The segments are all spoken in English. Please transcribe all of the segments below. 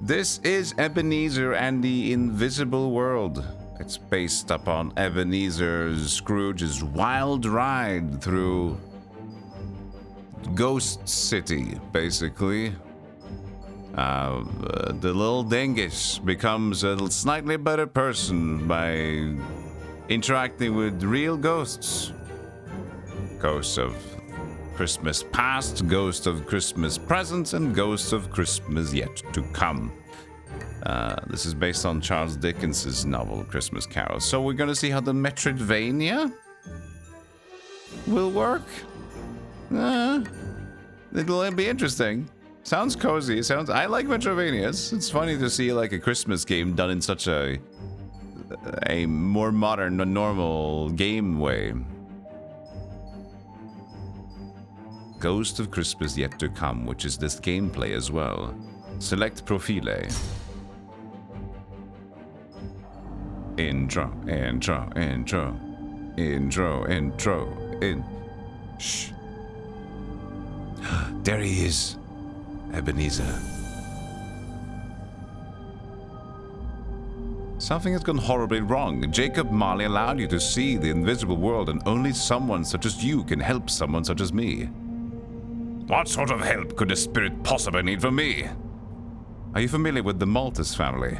This is Ebenezer and the Invisible World. It's based upon Ebenezer Scrooge's wild ride through Ghost City, basically. The little dingus becomes a slightly better person by interacting with real ghosts. Ghosts of Christmas past, ghosts of Christmas present, and ghosts of Christmas yet to come. This is based on Charles Dickens's novel Christmas Carol. So we're gonna see how the metroidvania will work. It'll be interesting. Sounds cozy. I like metroidvanias. It's funny to see like a Christmas game done in such a more modern, normal game way. Ghost of Christmas Yet to Come, which is this gameplay as well. Select Profile. Intro. Shh. There he is. Ebenezer. Something has gone horribly wrong. Jacob Marley allowed you to see the invisible world, and only someone such as you can help someone such as me. What sort of help could a spirit possibly need from me? Are you familiar with the Malthus family?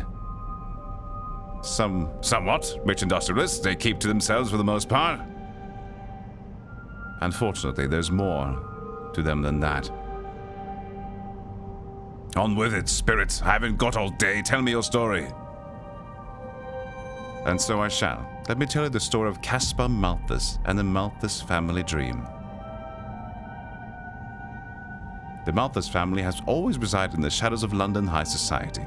Somewhat. Rich industrialists, they keep to themselves for the most part. Unfortunately, there's more to them than that. On with it, spirits. I haven't got all day. Tell me your story. And so I shall. Let me tell you the story of Caspar Malthus and the Malthus family dream. The Malthus family has always resided in the shadows of London high society.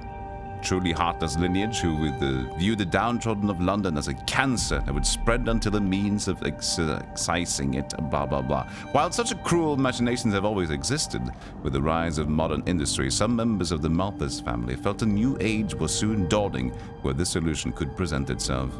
Truly heartless lineage who view the downtrodden of London as a cancer that would spread until the means of excising it, blah blah blah. While such cruel machinations have always existed, with the rise of modern industry, some members of the Malthus family felt a new age was soon dawning where this solution could present itself.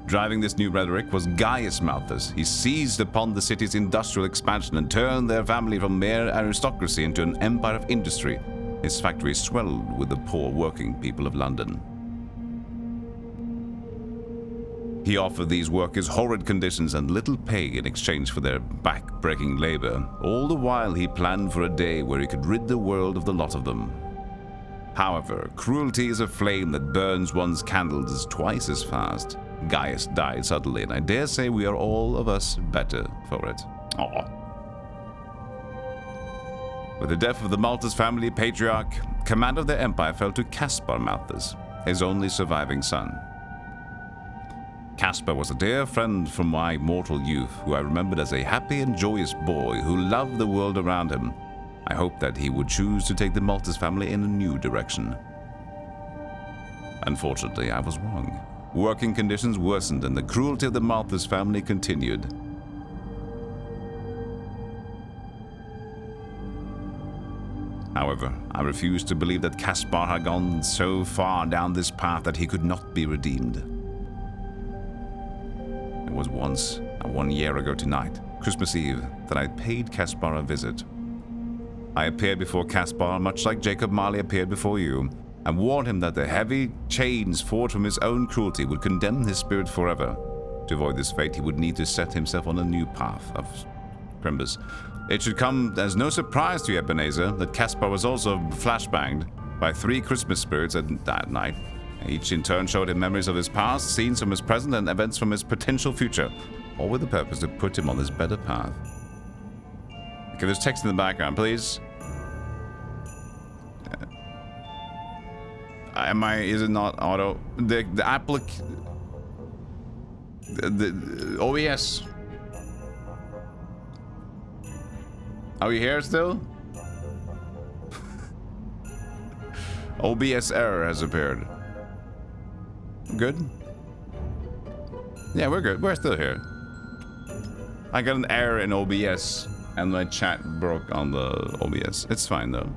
Driving this new rhetoric was Gaius Malthus. He seized upon the city's industrial expansion and turned their family from mere aristocracy into an empire of industry. His factories swelled with the poor working people of London. He offered these workers horrid conditions and little pay in exchange for their back-breaking labor. All the while he planned for a day where he could rid the world of the lot of them. However, cruelty is a flame that burns one's candles twice as fast. Gaius died suddenly, and I dare say we are all of us better for it. Aww. With the death of the Malthus family patriarch, command of their empire fell to Caspar Malthus, his only surviving son. Caspar was a dear friend from my mortal youth, who I remembered as a happy and joyous boy who loved the world around him. I hoped that he would choose to take the Malthus family in a new direction. Unfortunately, I was wrong. Working conditions worsened and the cruelty of the Malthus family continued. However, I refused to believe that Caspar had gone so far down this path that he could not be redeemed. It was once, 1 year ago tonight, Christmas Eve, that I paid Caspar a visit. I appeared before Caspar, much like Jacob Marley appeared before you, and warned him that the heavy chains forged from his own cruelty would condemn his spirit forever. To avoid this fate, he would need to set himself on a new path of Crimbus. It should come as no surprise to you, Ebenezer, that Caspar was also flashbanged by 3 Christmas spirits that night. Each in turn showed him memories of his past, scenes from his present, and events from his potential future, all with the purpose to put him on this better path. Okay, there's text in the background, please. Is it not auto? The OBS. Are we here still? OBS error has appeared. Good? Yeah, we're good. We're still here. I got an error in OBS and my chat broke on the OBS. It's fine though.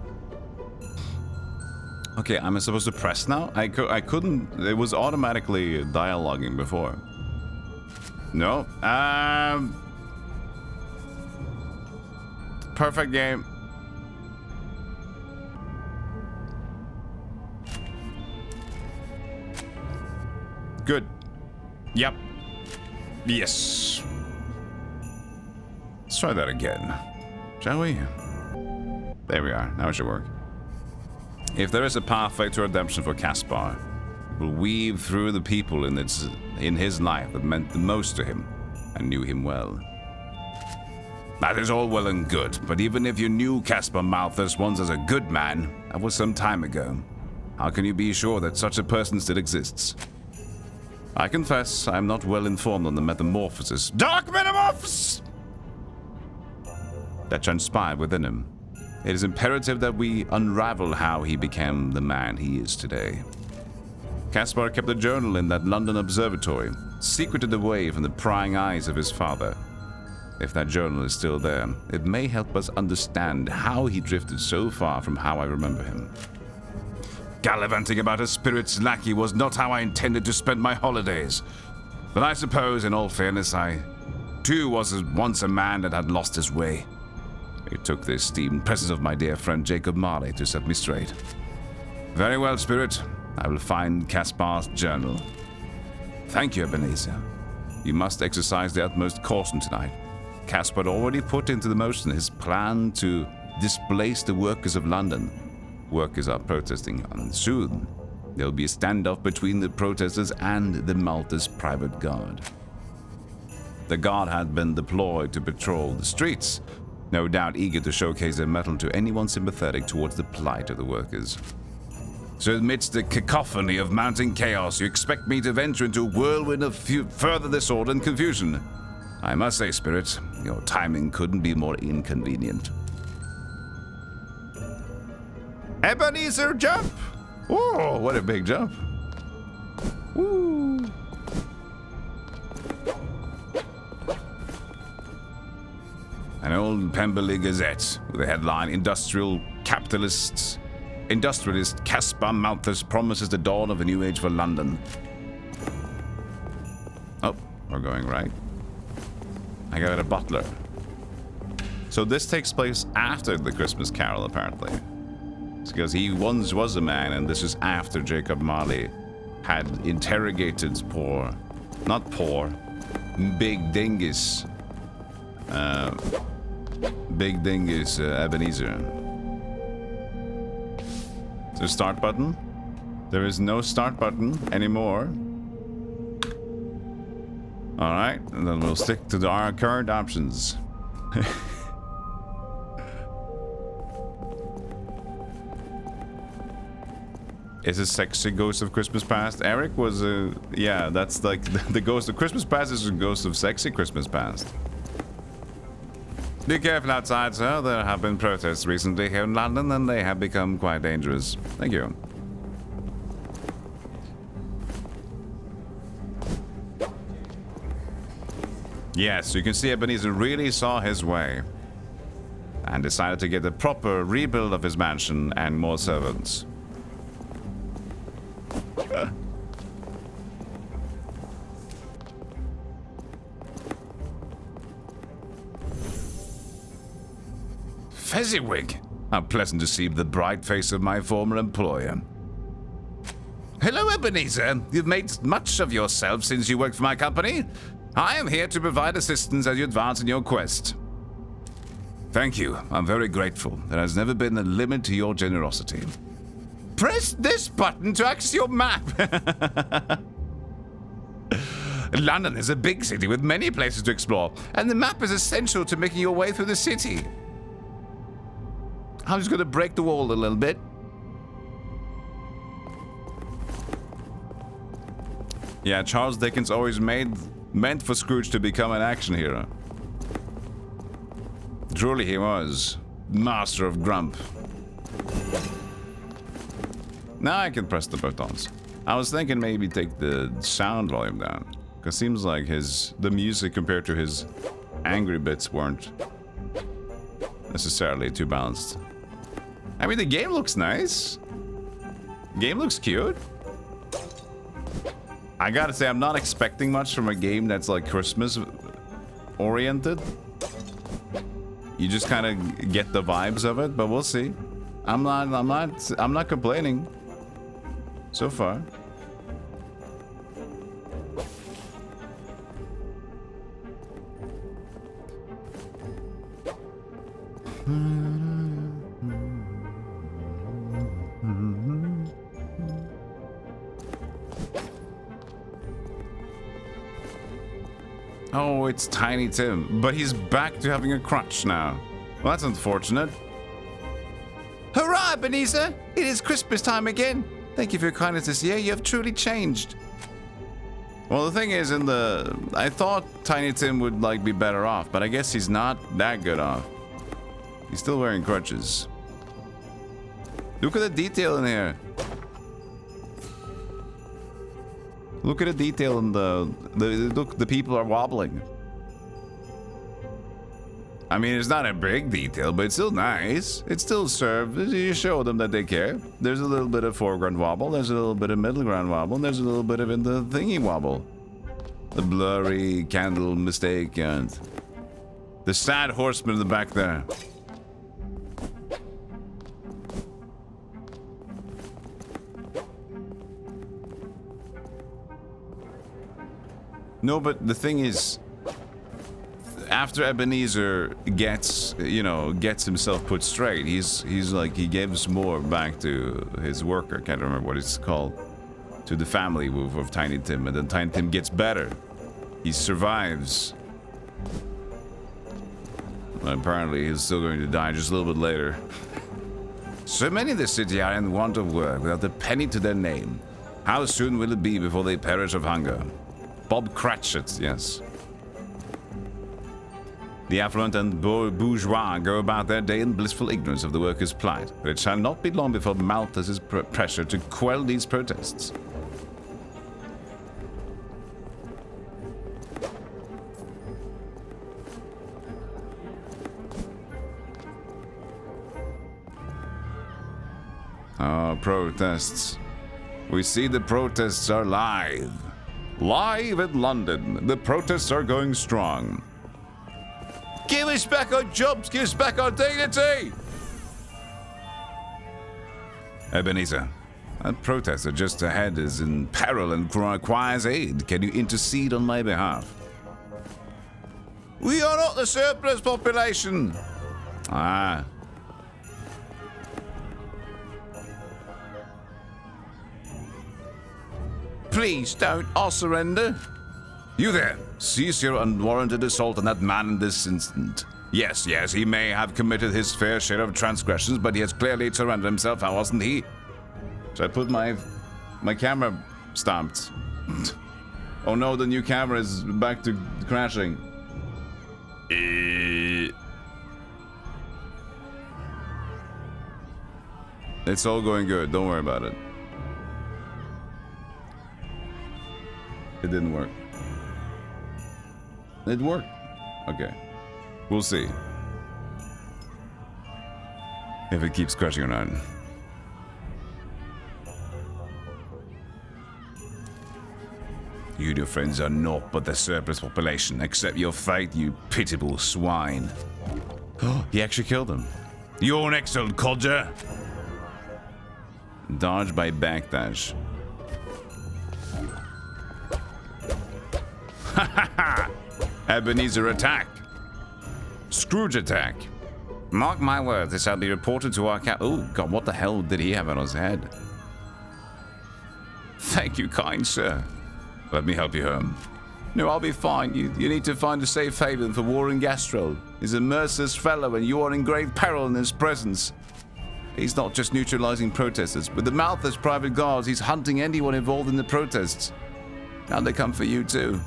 Okay, am I supposed to press now? I couldn't. It was automatically dialoguing before. No. Perfect game. Good. Yep. Yes. Let's try that again, shall we? There we are. Now it should work. If there is a pathway to redemption for Caspar, it will weave through the people in his life that meant the most to him and knew him well. That is all well and good, but even if you knew Caspar Malthus once as a good man, that was some time ago. How can you be sure that such a person still exists? I confess I am not well informed on the metamorphosis. Dark metamorphosis! That transpired within him. It is imperative that we unravel how he became the man he is today. Caspar kept a journal in that London observatory, secreted away from the prying eyes of his father. If that journal is still there, it may help us understand how he drifted so far from how I remember him. Gallivanting about a spirit's lackey was not how I intended to spend my holidays. But I suppose, in all fairness, I, too, was once a man that had lost his way. It took the esteemed presence of my dear friend Jacob Marley to set me straight. Very well, spirit. I will find Caspar's journal. Thank you, Ebenezer. You must exercise the utmost caution tonight. Caspar had already put into motion his plan to displace the workers of London. Workers are protesting, and soon there will be a standoff between the protesters and the Malthus private guard. The guard had been deployed to patrol the streets, no doubt eager to showcase their mettle to anyone sympathetic towards the plight of the workers. So amidst the cacophony of mounting chaos, you expect me to venture into a whirlwind of further disorder and confusion. I must say, Spirit, your timing couldn't be more inconvenient. Ebenezer jump! Whoa, what a big jump. Woo! An old Pemberley Gazette with the headline, Industrialist Caspar Malthus promises the dawn of a new age for London. Oh, we're going right. I got a butler. So this takes place after the Christmas Carol, apparently. It's because he once was a man, and this is after Jacob Marley had interrogated Big Dingus Ebenezer. Is there a start button? There is no start button anymore. Alright, and then we'll stick to our current options. Is a sexy ghost of Christmas past? Eric was yeah, that's like the ghost of Christmas past is a ghost of sexy Christmas past. Be careful outside, sir. There have been protests recently here in London, and they have become quite dangerous. Thank you. Yes, you can see Ebenezer really saw his way and decided to get a proper rebuild of his mansion and more servants. Fezziwig! How pleasant to see the bright face of my former employer. Hello, Ebenezer. You've made much of yourself since you worked for my company. I am here to provide assistance as you advance in your quest. Thank you. I'm very grateful. There has never been a limit to your generosity. Press this button to access your map. London is a big city with many places to explore, and the map is essential to making your way through the city. I'm just going to break the wall a little bit. Yeah, Charles Dickens always meant for Scrooge to become an action hero. Truly he was. Master of Grump. Now I can press the buttons. I was thinking maybe take the sound volume down. Because it seems like the music compared to his angry bits weren't necessarily too balanced. I mean, the game looks nice. The game looks cute. I gotta say, I'm not expecting much from a game that's like Christmas oriented. You just kind of get the vibes of it, but we'll see. I'm not complaining so far. Oh, it's Tiny Tim. But he's back to having a crutch now. Well, that's unfortunate. Hurrah, Ebenezer! It is Christmas time again. Thank you for your kindness this year. You have truly changed. Well, the thing is, I thought Tiny Tim would, like, be better off, but I guess he's not that good off. He's still wearing crutches. Look at the detail in here. Look at the detail in the people are wobbling. I mean, it's not a big detail, but it's still nice. It still serves. You show them that they care. There's a little bit of foreground wobble. There's a little bit of middle ground wobble. And there's a little bit of in the thingy wobble. The blurry candle mistake and the sad horseman in the back there. No, but the thing is, after Ebenezer gets himself put straight, he's like, he gives more back to his worker. Can't remember what it's called, to the family of Tiny Tim, and then Tiny Tim gets better. He survives. Apparently, he's still going to die just a little bit later. So many in the city are in want of work, without a penny to their name. How soon will it be before they perish of hunger? Bob Cratchit, yes. The affluent and bourgeois go about their day in blissful ignorance of the workers' plight, but it shall not be long before Malthus's pressure to quell these protests. Oh, protests. We see the protests are live. Live in London, the protests are going strong. Give us back our jobs, give us back our dignity! Ebenezer, that protester just ahead is in peril and requires aid. Can you intercede on my behalf? We are not the surplus population. Ah. Please don't. I'll surrender. You there. Cease your unwarranted assault on that man in this instant. Yes, he may have committed his fair share of transgressions, but he has clearly surrendered himself, wasn't he? So I put my camera stopped. Oh no, the new camera is back to crashing. It's all going good. Don't worry about it. It didn't work. It worked. Okay. We'll see. If it keeps crashing or not. You and your friends are naught but the surplus population. Accept your fate, you pitiable swine. Oh, he actually killed him. You're next, old codger. Dodge by backdash. Ebenezer attack. Scrooge attack. Mark my words, this shall be reported to our Oh god, what the hell did he have on his head? Thank you, kind sir. Let me help you home. No, I'll be fine. You need to find a safe haven for Warren Gastrell. He's a merciless fellow and you are in grave peril in his presence. He's not just neutralizing protesters. With the Malthus private guards, he's hunting anyone involved in the protests. Now they come for you too.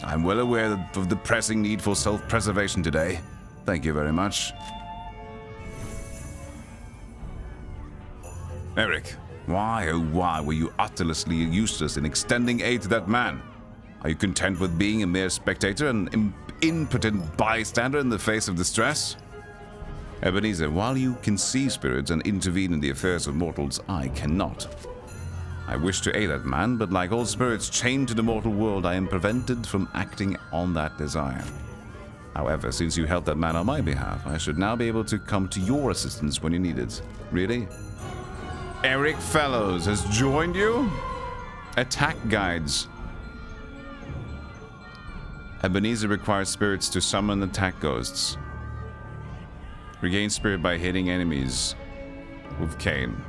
I'm well aware of the pressing need for self-preservation today. Thank you very much. Eric, why, oh why, were you utterly useless in extending aid to that man? Are you content with being a mere spectator, an impotent bystander in the face of distress? Ebenezer, while you can see spirits and intervene in the affairs of mortals, I cannot. I wish to aid that man, but like all spirits chained to the mortal world, I am prevented from acting on that desire. However, since you helped that man on my behalf, I should now be able to come to your assistance when you need it. Really? Eric Fellows has joined you? Attack guides. Ebenezer requires spirits to summon attack ghosts. Regain spirit by hitting enemies with cane.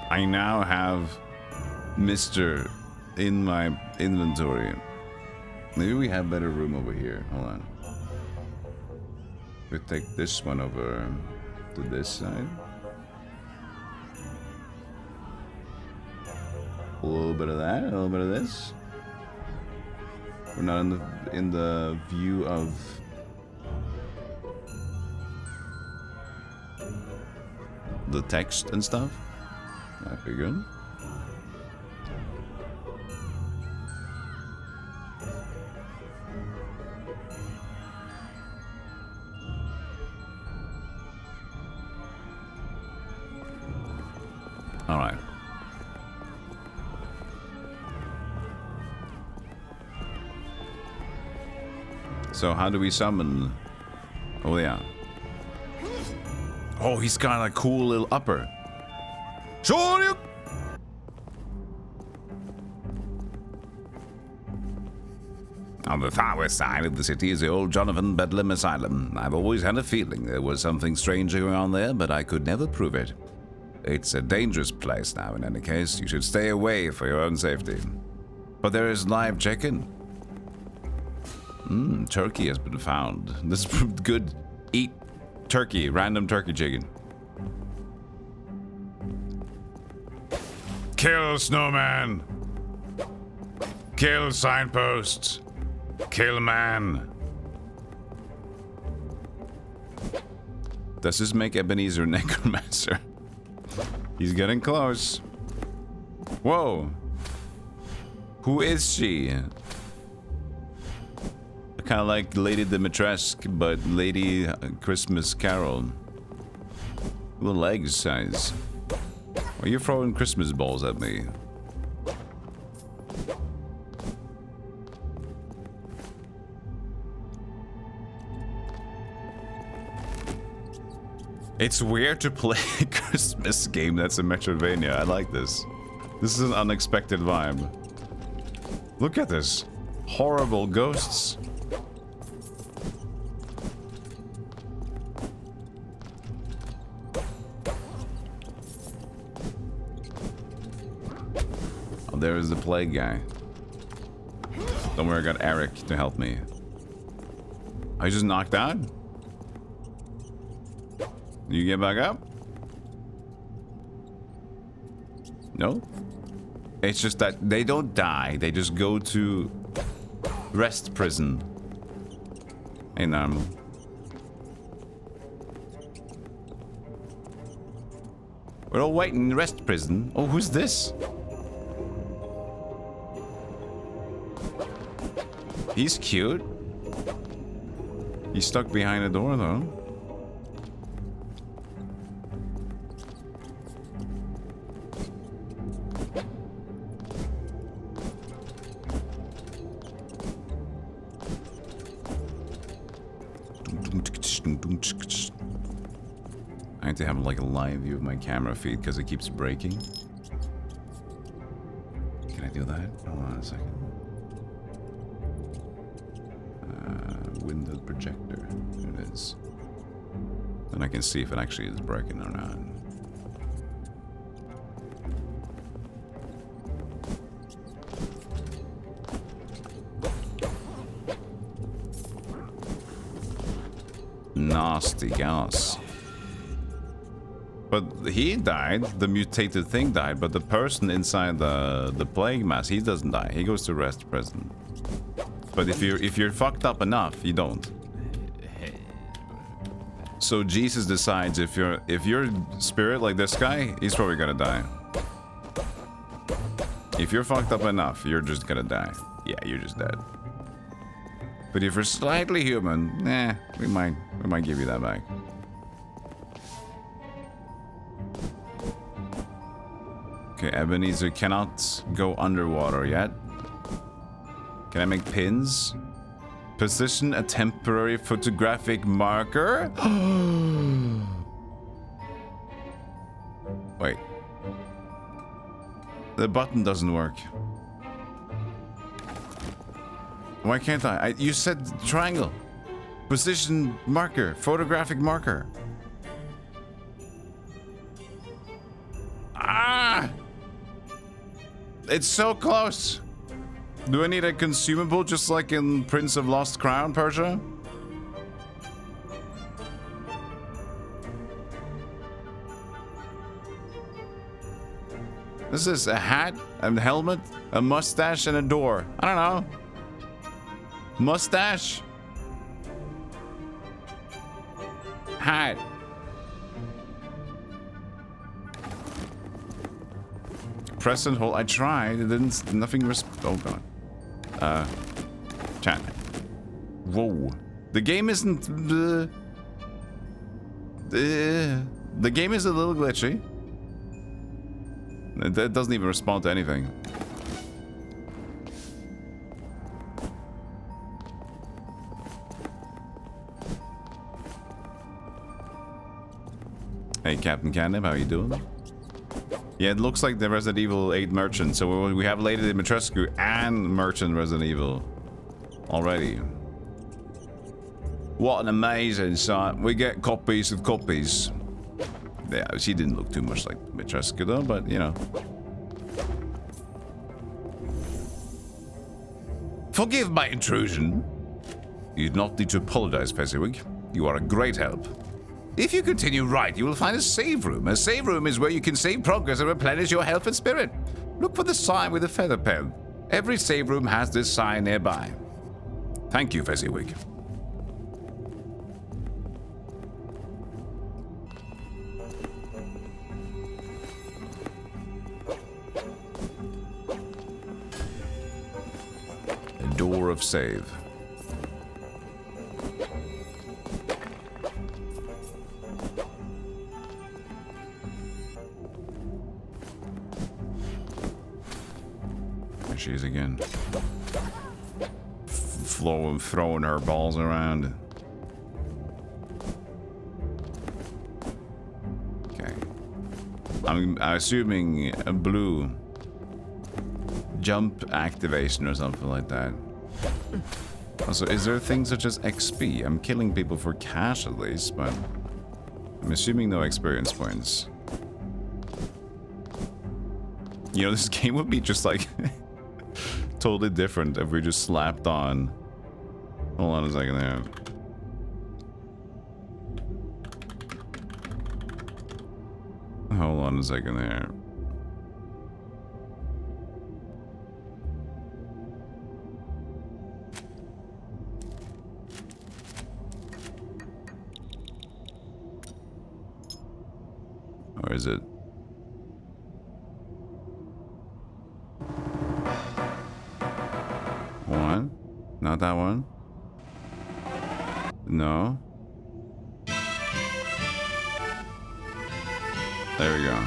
I now have Mr. in my inventory. Maybe we have better room over here. Hold on. We take this one over to this side. A little bit of that, a little bit of this. We're not in the view of the text and stuff. That'd be good. All right. So how do we summon? Oh yeah. Oh, he's got a cool little upper. Shoryuk! On the far west side of the city is the old Jonathan Bedlam Asylum. I've always had a feeling there was something strange going on there, but I could never prove it. It's a dangerous place now, in any case. You should stay away for your own safety. But there is live chicken. Turkey has been found. This is good. Eat turkey, random turkey chicken. Kill snowman. Kill signposts. Kill man. Does this make Ebenezer necromancer? He's getting close. Whoa. Who is she? Kind of like Lady Dimitrescu, but Lady Christmas Carol. Little leg size. Are you throwing Christmas balls at me? It's weird to play a Christmas game that's a metroidvania. I like this. This is an unexpected vibe. Look at this. Horrible ghosts. Oh, there is the plague guy. Don't worry, I got Eric to help me. I just knocked out? You get back up? No? It's just that they don't die. They just go to rest prison. Hey, normal. We're all waiting in rest prison. Oh, who's this? He's cute. He's stuck behind a door, though. I need to have like a live view of my camera feed because it keeps breaking. Can I do that? Hold on a second. Window projector. There it is. Then I can see if it actually is breaking or not. Nasty gas. But he died, the mutated thing died, but the person inside the plague mass, he doesn't die. He goes to rest prison. But if you're fucked up enough, you don't. So Jesus decides if you're spirit like this guy, he's probably gonna die. If you're fucked up enough, you're just gonna die. Yeah, you're just dead. But if you're slightly human, we might give you that back. Okay, Ebenezer cannot go underwater yet. Can I make pins? Position a temporary photographic marker? Wait. The button doesn't work. Why can't I? You said triangle. Position marker. Photographic marker. Ah! It's so close. Do I need a consumable just like in Prince of Lost Crown, Persia? This is a hat, a helmet, a mustache, and a door. I don't know. Mustache. Hat. Press and hold. I tried. It didn't. Nothing. Oh god. Chat. Whoa. The game isn't. The game is a little glitchy. It doesn't even respond to anything. Hey, Captain Candim, how you doing? Yeah, it looks like the Resident Evil 8 merchant. So we have Lady Dimitrescu and merchant Resident Evil already. What an amazing sight. We get copies of copies. Yeah, she didn't look too much like Dimitrescu though, but you know. Forgive my intrusion. You do not need to apologize, Fezziwig. You are a great help. If you continue right, you will find a save room. A save room is where you can save progress and replenish your health and spirit. Look for the sign with a feather pen. Every save room has this sign nearby. Thank you, Fezziwig. A door of save. She is again. Throwing her balls around. Okay. I'm assuming a blue jump activation or something like that. Also, is there things such as XP? I'm killing people for cash at least, but I'm assuming no experience points. You know, this game would be just like totally different if we just slapped on. Hold on a second there. Hold on a second there. Or is it? One? Not that one? No. There we go.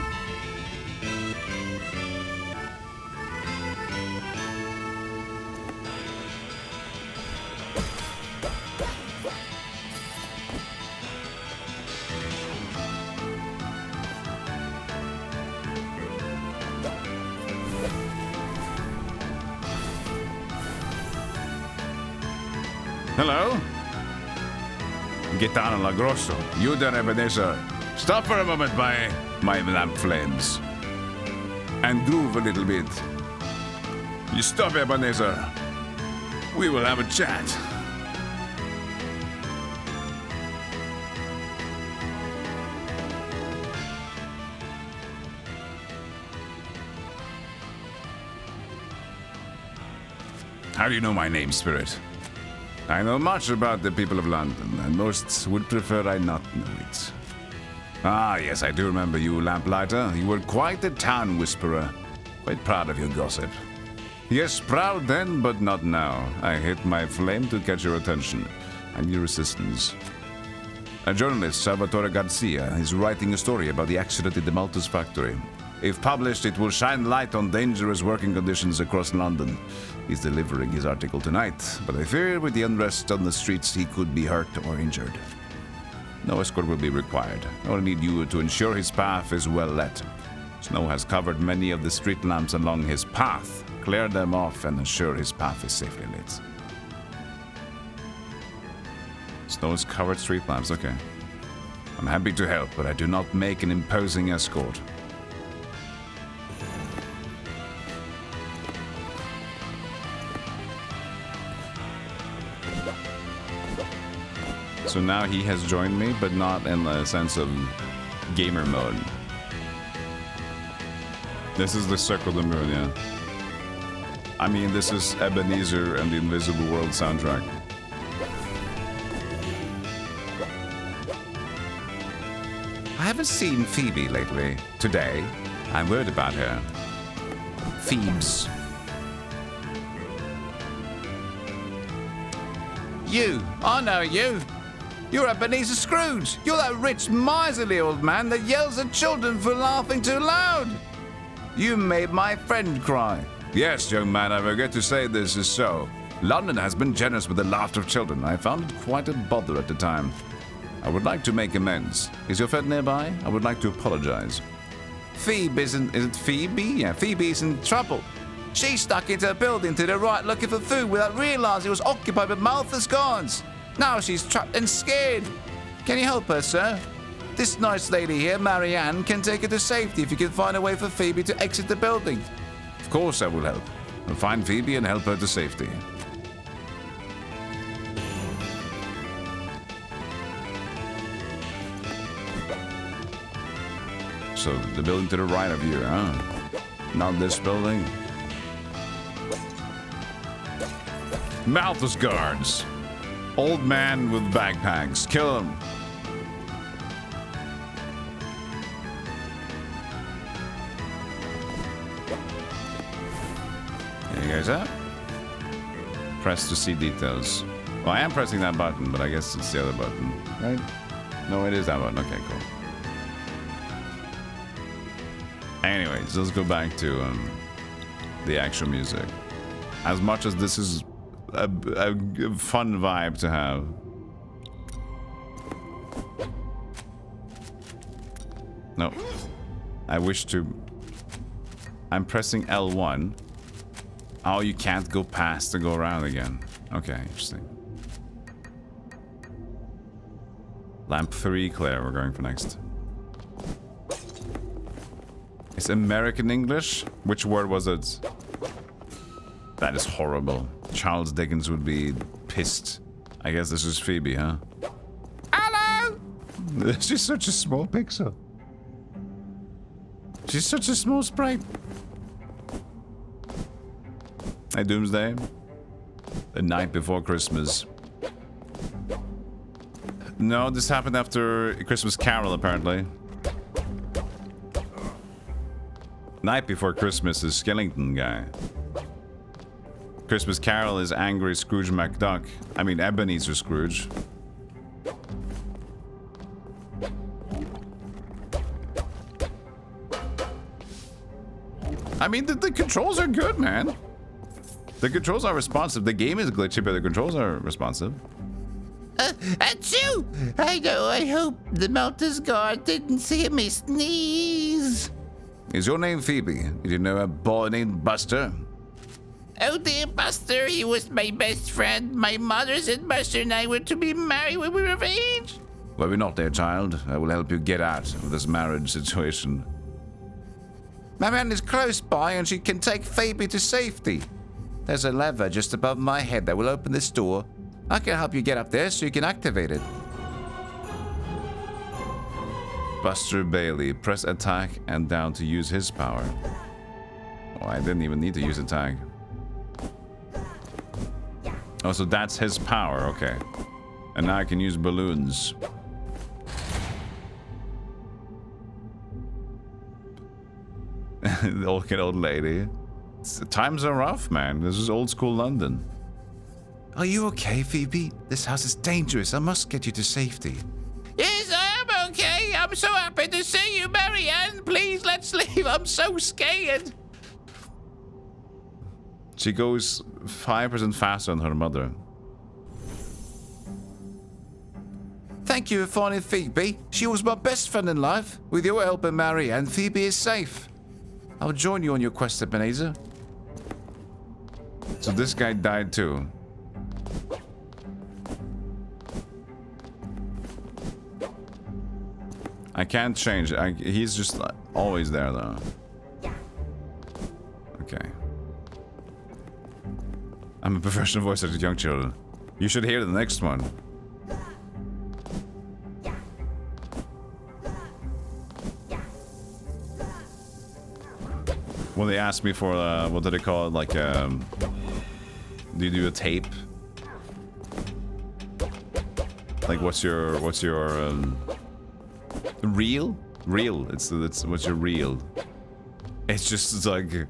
Hello? Gitano Lagrosso. You there, Ebenezer. Stop for a moment by my lamp flames. And groove a little bit. You stop, Ebenezer. We will have a chat. How do you know my name, Spirit? I know much about the people of London, and most would prefer I not know it. Ah, yes, I do remember you, Lamplighter. You were quite a town whisperer. Quite proud of your gossip. Yes, proud then, but not now. I hit my flame to catch your attention, and your resistance. A journalist, Salvatore Garcia, is writing a story about the accident in the Malthus factory. If published, it will shine light on dangerous working conditions across London. He's delivering his article tonight, but I fear with the unrest on the streets he could be hurt or injured. No escort will be required. I only need you to ensure his path is well lit. Snow has covered many of the street lamps along his path. Clear them off and ensure his path is safely lit. Snow has covered street lamps, okay. I'm happy to help, but I do not make an imposing escort. So now he has joined me, but not in the sense of gamer mode. This is the Circle the Moon, yeah. I mean, this is Ebenezer and the Invisible World soundtrack. I haven't seen Phoebe lately. Today, I'm worried about her. Phoebes. You! I know you! You're Ebenezer Scrooge! You're that rich, miserly old man that yells at children for laughing too loud! You made my friend cry. Yes, young man, I regret to say this is so. London has been generous with the laughter of children. I found it quite a bother at the time. I would like to make amends. Is your friend nearby? I would like to apologize. Phoebe is it Phoebe? Yeah, Phoebe is in trouble. She stuck into a building to the right looking for food without realizing it was occupied by mouthless guards. Now she's trapped and scared. Can you help her, sir? This nice lady here, Marianne, can take her to safety if you can find a way for Phoebe to exit the building. Of course I will help. I'll find Phoebe and help her to safety. So, the building to the right of you, huh? Not this building. Malthus guards. Old man with backpacks. Kill him. There you guys are. Press to see details. Well, I am pressing that button, but I guess it's the other button, right? No, it is that button. Okay, cool. Anyways, let's go back to the actual music. As much as this is a fun vibe to have. No. I wish to... I'm pressing L1. Oh, you can't go past to go around again. Okay, interesting. Lamp 3, Claire, we're going for next. It's American English? Which word was it? That is horrible. Charles Dickens would be pissed. I guess this is Phoebe, huh? Hello! She's such a small pixel. She's such a small sprite. Hey, Doomsday. The night before Christmas. No, this happened after Christmas Carol, apparently. Night before Christmas is Skellington guy. Christmas Carol is angry Scrooge McDuck. I mean Ebenezer Scrooge. I mean the controls are good, man. The controls are responsive. The game is glitchy, but the controls are responsive. Achoo! I know, I hope the Malthus guard didn't see me sneeze. Is your name Phoebe? Did you know a boy named Buster? Oh dear, Buster, he was my best friend. My mother said Buster and I were to be married when we were of age. Well, we're not there, child. I will help you get out of this marriage situation. Marianne is close by and she can take Phoebe to safety. There's a lever just above my head that will open this door. I can help you get up there so you can activate it. Buster Bailey. Press attack and down to use his power. Oh, I didn't even need to use attack. Oh, so that's his power. Okay. And now I can use balloons. The old lady. Times are rough, man. This is old school London. Are you okay, Phoebe? This house is dangerous. I must get you to safety. Yes, I am okay. I'm so happy to see you, Marianne. Please, let's leave. I'm so scared. She goes 5% faster than her mother. Thank you for finding Phoebe. She was my best friend in life. With your help and Marianne, Phoebe is safe. I'll join you on your quest, Ebenezer. So this guy died too. I can't change it. He's just always there though. Okay. I'm a professional voice actor to young children. You should hear the next one. when they asked me for what do they call it, like do you do a tape? Like what's your reel? It's what's your reel? It's just it's like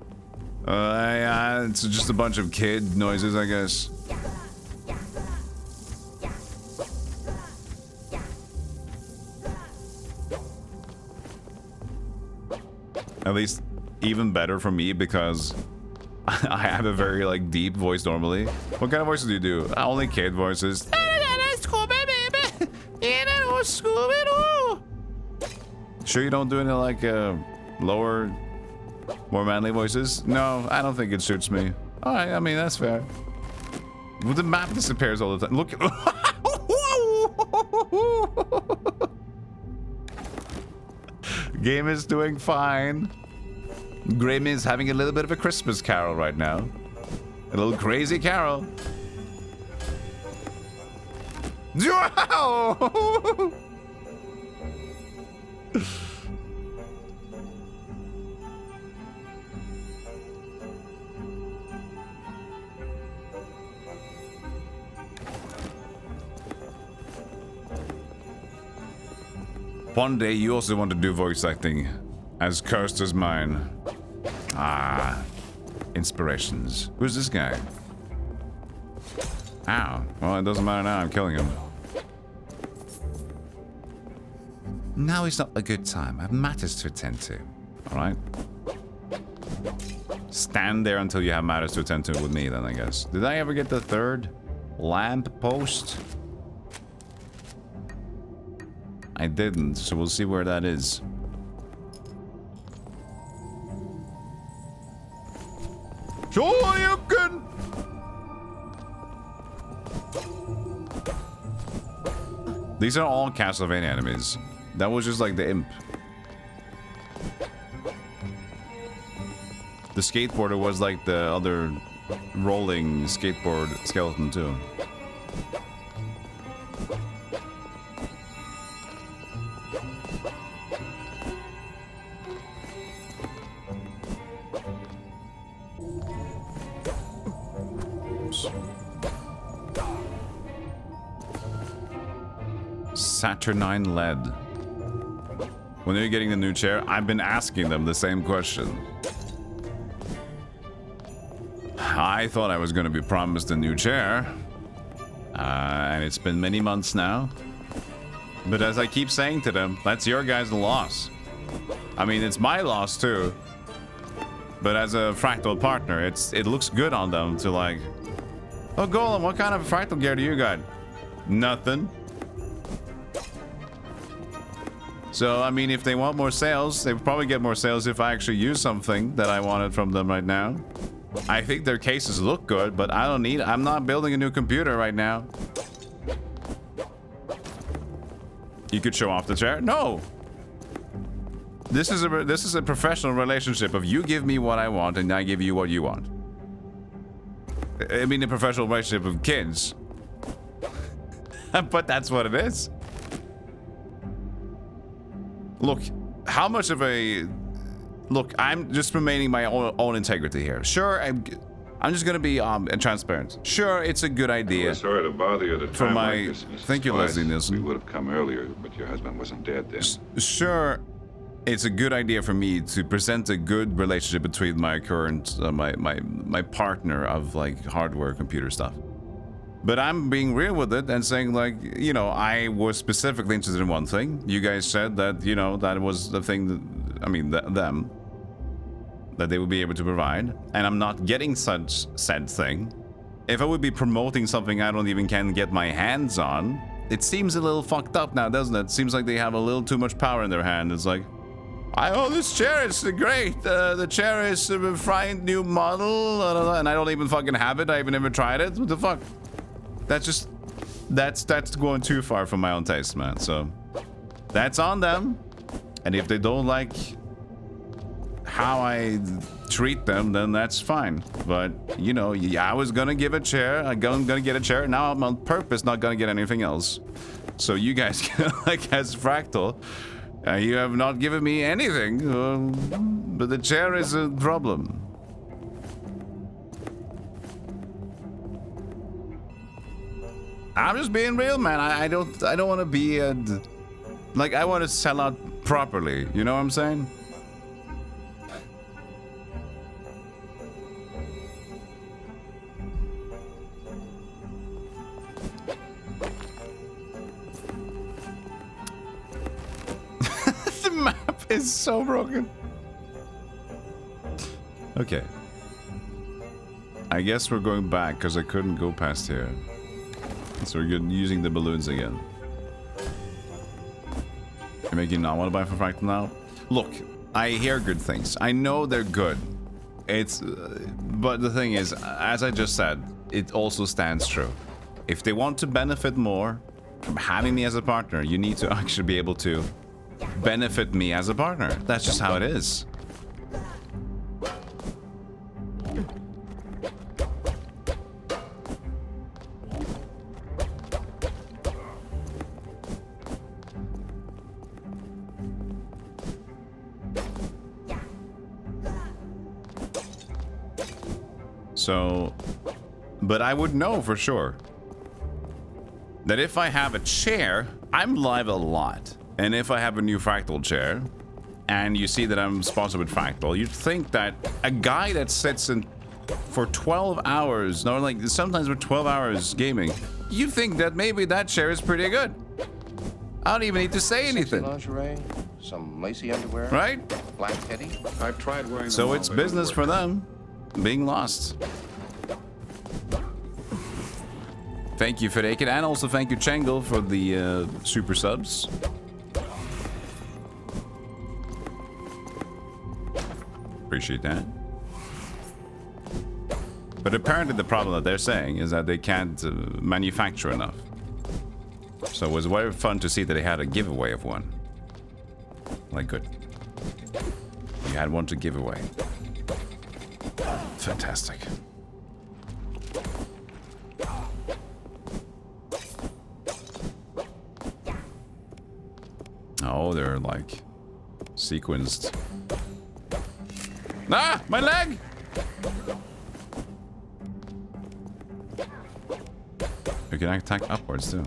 it's just a bunch of kid noises, I guess. At least even better for me because I have a very like deep voice normally. What kind of voices do you do? Only kid voices. Sure you don't do any like lower, more manly voices? No, I don't think it suits me. Alright, I mean that's fair. Well, the map disappears all the time. Look. Game is doing fine. Grim is having a little bit of a Christmas carol right now. A little crazy carol. Wow! One day you also want to do voice acting, as cursed as mine. Ah, inspirations. Who's this guy? Ow. Well, it doesn't matter now, I'm killing him. Now is not a good time. I have matters to attend to. Alright? Stand there until you have matters to attend to with me then, I guess. Did I ever get the third lamp post? I didn't, so we'll see where that is. Sure you can! These are all Castlevania enemies. That was just like the imp. The skateboarder was like the other rolling skateboard skeleton too. Saturnine lead. When are you getting the new chair? I've been asking them the same question. I thought I was going to be promised a new chair. And it's been many months now. But as I keep saying to them, that's your guys' loss. I mean, it's my loss too. But as a fractal partner, it looks good on them to like, oh, Golem, what kind of fractal gear do you got? Nothing. So, I mean, if they want more sales, they would probably get more sales if I actually use something that I wanted from them right now. I think their cases look good, but I'm not building a new computer right now. You could show off the chair? No! This is a professional relationship of you give me what I want and I give you what you want. I mean, a professional relationship of kids. But that's what it is. Look, how much of a... Look, I'm just remaining my own integrity here. Sure, I'm just gonna be transparent. Sure, it's a good idea. We're sorry to bother you at a time for my... like this, Mrs. Thank you, Splice. Leslie Nielsen. We would have come earlier, but your husband wasn't dead then. Sure, it's a good idea for me to present a good relationship between my current... my partner of, like, hardware computer stuff. But I'm being real with it and saying, like, you know, I was specifically interested in one thing. You guys said that, you know, that was the thing that, I mean, them, that they would be able to provide. And I'm not getting such said thing. If I would be promoting something I don't even can get my hands on, it seems a little fucked up now, doesn't it? It seems like they have a little too much power in their hand. It's like, oh, this chair is great. The chair is a fine new model, and I don't even fucking have it. I even never tried it. What the fuck? That's going too far for my own taste, man. So that's on them. And if they don't like how I treat them, then that's fine. But you know, I was gonna give a chair. I'm gonna get a chair. Now I'm on purpose not gonna get anything else. So you guys can, like, as Fractal, You have not given me anything, but the chair is a problem. I'm just being real, man. I don't want to be like, I want to sell out properly. You know what I'm saying? The map is so broken. Okay. I guess we're going back because I couldn't go past here. So we're using the balloons again. You're making not want to buy for fractal now? Look, I hear good things. I know they're good. It's, but the thing is, as I just said, it also stands true. If they want to benefit more from having me as a partner, you need to actually be able to benefit me as a partner. That's just how it is. So, but I would know for sure that if I have a chair, I'm live a lot. And if I have a new Fractal chair, and you see that I'm sponsored with Fractal, you'd think that a guy that sits in for 12 hours, no, like sometimes with 12 hours gaming, you think that maybe that chair is pretty good. I don't even need to say anything. Lingerie, some lacy underwear, right? Black teddy. I've tried wearing them So all, it's they don't business work. for them being lost. Thank you, Fedaikin, and also thank you, Changle, for the super subs. Appreciate that. But apparently the problem that they're saying is that they can't manufacture enough. So it was very fun to see that they had a giveaway of one. Like, good. You had one to give away. Fantastic. Oh, they're like sequenced. Ah, my leg! You can attack upwards too.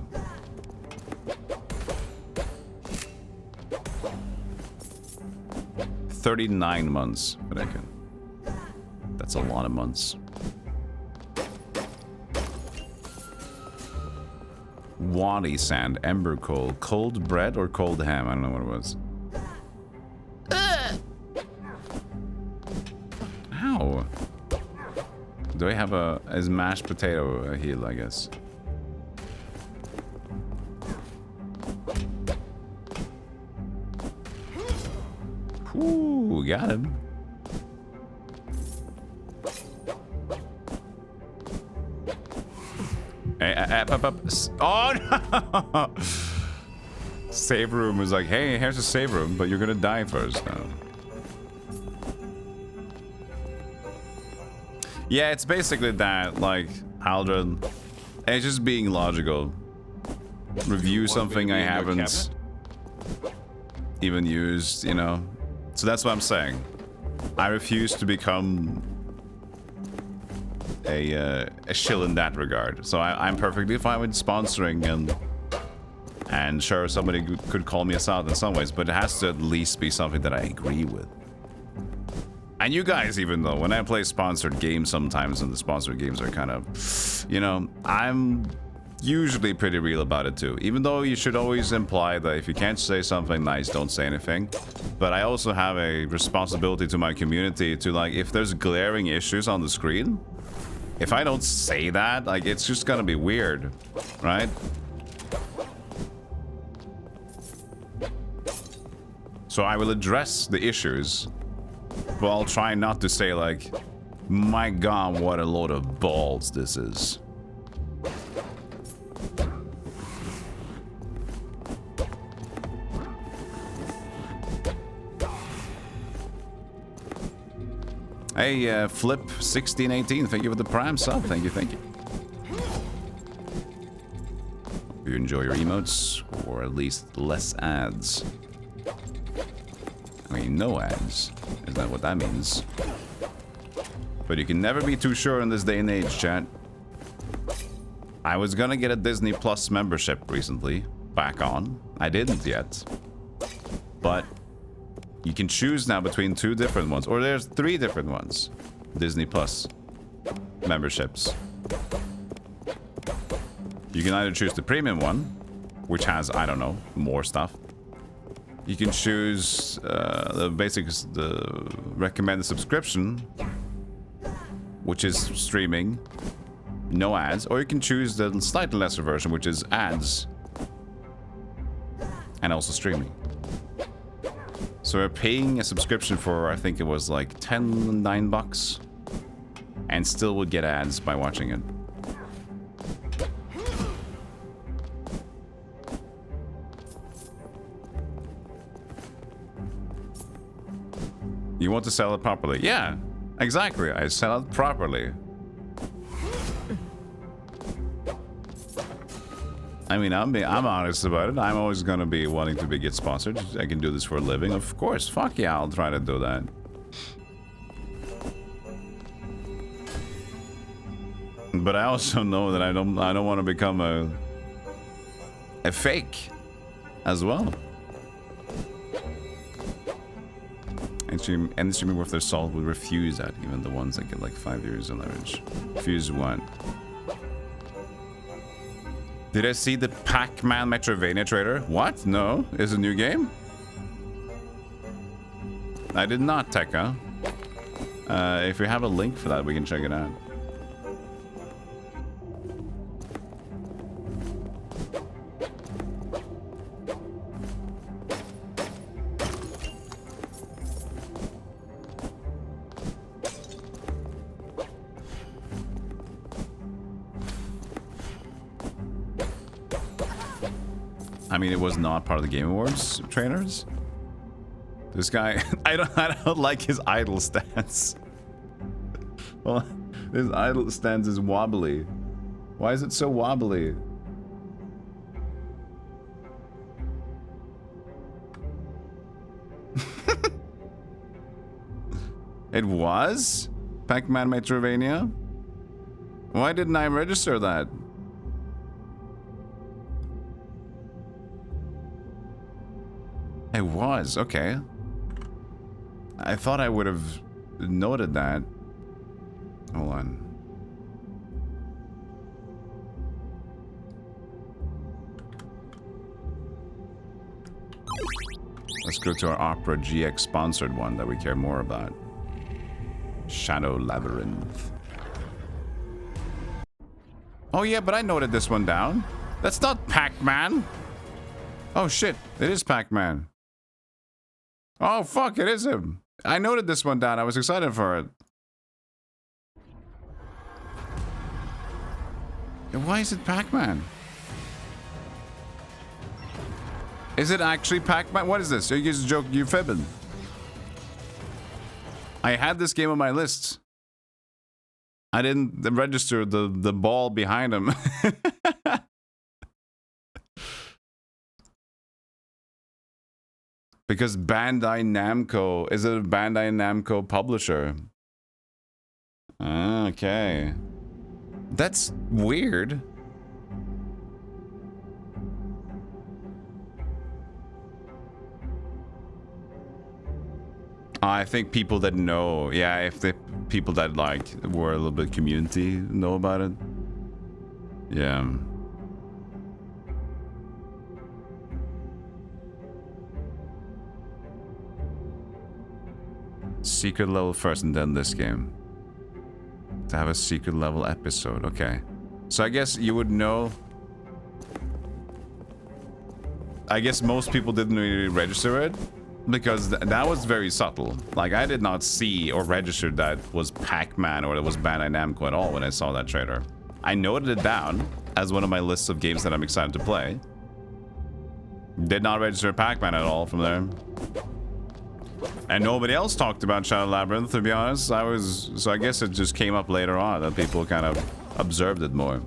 $39 months, but I can. That's a lot of months. Waddy sand, ember coal, cold bread or cold ham? I don't know what it was. Ow. Do I have a mashed potato heal, I guess? Ooh, got him. Hey, up. Oh, no! Save room was like, hey, here's a save room, but you're gonna die first now. Yeah, it's basically that, like, Aldrin. It's just being logical. Review something I haven't even used, you know? So that's what I'm saying. I refuse to become a shill in that regard. So I'm perfectly fine with sponsoring and sure, somebody could call me out in some ways, but it has to at least be something that I agree with. And you guys, even though when I play sponsored games sometimes, and the sponsored games are kind of, you know, I'm usually pretty real about it too. Even though you should always imply that if you can't say something nice, don't say anything. But I also have a responsibility to my community to, like, if there's glaring issues on the screen, if I don't say that, like, it's just gonna be weird, right? So I will address the issues, but I'll try not to say, like, my god, what a load of balls this is. Hey, Flip1618, thank you for the Prime sub. Thank you, thank you. Hope you enjoy your emotes, or at least less ads. I mean, no ads. Is that what that means? But you can never be too sure in this day and age, chat. I was gonna get a Disney Plus membership recently. Back on. I didn't yet. But you can choose now between 2 different ones. Or there's 3 different ones. Disney Plus memberships. You can either choose the premium one, which has, I don't know, more stuff. You can choose the recommended subscription, which is streaming, no ads, or you can choose the slightly lesser version, which is ads and also streaming. So we're paying a subscription for, I think it was like $9, and still would get ads by watching it. You want to sell it properly? Yeah, exactly. I sell it properly. I mean, I'm honest about it. I'm always gonna be wanting to get sponsored. I can do this for a living, of course. Fuck yeah, I'll try to do that. But I also know that I don't want to become a fake as well. Any streamer worth their salt would refuse that, even the ones that get like 5 years on average. Refuse what? Did I see the Pac-Man metroidvania trailer? What? No? Is it a new game? I did not, Tekka. If we have a link for that, we can check it out. I mean, it was not part of the Game Awards trailers. This guy, I don't like his idle stance. Well, his idle stance is wobbly. Why is it so wobbly? It was Pac-Man Metroidvania? Why didn't I register that? It was, okay. I thought I would have noted that. Hold on. Let's go to our Opera GX sponsored one that we care more about. Shadow Labyrinth. Oh yeah, but I noted this one down. That's not Pac-Man. Oh shit, it is Pac-Man. Oh fuck, it is him. I noted this one down. I was excited for it. Why is it Pac-Man? Is it actually Pac-Man? What is this? You just joke, you fibbing. I had this game on my list. I didn't register the ball behind him. Because Bandai Namco, is it a Bandai Namco publisher? Okay. That's weird. I think people that know, yeah, if the people that like were a little bit community know about it. Yeah. Secret level first and then this game. To have a secret level episode, okay. So I guess you would know. I guess most people didn't really register it because that was very subtle. Like I did not see or register that was Pac-Man or it was Bandai Namco at all when I saw that trailer. I noted it down as one of my lists of games that I'm excited to play. Did not register Pac-Man at all from there. And nobody else talked about Shadow Labyrinth, to be honest. So I guess it just came up later on that people kind of observed it more.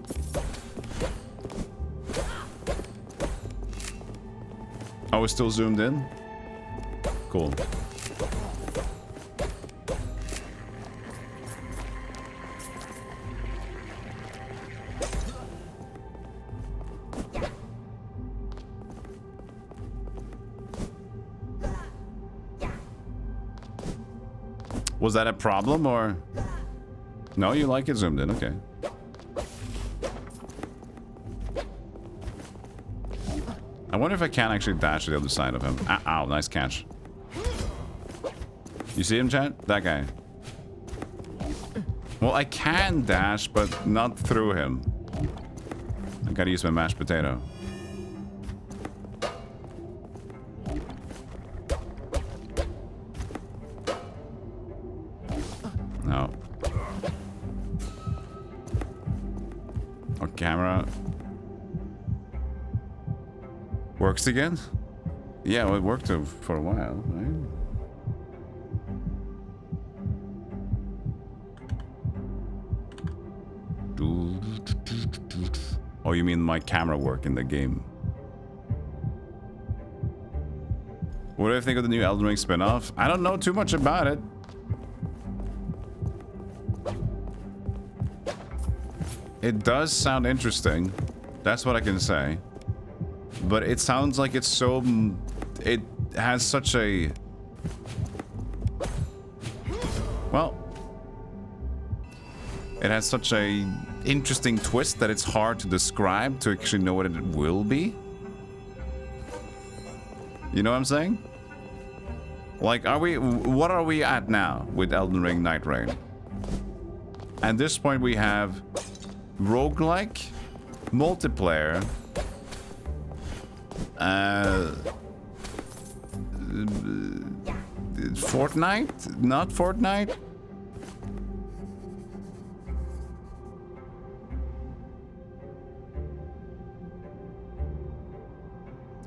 Oh, we're still zoomed in? Cool. Was that a problem, or... No, you like it zoomed in, okay. I wonder if I can actually dash to the other side of him. Ow, nice catch. You see him, chat? That guy. Well, I can dash, but not through him. I gotta use my mashed potato. No. Our camera works again? Yeah, well, it worked for a while, right? Oh, you mean my camera work in the game? What do I think of the new Elden Ring spin-off? I don't know too much about it. It does sound interesting. That's what I can say. But it sounds like it's so... It has such a... Well... It has such a interesting twist that it's hard to describe to actually know what it will be. You know what I'm saying? Like, are we... What are we at now with Elden Ring Night Rain? At this point we have... roguelike, multiplayer, Fortnite? Not Fortnite?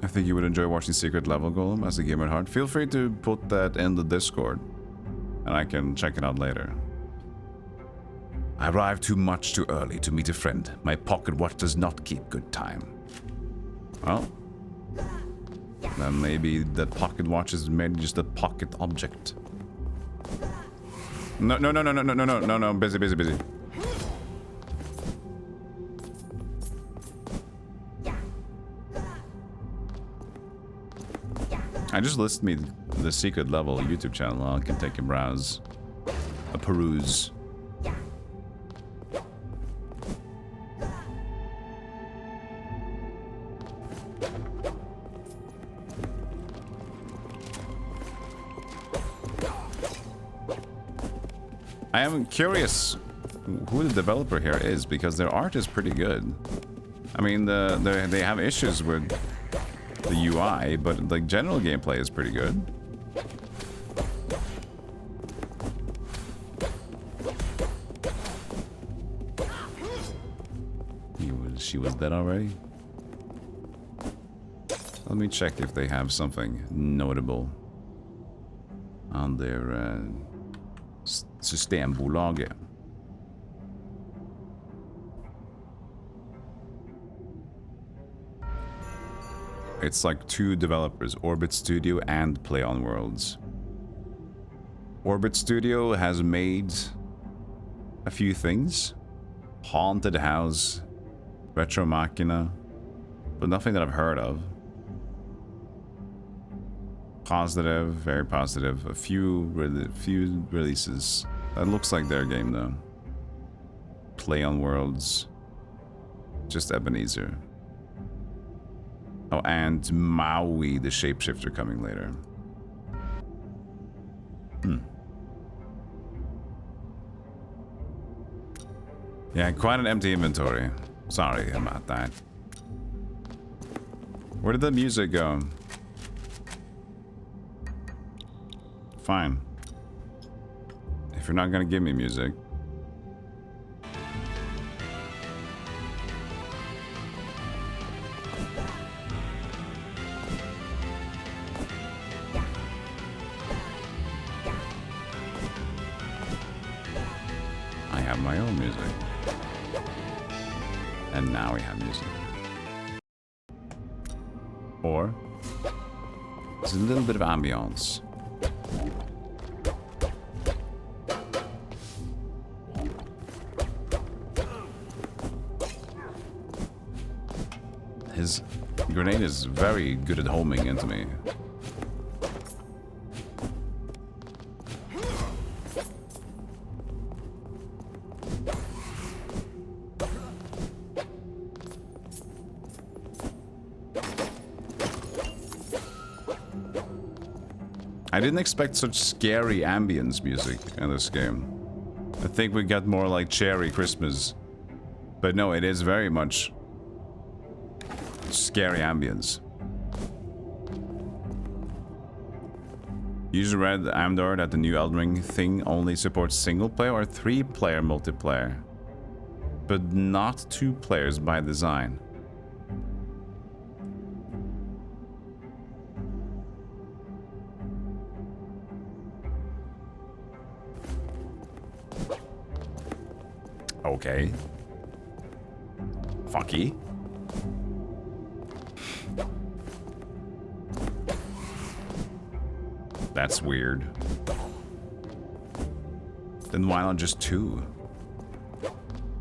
I think you would enjoy watching Secret Level Golem as a gamer at heart. Feel free to put that in the Discord, and I can check it out later. I arrived too much too early to meet a friend. My pocket watch does not keep good time. Well, then maybe the pocket watch is made just a pocket object. No, busy. I just listed me the Secret Level YouTube channel. I can take a browse, a peruse. I am curious who the developer here is, because their art is pretty good. I mean, they have issues with the UI, but the general gameplay is pretty good. She was dead already? Let me check if they have something notable on their Systembolaget. It's like two developers, Orbit Studio and Play On Worlds. Orbit Studio has made a few things. Haunted House, Retro Machina, but nothing that I've heard of. Positive, very positive. A few releases. That looks like their game though. Play On Worlds. Just Ebenezer. Oh, and Maui, the shapeshifter, coming later. Yeah, quite an empty inventory. Sorry about that. Where did the music go? Fine. If you're not gonna give me music. I have my own music. And now we have music. Or there's a little bit of ambiance. grenade is very good at homing into me. I didn't expect such scary ambience music in this game. I think we got more like Cherry Christmas. But no, it is very much scary ambience. User read Amdor that the new Elden Ring thing only supports single player or 3-player multiplayer, but not 2 players by design. Okay. Fucky. That's weird. Then why not just 2?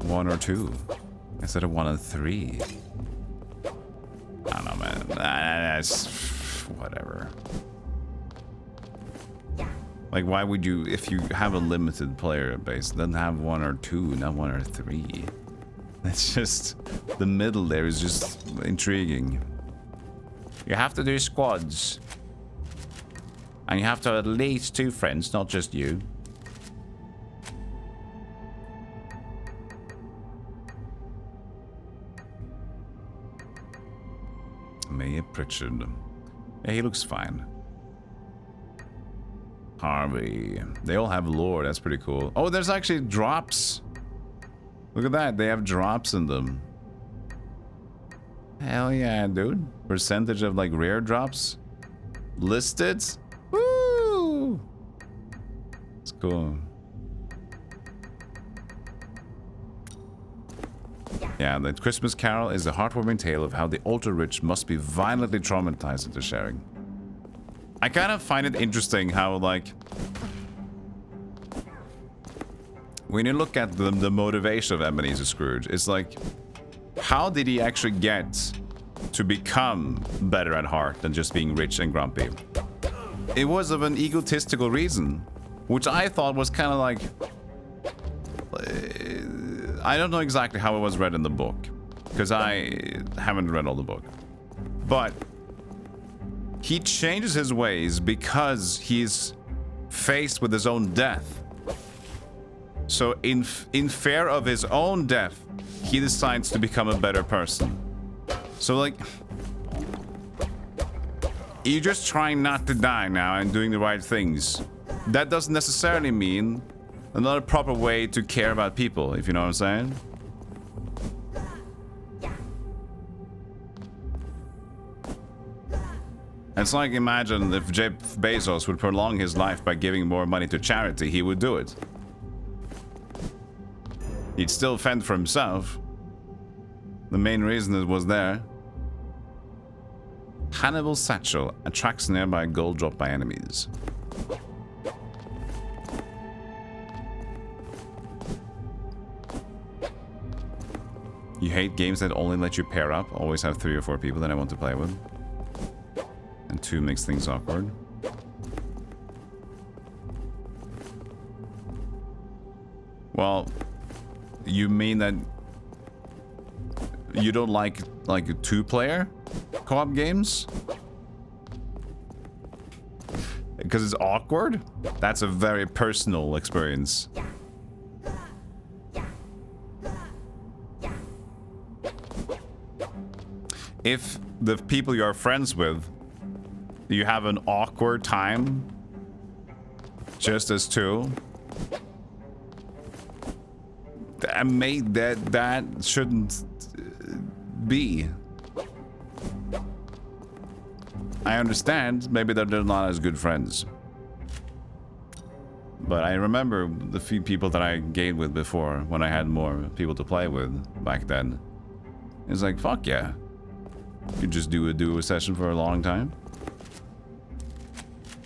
1 or 2 instead of 1 and 3? I don't know, man. That's whatever. Like, why would you, if you have a limited player base, then have 1 or 2, not 1 or 3? It's just, the middle there is just intriguing. You have to do squads. And you have to have at least 2 friends, not just you. Maya Pritchard. Yeah, he looks fine. Harvey. They all have lore, that's pretty cool. Oh, there's actually drops. Look at that, they have drops in them. Hell yeah, dude. Percentage of like rare drops listed. Woo! It's cool. Yeah, the Christmas Carol is a heartwarming tale of how the ultra-rich must be violently traumatized into sharing. I kind of find it interesting how, like, when you look at the motivation of Ebenezer Scrooge, it's like, how did he actually get to become better at heart than just being rich and grumpy? It was of an egotistical reason, which I thought was kind of like... I don't know exactly how it was read in the book, because I haven't read all the book. But he changes his ways because he's faced with his own death. So in fear of his own death, he decides to become a better person. So like, you're just trying not to die now and doing the right things. That doesn't necessarily mean another proper way to care about people, if you know what I'm saying. It's like, imagine if Jeff Bezos would prolong his life by giving more money to charity, he would do it. He'd still fend for himself. The main reason it was there. Hannibal Satchel attracts nearby gold dropped by enemies. You hate games that only let you pair up, always have 3 or 4 people that I want to play with. And 2 makes things awkward. Well, you mean that you don't like a 2-player co-op games? Because it's awkward? That's a very personal experience. If the people you're friends with, you have an awkward time just as 2, that shouldn't be. I understand maybe that they're not as good friends, but I remember the few people that I gamed with before when I had more people to play with back then. It's like, fuck yeah, you could just do a duo session for a long time.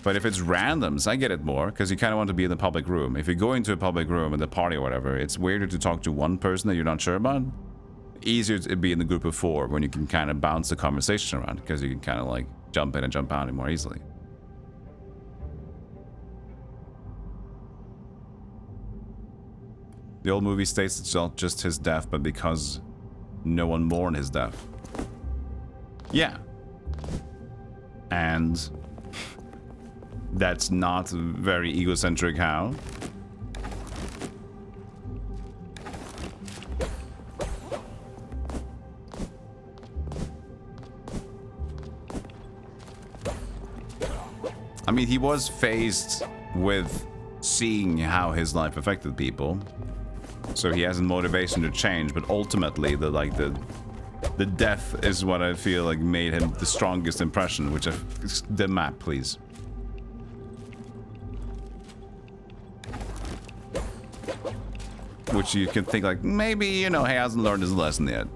But if it's randoms, I get it more, because you kind of want to be in the public room. If you go into a public room in the party or whatever, it's weirder to talk to one person that you're not sure about. easier to be in the group of 4 when you can kind of bounce the conversation around, because you can kind of like jump in and jump out more easily. The old movie states it's not just his death, but because no one mourned his death. Yeah. And that's not very egocentric how? I mean, he was faced with seeing how his life affected people, so he has a motivation to change. But ultimately, the death is what I feel like made him the strongest impression. Which the map, please. Which you can think like maybe, you know, he hasn't learned his lesson yet.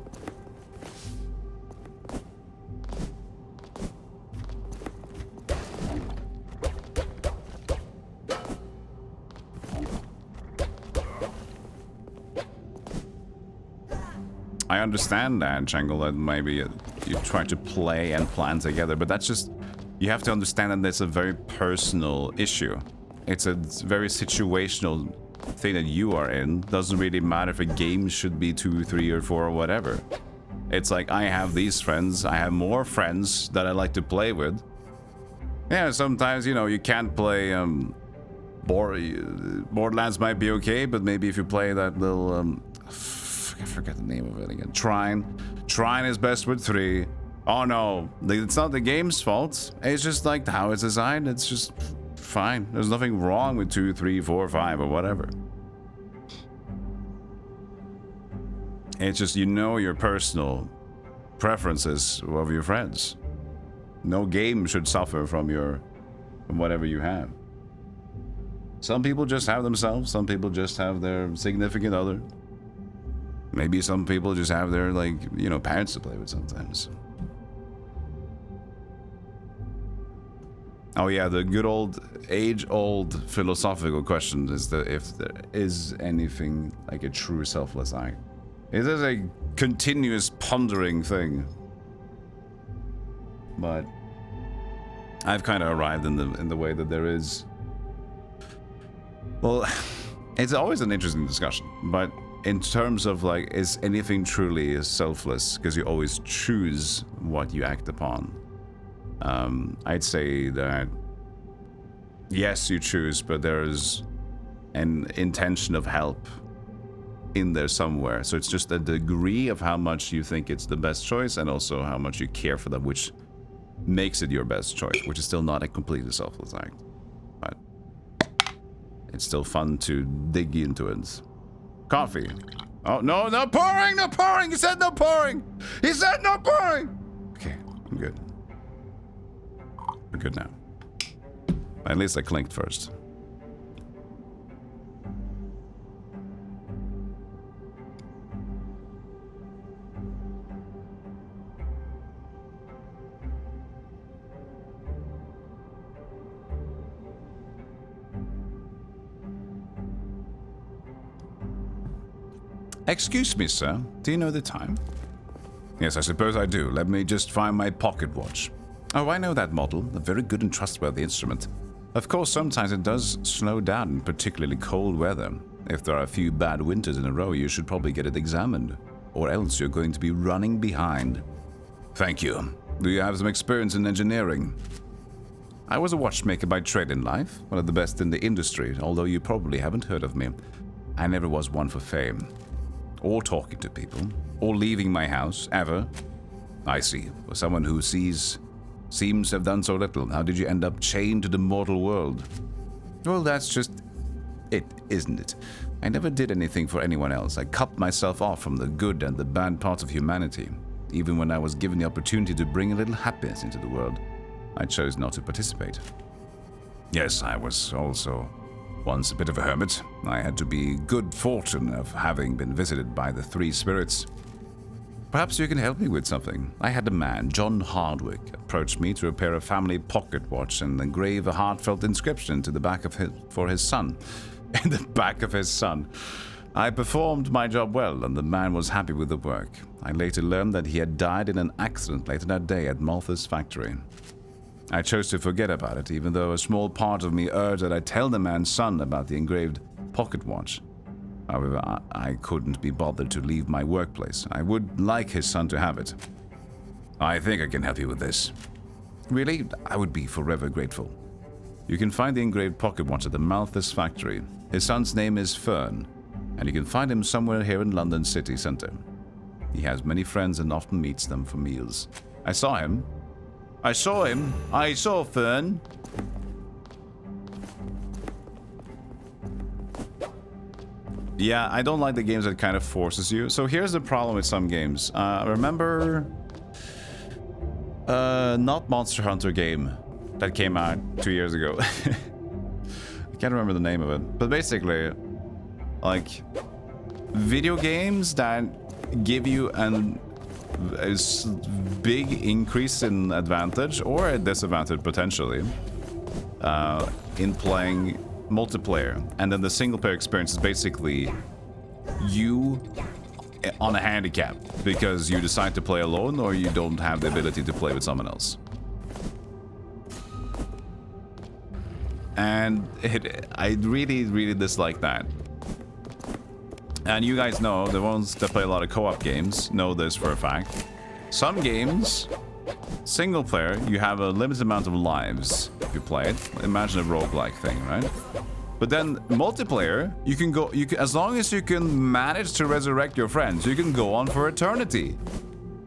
I understand that, Jangle, that maybe you try to play and plan together, but that's just, you have to understand that it's a very personal issue. It's a very situational thing that you are in. Doesn't really matter if a game should be 2, 3, or 4 or whatever. It's like, I have these friends, I have more friends that I like to play with. Yeah, sometimes, you know, you can't play, Borderlands might be okay, but maybe if you play that little, I forget the name of it again. Trine. Trine is best with 3. Oh no, it's not the game's fault. It's just like how it's designed. It's just fine. There's nothing wrong with 2, 3, 4, 5 or whatever. It's just, you know, your personal preferences of your friends. No game should suffer from whatever you have. Some people just have themselves. Some people just have their significant other. Maybe some people just have their, like, you know, parents to play with sometimes. Oh yeah, the good old, age-old philosophical question is if there is anything like a true selfless act. It is a continuous pondering thing. But I've kind of arrived in the way that there is. Well, it's always an interesting discussion, but in terms of like, is anything truly selfless? Because you always choose what you act upon. I'd say that yes, you choose, but there's an intention of help in there somewhere. So it's just a degree of how much you think it's the best choice, and also how much you care for them, which makes it your best choice, which is still not a completely selfless act. But it's still fun to dig into it. Coffee. Oh, no, no pouring, no pouring! He said no pouring! He said no pouring! Okay, I'm good. We're good now. At least I clinked first. Excuse me, sir. Do you know the time? Yes, I suppose I do. Let me just find my pocket watch. Oh, I know that model. A very good and trustworthy instrument. Of course, sometimes it does slow down in particularly cold weather. If there are a few bad winters in a row, you should probably get it examined, or else you're going to be running behind. Thank you. Do you have some experience in engineering? I was a watchmaker by trade in life, one of the best in the industry, although you probably haven't heard of me. I never was one for fame, or talking to people, or leaving my house, ever. I see. For someone who seems to have done so little, how did you end up chained to the mortal world? Well, that's just it, isn't it? I never did anything for anyone else. I cut myself off from the good and the bad parts of humanity. Even when I was given the opportunity to bring a little happiness into the world, I chose not to participate. Yes, I was also once a bit of a hermit. I had to be good fortune of having been visited by the 3 spirits. Perhaps you can help me with something. I had a man, John Hardwick, approach me to repair a family pocket watch and engrave a heartfelt inscription to the back of for his son. In the back of his son. I performed my job well, and the man was happy with the work. I later learned that he had died in an accident later that day at Malthus' factory. I chose to forget about it, even though a small part of me urged that I tell the man's son about the engraved pocket watch. However, I couldn't be bothered to leave my workplace. I would like his son to have it. I think I can help you with this. Really, I would be forever grateful. You can find the engraved pocket watch at the Malthus factory. His son's name is Fern, and you can find him somewhere here in London city centre. He has many friends and often meets them for meals. I saw him. I saw Fern. Yeah, I don't like the games that kind of forces you. So here's the problem with some games. Remember... not Monster Hunter game that came out 2 years ago. I can't remember the name of it. But basically, like, video games that give you a big increase in advantage or a disadvantage potentially in playing multiplayer, and then the single player experience is basically you on a handicap because you decide to play alone or you don't have the ability to play with someone else. And I really dislike that. And you guys know, the ones that play a lot of co-op games know this for a fact. Some games, single player, you have a limited amount of lives if you play it. Imagine a roguelike thing, right? But then multiplayer, you can go, as long as you can manage to resurrect your friends, you can go on for eternity.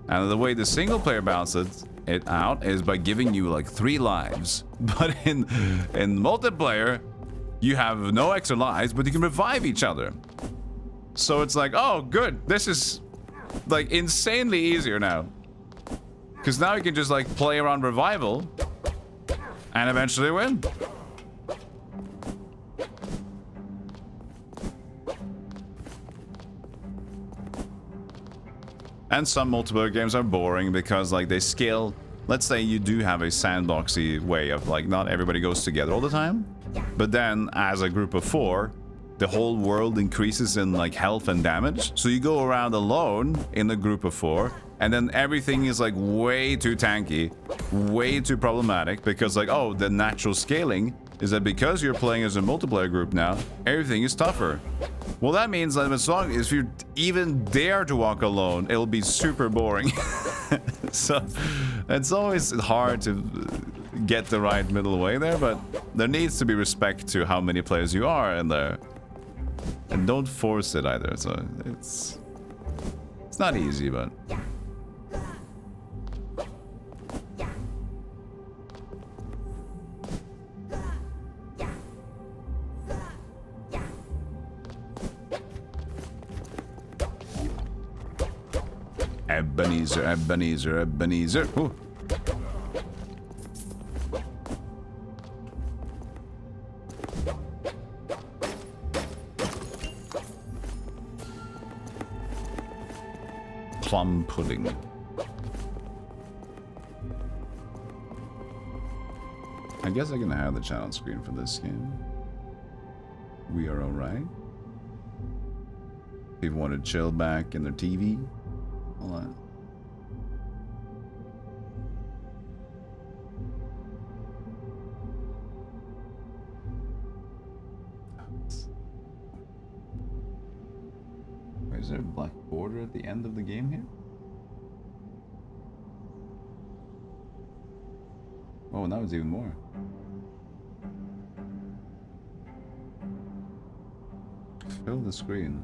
And the way the single player balances it out is by giving you like 3 lives. But in multiplayer, you have no extra lives, but you can revive each other. So it's like, oh, good. This is like insanely easier now. Because now you can just like play around revival and eventually win. And some multiplayer games are boring because like they scale. Let's say you do have a sandboxy way of like not everybody goes together all the time. But then as a group of 4, the whole world increases in like health and damage. So you go around alone in a group of 4, and then everything is like way too tanky, way too problematic because like, oh, the natural scaling is that because you're playing as a multiplayer group now, everything is tougher. Well, that means that as long as you even dare to walk alone, it'll be super boring. So it's always hard to get the right middle way there, but there needs to be respect to how many players you are in there. And don't force it either, so it's not easy, but... Ebenezer. Ooh. Plum pudding. I guess I can have the channel screen for this game. We are alright. People want to chill back in their TV. Hold on. Wait, is there a black border at the end of the game here? Oh, now it's even more. Fill the screen.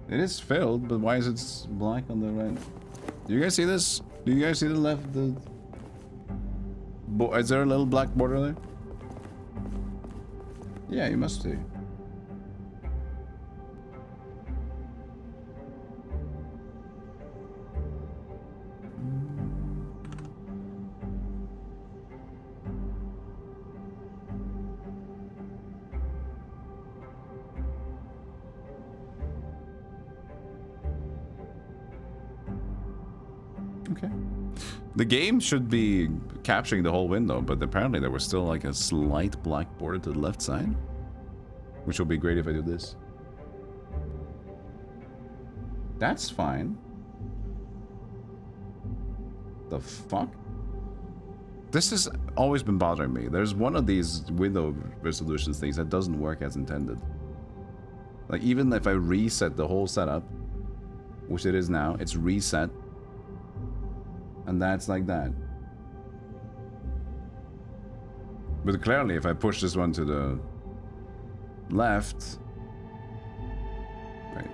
It is filled, but why is it black on the right? Do you guys see this? Do you guys see the left? Is there a little black border there? Yeah, you must see. Okay. The game should be capturing the whole window, but apparently there was still like a slight black border to the left side. Which will be great if I do this. That's fine. The fuck? This has always been bothering me. There's one of these window resolutions things that doesn't work as intended. Like, even if I reset the whole setup, which it is now, it's reset. And that's like that. But clearly, if I push this one to the left... Right.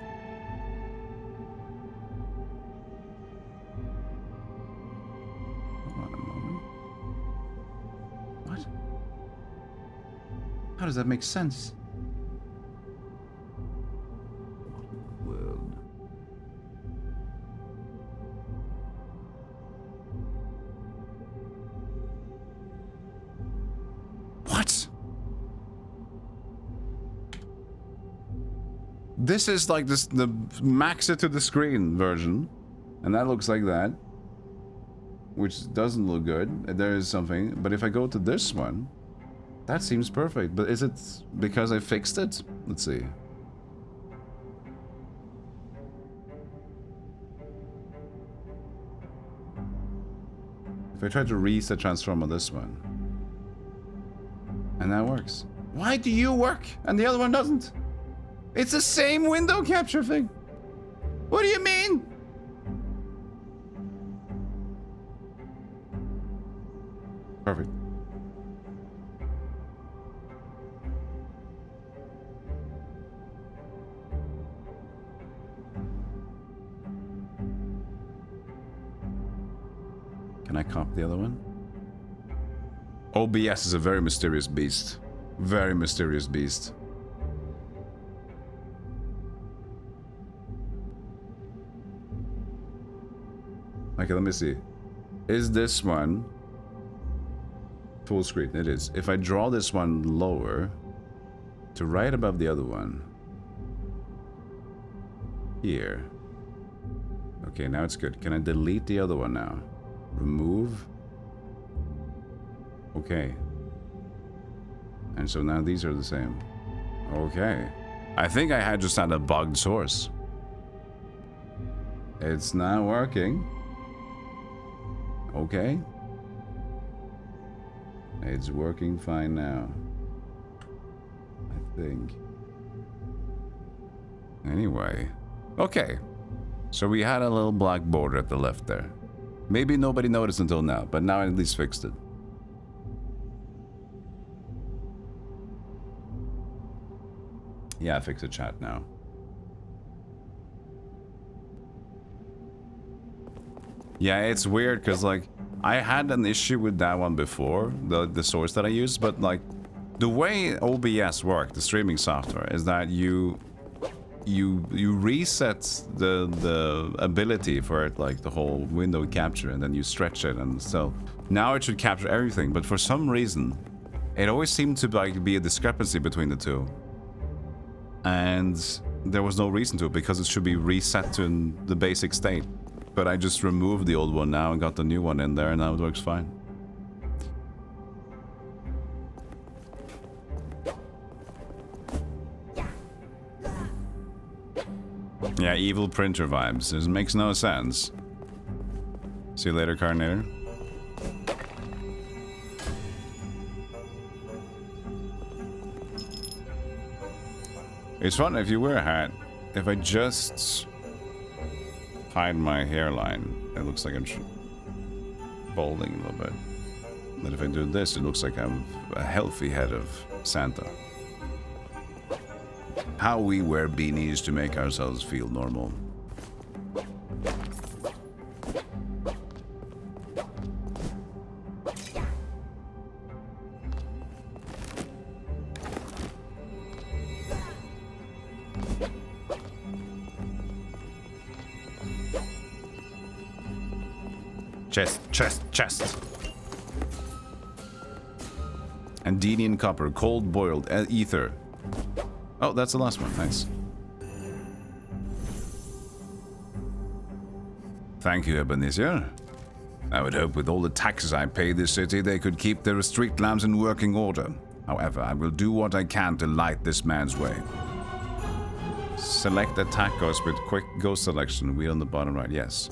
Hold on a moment. What? How does that make sense? World. What? This is like this, the max it to the screen version, and that looks like that, which doesn't look good. There is something, but if I go to this one, that seems perfect. But is it because I fixed it? Let's see. If I try to reset transform on this one, and that works. Why do you work and the other one doesn't? It's the same window capture thing. What do you mean? Perfect. Can I copy the other one? OBS is a very mysterious beast. Very mysterious beast. Okay, let me see. Is this one full screen? It is. If I draw this one lower to right above the other one. Here. Okay, now it's good. Can I delete the other one now? Remove. Okay. And so now these are the same. Okay. I think I had just had a bugged source. It's not working. Okay. It's working fine now. I think. Anyway. Okay. So we had a little black border at the left there. Maybe nobody noticed until now, but now I at least fixed it. Yeah, fix the chat now. Yeah, it's weird because like I had an issue with that one before, the source that I used, but like the way OBS works, the streaming software, is that you reset the ability for it, like the whole window capture, and then you stretch it, and so now it should capture everything. But for some reason, it always seemed to like be a discrepancy between the two, and there was no reason to it because it should be reset to the basic state. But I just removed the old one now and got the new one in there, and now it works fine. Yeah, evil printer vibes. This makes no sense. See you later, Carnator. It's fun if you wear a hat. If I just hide my hairline, it looks like I'm balding a little bit. But if I do this, it looks like I'm a healthy head of Santa. How we wear beanies to make ourselves feel normal. Chest. Andinian copper, cold boiled, ether. Oh, that's the last one. Nice. Thank you, Ebenezer. I would hope with all the taxes I pay this city, they could keep their street lamps in working order. However, I will do what I can to light this man's way. Select attack ghost with quick ghost selection. Wheel on the bottom right. Yes.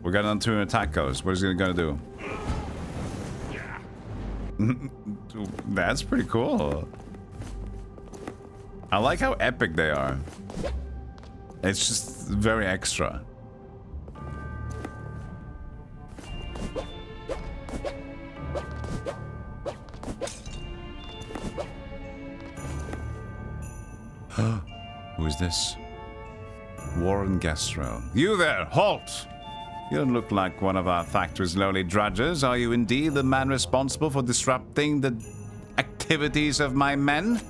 We're gonna onto an attack ghost. What is he gonna do? That's pretty cool. I like how epic they are. It's just very extra. Who is this? Warren Gastro. You there, halt! You don't look like one of our factory's lowly drudges. Are you indeed the man responsible for disrupting the activities of my men?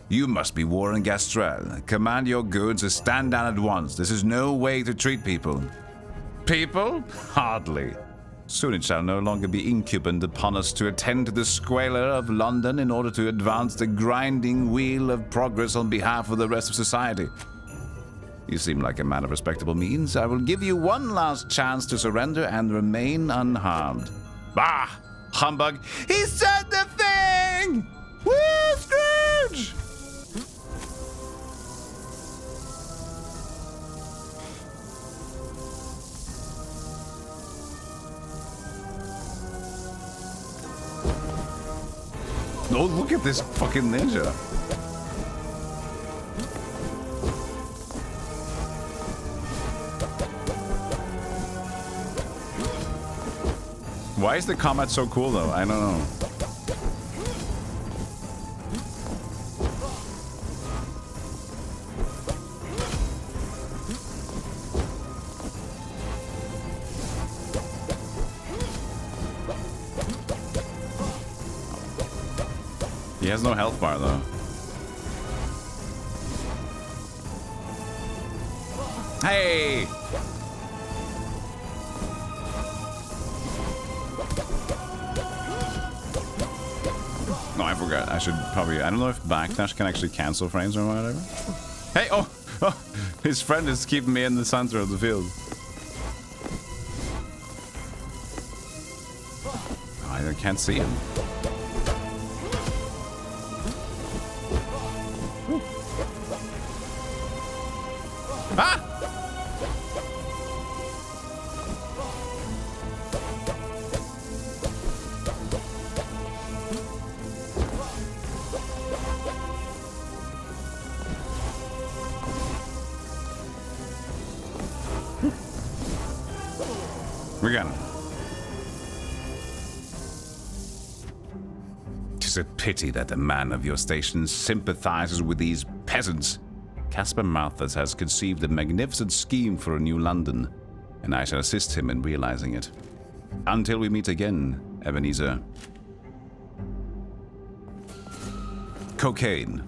You must be Warren Gastrell. Command your goods to stand down at once. This is no way to treat people. People? Hardly. Soon it shall no longer be incumbent upon us to attend to the squalor of London in order to advance the grinding wheel of progress on behalf of the rest of society. You seem like a man of respectable means. I will give you one last chance to surrender and remain unharmed. Bah! Humbug! He said the thing! Woo, Scrooge! Oh, look at this fucking ninja. Why is the combat so cool though? I don't know. He has no health bar though. Hey! No, I forgot. I should probably... I don't know if backdash can actually cancel frames or whatever. Hey! Oh! His friend is keeping me in the center of the field. Oh, I can't see him. Ah! We got him. Tis a pity that a man of your station sympathizes with these peasants. Caspar Malthus has conceived a magnificent scheme for a new London, and I shall assist him in realizing it. Until we meet again, Ebenezer. Cocaine.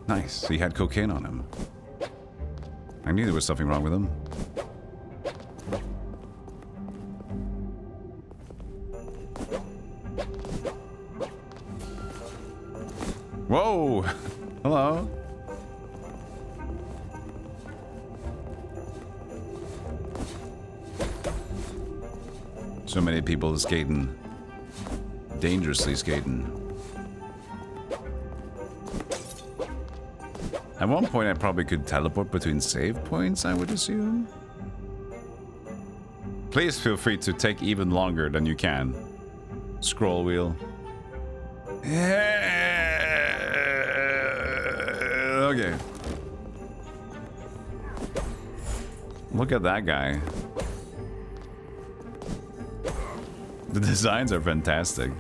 Nice, he had cocaine on him. I knew there was something wrong with him. Whoa! Hello. So many people skating. Dangerously skating. At one point I probably could teleport between save points, I would assume. Please feel free to take even longer than you can. Scroll wheel. Okay. Look at that guy. The designs are fantastic.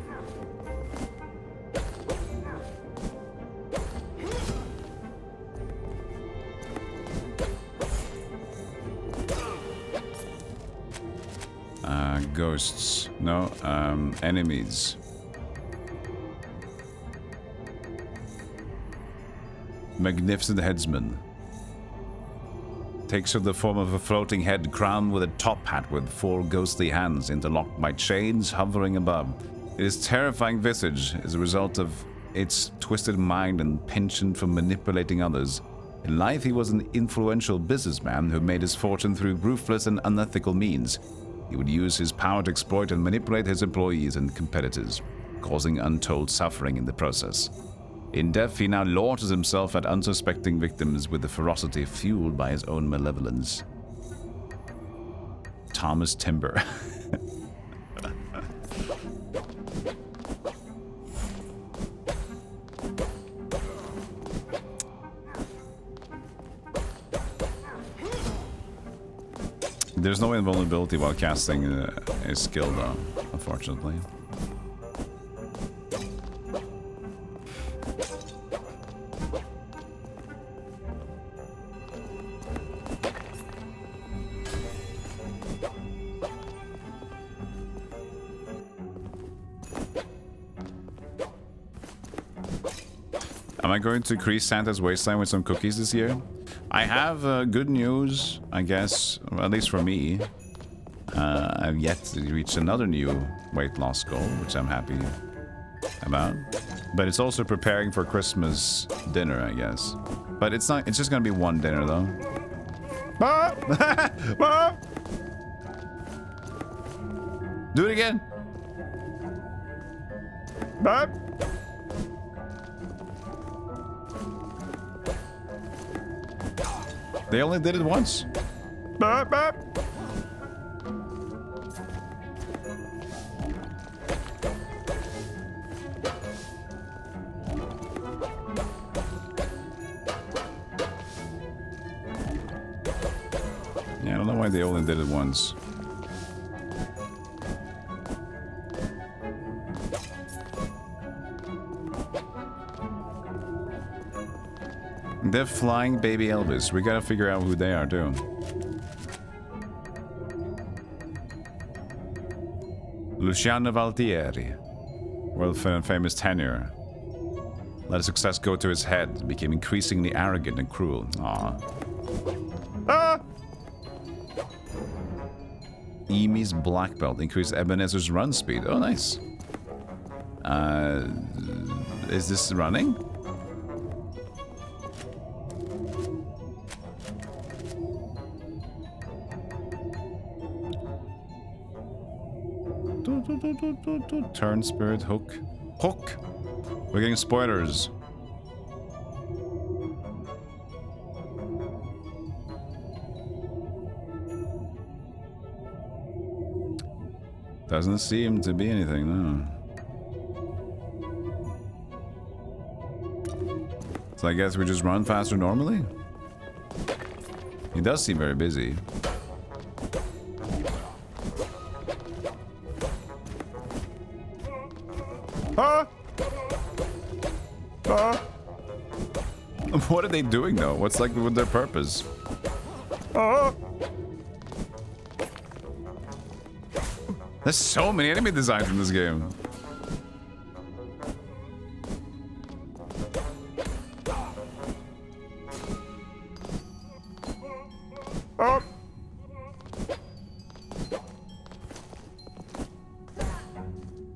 Ghosts. No, enemies. Magnificent headsman. Takes on the form of a floating head crowned with a top hat with 4 ghostly hands interlocked by chains hovering above. Its terrifying visage is a result of its twisted mind and penchant for manipulating others. In life, he was an influential businessman who made his fortune through ruthless and unethical means. He would use his power to exploit and manipulate his employees and competitors, causing untold suffering in the process. In death, he now launches himself at unsuspecting victims with a ferocity fueled by his own malevolence. Thomas Timber. There's no invulnerability while casting a skill, though, unfortunately. Am I going to increase Santa's waistline with some cookies this year? I have good news, I guess, at least for me. I've yet to reach another new weight loss goal, which I'm happy about. But it's also preparing for Christmas dinner, I guess. But it's not. It's just gonna be one dinner, though. Do it again. They only did it once. Yeah, I don't know why they only did it once. They're flying baby Elvis. We gotta figure out who they are, too. Luciano Valtieri. World famous tenor. Let his success go to his head. Became increasingly arrogant and cruel. Aww. Ah! Emi's black belt. Increased Ebenezer's run speed. Oh, nice. Is this running? Turn spirit hook. Hook! We're getting spoilers. Doesn't seem to be anything, no. So I guess we just run faster normally? He does seem very busy. What are they doing though? What's like with their purpose? There's so many enemy designs in this game.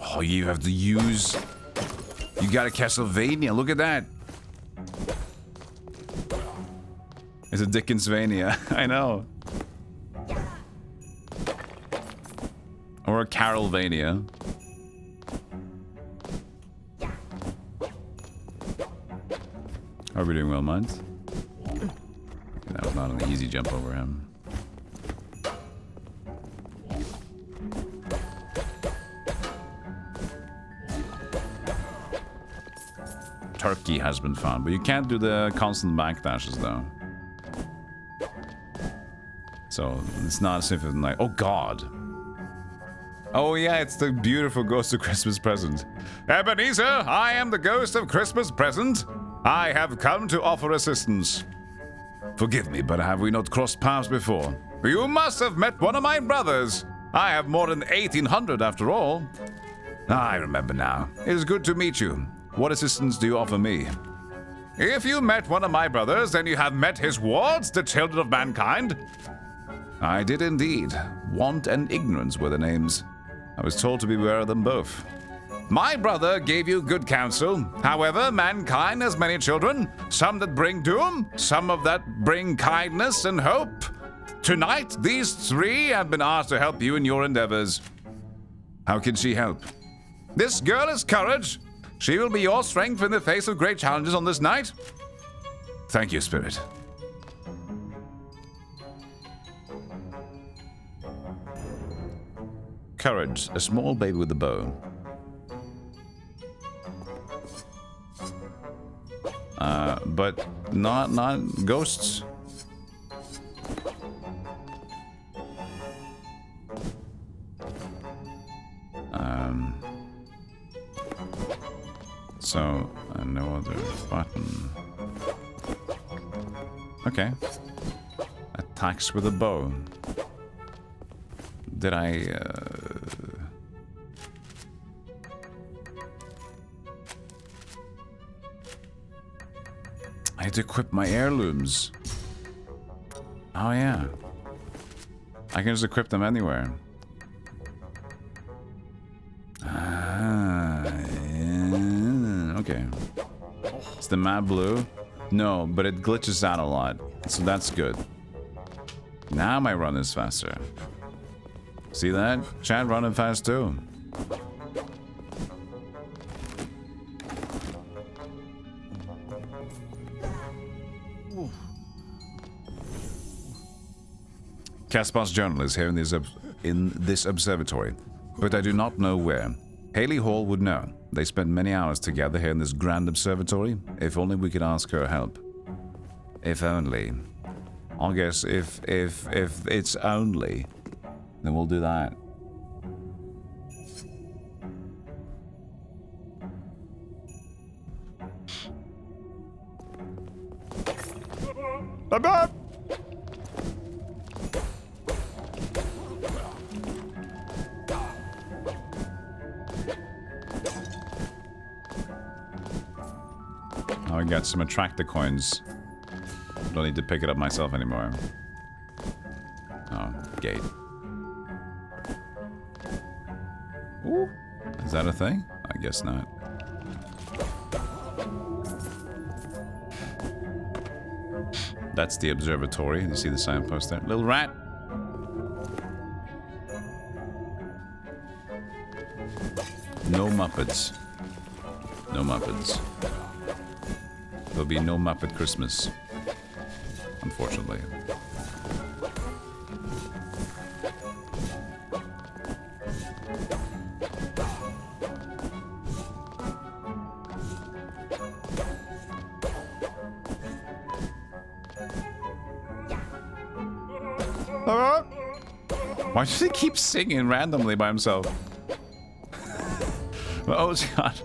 Oh, you have to use... You got a Castlevania, look at that. It's a Dickensvania, I know. Or a Carolvania. Are we doing well, Munt? That was not an easy jump over him. Turkey has been found, but you can't do the constant backdashes though. So it's not as if it's like, oh god. Oh yeah, it's the beautiful Ghost of Christmas Present. Ebenezer, I am the Ghost of Christmas Present. I have come to offer assistance. Forgive me, but have we not crossed paths before? You must have met one of my brothers. I have more than 1,800 after all. I remember now. It is good to meet you. What assistance do you offer me? If you met one of my brothers, then you have met his wards, the children of mankind. I did indeed. Want and Ignorance were the names. I was told to beware of them both. My brother gave you good counsel. However, mankind has many children, some that bring doom, some of that bring kindness and hope. Tonight, these three have been asked to help you in your endeavors. How can she help? This girl is courage. She will be your strength in the face of great challenges on this night. Thank you, Spirit. Courage, a small baby with a bow. But not ghosts. So no other button. Okay. Attacks with a bow. Did I had to equip my heirlooms. Oh yeah. I can just equip them anywhere. Okay. Is the map blue? No, but it glitches out a lot. So that's good. Now my run is faster. See that? Chat running fast too. Caspar's journal is here in this observatory, but I do not know where. Haley Hall would know. They spent many hours together here in this grand observatory. If only we could ask her help. If only. I guess if it's only, then we'll do that. Bye-bye. Oh, I got some attractor coins. Don't need to pick it up myself anymore. Oh, gate. Ooh, is that a thing? I guess not. That's the observatory. You see the signpost there? Little rat. No Muppets. No Muppets. There'll be no Muppet Christmas. Unfortunately. Why does he keep singing randomly by himself? Oh god.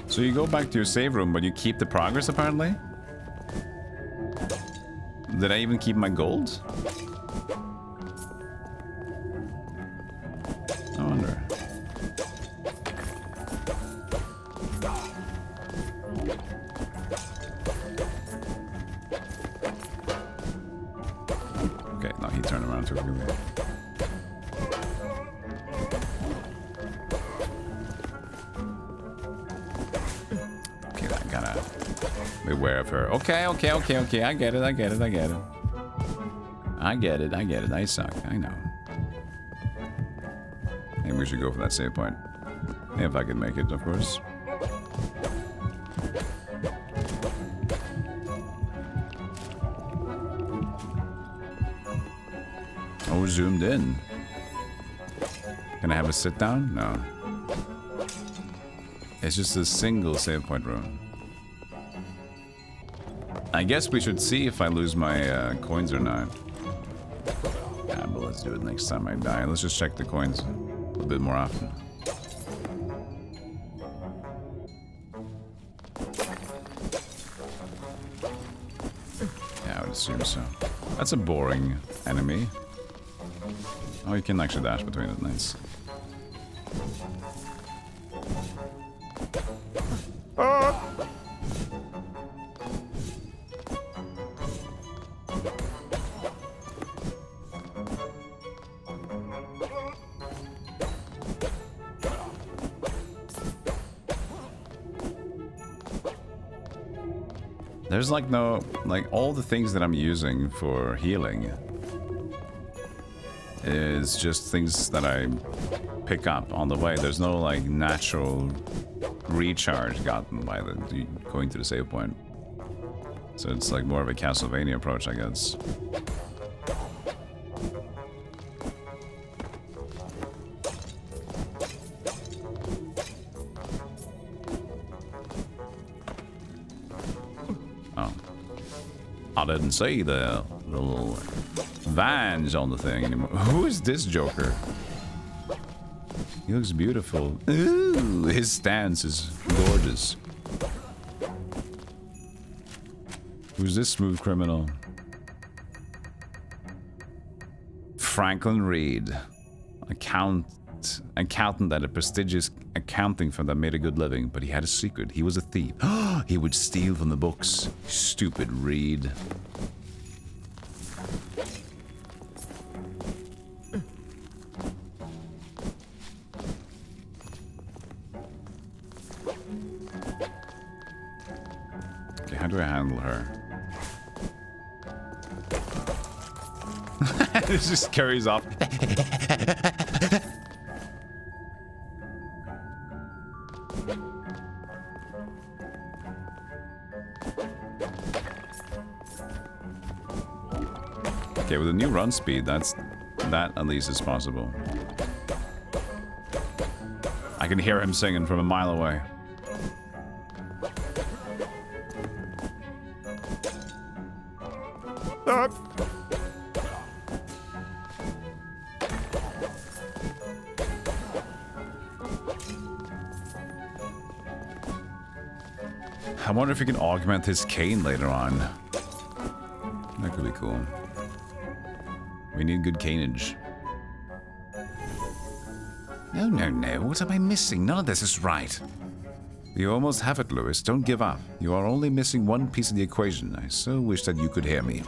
So you go back to your save room, but you keep the progress, apparently? Did I even keep my gold? I wonder. Okay, no, he turned around too quickly. Beware of her. Okay. I get it. I suck. I know. Maybe we should go for that save point. If I can make it, of course. Oh, zoomed in. Can I have a sit down? No. It's just a single save point room. I guess we should see if I lose my coins or not. Yeah, but let's do it next time I die. Let's just check the coins a little bit more often. Yeah, I would assume so. That's a boring enemy. Oh, you can actually dash between it. Nice. There's like no, like all the things that I'm using for healing is just things that I pick up on the way. There's no like natural recharge gotten by the going to the save point. So it's like more of a Castlevania approach, I guess. Oh. I didn't see the little vans on the thing anymore. Who is this Joker? He looks beautiful. Ooh, his stance is gorgeous. Who's this smooth criminal? Franklin Reed, accountant at a prestigious accounting firm that made a good living, but he had a secret. He was a thief. He would steal from the books. Stupid Reed. Okay, how do I handle her? It just carries off. Okay, with a new run speed, that at least is possible. I can hear him singing from a mile away. I wonder if you can augment his cane later on. That could be cool. We need good caneage. No, no, no. What am I missing? None of this is right. You almost have it, Lewis. Don't give up. You are only missing one piece of the equation. I so wish that you could hear me.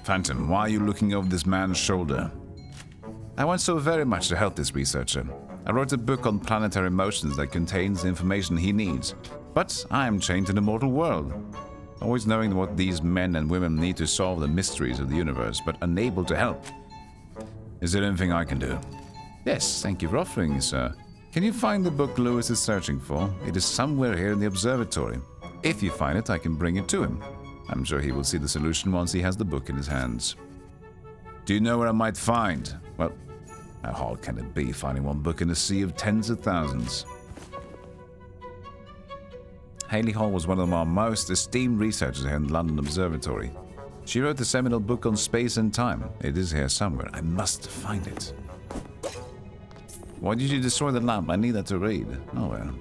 Phantom, why are you looking over this man's shoulder? I want so very much to help this researcher. I wrote a book on planetary motions that contains the information he needs. But I am chained to the mortal world, always knowing what these men and women need to solve the mysteries of the universe, but unable to help. Is there anything I can do? Yes, thank you for offering, sir. Can you find the book Lewis is searching for? It is somewhere here in the observatory. If you find it, I can bring it to him. I'm sure he will see the solution once he has the book in his hands. Do you know where I might find? Well, how hard can it be finding one book in a sea of tens of thousands? Haley Hall was one of our most esteemed researchers here in the London Observatory. She wrote the seminal book on space and time. It is here somewhere. I must find it. Why did you destroy the lamp? I need that to read. Oh well.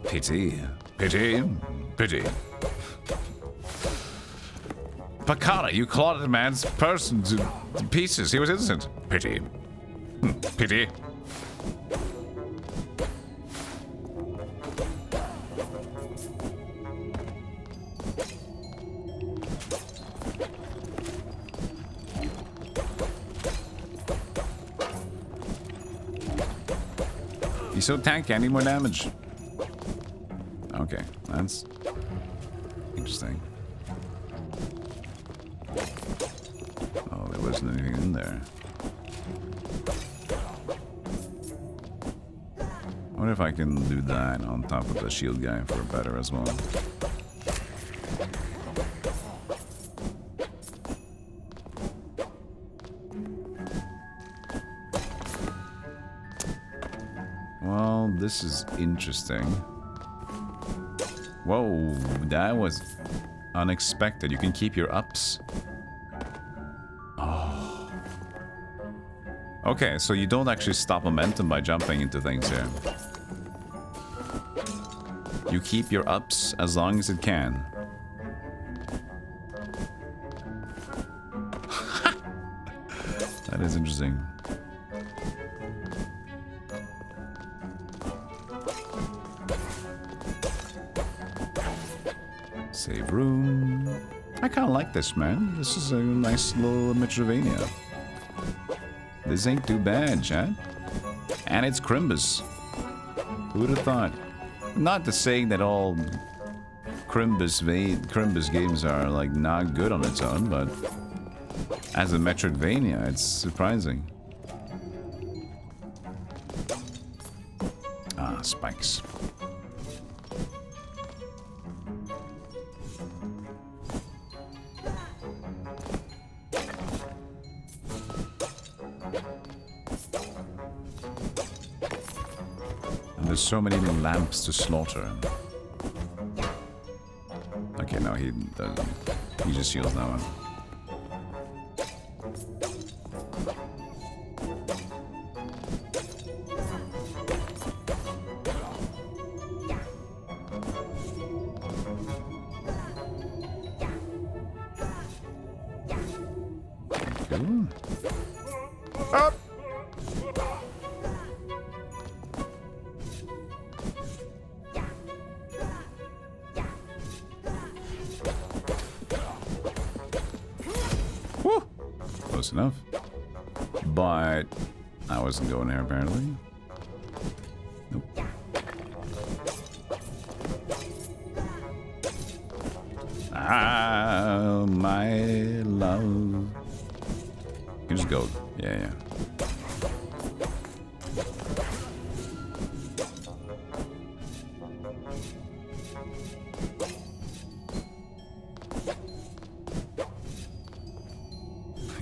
Pity. Pity. Pity. Pakara, you clawed a man's person to pieces. He was innocent. Pity. Pity. He's so tanky, I need more damage. Okay, that's interesting. Oh, there wasn't anything in there. I wonder if I can do that on top of the shield guy for better as well. Well, this is interesting. Whoa, that was unexpected. You can keep your ups. Oh. Okay, so you don't actually stop momentum by jumping into things here. You keep your ups as long as it can. That is interesting. Save room. I kind of like this, man. This is a nice little metroidvania. This ain't too bad, Chad. And it's Crimbus. Who would have thought? Not to saying that all Crimbus games are like not good on its own, but as a metroidvania, it's surprising. Ah, spikes. There's so many lamps to slaughter. Okay, no, he doesn't. He just heals that one. Cool. Up! Close enough. But I wasn't going there apparently. Nope. Ah, my love. You just go. Yeah.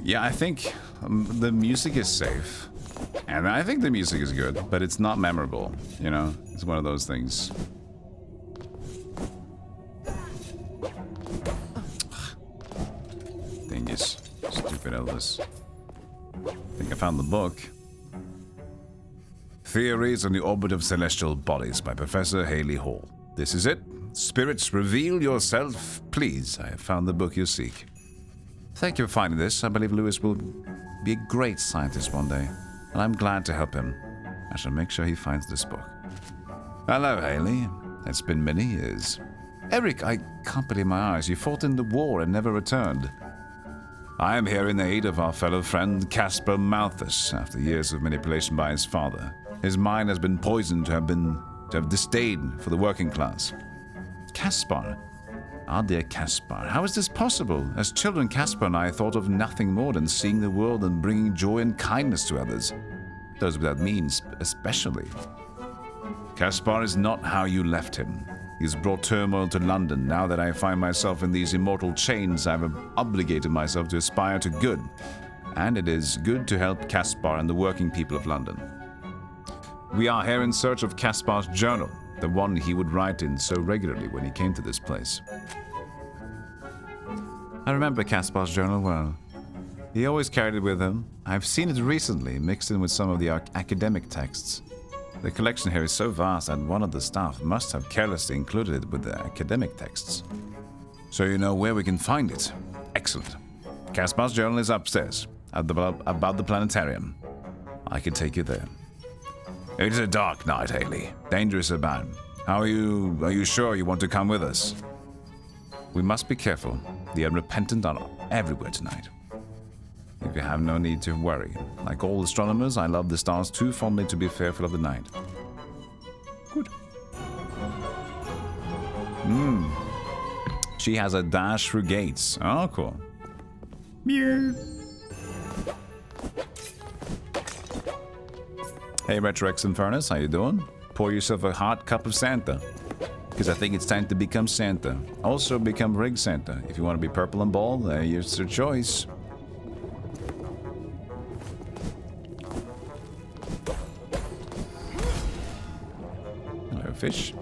Yeah, I think the music is safe. And I think the music is good, but it's not memorable, you know? It's one of those things. Dingus. Stupid Elvis. I think I found the book. Theories on the Orbit of Celestial Bodies by Professor Haley Hall. This is it. Spirits, reveal yourself, please. I have found the book you seek. Thank you for finding this. I believe Lewis will be a great scientist one day, and I'm glad to help him. I shall make sure he finds this book. Hello, Haley. It's been many years. Eric, I can't believe my eyes. You fought in the war and never returned. I am here in aid of our fellow friend Caspar Malthus after years of manipulation by his father. His mind has been poisoned to have disdain for the working class. Caspar? Our dear Caspar, how is this possible? As children, Caspar and I thought of nothing more than seeing the world and bringing joy and kindness to others. Those without means, especially. Caspar is not how you left him. He has brought turmoil to London. Now that I find myself in these immortal chains, I have obligated myself to aspire to good. And it is good to help Caspar and the working people of London. We are here in search of Caspar's journal, the one he would write in so regularly when he came to this place. I remember Caspar's journal well. He always carried it with him. I've seen it recently, mixed in with some of the academic texts. The collection here is so vast that one of the staff must have carelessly included it with the academic texts. So you know where we can find it. Excellent. Caspar's journal is upstairs, above the planetarium. I can take you there. It is a dark night, Haley. Dangerous about. Are you sure you want to come with us? We must be careful. The unrepentant are everywhere tonight. If you have no need to worry. Like all astronomers, I love the stars too fondly to be fearful of the night. Good. She has a dash through gates. Oh, cool. Meow. Hey, Retrox and Furnace, how you doing? Pour yourself a hot cup of Santa. Because I think it's time to become Santa. Also become Rig Santa. If you want to be purple and bald, it's your choice. Hello, fish.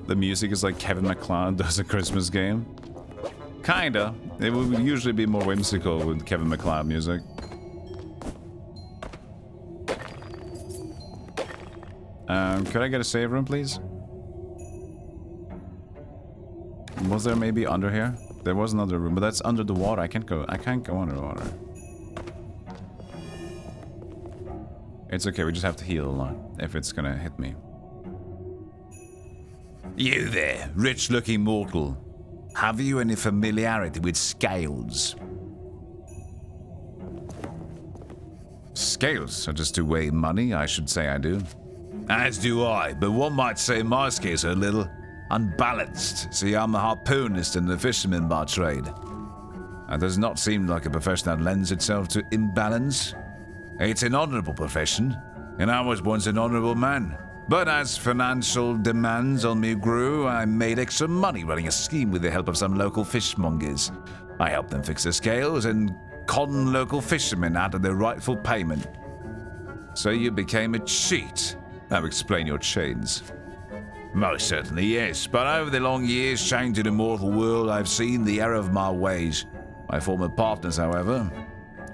The music is like Kevin MacLeod does a Christmas game. Kinda. It would usually be more whimsical with Kevin MacLeod music. Could I get a save room, please? Was there maybe under here? There was another room, but that's under the water. I can't go under the water. It's okay, we just have to heal a lot if it's gonna hit me. You there, rich-looking mortal. Have you any familiarity with scales? Scales are just to weigh money, I should say I do. As do I, but one might say my scales are a little unbalanced. See, I'm a harpoonist and a fisherman by trade. That does not seem like a profession that lends itself to imbalance. It's an honorable profession, and I was once an honorable man. But as financial demands on me grew, I made extra money running a scheme with the help of some local fishmongers. I helped them fix their scales and con local fishermen out of their rightful payment. So you became a cheat. That would explain your chains. Most certainly, yes, but over the long years chained to the mortal world, I've seen the error of my ways. My former partners, however,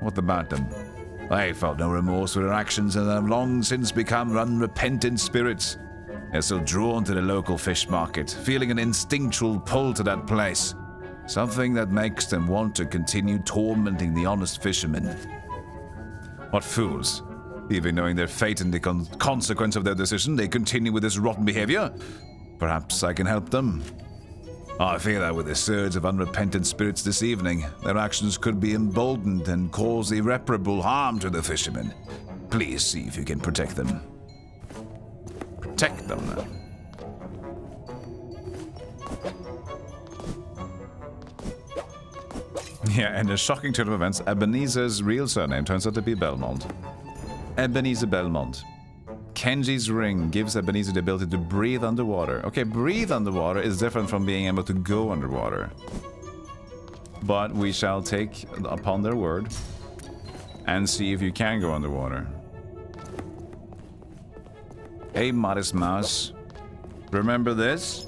what about them? They felt no remorse for their actions and have long since become unrepentant spirits. They're still drawn to the local fish market, feeling an instinctual pull to that place. Something that makes them want to continue tormenting the honest fishermen. What fools. Even knowing their fate and the consequence of their decision, they continue with this rotten behavior. Perhaps I can help them. I fear that with the surge of unrepentant spirits this evening, their actions could be emboldened and cause irreparable harm to the fishermen. Please see if you can protect them. Protect them, then. Yeah, and a shocking turn of events, Ebenezer's real surname turns out to be Belmont. Ebenezer Belmont. Kenji's ring gives Ebenezer the ability to breathe underwater. Okay, breathe underwater is different from being able to go underwater. But we shall take upon their word and see if you can go underwater. Hey, modest mouse. Remember this?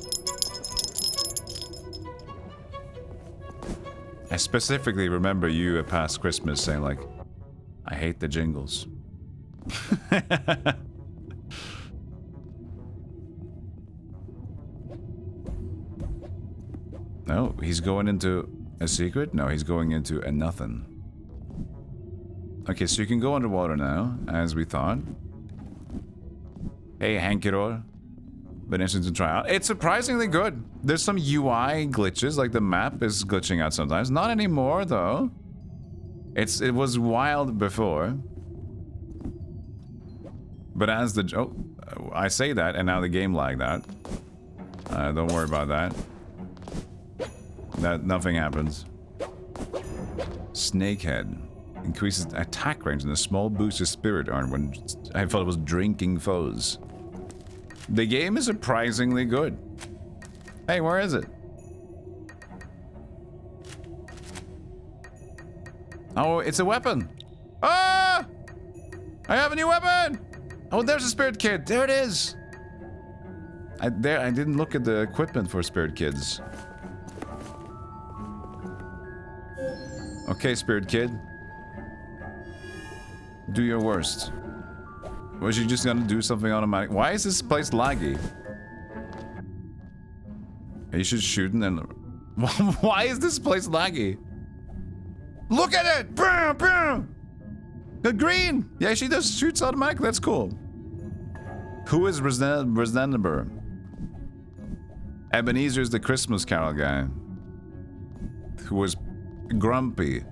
I specifically remember you at past Christmas saying like, I hate the jingles. No, he's going into a secret? No, he's going into a nothing. Okay, so you can go underwater now, as we thought. Hey, Hankiror. Been interesting to try out. It's surprisingly good. There's some UI glitches, like the map is glitching out sometimes. Not anymore, though. It was wild before. But as the... Oh, I say that, and now the game lagged out. Don't worry about that. Nothing happens. Snakehead. Increases attack range and a small boost of spirit earned when I thought it was drinking foes. The game is surprisingly good. Hey, where is it? Oh, it's a weapon. Ah! I have a new weapon! Oh, there's a spirit kid. There it is. I didn't look at the equipment for spirit kids. Okay, spirit kid. Do your worst. Was you just gonna do something automatic? Why is this place laggy? You should shoot and then... Why is this place laggy? Look at it! Boom, boom! The green! Yeah, she just shoots automatically. That's cool. Who is Resnenber? Ebenezer's the Christmas Carol guy. Who was grumpy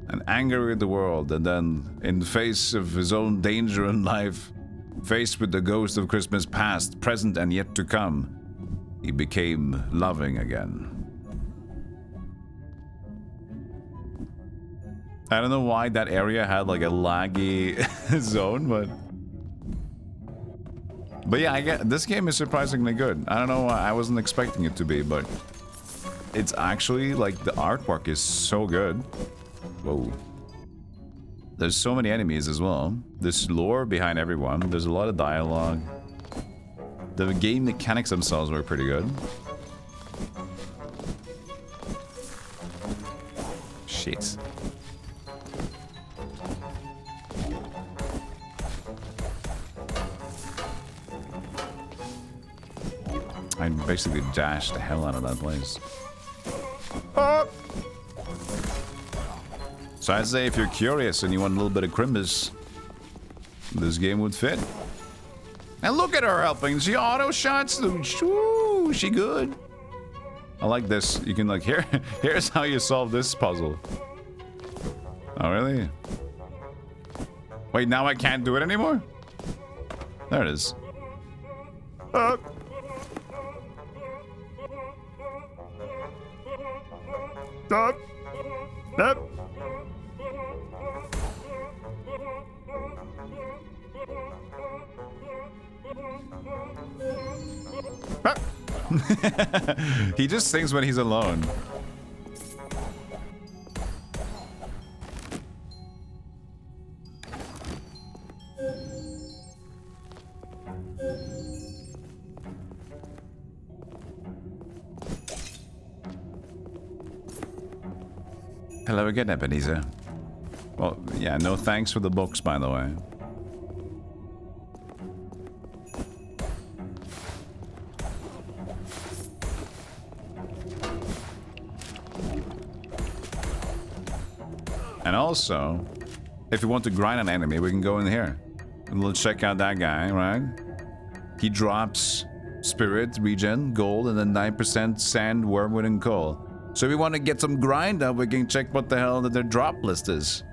and angry with the world, and then, in the face of his own danger in life, faced with the ghost of Christmas past, present, and yet to come, he became loving again. I don't know why that area had like a laggy zone, but yeah, I get this game is surprisingly good. I don't know why, I wasn't expecting it to be, but it's actually like the artwork is so good. Whoa. There's so many enemies as well. There's lore behind everyone. There's a lot of dialogue. The game mechanics themselves were pretty good. Shit. I basically dashed the hell out of that place. Oh! So I'd say if you're curious and you want a little bit of Crimbus, this game would fit. And look at her helping. She auto shots. Shoo! Ooh, she good. I like this. You can like here's how you solve this puzzle. Oh really? Wait, now I can't do it anymore? There it is. Up. Up. Up. He just sings when he's alone. Hello again, Ebenezer. Well, yeah, no thanks for the books, by the way. And also, if you want to grind an enemy, we can go in here. And let's check out that guy, right? He drops spirit, regen, gold, and then 9% sand, wormwood, and coal. So if we want to get some grind up, we can check what the hell that their drop list is.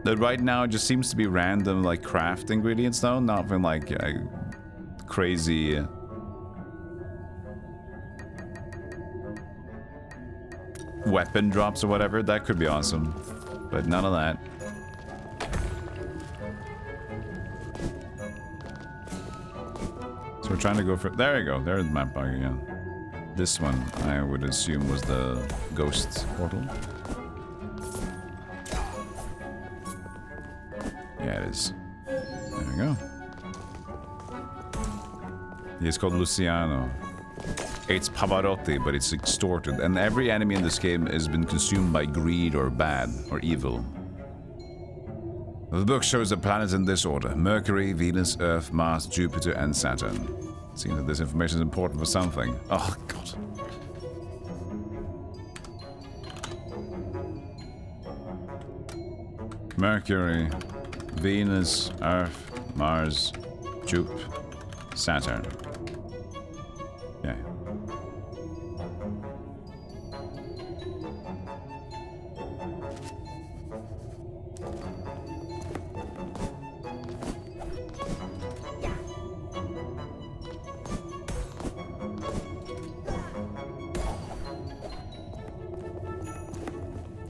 That right now it just seems to be random, like, craft ingredients, though. Nothing like crazy... weapon drops or whatever. That could be awesome. But none of that. So we're trying to go for... There you go. There's the map bug again. This one, I would assume, was the ghost portal. Yeah, it is. There we go. He's called Luciano. It's Pavarotti, but it's extorted. And every enemy in this game has been consumed by greed or bad or evil. The book shows the planets in this order: Mercury, Venus, Earth, Mars, Jupiter, and Saturn. It seems that this information is important for something. Oh, God. Mercury, Venus, Earth, Mars, Jupiter, Saturn. Yeah.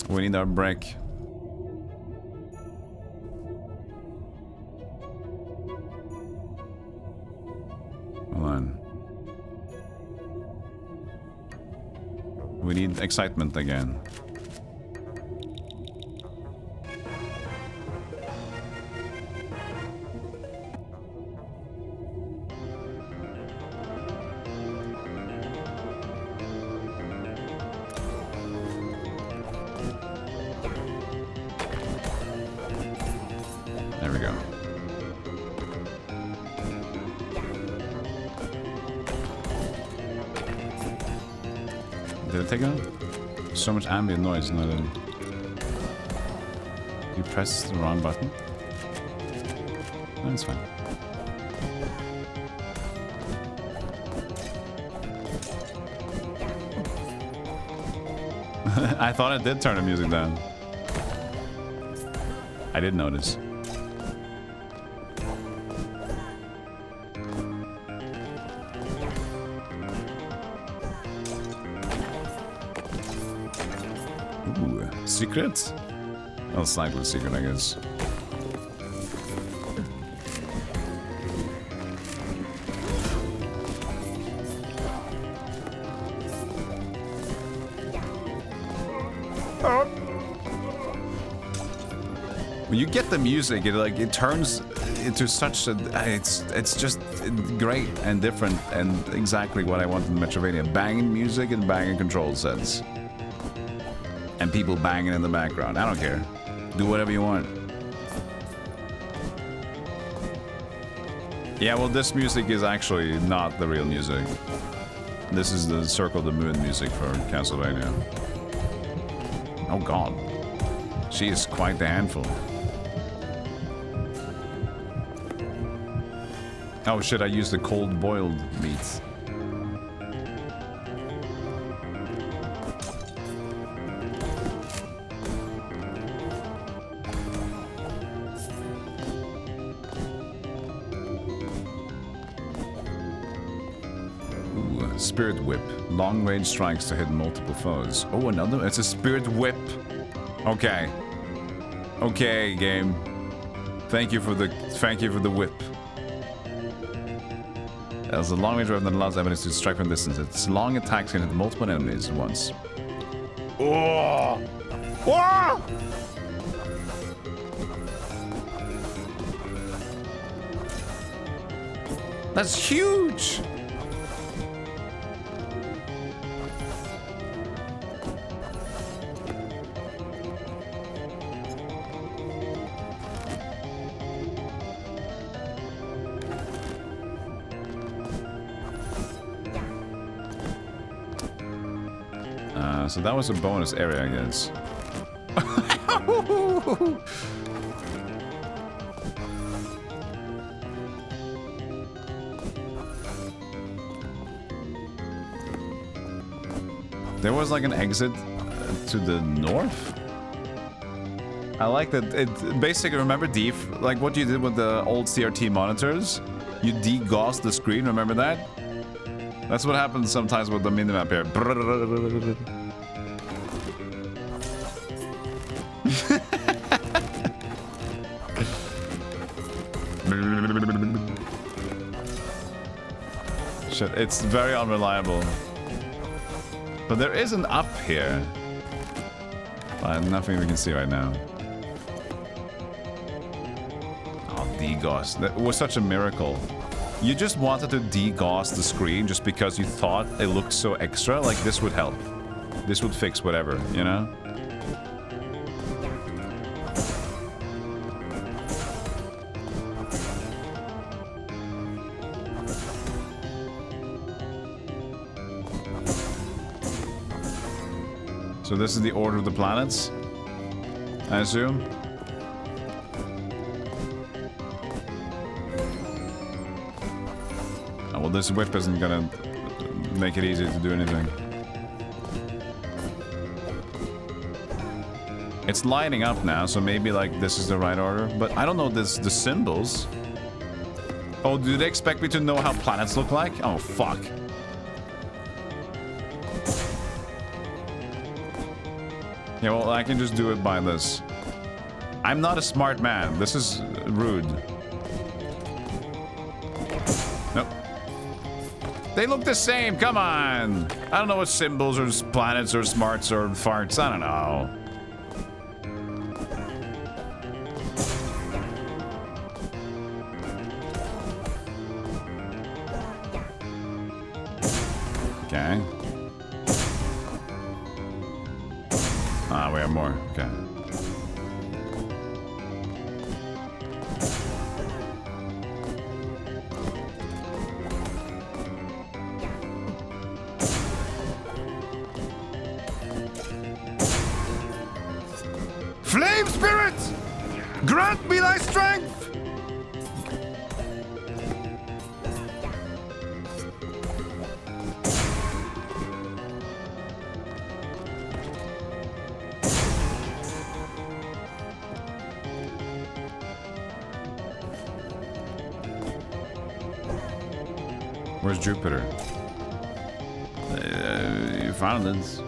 We need our break. Hold on. We need excitement again. There we go. Did it take it out? So much ambient noise, no, then. You pressed the wrong button? No, it's fine. I thought it did turn the music down. I did notice. Ooh, secret? Well, slightly secret, I guess. When you get the music, it turns into such a... It's just great and different and exactly what I want in Metroidvania. Banging music and banging control sets. And people banging in the background. I don't care. Do whatever you want. Yeah, well, this music is actually not the real music. This is the Circle the Moon music for Castlevania. Oh god. She is quite the handful. Oh shit, I used the cold boiled meats. Ooh, Spirit Whip. Long range strikes to hit multiple foes. Oh, another? It's a Spirit Whip. Okay. Okay, game. Thank you for the whip. As a long range weapon that allows Ebenezer to strike from distance. Its long attacks can hit multiple enemies at once. Oh! Oh! That's huge! So that was a bonus area, I guess. There was like an exit to the north. I like that it basically, remember like what you did with the old CRT monitors? You degaussed the screen, remember that? That's what happens sometimes with the minimap here. Shit, it's very unreliable. But there is an up here. Nothing we can see right now. Oh, degauss. That was such a miracle. You just wanted to degauss the screen just because you thought it looked so extra. Like, this would help. This would fix whatever, you know? So this is the order of the planets, I assume? Oh, well, this whip isn't gonna make it easy to do anything. It's lighting up now, so maybe, like, this is the right order. But I don't know the symbols. Oh, do they expect me to know how planets look like? Oh, fuck. Yeah, well, I can just do it by this. I'm not a smart man. This is rude. Nope. They look the same. Come on. I don't know what symbols or planets or smarts or farts. I don't know. Okay. Ah, we have more. Okay. Flame spirit! Grant me thy strength! Where's Jupiter? You found it.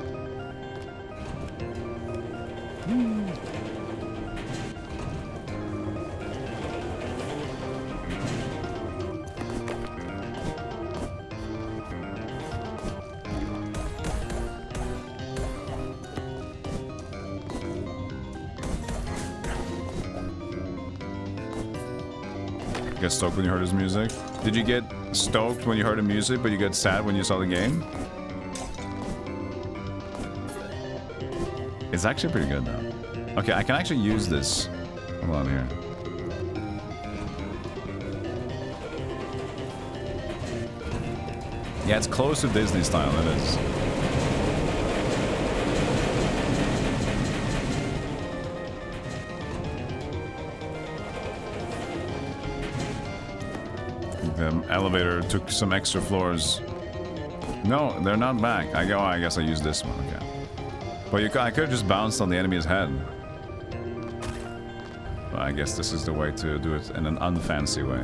Get stoked when you heard his music? Did you get stoked when you heard the music, but you got sad when you saw the game? It's actually pretty good, though. Okay, I can actually use this. Hold on here. Yeah, it's close to Disney style, it is. The elevator took some extra floors. No, they're not back. I guess I used this one. Okay. But I could have just bounced on the enemy's head. But I guess this is the way to do it in an unfancy way.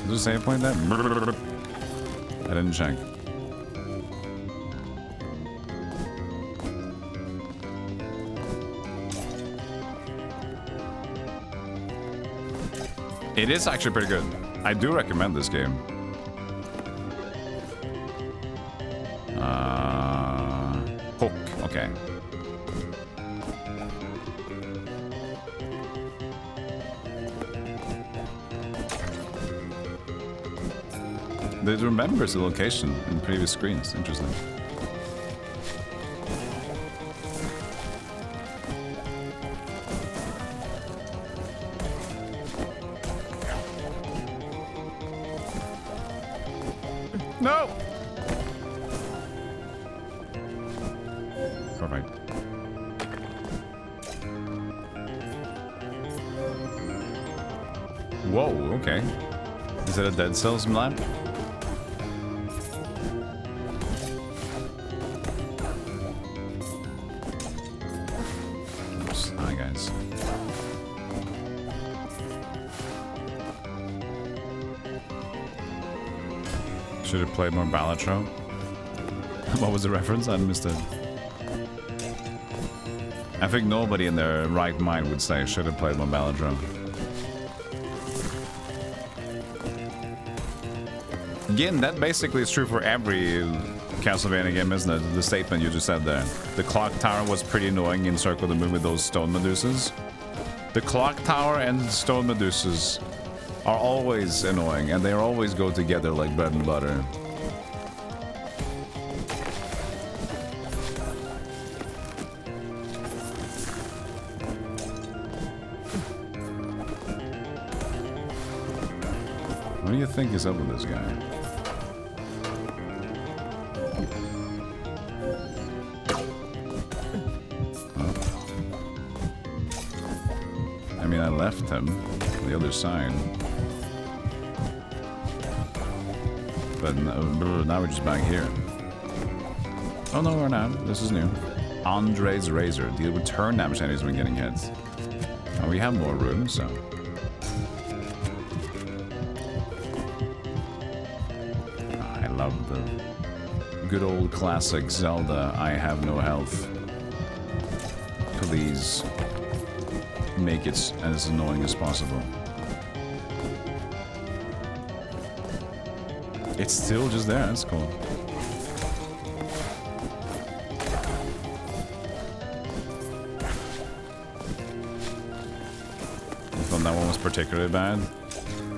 Is there a save point there? I didn't check. It is actually pretty good. I do recommend this game. Hook. Okay. It remembers the location in previous screens. Interesting. No! Perfect. Whoa, okay. Is that a Dead Cells lamp? Oops. Hi, guys. Should have played more Balatro. What was the reference? I missed it. I think nobody in their right mind would say should have played more Balatro. Again, that basically is true for every Castlevania game, isn't it? The statement you just said there. The clock tower was pretty annoying in Circle of the Moon with those stone Medusas. The clock tower and stone Medusas are always annoying, and they always go together like bread and butter. What do you think is up with this guy? Oh. I mean, I left him on the other side. But now we're just back here. Oh no, we're not. This is new. Andre's Razor. Deal with turn damage enemies when getting hits. And we have more room, so... I love the good old classic Zelda, I have no health. Please make it as annoying as possible. It's still just there, that's cool. You thought that one was particularly bad?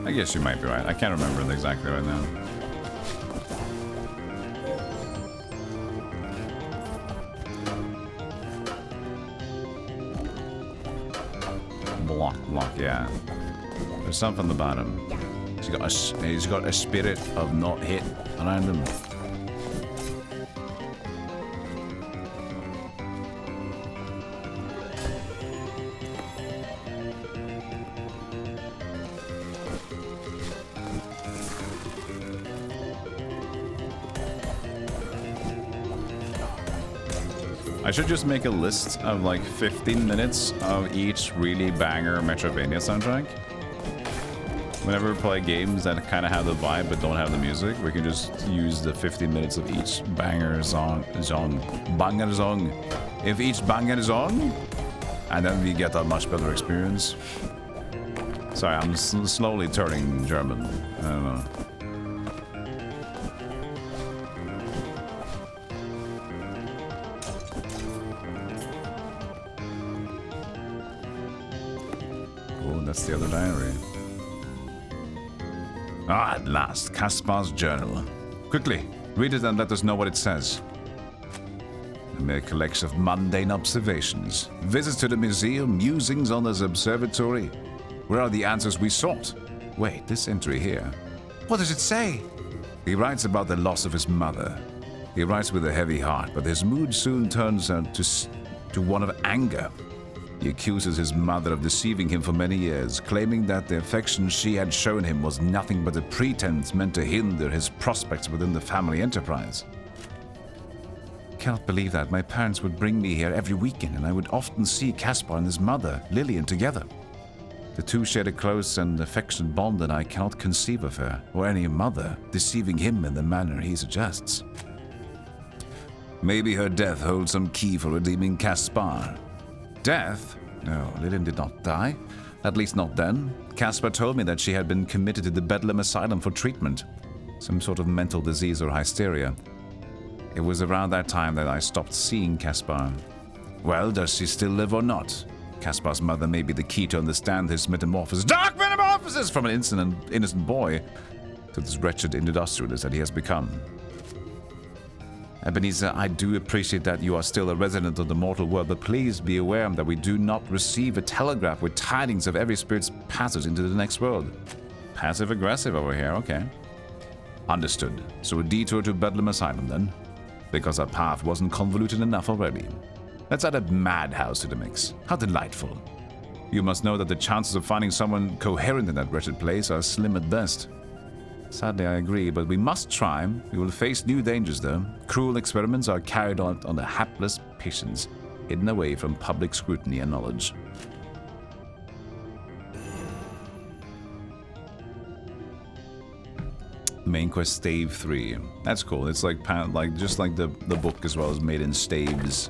I guess you might be right. I can't remember it exactly right now. Block, yeah. There's something on the bottom. He's got a spirit of not hit around him. I should just make a list of like 15 minutes of each really banger metroidvania soundtrack. Whenever we play games that kind of have the vibe but don't have the music, we can just use the 15 minutes of each banger song, if each banger song, and then we get a much better experience. Sorry, I'm slowly turning German. I don't know. Oh, that's the other diary. Ah, at last, Caspar's journal. Quickly, read it and let us know what it says. A mere collection of mundane observations. Visits to the museum, musings on this observatory. Where are the answers we sought? Wait, this entry here. What does it say? He writes about the loss of his mother. He writes with a heavy heart, but his mood soon turns to one of anger. He accuses his mother of deceiving him for many years, claiming that the affection she had shown him was nothing but a pretense meant to hinder his prospects within the family enterprise. I cannot believe that. My parents would bring me here every weekend, and I would often see Caspar and his mother, Lillian, together. The two shared a close and affectionate bond, and I cannot conceive of her, or any mother, deceiving him in the manner he suggests. Maybe her death holds some key for redeeming Caspar. Death? No, Lillian did not die. At least not then. Caspar told me that she had been committed to the Bedlam Asylum for treatment. Some sort of mental disease or hysteria. It was around that time that I stopped seeing Caspar. Well, does she still live or not? Caspar's mother may be the key to understand his metamorphosis. Dark metamorphosis! From an innocent boy to this wretched industrialist that he has become. Ebenezer, I do appreciate that you are still a resident of the mortal world, but please be aware that we do not receive a telegraph with tidings of every spirit's passage into the next world. Passive-aggressive over here, okay. Understood. So a detour to Bedlam Asylum then? Because our path wasn't convoluted enough already. Let's add a madhouse to the mix. How delightful. You must know that the chances of finding someone coherent in that wretched place are slim at best. Sadly, I agree, but we must try. We will face new dangers, though. Cruel experiments are carried out on the hapless patients, hidden away from public scrutiny and knowledge. Main quest stave 3. That's cool. It's like just like the book as well, is made in staves.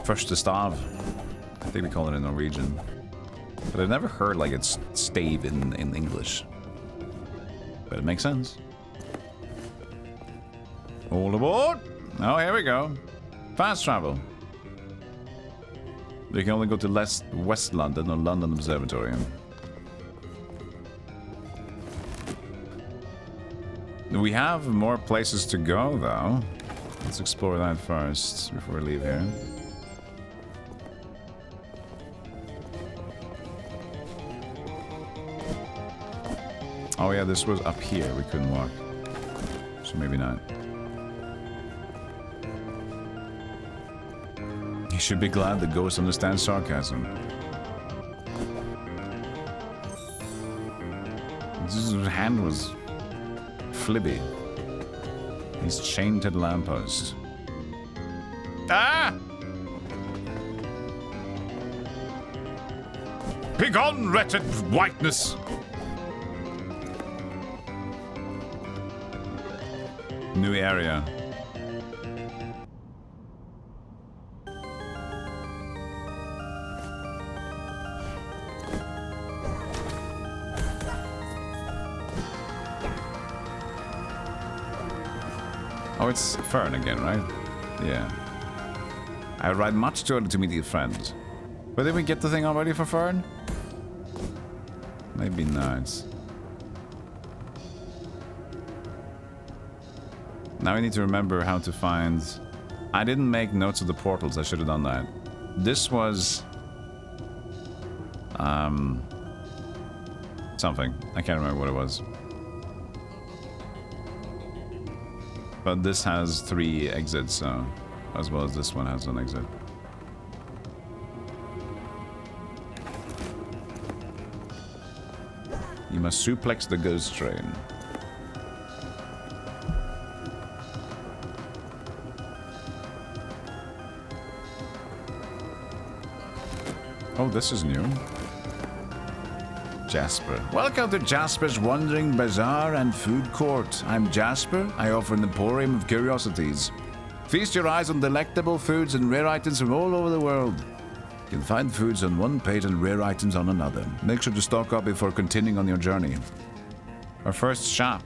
First to starve. I think we call it in Norwegian. But I've never heard like it's stave in English. But it makes sense. All aboard! Oh, here we go. Fast travel. You can only go to West London or London Observatory. We have more places to go, though. Let's explore that first before we leave here. Oh yeah, this was up here. We couldn't walk. So maybe not. You should be glad the ghost understands sarcasm. His hand was flibby. He's chained to the lamppost. Ah! Begone, wretched whiteness! New area. Oh, it's Fern again, right? Yeah. I ride much too early to meet your friends. But did we get the thing already for Fern? Maybe not. Now I need to remember how to find... I didn't make notes of the portals. I should have done that. This was... something. I can't remember what it was. But this has 3 exits, so... as well as this one has an exit. You must suplex the ghost train. Oh, this is new. Jasper. Welcome to Jasper's Wandering Bazaar and Food Court. I'm Jasper. I offer an emporium of curiosities. Feast your eyes on delectable foods and rare items from all over the world. You can find foods on one page and rare items on another. Make sure to stock up before continuing on your journey. Our first shop.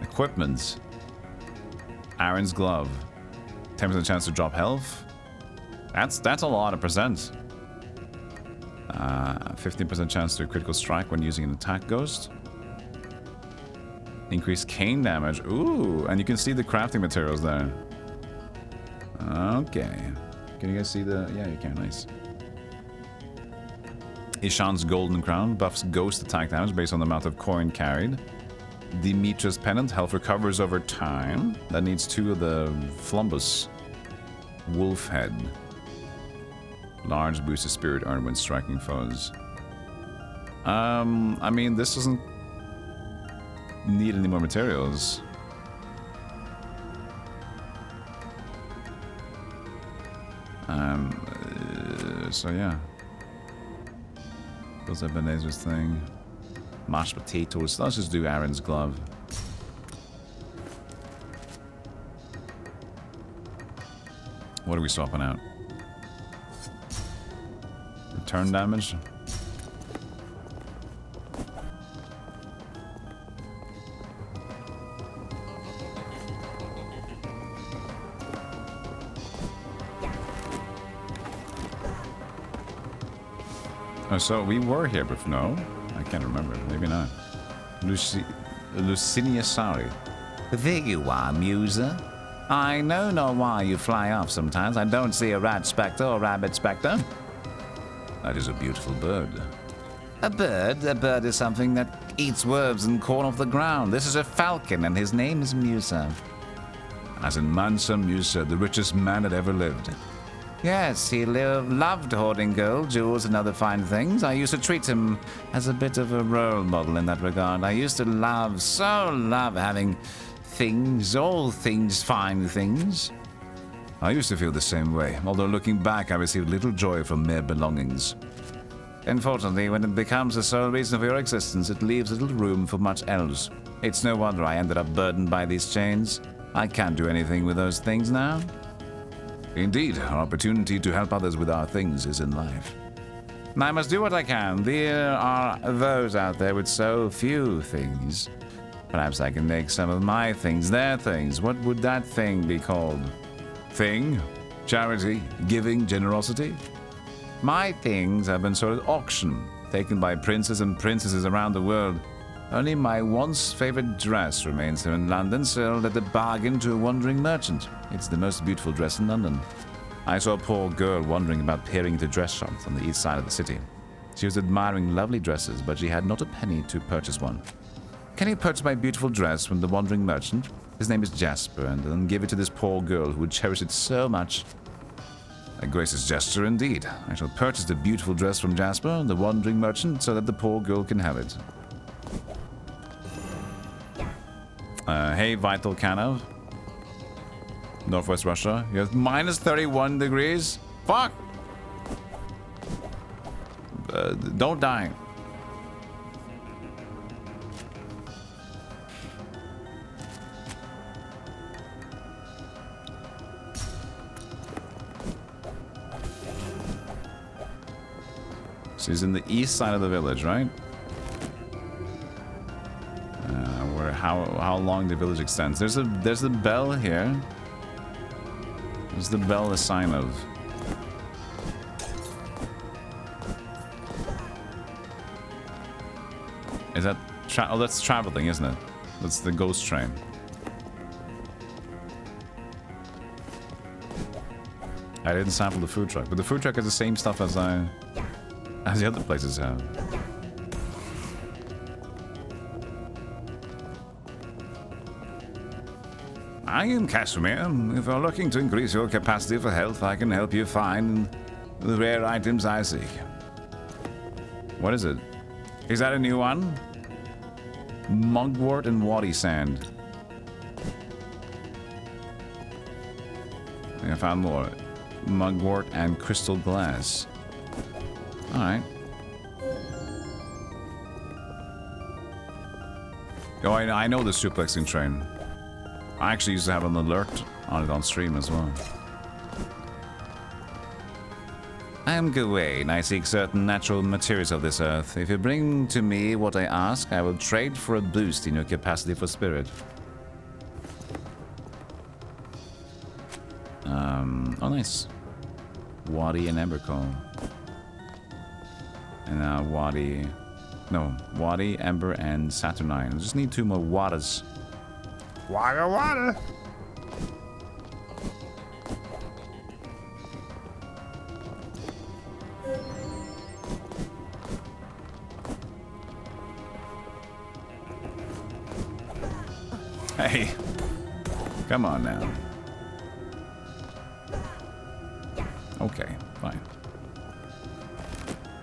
Equipment. Aaron's glove. 10% chance to drop health. That's a lot of percent. 15% chance to a critical strike when using an attack ghost. Increased cane damage. Ooh, and you can see the crafting materials there. Okay. Can you guys see the... yeah, you can. Nice. Ishan's Golden Crown buffs ghost attack damage based on the amount of coin carried. Demetra's Pennant. Health recovers over time. That needs 2 of the Flumbus. Wolf Head. Large boost of spirit earned when striking foes. I mean, this doesn't need any more materials. So yeah. Those Ebenezer's thing. Mashed potatoes. Let's just do Aaron's glove. What are we swapping out? Return damage? Oh, so we were here before. No? I can't remember. Maybe not. Lucinia Sari. There you are, Muser. I know not why you fly off sometimes. I don't see a rat spectre or rabbit spectre. That is a beautiful bird. A bird? A bird is something that eats worms and corn off the ground. This is a falcon, and his name is Muser. As in Mansa Musa, the richest man that ever lived. Yes, he loved hoarding gold, jewels, and other fine things. I used to treat him as a bit of a role model in that regard. I used to love having things, all things, fine things. I used to feel the same way, although looking back, I received little joy from mere belongings. Unfortunately, when it becomes the sole reason for your existence, it leaves little room for much else. It's no wonder I ended up burdened by these chains. I can't do anything with those things now. Indeed, our opportunity to help others with our things is in life. I must do what I can. There are those out there with so few things. Perhaps I can make some of my things their things. What would that thing be called? Thing? Charity? Giving? Generosity? My things have been sold at auction, taken by princes and princesses around the world. Only my once favorite dress remains here in London, sold at a bargain to a wandering merchant. It's the most beautiful dress in London. I saw a poor girl wandering about peering into dress shops on the east side of the city. She was admiring lovely dresses, but she had not a penny to purchase one. Can you purchase my beautiful dress from the wandering merchant? His name is Jasper, and then give it to this poor girl who would cherish it so much. A gracious gesture indeed. I shall purchase the beautiful dress from Jasper, the wandering merchant, so that the poor girl can have it. Hey, Vital Kanov. Northwest Russia. You have minus 31 degrees? Fuck! Don't die. So he's in the east side of the village, right? Where how long the village extends. There's a bell here. There's the bell a sign of? Is that oh, that's traveling, isn't it? That's the ghost train. I didn't sample the food truck, but the food truck has the same stuff as the other places have. I am Casimir. If you're looking to increase your capacity for health, I can help you find the rare items I seek. What is it? Is that a new one? Mugwort and Waddy Sand. I found more. Mugwort and Crystal Glass. Alright. Oh, I know the suplexing train. I actually used to have an alert on it on stream as well. I am Gawain. I seek certain natural materials of this earth. If you bring to me what I ask, I will trade for a boost in your capacity for spirit. Oh nice. Wadi and Embercall. And Wadi... No, Wadi, Ember, and Saturnine. I just need 2 more Wadas. Wada wada. Hey, come on now. Okay, fine.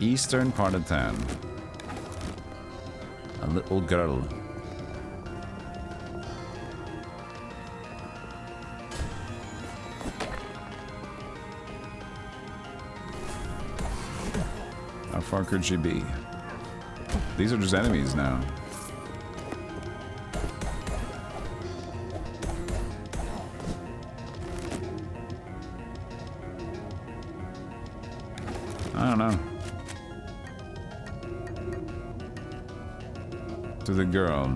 Eastern part of town. A little girl. How far could she be? These are just enemies now. I don't know. To the girl.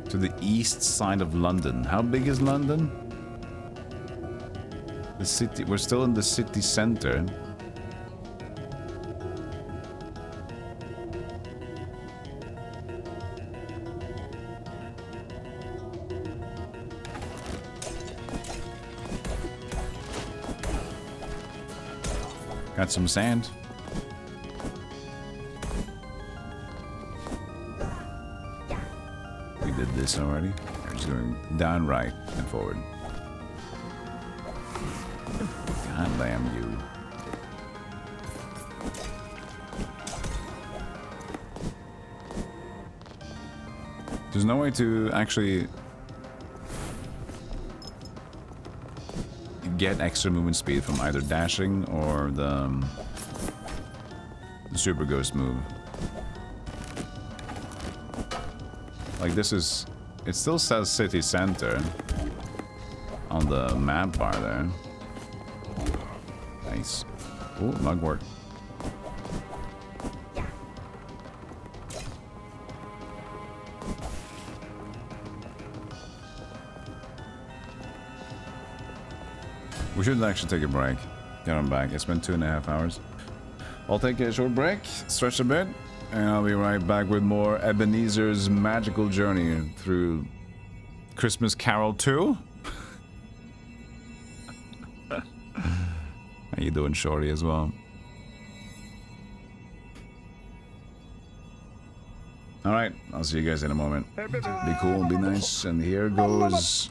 To the east side of London. How big is London? The city. We're still in the city center. Got some sand. We did this already. We're just going down, right, and forward. God damn you. There's no way to actually get extra movement speed from either dashing or the super ghost move. Like this is, it still says city center on the map bar there. Nice. Oh, mugwort. We should actually take a break. Get on back. It's been 2.5 hours. I'll take a short break, stretch a bit, and I'll be right back with more Ebenezer's magical journey through Christmas Carol 2. How you doing, Shorty, as well? Alright, I'll see you guys in a moment. Be cool, be nice, and here goes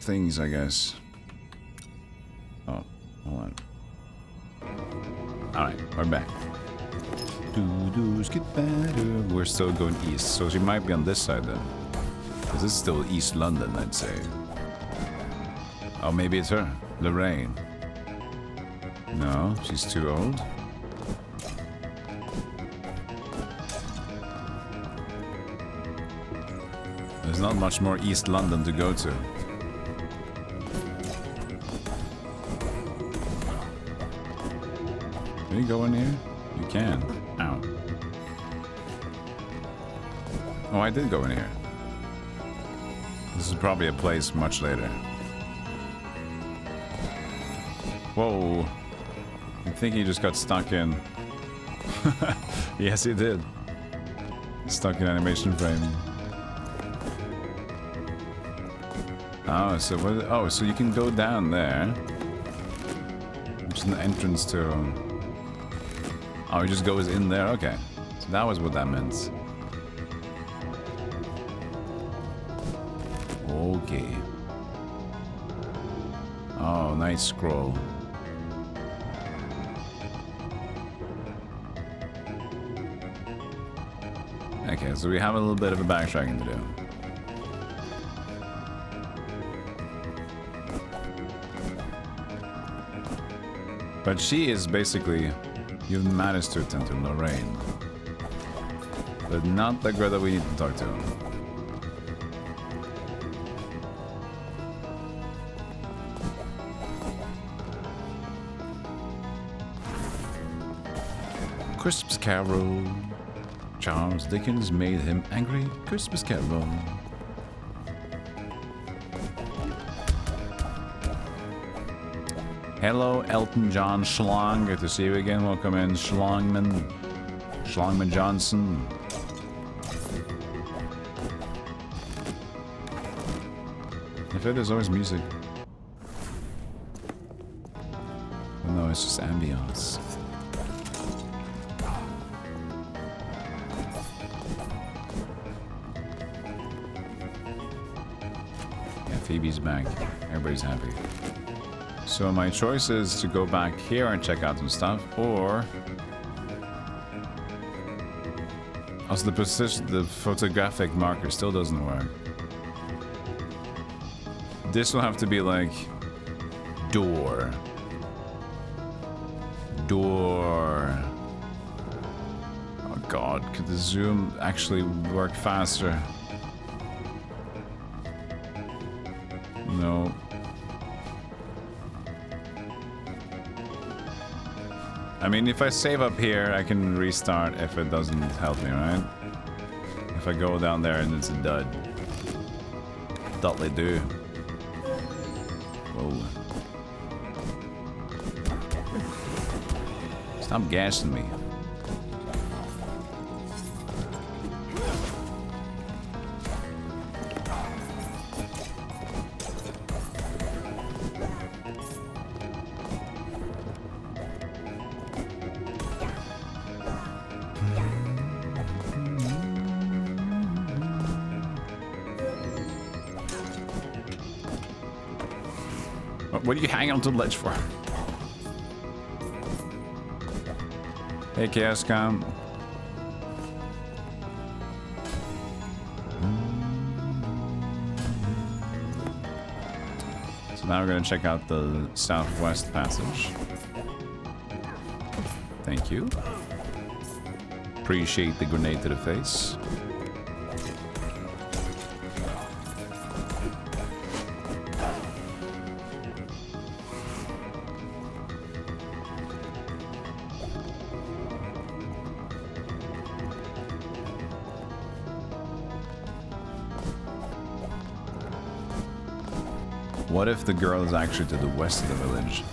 things, I guess. Oh, hold on. Alright, we're back. Get better. We're still going east, so she might be on this side then. Because this is still East London, I'd say. Oh, maybe it's her. Lorraine. No, she's too old. There's not much more East London to go to. Can you go in here? You can. Ow. Oh, I did go in here. This is probably a place much later. Whoa. I think he just got stuck in. Yes, he did. Stuck in animation frame. Oh, so what? Oh, so you can go down there. Which is an entrance to. Oh, it just goes in there. Okay, so that was what that meant. Okay. Oh, nice scroll. Okay, so we have a little bit of a backtracking to do. But she is basically... You've managed to attend to Lorraine. But not the girl that we need to talk to. Christmas Carol. Charles Dickens made him angry. Christmas Carol. Hello, Elton John Schlong. Good to see you again. Welcome in, Schlongman. Schlongman Johnson. I feel there's always music. But no, it's just ambience. Yeah, Phoebe's back. Everybody's happy. So my choice is to go back here and check out some stuff, or Also, the precision, the photographic marker still doesn't work. This will have to be like door. Door. Oh god, could the zoom actually work faster? No. I mean, if I save up here, I can restart if it doesn't help me, right? If I go down there and it's a dud. Dudley do. Whoa. Stop gassing me. What are you hanging onto the ledge for? Hey, Chaos Com. So now we're going to check out the southwest passage. Thank you. Appreciate the grenade to the face. What if the girl is actually to the west of the village?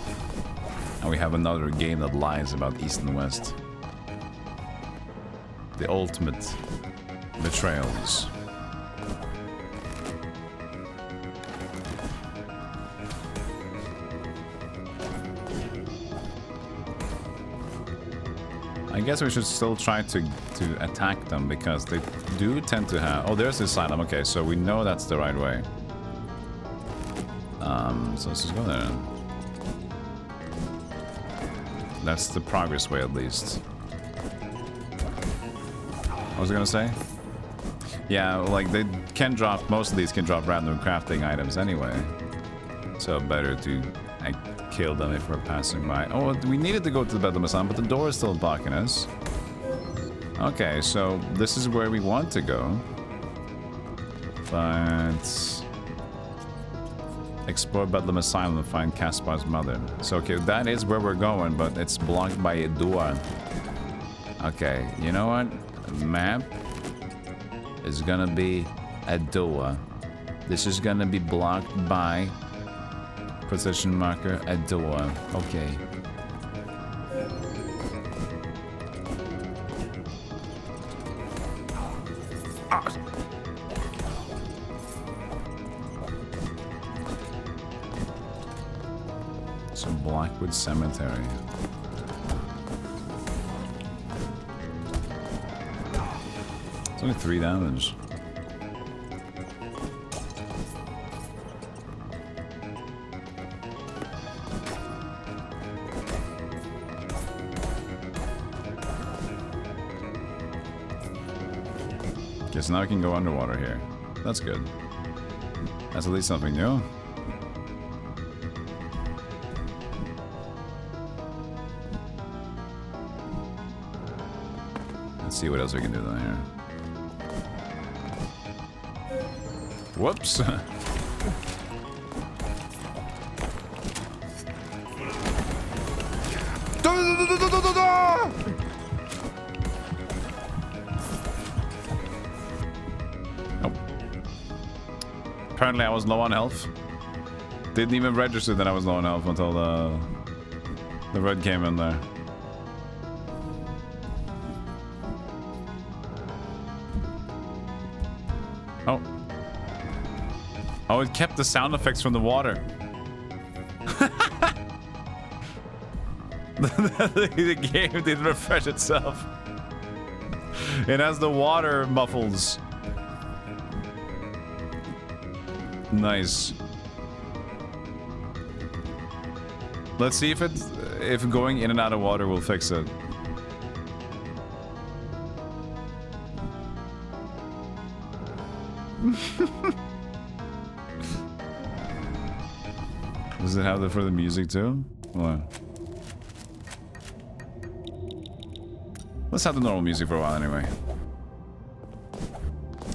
And we have another game that lies about east and west. The ultimate betrayals. I guess we should still try to attack them because they do tend to have... Oh, there's the asylum. Okay, so we know that's the right way. So let's just go there. That's the progress way, at least. What was I gonna say? Yeah, like they can drop, most of these can drop random crafting items anyway. So better to kill them if we're passing by. Oh, we needed to go to the Bedlam Asylum, but the door is still blocking us. Okay, so this is where we want to go. But... explore Bedlam Asylum and find Caspar's mother. So, okay, that is where we're going, but it's blocked by a door. Okay, you know what? Map is gonna be a door. This is gonna be blocked by position marker, a door. Okay. Blackwood Cemetery. It's only 3 damage. Okay, so now I can go underwater here. That's good. That's at least something new. See what else we can do down here. Whoops. Oh. Apparently I was low on health. Didn't even register that I was low on health until the red came in there. Oh. Oh, it kept the sound effects from the water. The game didn't refresh itself. It has the water muffles. Nice. Let's see if going in and out of water will fix it. Does it have that for the music too? What? Let's have the normal music for a while anyway.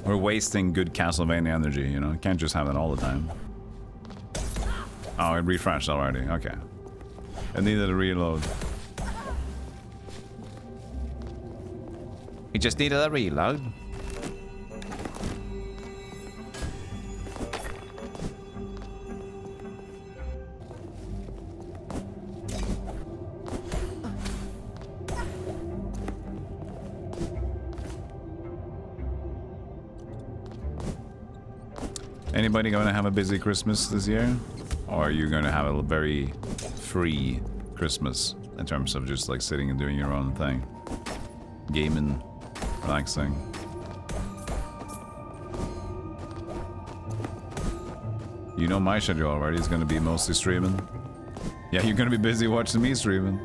We're wasting good Castlevania energy, you know? Can't just have that all the time. Oh, it refreshed already. Okay. It needed a reload. It just needed a reload. Anybody going to have a busy Christmas this year? Or are you going to have a very free Christmas in terms of just like sitting and doing your own thing? Gaming, relaxing. You know my schedule already is going to be mostly streaming. Yeah, you're going to be busy watching me streaming.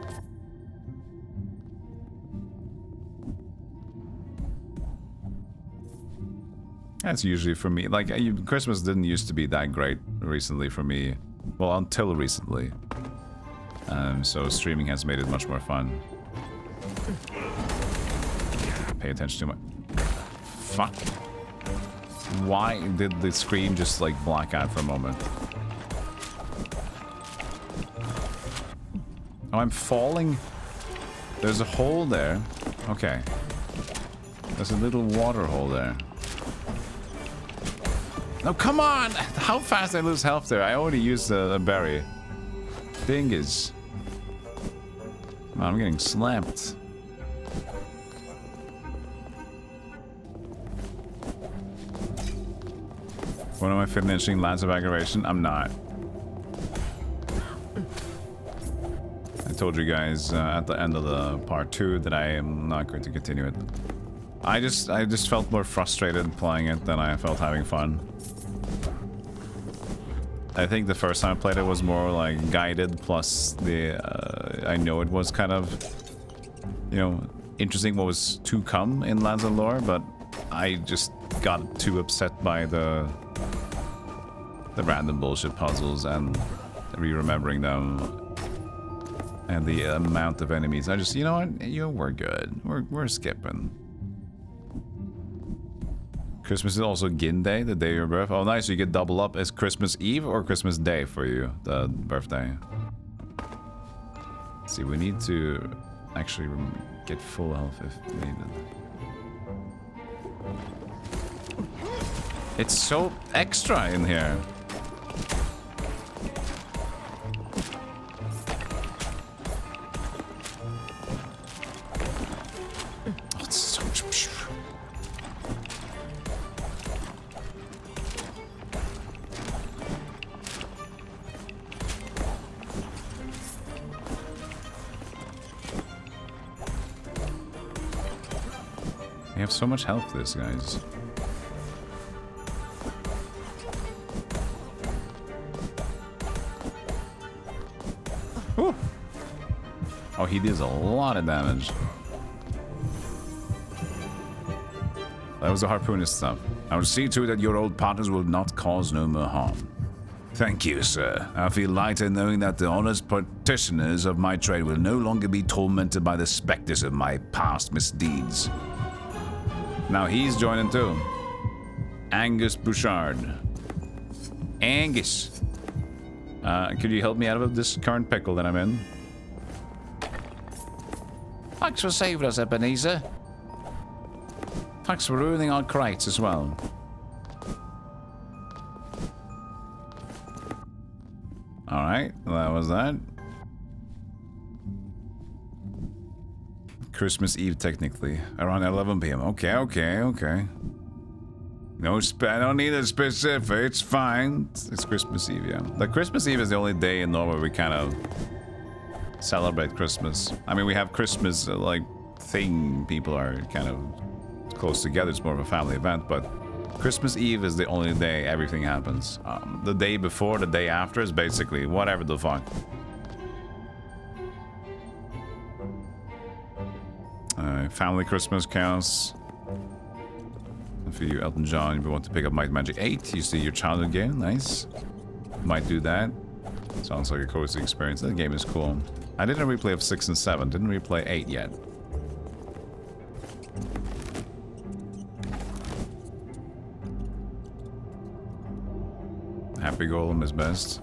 That's usually for me. Like, Christmas didn't used to be that great recently for me. Well, until recently. So streaming has made it much more fun. Pay attention to my... Fuck. Why did the screen just, like, black out for a moment? Oh, I'm falling? There's a hole there. Okay. There's a little water hole there. No, come on! How fast I lose health there? I already used a berry. Dingus. I'm getting slapped. When am I finishing Lands of Aggravation? I'm not. I told you guys at the end of the part 2 that I am not going to continue it. I just felt more frustrated playing it than I felt having fun. I think the first time I played it was more like guided, plus the I know it was kind of, you know, interesting what was to come in Lands of Lore, but I just got too upset by the random bullshit puzzles and re-remembering them and the amount of enemies. I just, you know what, we're good. We're skipping. Christmas is also Gin Day, the day of your birth. Oh, nice. So you get double up. Is Christmas Eve or Christmas Day for you, the birthday? Let's see, we need to actually get full health if needed. It's so extra in here. Oh, it's so... We have so much health, this, guys. Whew. Oh, he does a lot of damage. That was the harpoonist stuff. I will see to it that your old partners will not cause no more harm. Thank you, sir. I feel lighter knowing that the honest practitioners of my trade will no longer be tormented by the specters of my past misdeeds. Now he's joining too. Angus Bouchard. Angus! Could you help me out of this current pickle that I'm in? Thanks for saving us, Ebenezer. Thanks for ruining our crates as well. Alright, that was that. Christmas Eve, technically. Around 11 p.m. Okay. No, I don't need a specific. It's fine. It's Christmas Eve, yeah. The Christmas Eve is the only day in Norway we kind of celebrate Christmas. I mean, we have Christmas, like, thing. People are kind of close together. It's more of a family event, but Christmas Eve is the only day everything happens. The day before, the day after is basically whatever the fuck. Family Christmas counts. If you, Elton John, if you want to pick up Might and Magic 8, you see your childhood game. Nice. Might do that. Sounds like a cozy experience. That game is cool. I did a replay of 6 and 7. Didn't replay 8 yet. Happy Golem is best.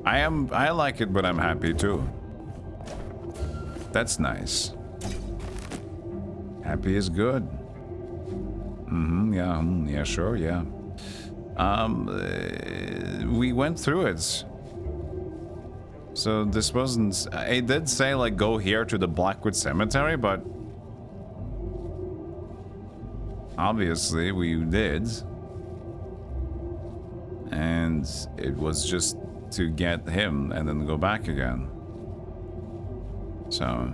I like it, but I'm happy too. That's nice. Happy is good. Yeah, sure, yeah. We went through it. So this wasn't... It did say, like, go here to the Blackwood Cemetery, but... Obviously, we did. And it was just to get him and then go back again. So...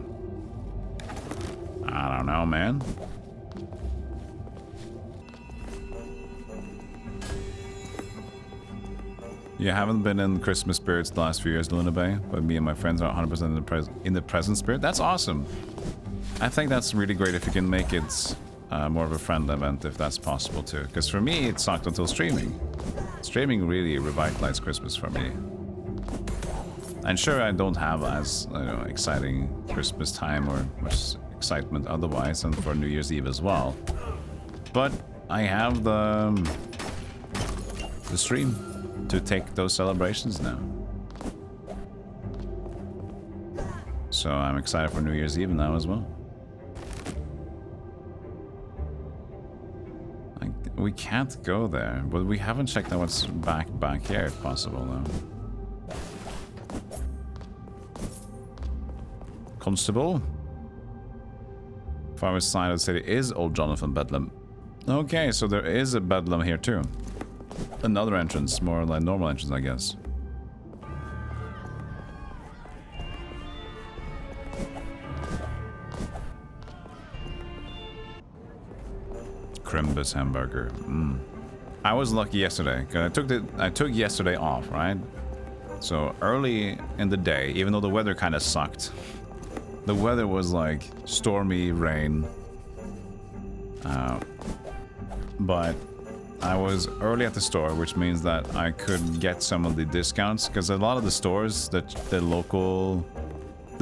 I don't know, man. You haven't been in Christmas spirits the last few years, Luna Bay, but me and my friends are 100% in the present spirit. That's awesome. I think that's really great if you can make it more of a friend event, if that's possible too. Because for me, it sucked until streaming. Streaming really revitalized Christmas for me. And sure, I don't have as exciting Christmas time or much excitement otherwise, and for New Year's Eve as well. But I have the stream to take those celebrations now. So I'm excited for New Year's Eve now as well. We can't go there, but we haven't checked out what's back here if possible though. Constable? Far west side of the city is Old Jonathan Bedlam. Okay, so there is a Bedlam here too. Another entrance, more like normal entrance, I guess. Crimbus hamburger. I was lucky yesterday because I took yesterday off, right? So early in the day, even though the weather kind of sucked, the weather was like stormy rain. But I was early at the store, which means that I could get some of the discounts because a lot of the stores, the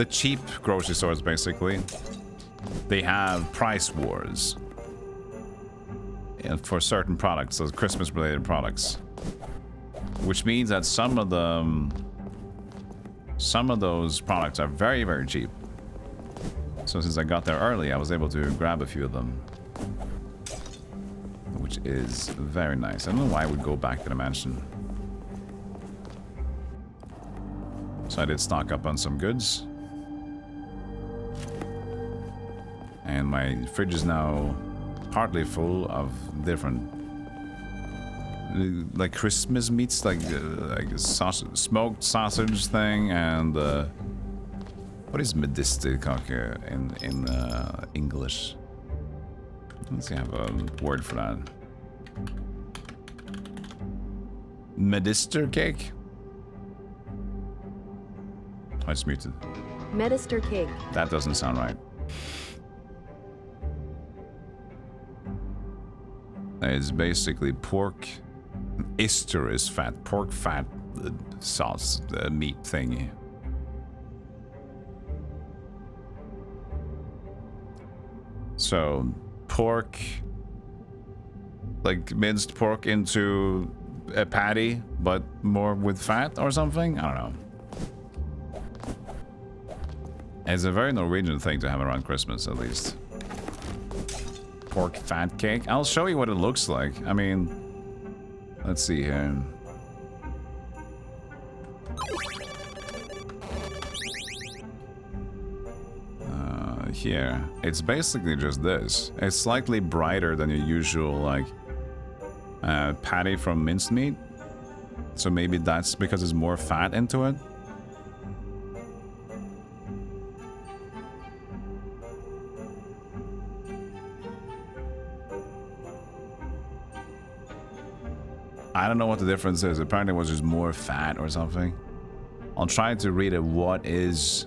cheap grocery stores basically, they have price wars. And for certain products, those Christmas related products, which means that some of those products are very, very cheap. So since I got there early, I was able to grab a few of them, which is very nice. I don't know why I would go back to the mansion. So I did stock up on some goods, and my fridge is now partly full of different like Christmas meats, like a smoked sausage thing, and what is medisterkake in English? Let's see, I have a word for that. Medister cake? Oh, it's muted. Medister cake. That doesn't sound right. It's basically pork. Easter is fat. Pork fat sauce meat thingy. So pork, like minced pork into a patty, but more with fat or something? I don't know. It's a very Norwegian thing to have around Christmas, at least. Pork fat cake. I'll show you what it looks like. I mean, let's see here. Here, it's basically just this. It's slightly brighter than your usual, like, patty from minced meat. So maybe that's because there's more fat into it. I don't know what the difference is. Apparently it was just more fat or something. I'll try to read it. What is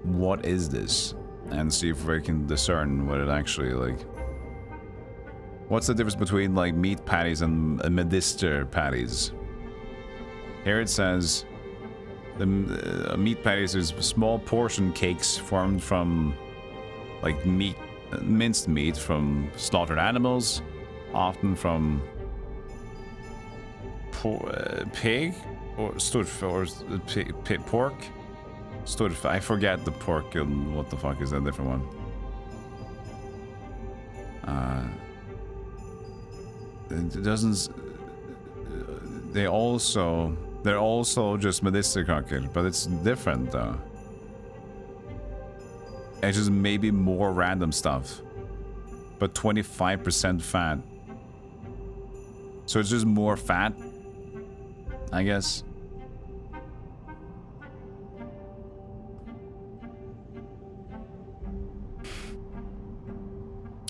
this? And see if we can discern what it actually, like, What's the difference between like meat patties and medister patties? Here it says the meat patties is small portion cakes formed from like minced meat from slaughtered animals, often from pig or pork. I forget the pork and what the fuck is that different one. It doesn't. They're also just medisterkakor, but it's different though. It's just maybe more random stuff, but 25% fat. So it's just more fat, I guess.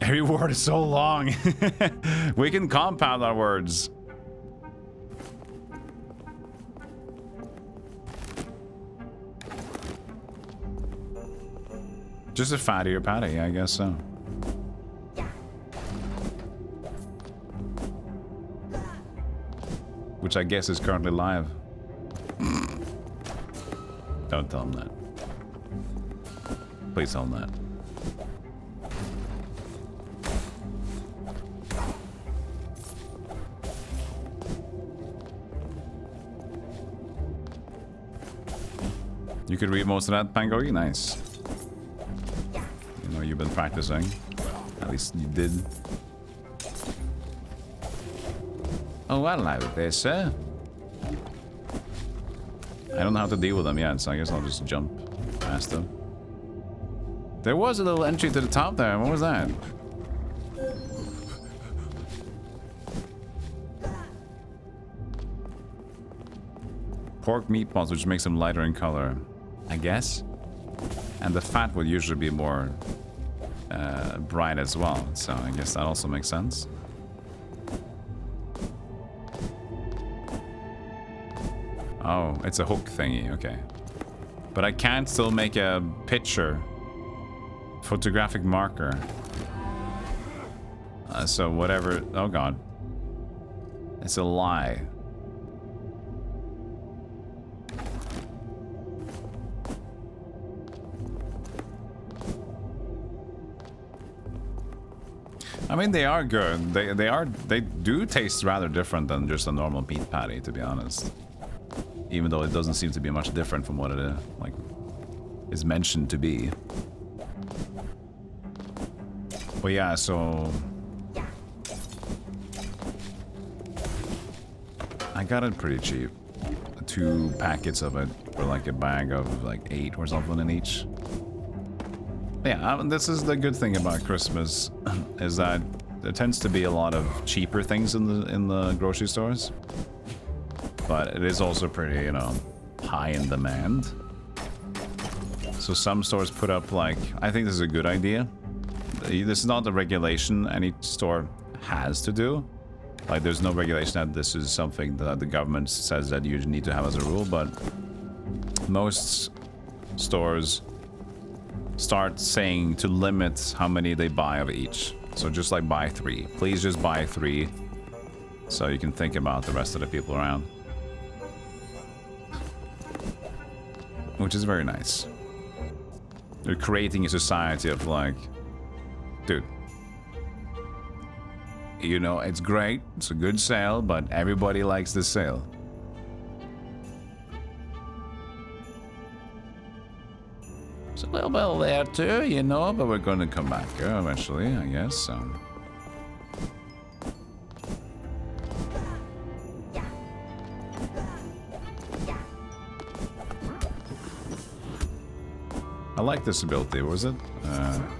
Every word is so long. We can compound our words. Just a fattier patty, I guess so. Which I guess is currently live. Don't tell him that. Please tell him that. You could read most of that, Pangogi? Nice. You know you've been practicing. At least you did. Oh, hello there, sir. I don't know how to deal with them yet, so I guess I'll just jump past them. There was a little entry to the top there. What was that? Pork meatballs, which makes them lighter in color, I guess. And the fat would usually be more bright as well, so I guess that also makes sense. Oh, it's a hook thingy, okay. But I can't still make a picture. Photographic marker. So whatever, oh god. It's a lie. I mean, they are good. They do taste rather different than just a normal meat patty, to be honest. Even though it doesn't seem to be much different from what it is mentioned to be. But yeah, so I got it pretty cheap. 2 packets of it for like a bag of like 8 or something in each. Yeah, this is the good thing about Christmas, is that there tends to be a lot of cheaper things in the grocery stores. But it is also pretty, you know, high in demand. So some stores put up like, I think this is a good idea. This is not a regulation any store has to do. Like there's no regulation that this is something that the government says that you need to have as a rule, but most stores start saying to limit how many they buy of each. So just like buy 3. Please just buy 3 so you can think about the rest of the people around. Which is very nice. They're creating a society of like, dude, you know, it's great, it's a good sale, but everybody likes this sale. It's a little bit there too, you know, but we're going to come back here eventually, I guess. I like this ability. What was it?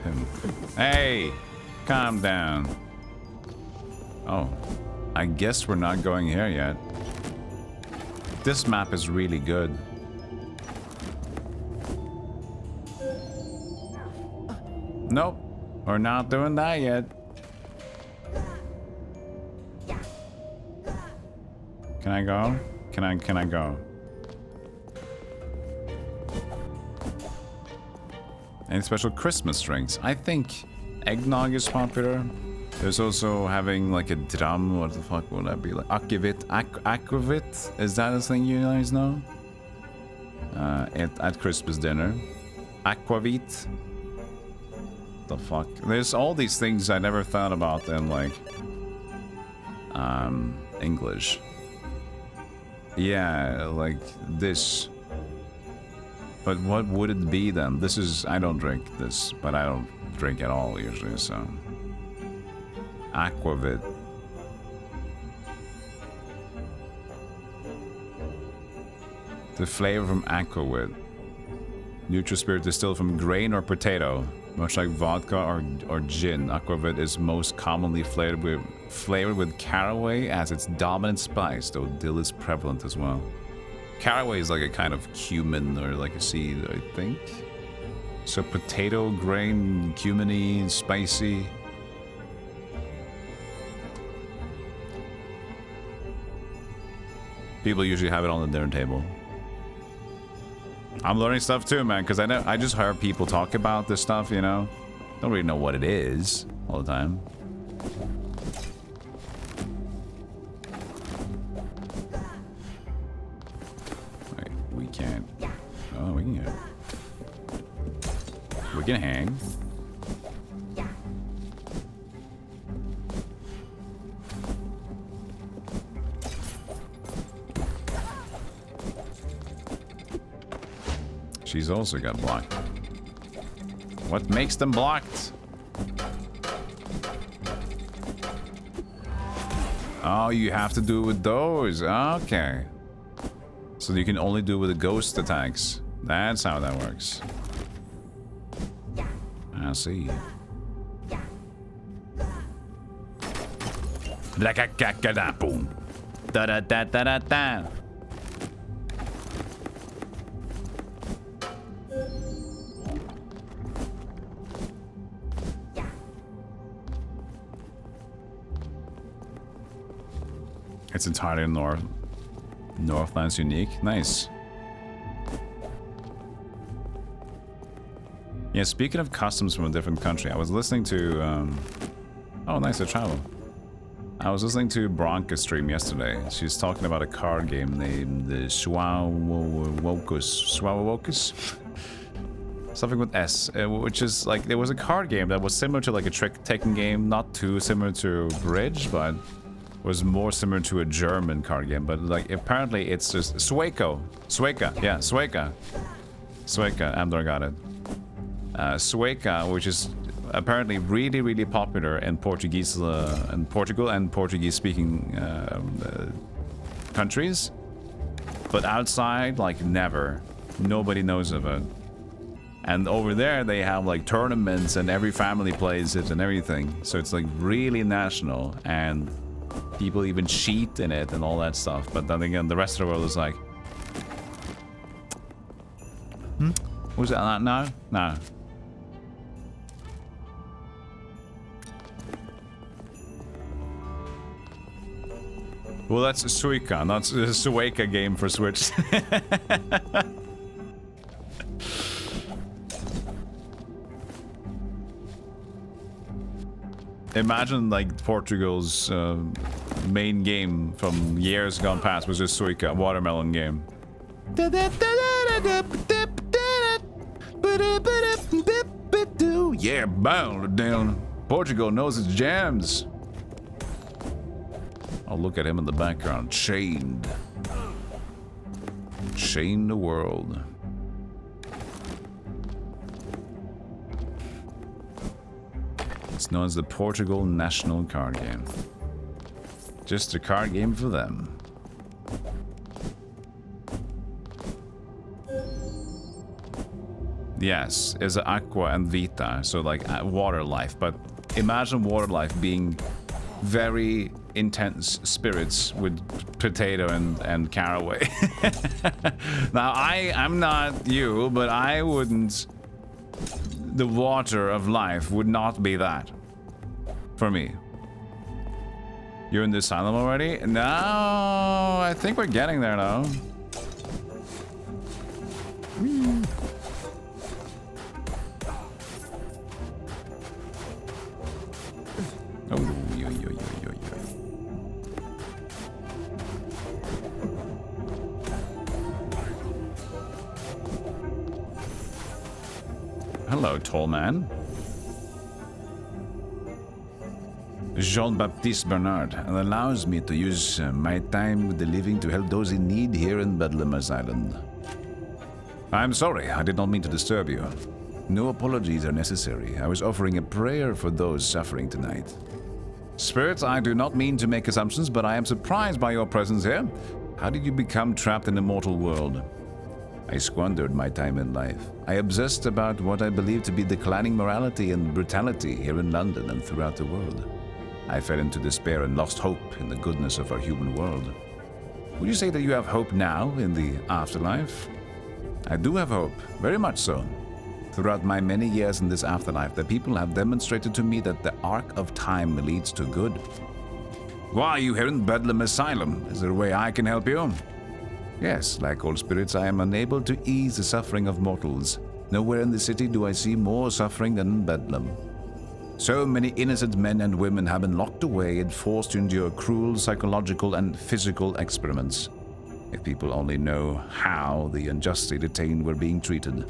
Him. Hey, calm down. Oh, I guess we're not going here yet. This map is really good. Nope, we're not doing that yet. Can I go? Can I go? Any special Christmas drinks? I think eggnog is popular. There's also having like a drum. What the fuck would that be? Like aquavit? Is that a thing you guys know? At Christmas dinner. Aquavit. The fuck? There's all these things I never thought about in like English. Yeah, like this. But what would it be then? This is, I don't drink this, but I don't drink at all usually, so. Aquavit. The flavor from aquavit. Neutral spirit distilled from grain or potato. Much like vodka or gin, aquavit is most commonly flavored with caraway as its dominant spice, though dill is prevalent as well. Caraway is like a kind of cumin or like a seed, I think. So potato, grain, cuminy, spicy. People usually have it on the dinner table. I'm learning stuff too, man, because I just heard people talk about this stuff, you know? Don't really know what it is all the time. Wait, we can't. Oh, we can. We can hang. She's also got blocked. What makes them blocked? Oh, you have to do it with those. Okay. So you can only do it with the ghost attacks. That's how that works. I see. Like a kakada boom. Da da da da da da. It's entirely Northland's unique. Nice. Yeah, speaking of customs from a different country, I was listening to... oh, nice to travel. I was listening to Bronca's stream yesterday. She's talking about a card game named the Swawokis. Something with S, which is like... There was a card game that was similar to like a trick-taking game. Not too similar to Bridge, but... was more similar to a German card game, but like apparently it's just Sueca, yeah, Sueca, Amdor got it. Sueca, which is apparently really popular in Portuguese, in Portugal and Portuguese-speaking countries, but outside, like never, nobody knows of it. And over there, they have like tournaments, and every family plays it and everything. So it's like really national, and people even cheat in it and all that stuff. But then again, the rest of the world is like, was that no? No. Well, that's Suica, not a Sueca game for Switch. Imagine like Portugal's main game from years gone past was just Suica, watermelon game. Yeah, bound down. Portugal knows its jams. Oh, look at him in the background, chained. Chained the world. It's known as the Portugal National Card Game. Just a card game for them. Yes, it's aqua and vita, so like water life. But imagine water life being very intense spirits with potato and caraway. Now, I'm not you, but I wouldn't... The water of life would not be that. For me. You're in the asylum already? No, I think we're getting there now. Oh, yo, yo, yo, yo, yo. Hello, tall man. Jean-Baptiste Bernard, and allows me to use my time with the living to help those in need here in Bedlam Island. I'm sorry, I did not mean to disturb you. No apologies are necessary. I was offering a prayer for those suffering tonight. Spirit, I do not mean to make assumptions, but I am surprised by your presence here. How did you become trapped in the mortal world? I squandered my time in life. I obsessed about what I believed to be declining morality and brutality here in London and throughout the world. I fell into despair and lost hope in the goodness of our human world. Would you say that you have hope now in the afterlife? I do have hope, very much so. Throughout my many years in this afterlife, the people have demonstrated to me that the arc of time leads to good. Why are you here in Bedlam Asylum? Is there a way I can help you? Yes, like all spirits, I am unable to ease the suffering of mortals. Nowhere in the city do I see more suffering than in Bedlam. So many innocent men and women have been locked away and forced to endure cruel psychological and physical experiments. If people only know how the unjustly detained were being treated.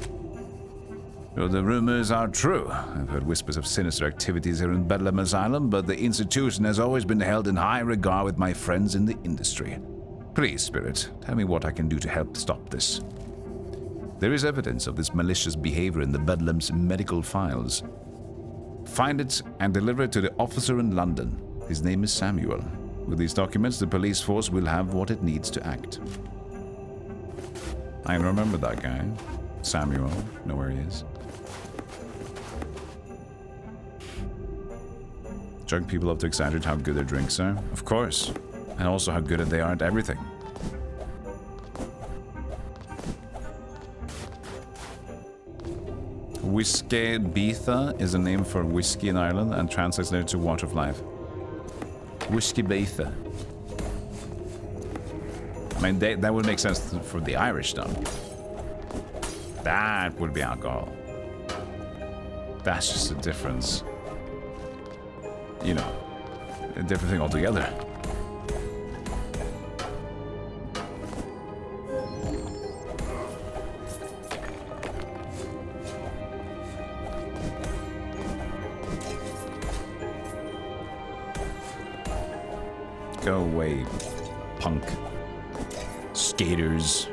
Well, the rumors are true. I've heard whispers of sinister activities here in Bedlam Asylum, but the institution has always been held in high regard with my friends in the industry. Please, Spirit, tell me what I can do to help stop this. There is evidence of this malicious behavior in the Bedlam's medical files. Find it and deliver it to the officer in London. His name is Samuel. With these documents, the police force will have what it needs to act. I remember that guy. Samuel. Know where he is. Drunk people love to exaggerate how good their drinks are. Of course. And also how good they are at everything. Whiskey Beatha is a name for whiskey in Ireland and translates later to water of life. Whiskey Beatha. I mean, that would make sense for the Irish, though. That would be alcohol. That's just a difference. You know, a different thing altogether. Go away, punk. Skaters.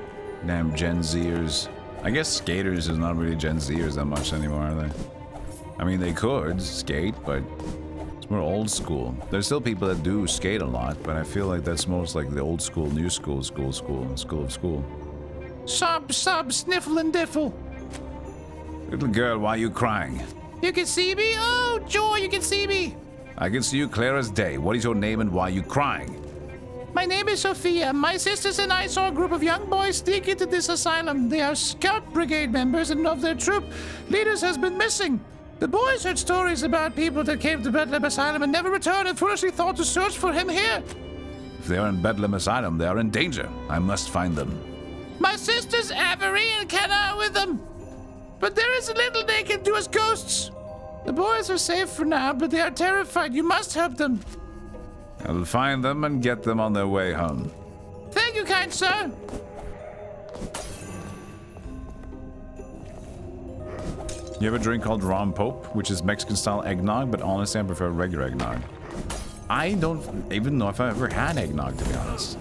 Damn Gen Zers. I guess skaters is not really Gen Zers that much anymore, are they? I mean, they could skate, but it's more old school. There's still people that do skate a lot, but I feel like that's most like the old school, new school, school of school. Sub, sniffle and diffle. Little girl, why are you crying? You can see me? Oh, joy, you can see me. I can see you clear as day. What is your name and why are you crying? My name is Sophia. My sisters and I saw a group of young boys sneak into this asylum. They are Scout Brigade members and of their troop, leaders has been missing. The boys heard stories about people that came to Bedlam Asylum and never returned and foolishly thought to search for him here. If they are in Bedlam Asylum, they are in danger. I must find them. My sisters Avery and Kenna are with them. But there is little they can do as ghosts. The boys are safe for now, but they are terrified. You must help them. I'll find them and get them on their way home. Thank you, kind sir. You have a drink called Rom Pope, which is Mexican-style eggnog, but honestly, I prefer regular eggnog. I don't even know if I've ever had eggnog, to be honest.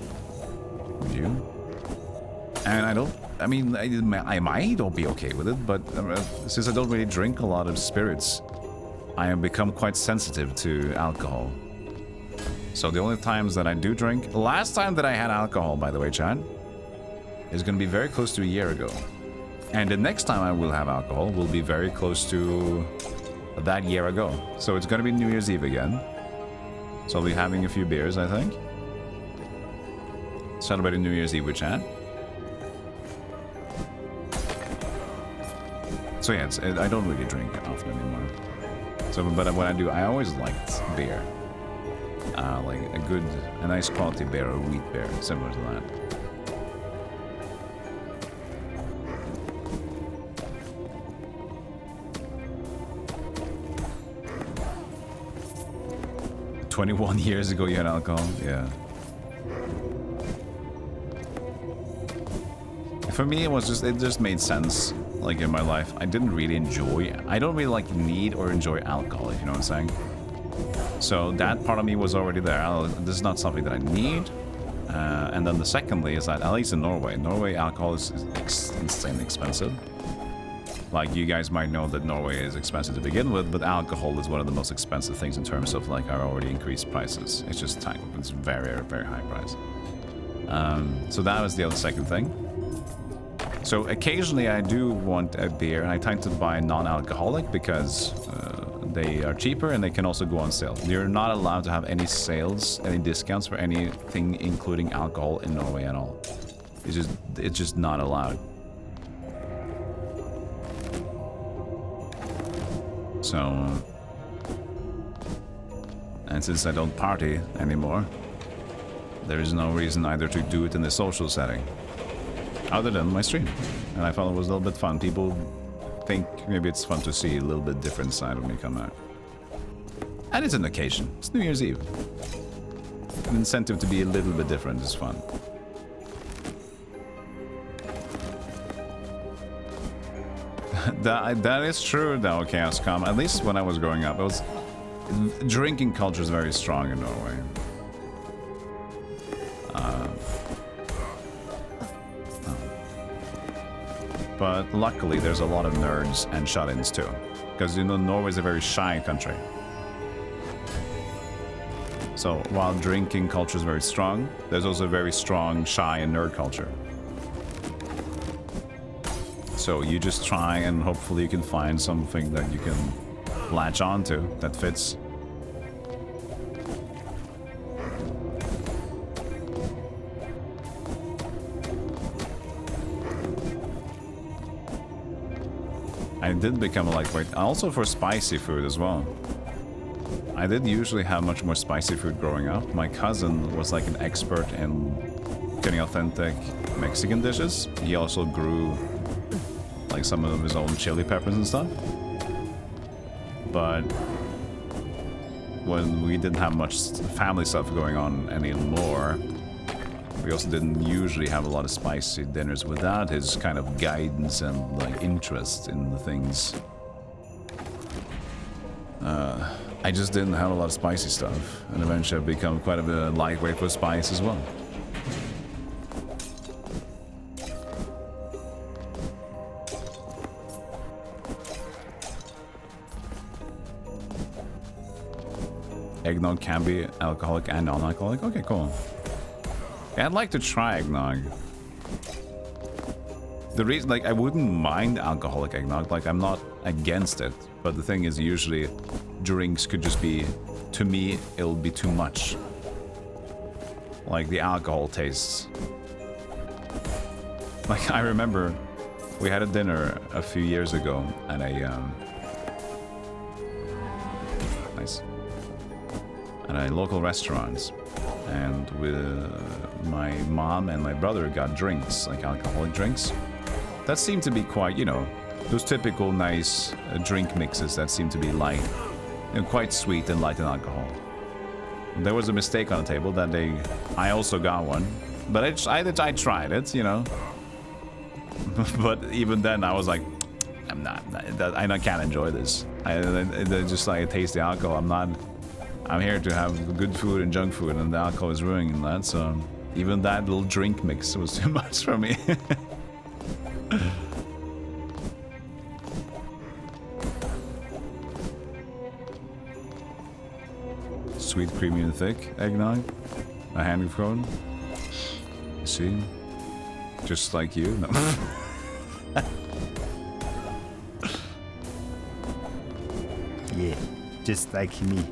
Would you? And I mean, I might be okay with it, but since I don't really drink a lot of spirits, I have become quite sensitive to alcohol. So the only times that I do drink... Last time that I had alcohol, by the way, Chad, is going to be very close to a year ago. And the next time I will have alcohol will be very close to that year ago. So it's going to be New Year's Eve again. So I'll be having a few beers, I think. Celebrating New Year's Eve with Chad. So yeah, I don't really drink often anymore. So, but when I do, I always liked beer. Like a nice quality beer or wheat beer, similar to that. 21 years ago you had alcohol? Yeah. For me, it just made sense, like, in my life. I didn't really I don't really, like, need or enjoy alcohol, if you know what I'm saying. So that part of me was already there. This is not something that I need. And then the secondly is that, at least in Norway alcohol is insanely expensive. Like, you guys might know that Norway is expensive to begin with, but alcohol is one of the most expensive things in terms of, like, our already increased prices. It's just it's very, very high price. So that was the other second thing. So occasionally I do want a beer, and I tend to buy non-alcoholic because they are cheaper and they can also go on sale. You're not allowed to have any sales, any discounts for anything including alcohol in Norway at all. It's just not allowed. So, and since I don't party anymore, there is no reason either to do it in the social setting, other than my stream. And I thought it was a little bit fun. People think maybe it's fun to see a little bit different side of me come out. And it's an occasion. It's New Year's Eve. An incentive to be a little bit different is fun. That is true though, Chaoscom. At least when I was growing up, drinking culture is very strong in Norway. But luckily there's a lot of nerds and shut-ins too. Because, you know, Norway is a very shy country. So while drinking culture is very strong, there's also a very strong shy and nerd culture. So you just try and hopefully you can find something that you can latch onto that fits. I did become a lightweight, also for spicy food as well. I did usually have much more spicy food growing up. My cousin was like an expert in getting authentic Mexican dishes. He also grew like some of his own chili peppers and stuff. But when we didn't have much family stuff going on anymore, we also didn't usually have a lot of spicy dinners without his kind of guidance and like interest in the things. I just didn't have a lot of spicy stuff, and eventually I've become quite a bit lightweight for spice as well. Eggnog can be alcoholic and non-alcoholic? Okay, cool. Yeah, I'd like to try eggnog. The reason, like, I wouldn't mind alcoholic eggnog, like, I'm not against it. But the thing is, usually, drinks could just be, to me, it'll be too much. Like, the alcohol tastes. Like, I remember we had a dinner a few years ago at a, at a local restaurant. And with my mom and my brother got drinks, like alcoholic drinks. That seemed to be quite, you know, those typical nice drink mixes that seem to be light, you know, quite sweet and light in alcohol. There was a mistake on the table that I also got one, but I tried it, you know. But even then I was like, I can't enjoy this. I just like taste the alcohol. I'm here to have good food and junk food, and the alcohol is ruining that, so even that little drink mix was too much for me. Sweet, creamy, and thick eggnog. A hand of cone. See? Just like you. No. Yeah, just like me.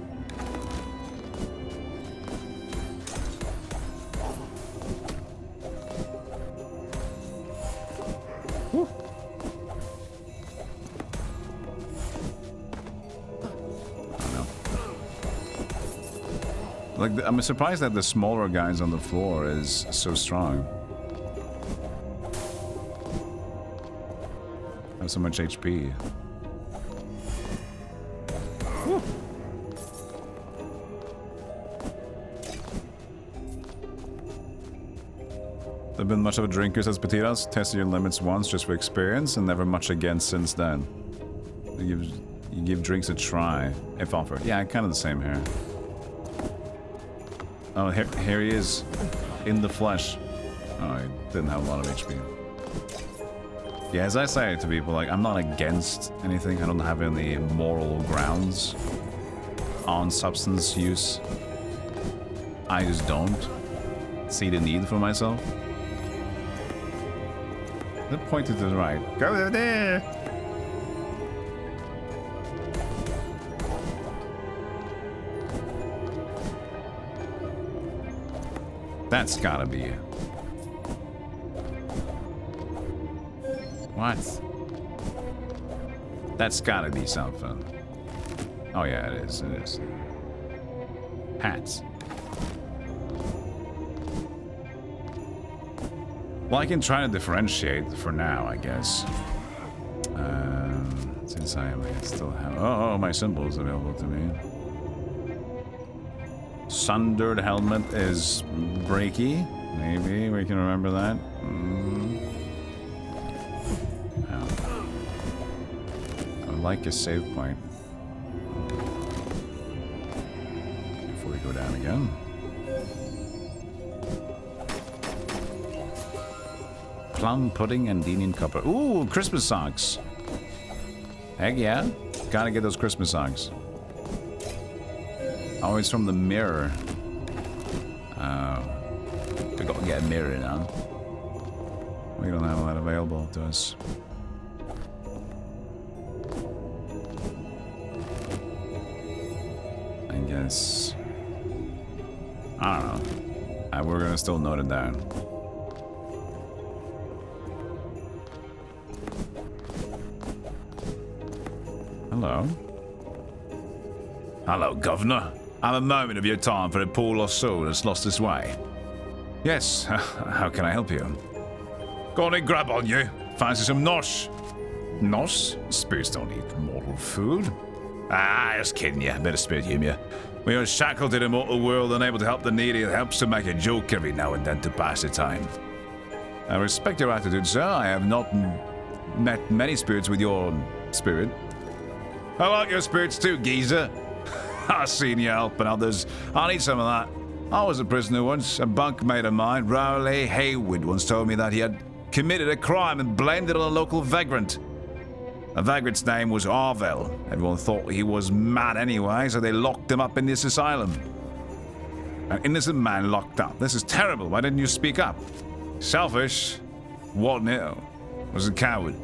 Like, I'm surprised that the smaller guys on the floor is so strong. Have so much HP. Whew. I've been much of a drinker, says Petitas. Tested your limits once just for experience and never much again since then. You give drinks a try, if offered. Yeah, kind of the same here. Oh, here he is. In the flesh. Oh, he didn't have a lot of HP. Yeah, as I say to people, like, I'm not against anything. I don't have any moral grounds on substance use. I just don't see the need for myself. They're pointed to the right. Go there! That's gotta be it. What? That's gotta be something. Oh yeah, it is, it is. Hats. Well, I can try to differentiate for now, I guess. Since I still have... Oh, my symbol is available to me. Sundered helmet is breaky. Maybe we can remember that. Oh. I would like a save point. Before we go down again. Plum pudding and Deanian copper. Ooh, Christmas socks. Heck yeah. Gotta get those Christmas socks. Oh, it's from the mirror. We gotta get a mirror now. We don't have that available to us. I guess. I don't know. We're gonna still note it down. Hello. Hello, Governor. Have a moment of your time for a poor lost soul that's lost its way. Yes, how can I help you? Go on and grab on you. Fancy some nosh? Nosh? Spirits don't eat mortal food. Ah, just kidding you. Bit of spirit humor. We are shackled in a mortal world, unable to help the needy. It helps to make a joke every now and then to pass the time. I respect your attitude, sir. I have not met many spirits with your spirit. I like your spirits too, geezer. I've seen you helping others. I need some of that. I was a prisoner once. A bunkmate of mine, Rowley Haywood, once told me that he had committed a crime and blamed it on a local vagrant. The vagrant's name was Arvel. Everyone thought he was mad anyway, so they locked him up in this asylum. An innocent man locked up. This is terrible. Why didn't you speak up? Selfish? What now? Was a coward.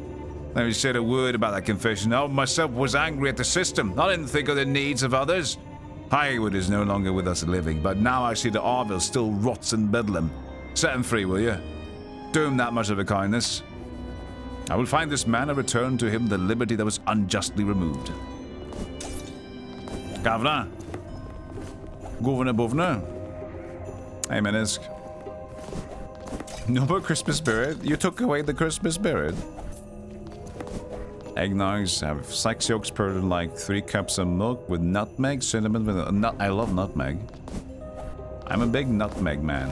Never said a word about that confession. I myself was angry at the system. I didn't think of the needs of others. Haywood is no longer with us living, but now I see that Arvel still rots in Bedlam. Set him free, will you? Do him that much of a kindness. I will find this man and return to him the liberty that was unjustly removed. Governor. Governor. Hey, Menisk. No more Christmas spirit. You took away the Christmas spirit. Eggnogs have 6 yolks per like 3 cups of milk with nutmeg, cinnamon with a nut. I love nutmeg. I'm a big nutmeg man.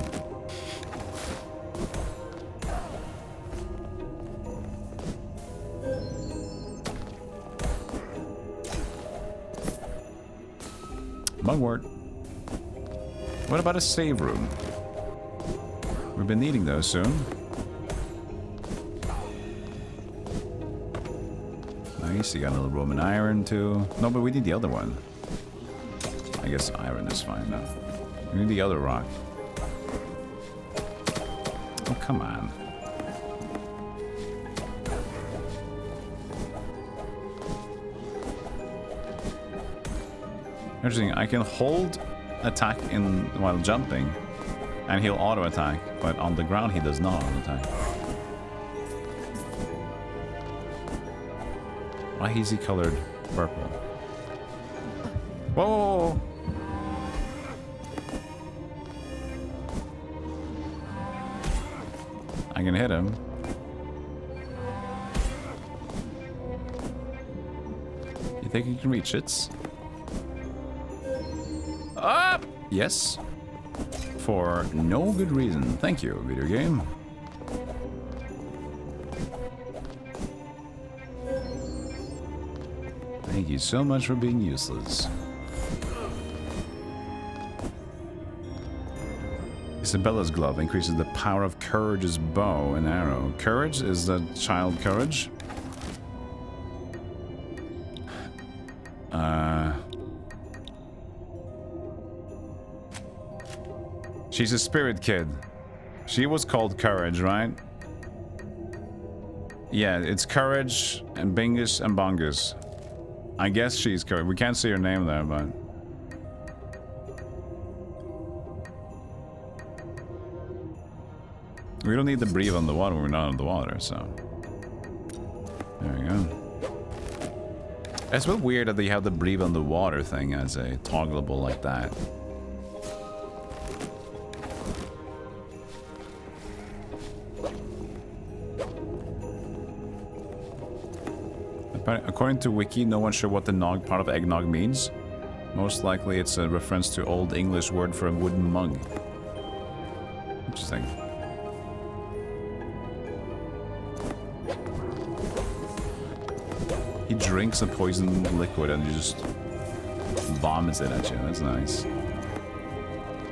Mugwort. What about a save room? We've been needing those soon. Nice, you got a little Roman iron too. No, but we need the other one. I guess iron is fine now. We need the other rock. Oh, come on. Interesting, I can hold attack in while jumping, and he'll auto attack, but on the ground he does not auto attack. Why is he colored purple? Whoa! I can hit him. You think you can reach it? Ah! Yes. For no good reason. Thank you, video game. Thank you so much for being useless. Isabella's glove increases the power of Courage's bow and arrow. Courage is the child Courage. She's a spirit kid. She was called Courage, right? Yeah, it's Courage and Bingus and Bongus. I guess she's Courage. We can't see her name there, but... We don't need to breathe on the water when we're not on the water, so... There we go. It's a bit weird that they have the breathe on the water thing as a toggleable like that. According to Wiki, no one's sure what the nog part of eggnog means. Most likely it's a reference to Old English word for a wooden mug. Interesting. He drinks a poison liquid and he just vomits it at you. That's nice.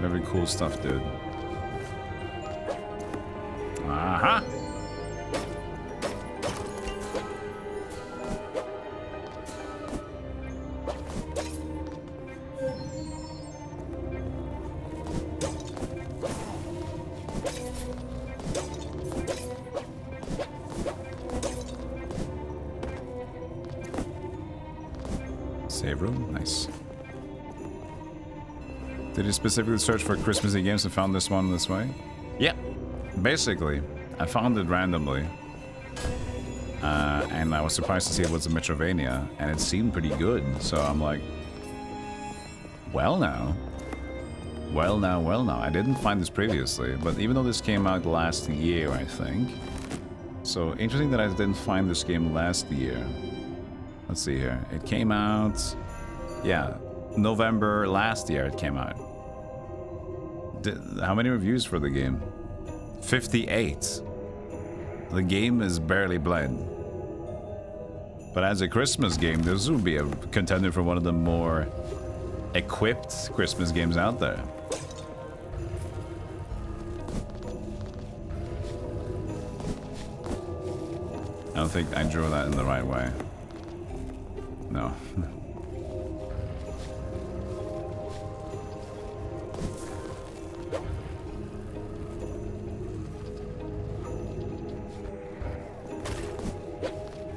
Very cool stuff, dude. Aha! Save room? Nice. Did you specifically search for Christmassy games and found this one this way? Yeah. Basically. I found it randomly. And I was surprised to see it was a metroidvania, and it seemed pretty good. So I'm like, well now. Well now, well now. I didn't find this previously, but even though this came out last year, I think. So interesting that I didn't find this game last year. Let's see here. It came out, yeah, November last year it came out. How many reviews for the game? 58. The game is barely bled. But as a Christmas game, this would be a contender for one of the more equipped Christmas games out there. I don't think I drew that in the right way. No.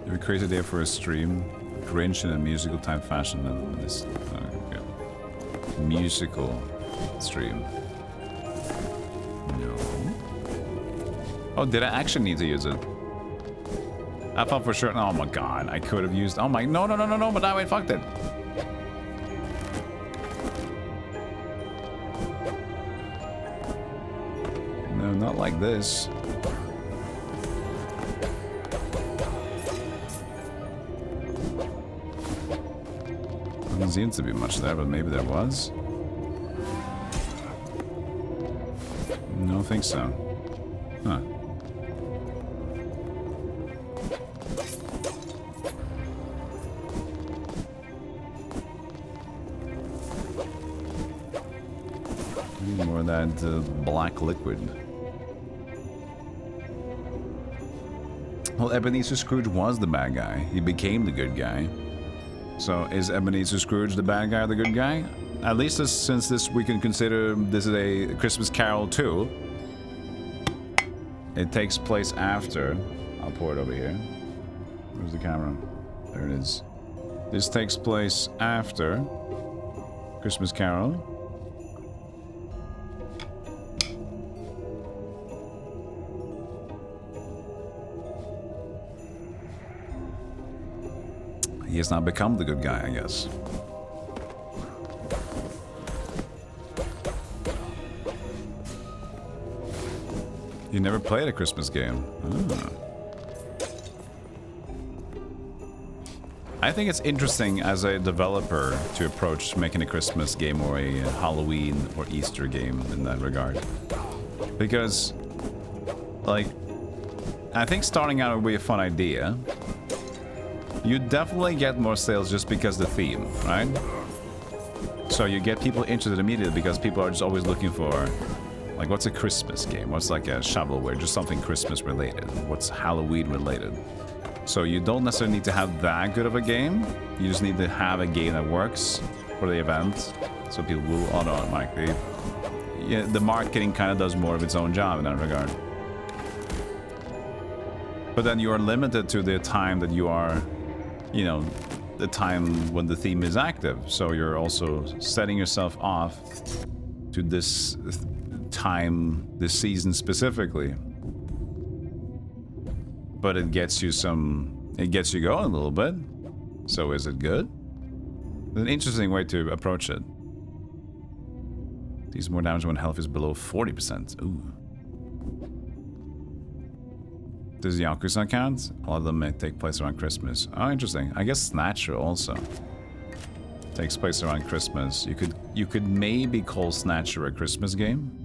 It'd be a crazy day for a stream. Grinch in a musical type fashion. And this musical stream. No. Oh, did I actually need to use it? I thought for sure. Oh my god, I could have used. Oh my. No, but now I fucked it. No, not like this. Doesn't seem to be much there, but maybe there was. No, I think so. Huh. More of that black liquid. Well, Ebenezer Scrooge was the bad guy. He became the good guy. So is Ebenezer Scrooge the bad guy or the good guy? At least since this we can consider this is a Christmas Carol 2. It takes place after. I'll pour it over here. Where's the camera? There it is. This takes place after Christmas Carol. He has now become the good guy, I guess. You never played a Christmas game? Ah. I think it's interesting as a developer to approach making a Christmas game or a Halloween or Easter game in that regard. Because, like, I think starting out would be a fun idea. You definitely get more sales just because the theme, right? So you get people interested immediately because people are just always looking for, like, what's a Christmas game? What's like a shovelware? Just something Christmas related. What's Halloween related? So you don't necessarily need to have that good of a game. You just need to have a game that works for the event, so people will automatically. Yeah, the marketing kind of does more of its own job in that regard. But then you are limited to the time that you are, you know, the time when the theme is active. So you're also setting yourself off to this time, this season specifically. But it gets you going a little bit. So is it good? It's an interesting way to approach it. Deals more damage when health is below 40%. Ooh. Does Yakuza count? A lot of them may take place around Christmas. Oh, interesting. I guess Snatcher also takes place around Christmas. You could maybe call Snatcher a Christmas game.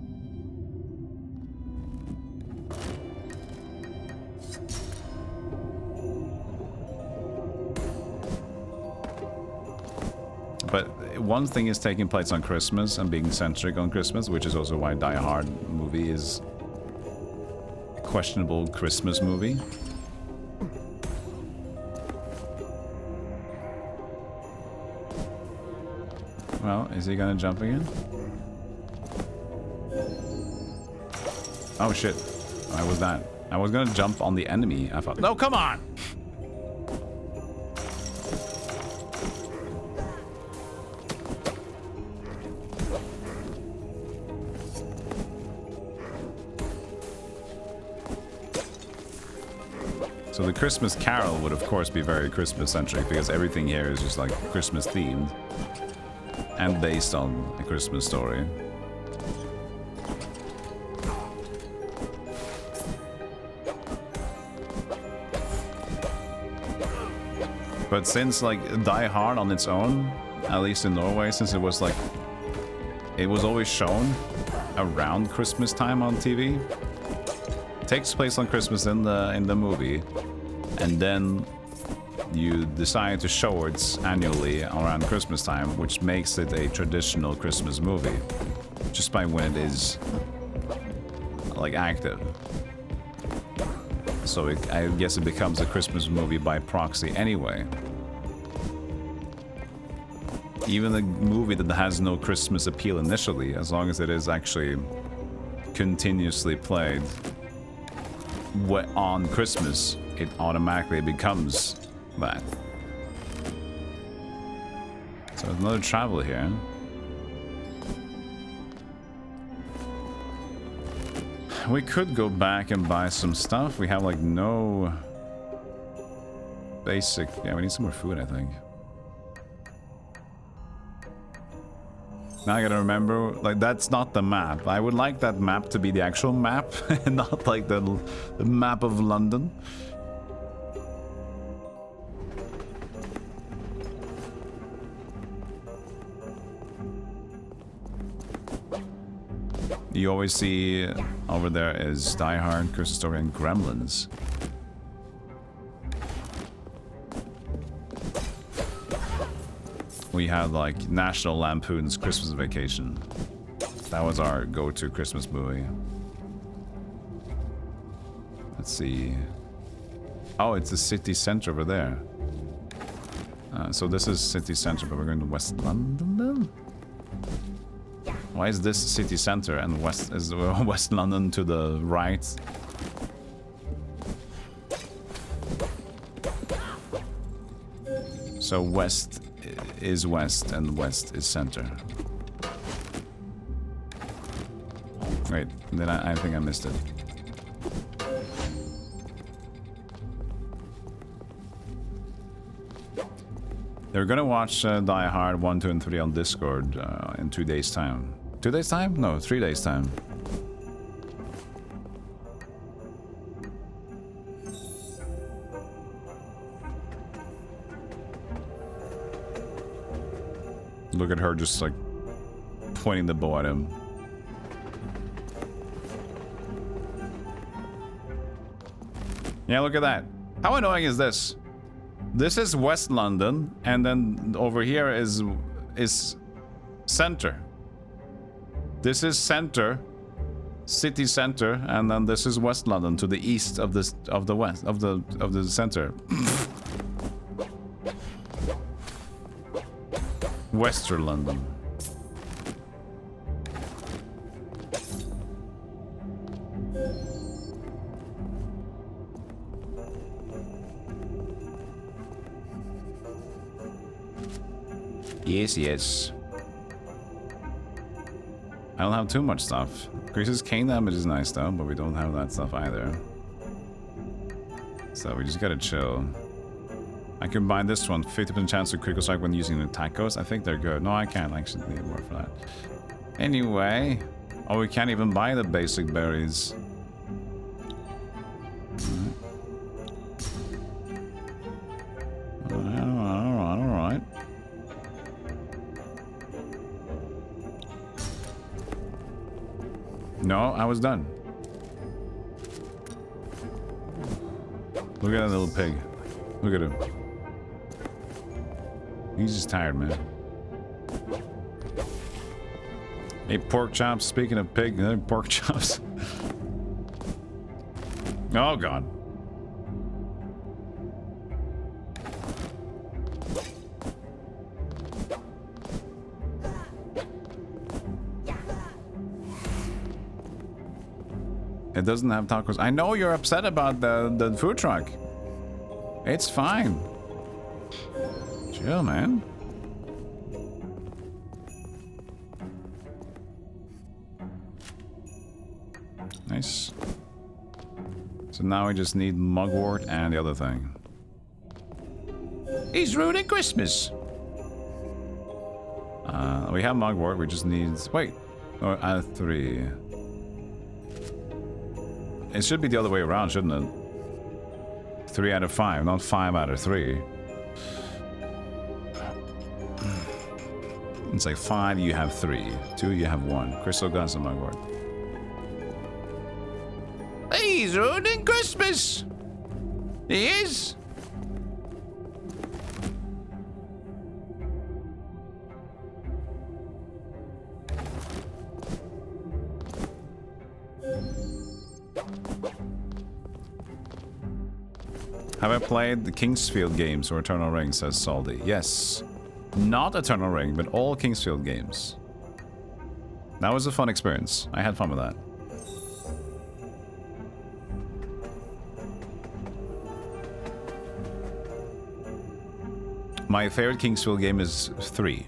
But one thing is taking place on Christmas and being centric on Christmas, which is also why Die Hard movie is a questionable Christmas movie. Well, is he gonna jump again? Oh shit. Why was that? I was gonna jump on the enemy. I thought, no, come on! So the Christmas Carol would of course be very Christmas centric because everything here is just like Christmas themed and based on a Christmas story. But since like Die Hard on its own, at least in Norway, since it was always shown around Christmas time on TV, takes place on Christmas in the movie, and then you decide to show it annually around Christmas time, which makes it a traditional Christmas movie, just by when it is like active. So I guess it becomes a Christmas movie by proxy anyway. Even a movie that has no Christmas appeal initially, as long as it is actually continuously played on Christmas, it automatically becomes that. So another travel here. We could go back and buy some stuff. We have like no basic. Yeah, we need some more food, I think. Now I gotta remember, like, that's not the map. I would like that map to be the actual map, and not like the map of London. You always see over there is Die Hard, Christmas Story, and Gremlins. We had like National Lampoon's Christmas Vacation. That was our go-to Christmas movie. Let's see. Oh, it's the city center over there. So this is city center, but we're going to West London then? Why is this city center and West London to the right? So west is west and west is center. Wait, then I think I missed it. They're gonna watch Die Hard 1, 2, and 3 on Discord in 2 days' time. 2 days' time? No, 3 days' time. Look at her just like pointing the bow at him. Yeah, look at that. How annoying is this? This is West London, and then over here is center. This is center, city center, and then this is West London to the east of the center. Western London. Yes, yes. I don't have too much stuff. Increases cane damage is nice though, but we don't have that stuff either. So we just gotta chill. I can buy this one, 50% chance of critical strike when using an attack ghost. I think they're good. No, I can't actually need more for that. Anyway. Oh, we can't even buy the basic berries. Alright. No, I was done. Look at that little pig. Look at him. He's just tired, man. Hey, pork chops. Speaking of pig, pork chops. Oh, God. It doesn't have tacos. I know you're upset about the food truck. It's fine. Chill, man. Nice. So now we just need mugwort and the other thing. He's ruining Christmas. We have mugwort. We just need... Wait. Oh, add 3. It should be the other way around, shouldn't it? 3 out of 5, not 5 out of 3. It's like 5, you have 3. 2, you have 1. Crystal guns and mugwort. He's ruining Christmas! He is! Have I played the Kingsfield games or Eternal Ring, says Saldi. Yes. Not Eternal Ring, but all Kingsfield games. That was a fun experience. I had fun with that. My favorite Kingsfield game is 3.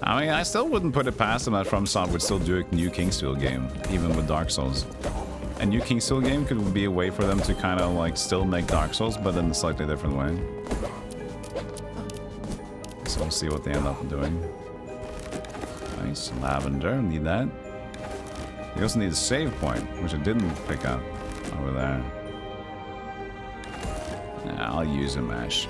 I mean, I still wouldn't put it past them that FromSoft would still do a new Kingsfield game, even with Dark Souls. A new Kingsfield game could be a way for them to kind of like still make Dark Souls, but in a slightly different way. So we'll see what they end up doing. Nice, lavender, need that. We also need a save point, which I didn't pick up over there. Nah, I'll use a mash.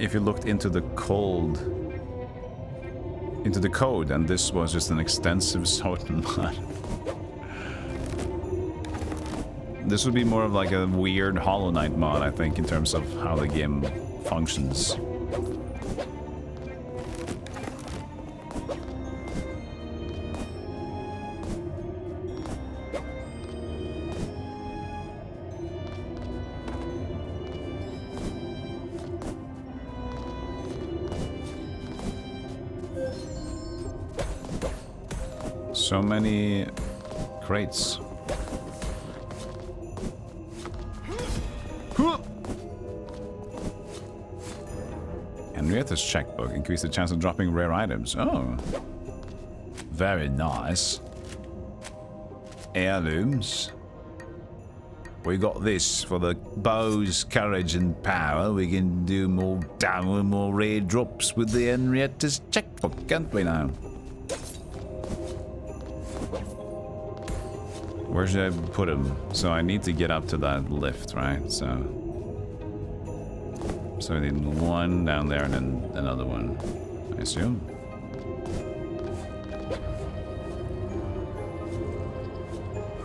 If you looked into the code, and this was just an extensive sort mod. This would be more of like a weird Hollow Knight mod, I think, in terms of how the game functions. So many crates. Henrietta's checkbook. Increase the chance of dropping rare items. Oh. Very nice. Heirlooms. We got this for the bow's courage and power. We can do more downward, more rare drops with the Henrietta's checkbook, can't we now? Where should I put him? So I need to get up to that lift, right? So I need one down there and then another one, I assume.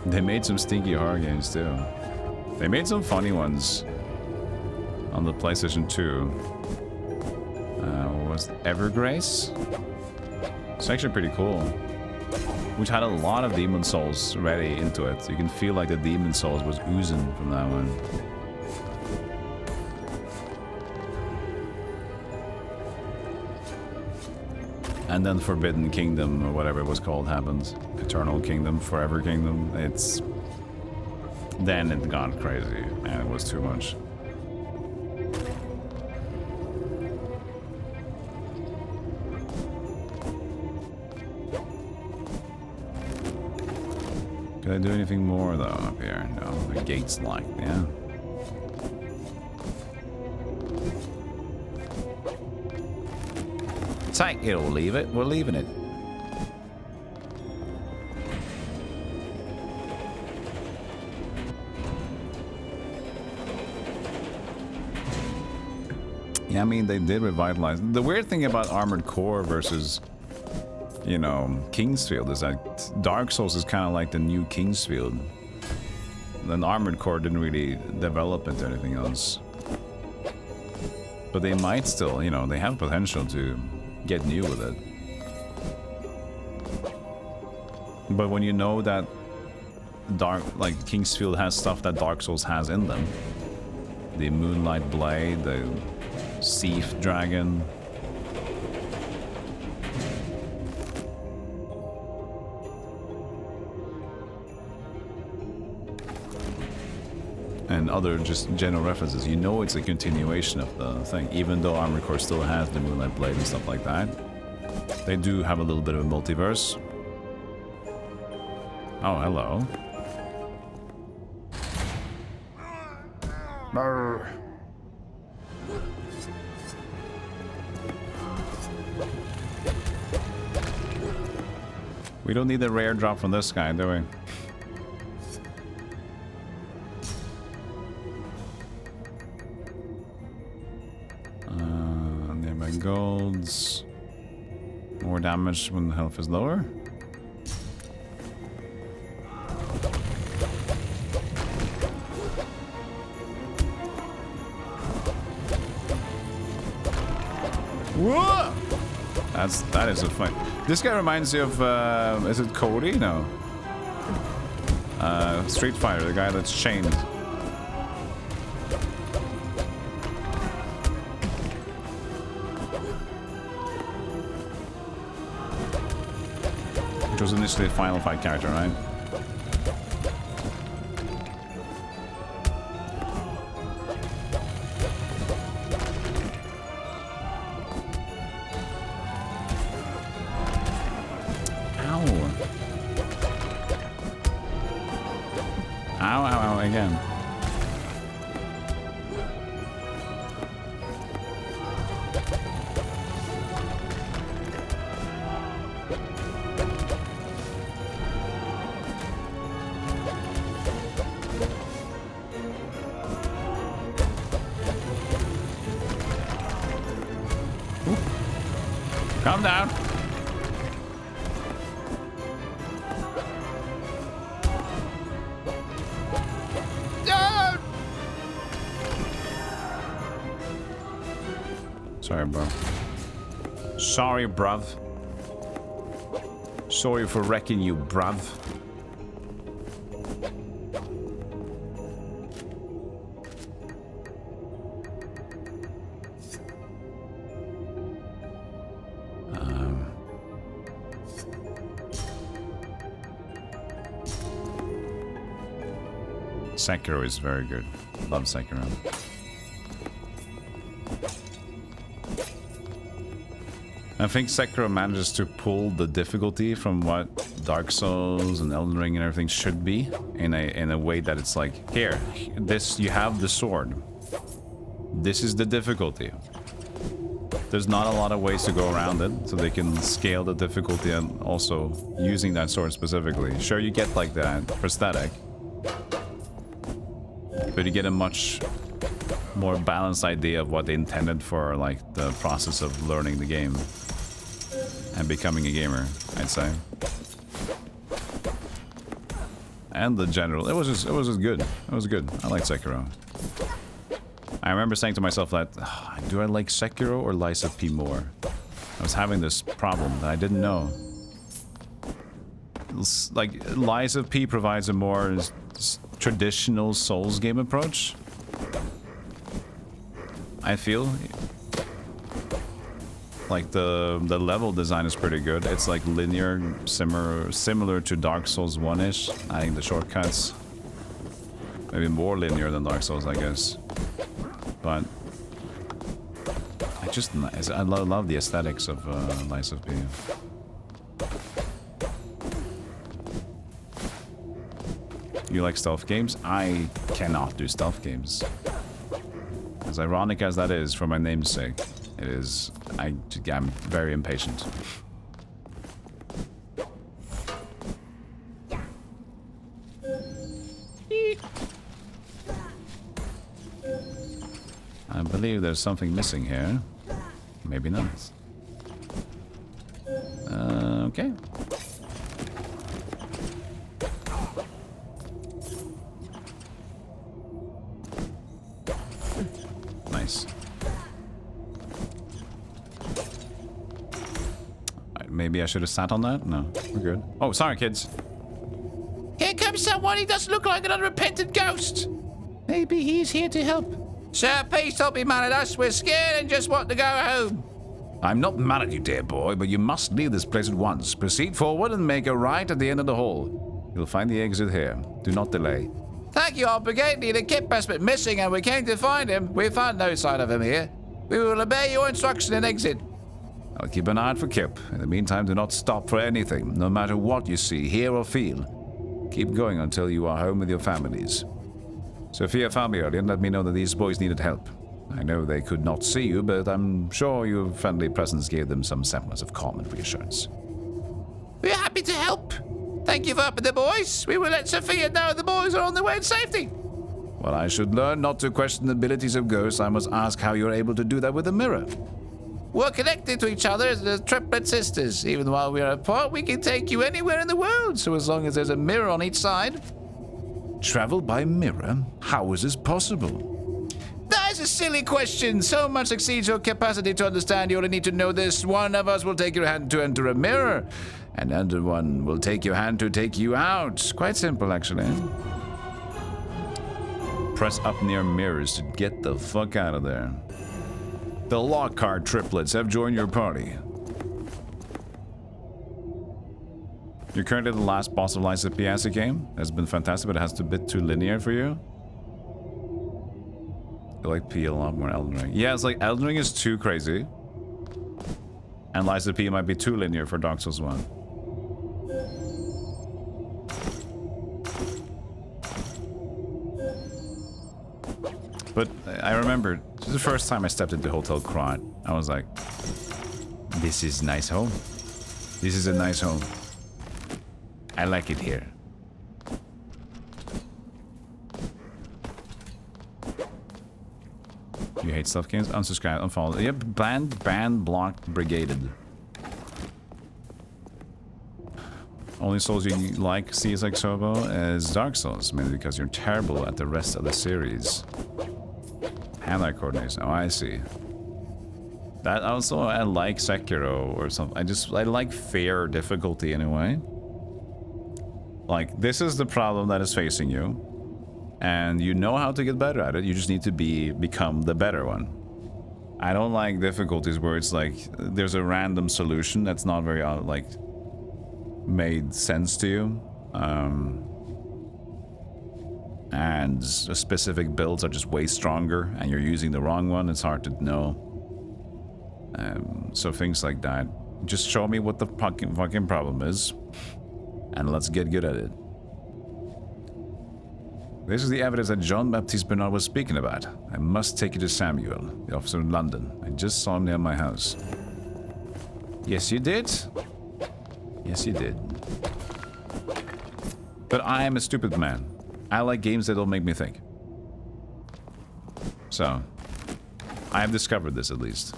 They made some stinky horror games too. They made some funny ones on the PlayStation 2. What was it? Evergrace? It's actually pretty cool. Which had a lot of Demon Souls ready into it. You can feel like the Demon Souls was oozing from that one. And then Forbidden Kingdom, or whatever it was called, happened. Eternal Kingdom, Forever Kingdom. Then it got crazy, and it was too much. Can I do anything more, though, up here? No, the gate's locked, yeah. Take it or leave it. We're leaving it. Yeah, I mean, they did revitalize. The weird thing about Armored Core versus, you know, Kingsfield is that Dark Souls is kind of like the new Kingsfield. Then Armored Core didn't really develop into anything else. But they might still, you know, they have potential to get new with it. But when you know that Kingsfield has stuff that Dark Souls has in them, the Moonlight Blade, the Seath Dragon, and other just general references, you know it's a continuation of the thing, even though Armored Core still has the Moonlight Blade and stuff like that. They do have a little bit of a multiverse. Oh, hello. Brr. We don't need a rare drop from this guy, do we? Nearby golds. More damage when the health is lower. Whoa! That is a fight. This guy reminds you of is it Cody? No. Street Fighter, the guy that's chained. Which was initially a Final Fight character, right? Again. Ooh. Calm down. Sorry, bro. Sorry, bruv. Sorry for wrecking you, bruv. Sekiro is very good. Love Sekiro. I think Sekiro manages to pull the difficulty from what Dark Souls and Elden Ring and everything should be, in a way that it's like, here, this, you have the sword. This is the difficulty. There's not a lot of ways to go around it, so they can scale the difficulty and also using that sword specifically. Sure, you get like that prosthetic, but you get a much more balanced idea of what they intended for, like the process of learning the game and becoming a gamer, I'd say. And the general, it was just good. It was good. I like Sekiro. I remember saying to myself that, do I like Sekiro or Lies of P more? I was having this problem that I didn't know. Like, Lies of P provides a more traditional Souls game approach, I feel. Like, the level design is pretty good. It's like linear, similar to Dark Souls 1-ish. Adding the shortcuts. Maybe more linear than Dark Souls, I guess. But I love the aesthetics of Lies of P. You like stealth games? I cannot do stealth games. As ironic as that is, for my namesake, it is. I'm very impatient. I believe there's something missing here. Maybe not. Okay. Nice. Maybe I should have sat on that? No, we're good. Oh, sorry, kids. Here comes someone. He doesn't look like an unrepentant ghost. Maybe he's here to help. Sir, please don't be mad at us. We're scared and just want to go home. I'm not mad at you, dear boy, but you must leave this place at once. Proceed forward and make a right at the end of the hall. You'll find the exit here. Do not delay. Thank you, our brigade leader. Kip has been missing and we came to find him. We found no sign of him here. We will obey your instruction and exit. I'll keep an eye out for Kip. In the meantime, do not stop for anything, no matter what you see, hear, or feel. Keep going until you are home with your families. Sophia found me earlier and let me know that these boys needed help. I know they could not see you, but I'm sure your friendly presence gave them some semblance of calm and reassurance. We're happy to help. Thank you for helping the boys. We will let Sophia know the boys are on their way in safety. Well, I should learn not to question the abilities of ghosts. I must ask how you're able to do that with a mirror. We're connected to each other as the triplet sisters. Even while we are apart, we can take you anywhere in the world, so as long as there's a mirror on each side. Travel by mirror? How is this possible? That is a silly question. So much exceeds your capacity to understand. You only need to know this. One of us will take your hand to enter a mirror, and another one will take your hand to take you out. Quite simple, actually. Press up near mirrors to get the fuck out of there. The Lockhart triplets have joined your party. You're currently the last boss of Lies of P as a game. It's been fantastic, but it has to be a bit too linear for you. I like P a lot more Elden Ring. Yeah, it's like Elden Ring is too crazy. And Lies of P might be too linear for Dark Souls 1. But I remember the first time I stepped into Hotel Krat, I was like, this is nice home. This is a nice home. I like it here. You hate stuff games? Unsubscribe, unfollow. Yep, banned, blocked, brigaded. Only Souls you like, sees like Sobo, is Dark Souls, mainly because you're terrible at the rest of the series. Hand-eye coordination. Oh, I see. That also, I like Sekiro or something. I like fair difficulty anyway. Like, this is the problem that is facing you. And you know how to get better at it. You just need to become the better one. I don't like difficulties where it's like, there's a random solution that's not very, like, made sense to you. And specific builds are just way stronger and you're using the wrong one. It's hard to know. So things like that. Just show me what the fucking problem is. and let's get good at it. This is the evidence that Jean-Baptiste Bernard was speaking about. I must take you to Samuel, the officer in London. I just saw him near my house. Yes, you did. Yes, you did. But I am a stupid man. I like games that don't make me think. So, I have discovered this at least.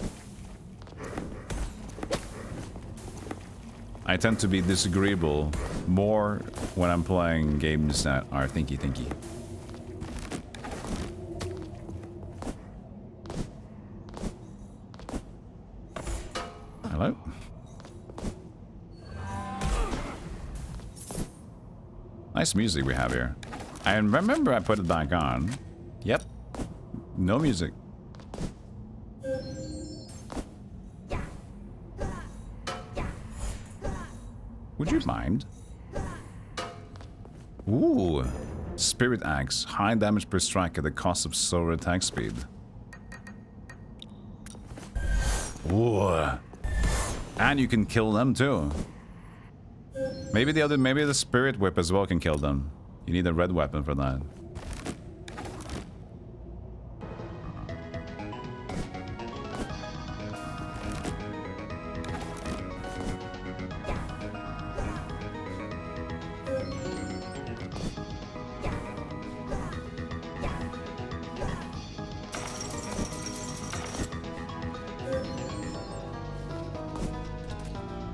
I tend to be disagreeable more when I'm playing games that are thinky. Hello? Nice music we have here. I remember I put it back on. Yep. No music. Would you mind? Ooh. Spirit Axe. High damage per strike at the cost of slower attack speed. Ooh. And you can kill them too. Maybe the Spirit Whip as well can kill them. You need a red weapon for that.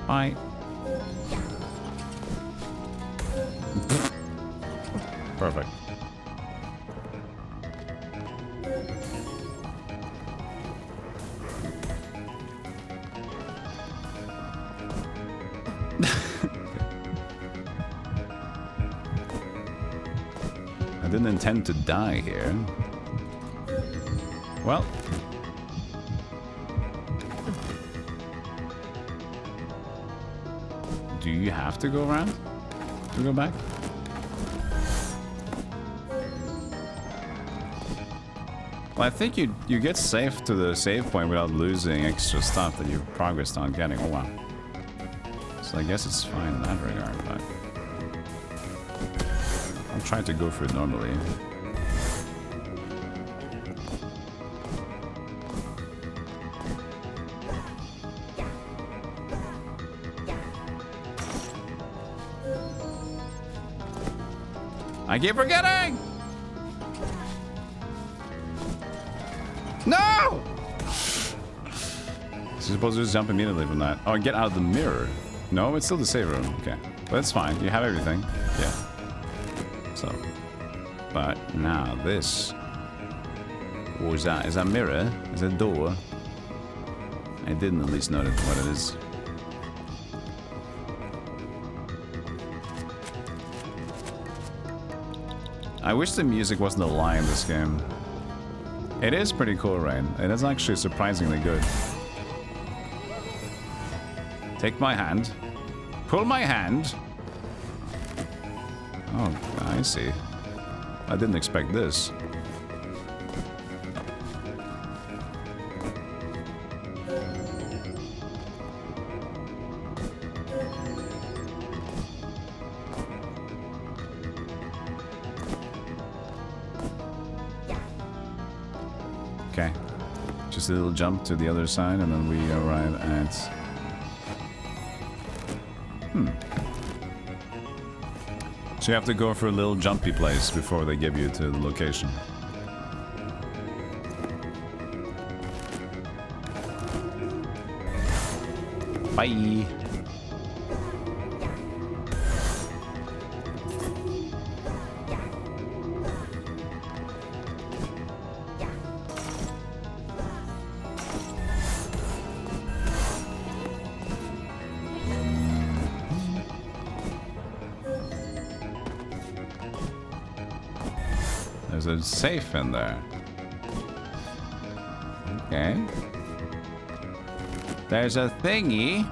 Bye. Perfect. I didn't intend to die here. Well. Do you have to go around to go back? Well, I think you get safe to the save point without losing extra stuff that you've progressed on getting. Oh wow. So I guess it's fine in that regard, but I'll try to go for it normally. I keep forgetting! No! You're supposed to just jump immediately from that. Oh, get out of the mirror. No, it's still the save room. Okay. But it's fine. You have everything. Yeah. So. But now this. What is that? Is that a mirror? Is that a door? I didn't at least notice what it is. I wish the music wasn't a lie in this game. It is pretty cool, right? It is actually surprisingly good. Take my hand. Pull my hand. Oh, I see. I didn't expect this. Okay. Just a little jump to the other side and then we arrive at... So you have to go for a little jumpy place before they give you to the location. Bye! There's a safe in there. Okay. There's a thingy.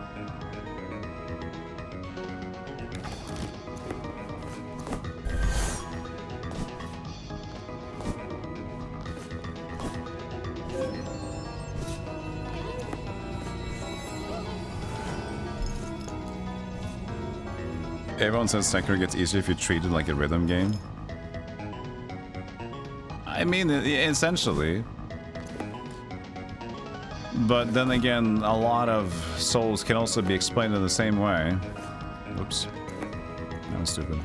Everyone says Sekiro gets easier if you treat it like a rhythm game. I mean, essentially. But then again, a lot of Souls can also be explained in the same way. Whoops. That was stupid.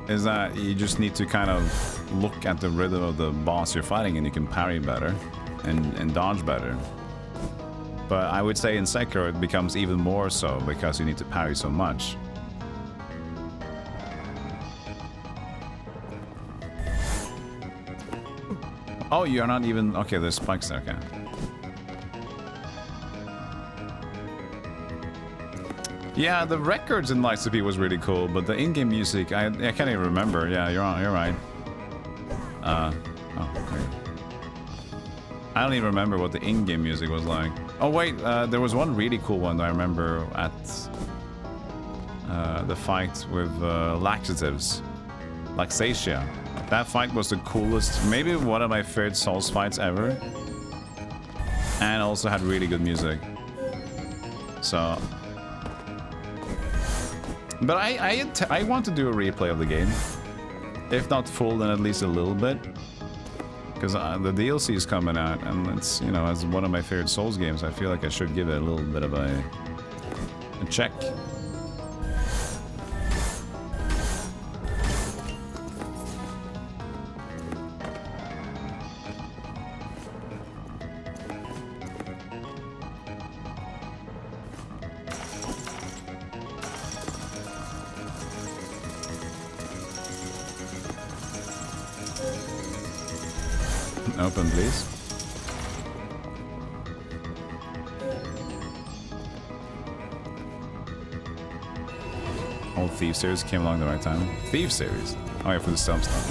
Is that you just need to kind of look at the rhythm of the boss you're fighting and you can parry better and dodge better. But I would say in Sekiro it becomes even more so because you need to parry so much. Oh, you're not even... Okay, there's spikes there, okay. Yeah, the records in Lights of P was really cool, but the in-game music, I can't even remember. Yeah, you're right. Oh, okay. I don't even remember what the in-game music was like. Oh wait, there was one really cool one that I remember at the fight with laxatives. Laxatia. That fight was the coolest, maybe one of my favorite Souls fights ever. And also had really good music. So... But I want to do a replay of the game. If not full, then at least a little bit. Because the DLC is coming out, and it's, you know, as one of my favorite Souls games, I feel like I should give it a little bit of a check. Open, please. Old Thief series came along the right time. Thief series? Oh yeah, for the stealth stuff,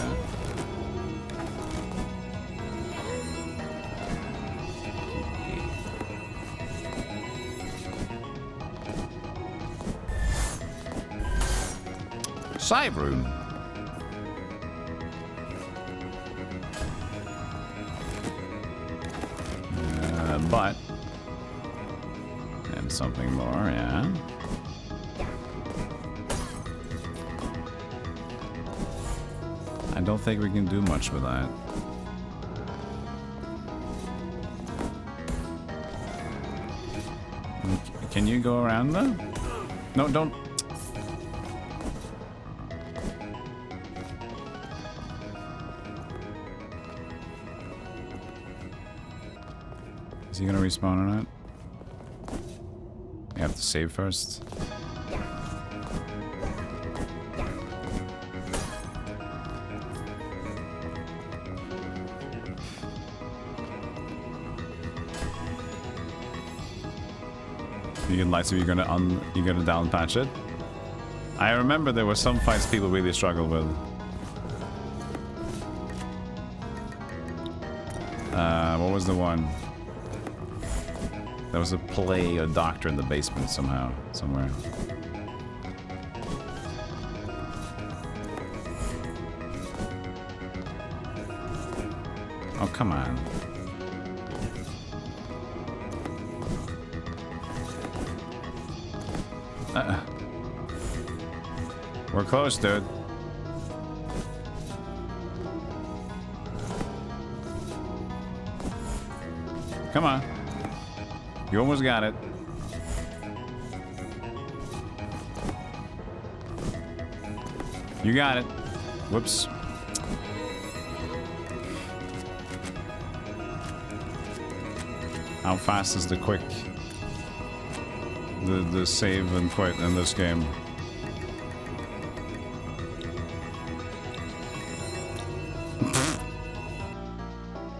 yeah. Side room. But and something more, yeah. I don't think we can do much with that. Can you go around though? No, don't. Is he gonna respawn or not? You have to save first. You can light, so you're gonna down patch it. I remember there were some fights people really struggled with. What was the one? There was a play, a doctor in the basement somehow, somewhere. Oh, come on. We're close, dude. Come on. You almost got it. You got it. Whoops. How fast is the quick? The save and quit in this game?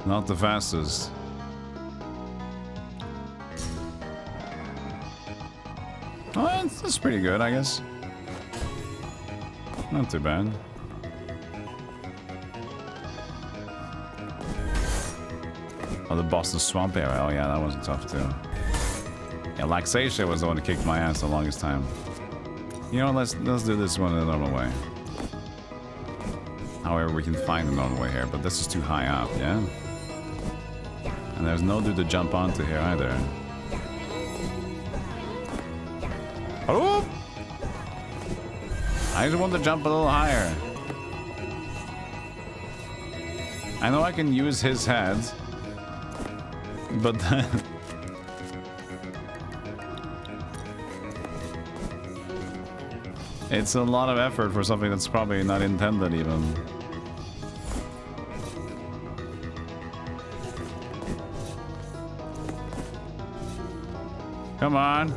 Not the fastest. Oh, that's pretty good, I guess. Not too bad. Oh, the boss in the swamp area. Oh yeah, that wasn't tough too. Yeah, Laxatia was the one that kicked my ass the longest time. You know, let's do this one the normal way. However, we can find the normal way here, but this is too high up, yeah? And there's no dude to jump onto here either. Oh! I just want to jump a little higher. I know I can use his head, but then... It's a lot of effort for something that's probably not intended even. Come on.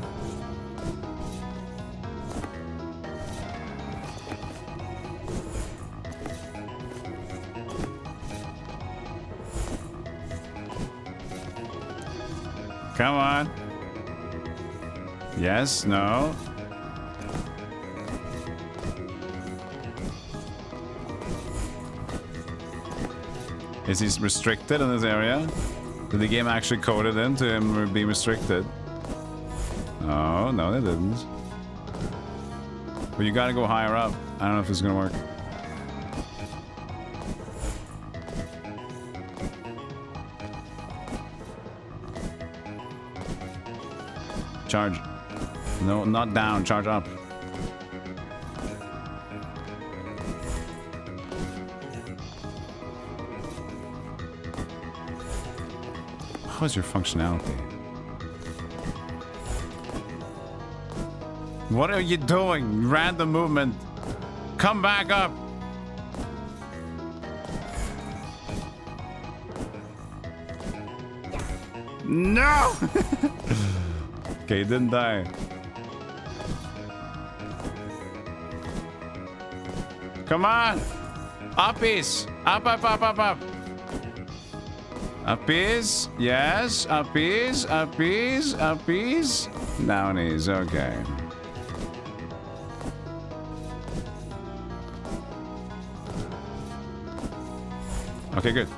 Come on. Yes, no. Is he restricted in this area? Did the game actually code it in to him be restricted? Oh, no, they didn't. But you gotta go higher up. I don't know if it's gonna work. Charge. No, not down. Charge up. How's your functionality? What are you doing? Random movement. Come back up. No! Okay, he didn't die. Come on! Uppies! Up, up, up, up, up! Uppies? Yes, uppies, uppies, uppies. Downies, okay. Okay, good.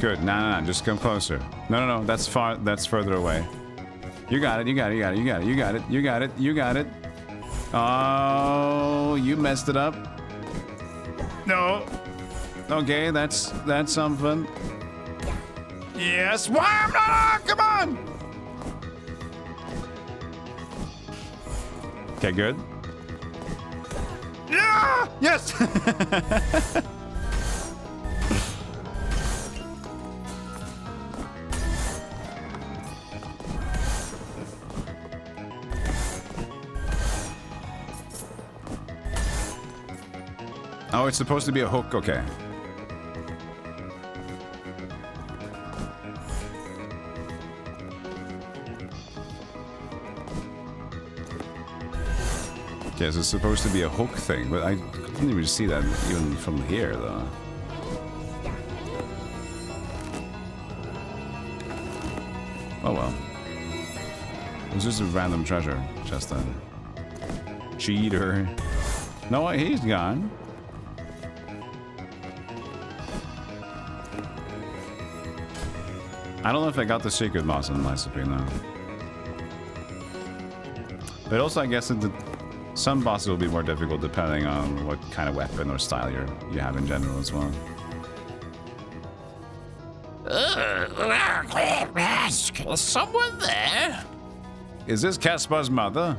Good. No, just come closer. No, that's further away. You got it, you got it, you got it, you got it, you got it, you got it, you got it. Oh, you messed it up. No. Okay, that's something. Yes, why? No, come on! Okay, good. Yeah! Yes! Oh, it's supposed to be a hook, okay. Yes, it's supposed to be a hook thing, but I didn't even see that even from here, though. Oh well. It was just a random treasure chest then. Cheater. No, he's gone. I don't know if I got the secret boss in my Supreme now. But also, I guess that some bosses will be more difficult depending on what kind of weapon or style you have in general as well. Someone there? Is this Caspar's mother?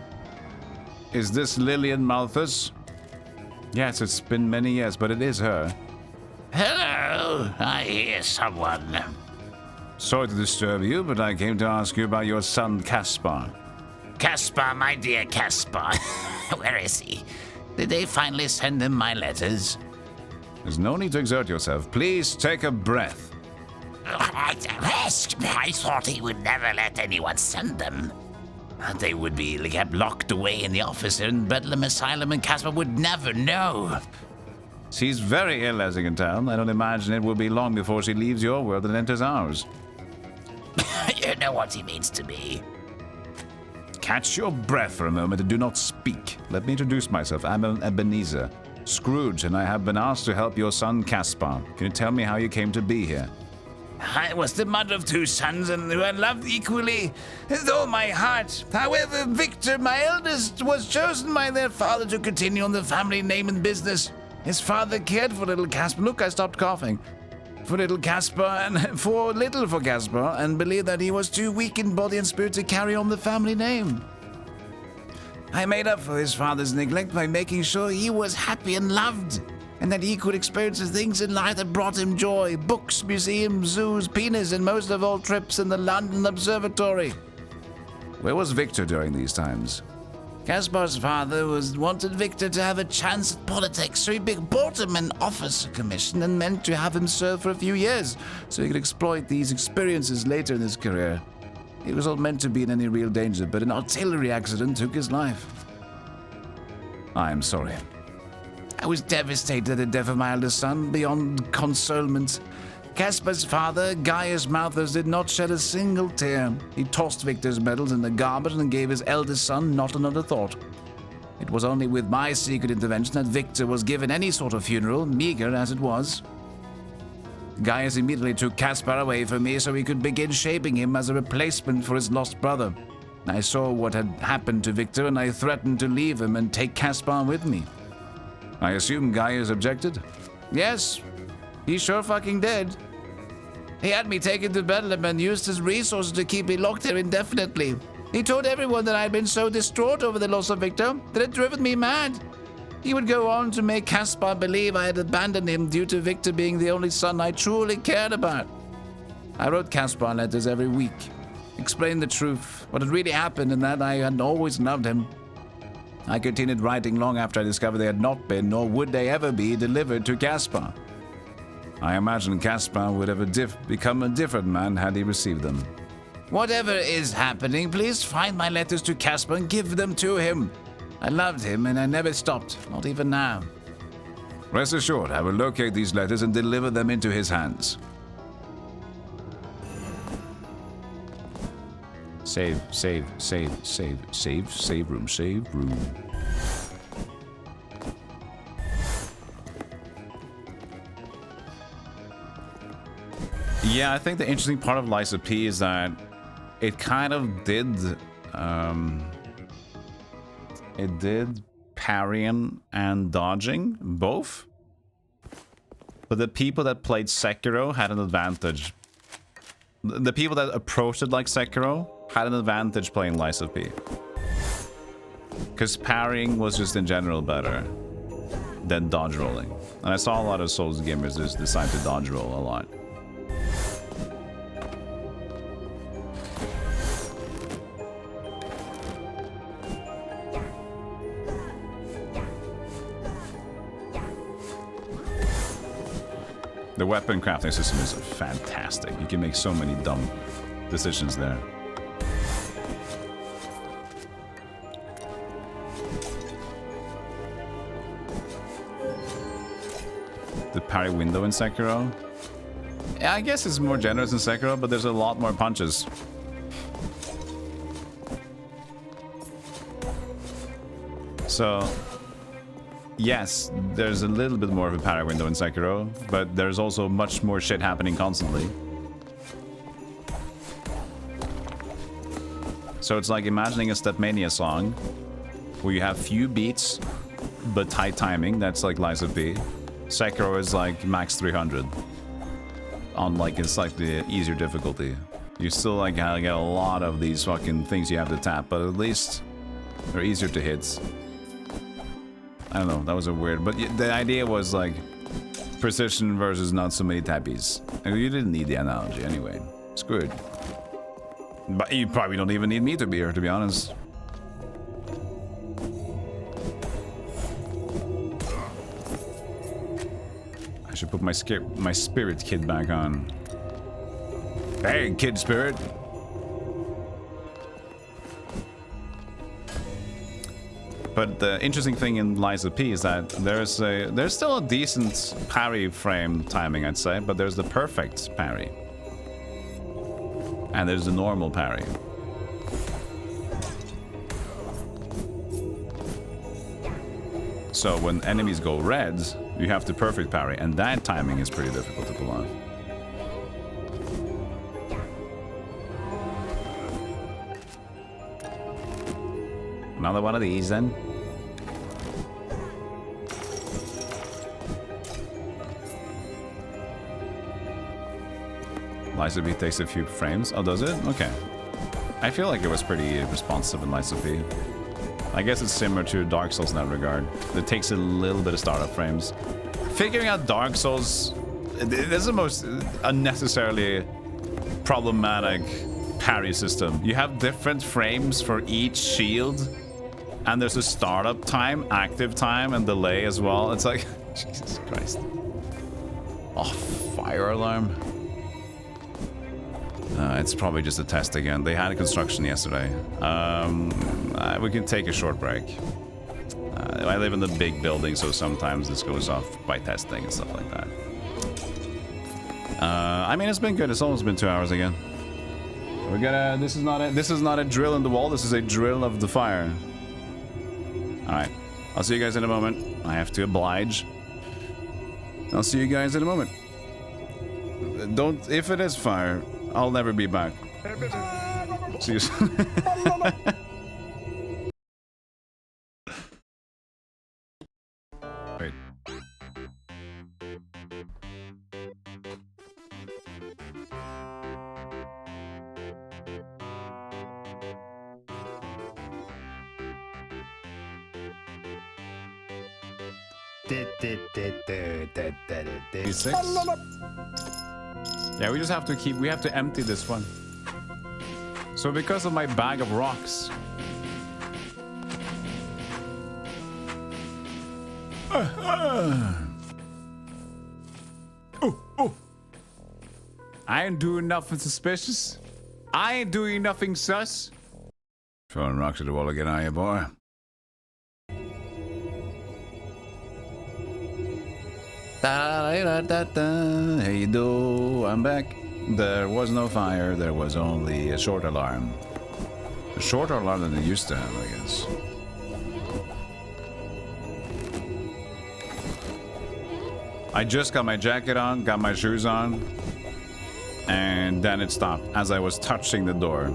Is this Lillian Malthus? Yes, it's been many years, but it is her. Hello, I hear someone. Sorry to disturb you, but I came to ask you about your son, Caspar. Caspar, my dear Caspar. Where is he? Did they finally send him my letters? There's no need to exert yourself. Please take a breath. I thought he would never let anyone send them. They would be kept locked away in the office in Bedlam Asylum, and Caspar would never know. She's very ill, as you can tell. I don't imagine it will be long before she leaves your world and enters ours. You know what he means to me. Catch your breath for a moment and do not speak. Let me introduce myself. I'm Ebenezer, Scrooge, and I have been asked to help your son, Caspar. Can you tell me how you came to be here? I was the mother of 2 sons, and who I loved equally with all my heart. However, Victor, my eldest, was chosen by their father to continue on the family name and business. His father cared for little Caspar. Look, I stopped coughing. For little Caspar, and for Caspar, and believed that he was too weak in body and spirit to carry on the family name. I made up for his father's neglect by making sure he was happy and loved, and that he could experience the things in life that brought him joy: books, museums, zoos, penis, and most of all, trips in the London Observatory. Where was Victor during these times? Caspar's father wanted Victor to have a chance at politics, so he bought him an officer commission and meant to have him serve for a few years, so he could exploit these experiences later in his career. He was not meant to be in any real danger, but an artillery accident took his life. I am sorry. I was devastated at the death of my eldest son, beyond consolement. Caspar's father, Gaius Malthus, did not shed a single tear. He tossed Victor's medals in the garbage and gave his eldest son not another thought. It was only with my secret intervention that Victor was given any sort of funeral, meager as it was. Gaius immediately took Caspar away from me so he could begin shaping him as a replacement for his lost brother. I saw what had happened to Victor, and I threatened to leave him and take Caspar with me. I assume Gaius objected? Yes, he sure fucking did. He had me taken to Bedlam and used his resources to keep me locked there indefinitely. He told everyone that I had been so distraught over the loss of Victor that it had driven me mad. He would go on to make Caspar believe I had abandoned him due to Victor being the only son I truly cared about. I wrote Caspar letters every week, explained the truth, what had really happened, and that I had always loved him. I continued writing long after I discovered they had not been, nor would they ever be, delivered to Caspar. I imagine Caspar would have become a different man had he received them. Whatever is happening, please find my letters to Caspar and give them to him. I loved him and I never stopped, not even now. Rest assured, I will locate these letters and deliver them into his hands. Save room. Yeah, I think the interesting part of Lies of P is that it kind of did parrying and dodging both, but the people that played Sekiro had an advantage. The people that approached it like Sekiro had an advantage playing Lies of P, because parrying was just in general better than dodge rolling, and I saw a lot of Souls gamers just decide to dodge roll a lot. The weapon crafting system is fantastic. You can make so many dumb decisions there. The parry window in Sekiro? Yeah, I guess it's more generous in Sekiro, but there's a lot more punches. So, yes, there's a little bit more of a parry window in Sekiro, but there's also much more shit happening constantly. So it's like imagining a Stepmania song where you have few beats but tight timing. That's like Lies of P. Sekiro is like max 300 on like a slightly easier difficulty. You still like get a lot of these fucking things you have to tap, but at least they're easier to hit. I don't know, that was a weird, but the idea was like precision versus not so many tappies. And you didn't need the analogy anyway. Screw it. But you probably don't even need me to be here, to be honest. I should put my spirit kid back on. Hey, kid spirit. But the interesting thing in Lies of P is that there's still a decent parry frame timing, I'd say, but there's the perfect parry. And there's the normal parry. So when enemies go red, you have the perfect parry, and that timing is pretty difficult to pull off. Another one of these then. Lies of P takes a few frames. Oh, does it? Okay. I feel like it was pretty responsive in Lies of P. I guess it's similar to Dark Souls in that regard. It takes a little bit of startup frames. Figuring out Dark Souls, this is the most unnecessarily problematic parry system. You have different frames for each shield, and there's a startup time, active time, and delay as well. It's like, Jesus Christ. Oh, fire alarm. It's probably just a test again. They had a construction yesterday. We can take a short break. I live in the big building, so sometimes this goes off by testing and stuff like that. I mean, it's been good. It's almost been 2 hours again. We're gonna. This is not a drill in the wall. This is a drill of the fire. All right. I'll see you guys in a moment. I have to oblige. I'll see you guys in a moment. Don't. If it is fire, I'll never be back. See you soon. Wait. Six. Yeah, we just have to keep. We have to empty this one. So because of my bag of rocks. I ain't doing nothing suspicious. I ain't doing nothing sus. Throwing rocks at the wall again, are you, boy? Da-da-da-da-da. Hey, you do? I'm back. There was no fire. There was only a short alarm. A shorter alarm than they used to have, I guess. I just got my jacket on, got my shoes on, and then it stopped as I was touching the door.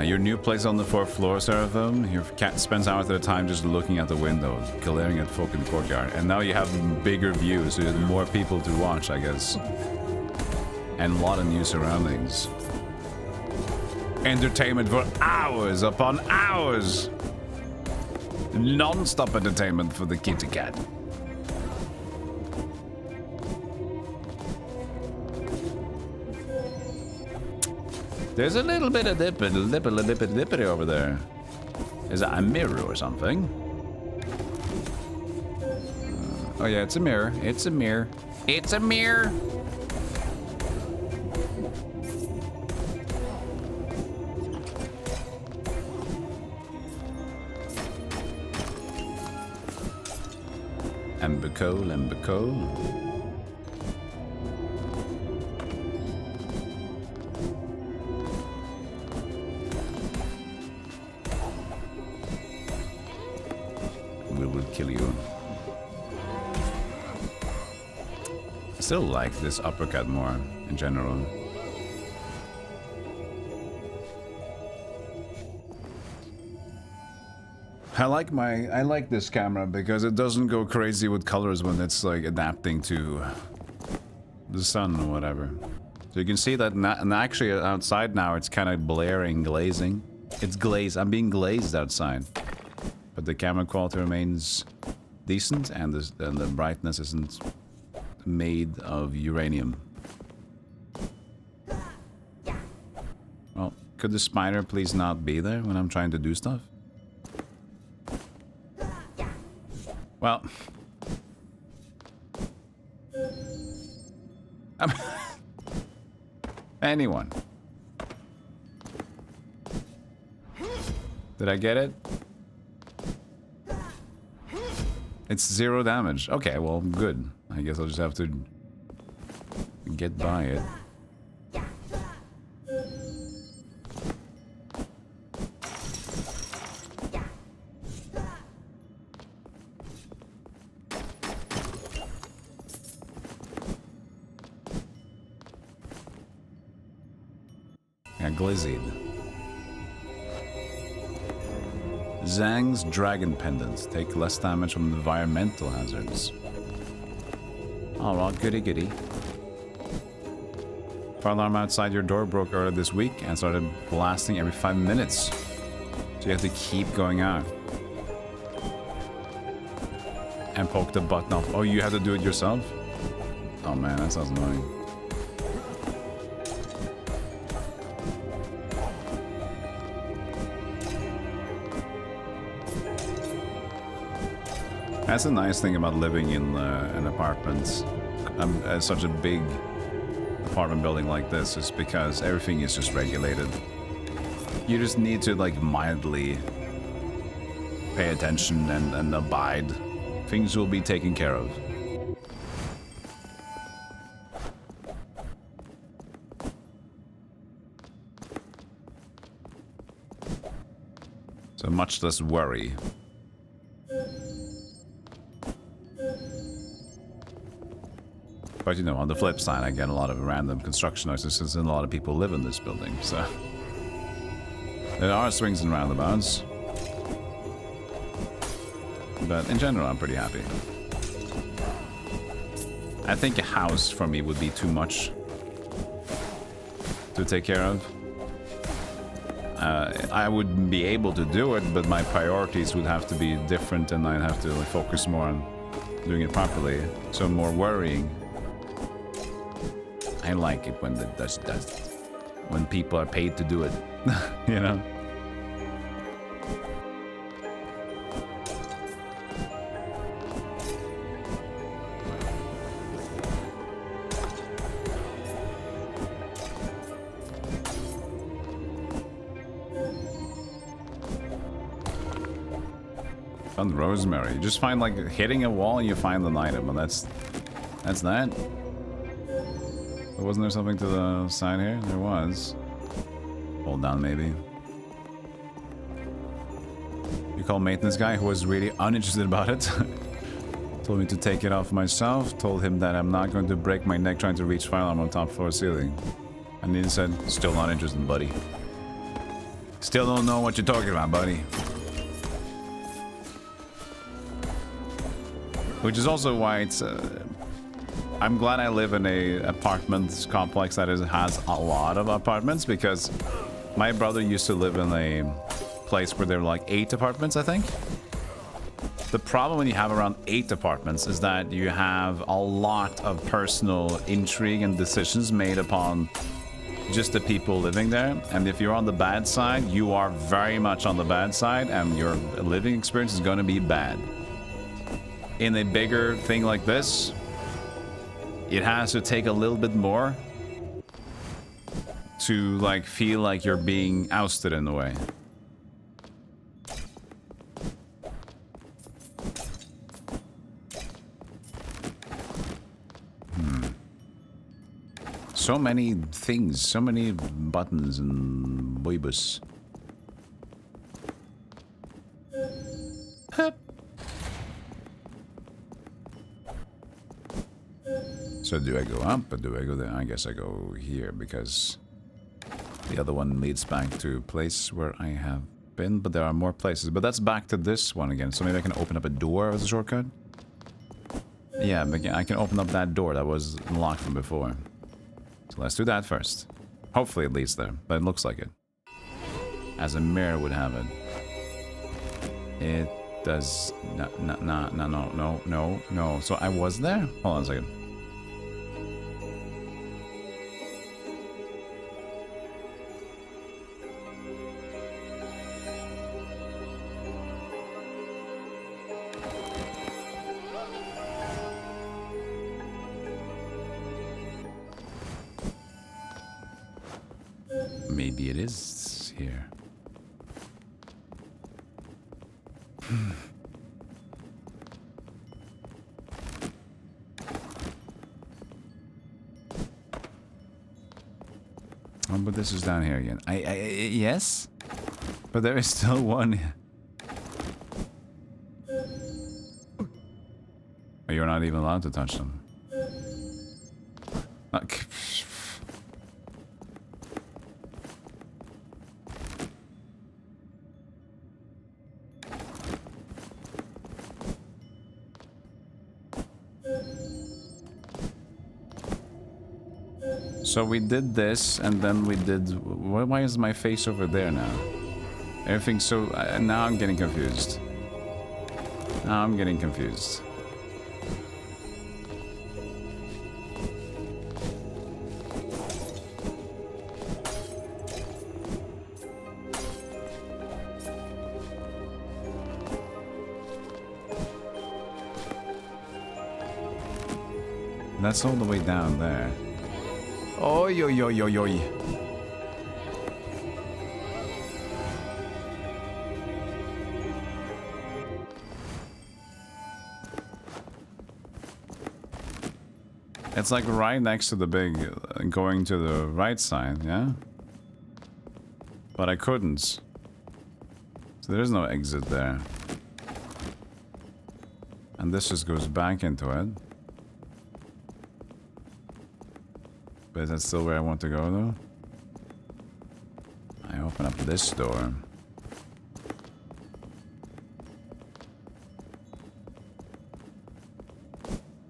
Your new place on the 4th floor, Seraphim. Your cat spends hours at a time just looking out the window, glaring at folk in the courtyard. And now you have bigger views, so there's more people to watch, I guess. And a lot of new surroundings. Entertainment for hours upon hours. Non-stop entertainment for the kitty cat. There's a little bit of dippity over there. Is that a mirror or something? Oh yeah, it's a mirror. It's a mirror. It's a mirror. Embicole. Kill you. I still like this uppercut more in general. I like this camera because it doesn't go crazy with colors when it's like adapting to the sun or whatever. So you can see that actually outside now it's kind of blaring, glazing. It's glazed. I'm being glazed outside. But the camera quality remains decent, and the brightness isn't made of uranium. Well, could the spider please not be there when I'm trying to do stuff? Well... Anyone. Did I get it? It's 0 damage. Okay, well, good. I guess I'll just have to get by it. Yeah, Glizzed. Zhang's Dragon Pendants. Take less damage from environmental hazards. Oh, well, goody goody. Fire alarm outside your door broke earlier this week and started blasting every 5 minutes. So you have to keep going out. And poke the button off. Oh, you have to do it yourself? Oh man, that sounds annoying. That's the nice thing about living in an apartment, such a big apartment building like this, is because everything is just regulated. You just need to like mildly pay attention and abide. Things will be taken care of. So much less worry. But you know, on the flip side, I get a lot of random construction noises and a lot of people live in this building, so... There are swings and roundabouts. But in general, I'm pretty happy. I think a house for me would be too much to take care of. I would be able to do it, but my priorities would have to be different and I'd have to like, focus more on doing it properly. So more worrying. I like it when when people are paid to do it, you know? Found rosemary. You just find like hitting a wall and you find an item, and that's that. Wasn't there something to the side here? There was. Hold down, maybe. You call maintenance guy who was really uninterested about it. Told me to take it off myself. Told him that I'm not going to break my neck trying to reach fire alarm on top floor ceiling. And he said, still not interested, buddy. Still don't know what you're talking about, buddy. Which is also why it's... I'm glad I live in a apartment complex that has a lot of apartments, because my brother used to live in a place where there were like 8 apartments, I think. The problem when you have around 8 apartments is that you have a lot of personal intrigue and decisions made upon just the people living there. And if you're on the bad side, you are very much on the bad side, and your living experience is going to be bad. In a bigger thing like this, it has to take a little bit more to like feel like you're being ousted in a way. So many things, so many buttons and boibus. So do I go up or do I go there? I guess I go here because the other one leads back to a place where I have been, but there are more places. But that's back to this one again. So maybe I can open up a door as a shortcut? Yeah, I can open up that door that was locked from before. So let's do that first. Hopefully it leads there, but it looks like it. As a mirror would have it. It does... No. So I was there? Hold on a second. Maybe it is here. Oh, but this is down here again. Yes? But there is still one. Oh, you're not even allowed to touch them. So we did this, and then we did... Why is my face over there now? Everything's so... now I'm getting confused. Now I'm getting confused. That's all the way down there. Oi, oi, oi, oi, oi. It's like right next to the big, going to the right side, yeah? But I couldn't. So there is no exit there. And this just goes back into it. But is that still where I want to go, though? I open up this door.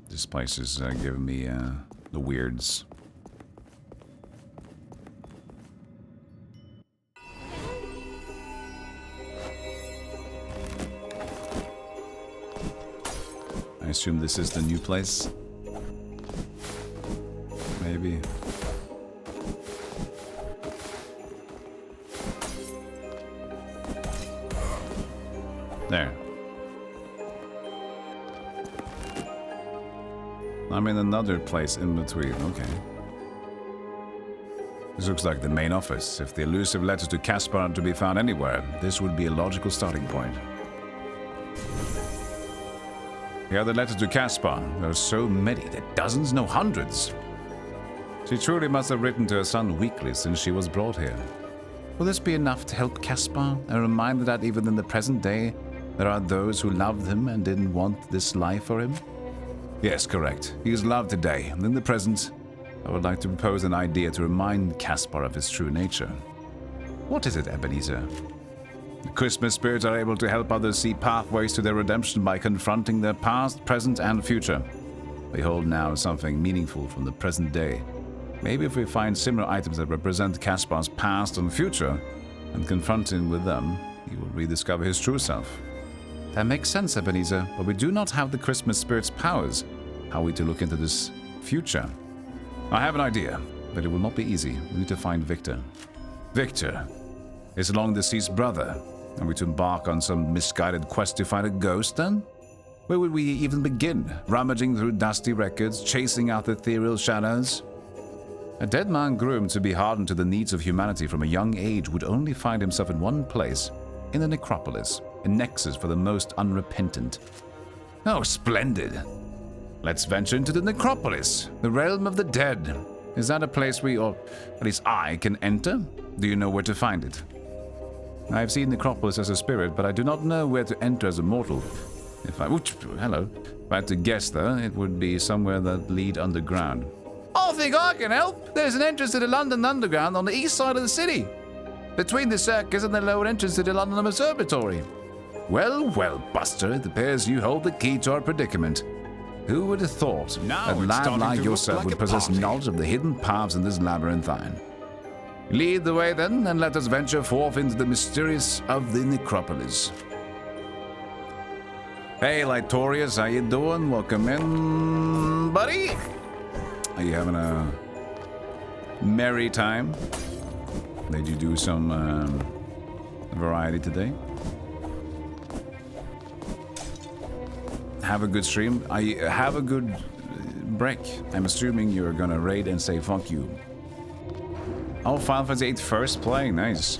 This place is giving me the weirds. I assume this is the new place. Maybe. There. I'm in another place in between, okay. This looks like the main office. If the elusive letters to Caspar are to be found anywhere, this would be a logical starting point. Here are the letters to Caspar. There are so many, there are dozens, no hundreds. She truly must have written to her son weekly since she was brought here. Will this be enough to help Caspar? A reminder that even in the present day, there are those who loved him and didn't want this life for him? Yes, correct. He is loved today, and in the present, I would like to propose an idea to remind Caspar of his true nature. What is it, Ebenezer? The Christmas spirits are able to help others see pathways to their redemption by confronting their past, present, and future. They hold now something meaningful from the present day. Maybe if we find similar items that represent Caspar's past and future, and confront him with them, he will rediscover his true self. That makes sense, Ebenezer, but we do not have the Christmas spirit's powers. How are we to look into this future? I have an idea, but it will not be easy. We need to find Victor. Victor? His long-deceased brother. Are we to embark on some misguided quest to find a ghost, then? Where would we even begin? Rummaging through dusty records, chasing out ethereal shadows? A dead man groomed to be hardened to the needs of humanity from a young age would only find himself in one place, in the necropolis, a nexus for the most unrepentant. Oh, splendid! Let's venture into the necropolis, the realm of the dead. Is that a place we, or at least I, can enter? Do you know where to find it? I have seen necropolis as a spirit, but I do not know where to enter as a mortal. If I had to guess, though, it would be somewhere that lead underground. I think I can help. There's an entrance to the London Underground on the east side of the city, between the circus and the lower entrance to the London Observatory. Well, well, Buster, it appears you hold the key to our predicament. Who would have thought a lad like yourself would possess knowledge of the hidden paths in this labyrinthine? Lead the way, then, and let us venture forth into the mysterious of the necropolis. Hey, Litorius, how you doing? Welcome in, buddy. Are you having a merry time? Did you do some variety today? Have a good stream. Have a good break. I'm assuming you're gonna raid and say fuck you. Oh, Final Fantasy VIII first play, nice.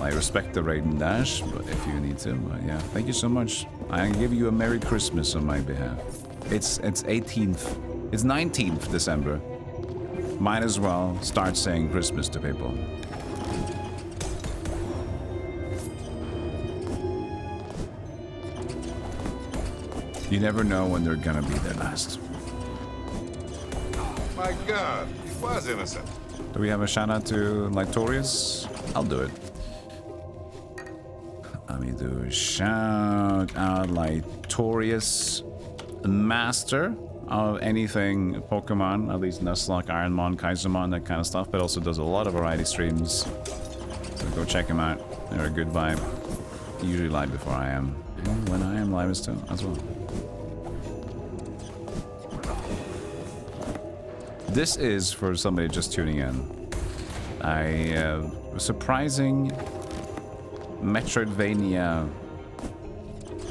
I respect the raid and dash, but if you need to, yeah. Thank you so much. I give you a Merry Christmas on my behalf. It's 18th. It's 19th December. Might as well start saying Christmas to people. You never know when they're gonna be their last. My God, he was innocent. Do we have a shout out to Litorius? I'll do it. Let me do a shout out Litorius. master of anything Pokemon, at least Nuzlocke, Ironmon, Kaisermon, that kind of stuff, but also does a lot of variety streams. So go check him out. They're a good vibe. Usually live before I am. And when I am live as well. This is for somebody just tuning in. A surprising metroidvania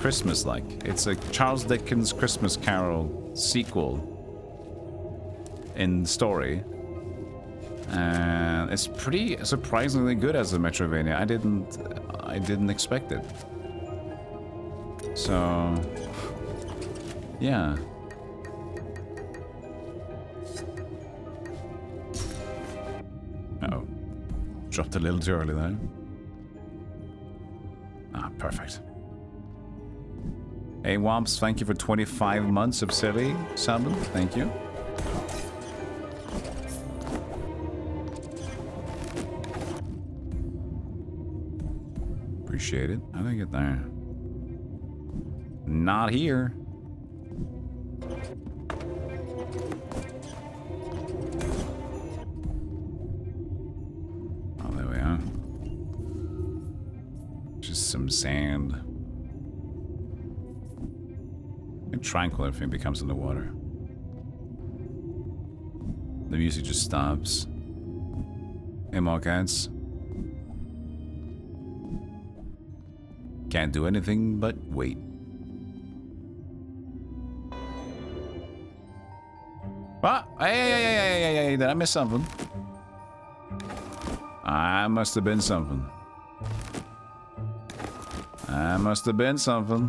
Christmas-like. It's a Charles Dickens Christmas Carol sequel in story. And it's pretty surprisingly good as a metroidvania. I didn't expect it. So yeah. Uh-oh. Dropped a little too early there. Ah, perfect. Hey Womps, thank you for 25 months of silly subbing. Thank you. Appreciate it. How did I get there? Not here. Oh, there we are. Just some sand. And tranquil everything becomes in the water. The music just stops. Hey, Markets. Can't do anything but wait. What? Hey, did I miss something? I must have been something. I must have been something.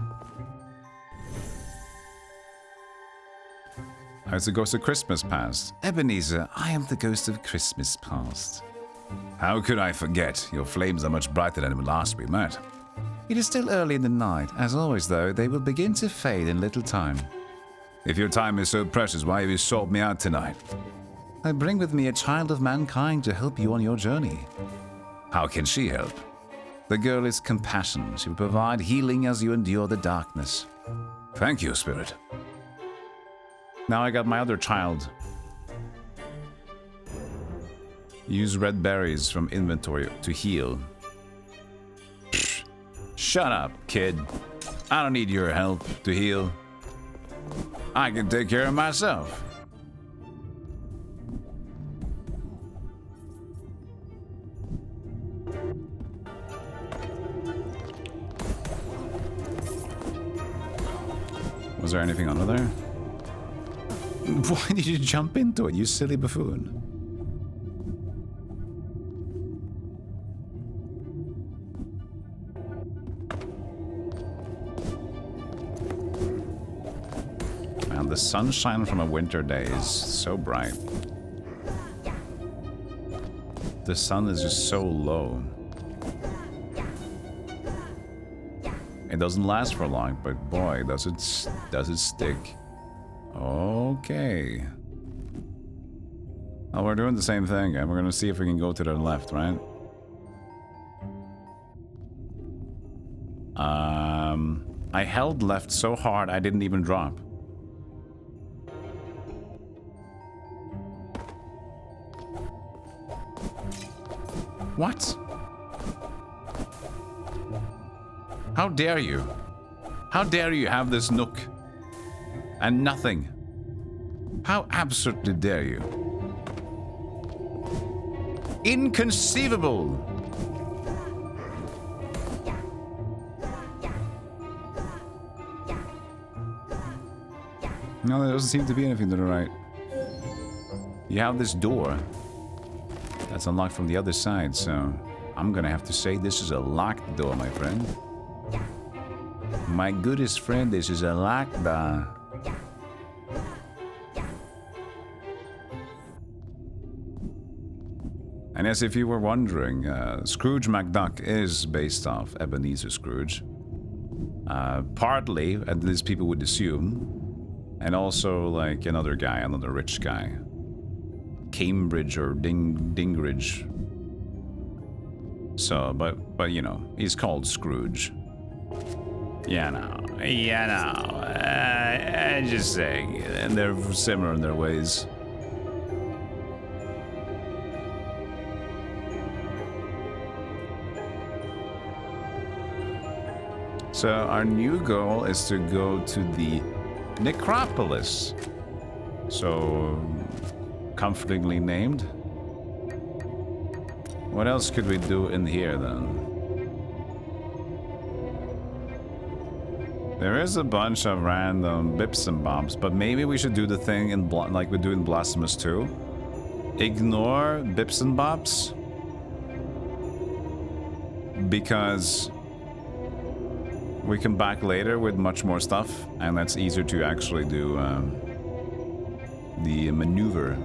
It's the ghost of Christmas past. Ebenezer, I am the ghost of Christmas past. How could I forget? Your flames are much brighter than when last we met. It is still early in the night. As always, though, they will begin to fade in little time. If your time is so precious, why have you sought me out tonight? I bring with me a child of mankind to help you on your journey. How can she help? The girl is compassion. She will provide healing as you endure the darkness. Thank you, Spirit. Now I got my other child. Use red berries from inventory to heal. Psh, shut up, kid. I don't need your help to heal. I can take care of myself. Was there anything under there? Why did you jump into it, you silly buffoon? Man, the sunshine from a winter day is so bright. The sun is just so low. It doesn't last for long, but boy, does it stick. Okay. Well, we're doing the same thing, and we're gonna see if we can go to the left, right? I held left so hard I didn't even drop. What? How dare you? How dare you have this nook and nothing? How absurdly dare you? Inconceivable! No, there doesn't seem to be anything to the right. You have this door that's unlocked from the other side, so I'm gonna have to say this is a locked door, my friend. My goodest friend, this is a locked door. And as if you were wondering, Scrooge McDuck is based off Ebenezer Scrooge. Partly, at least people would assume. And also, like, another guy, another rich guy. Cambridge or Dingridge. So, but you know, he's called Scrooge. Yeah, no. Yeah, no. I'm just saying. And they're similar in their ways. So our new goal is to go to the necropolis. So comfortingly named. What else could we do in here then? There is a bunch of random bips and bobs, but maybe we should do the thing in like we do in Blasphemous 2. Ignore bips and bobs. Because we come back later with much more stuff, and that's easier to actually do the maneuver.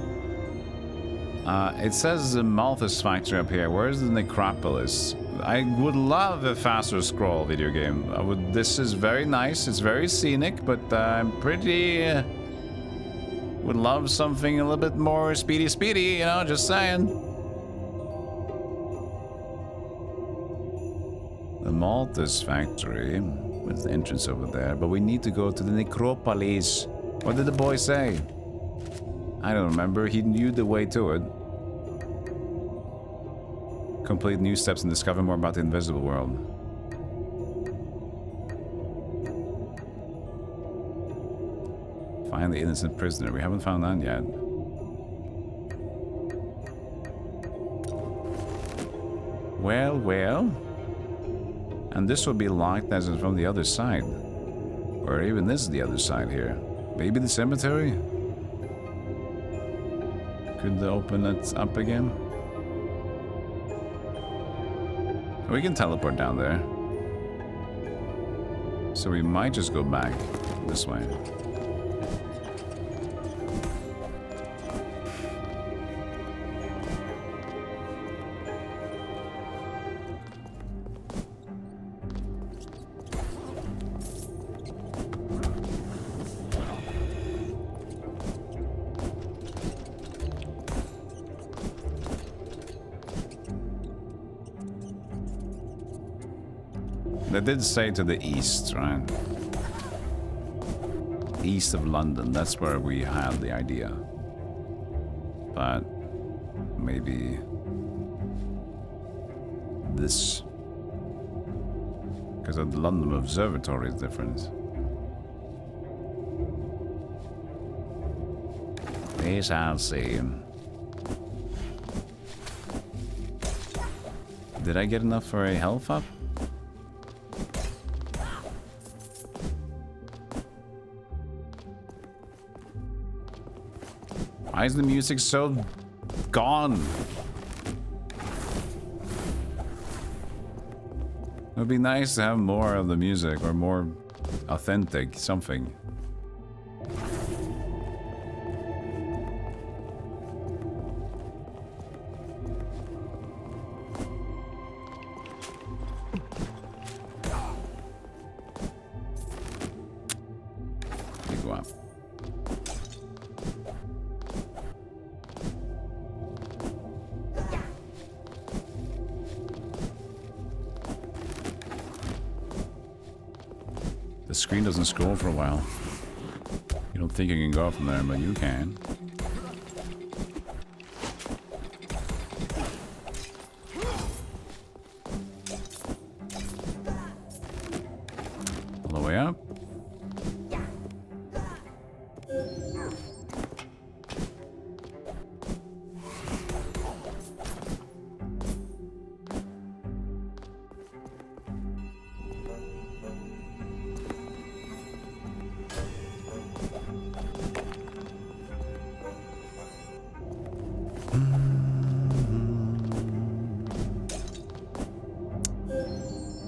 It says the Malthus factory up here. Where's the necropolis? I would love a faster scroll video game. This is very nice. It's very scenic, but I'm pretty... would love something a little bit more speedy, you know, just saying. The Malthus factory, with the entrance over there, but we need to go to the necropolis. What did the boy say? I don't remember. He knew the way to it. Complete new steps and discover more about the invisible world. Find the innocent prisoner. We haven't found that yet. Well, well. And this will be locked as from the other side. Or even this is the other side here. Maybe the cemetery? Could they open it up again? We can teleport down there. So we might just go back this way. They did say to the east, right? East of London, that's where we had the idea. But maybe this, because the London Observatory is different. We shall see. Did I get enough for a health up? Why is the music so gone? It would be nice to have more of the music, or more authentic something. You go up. The screen doesn't scroll for a while. You don't think you can go from there, but you can. All the way up.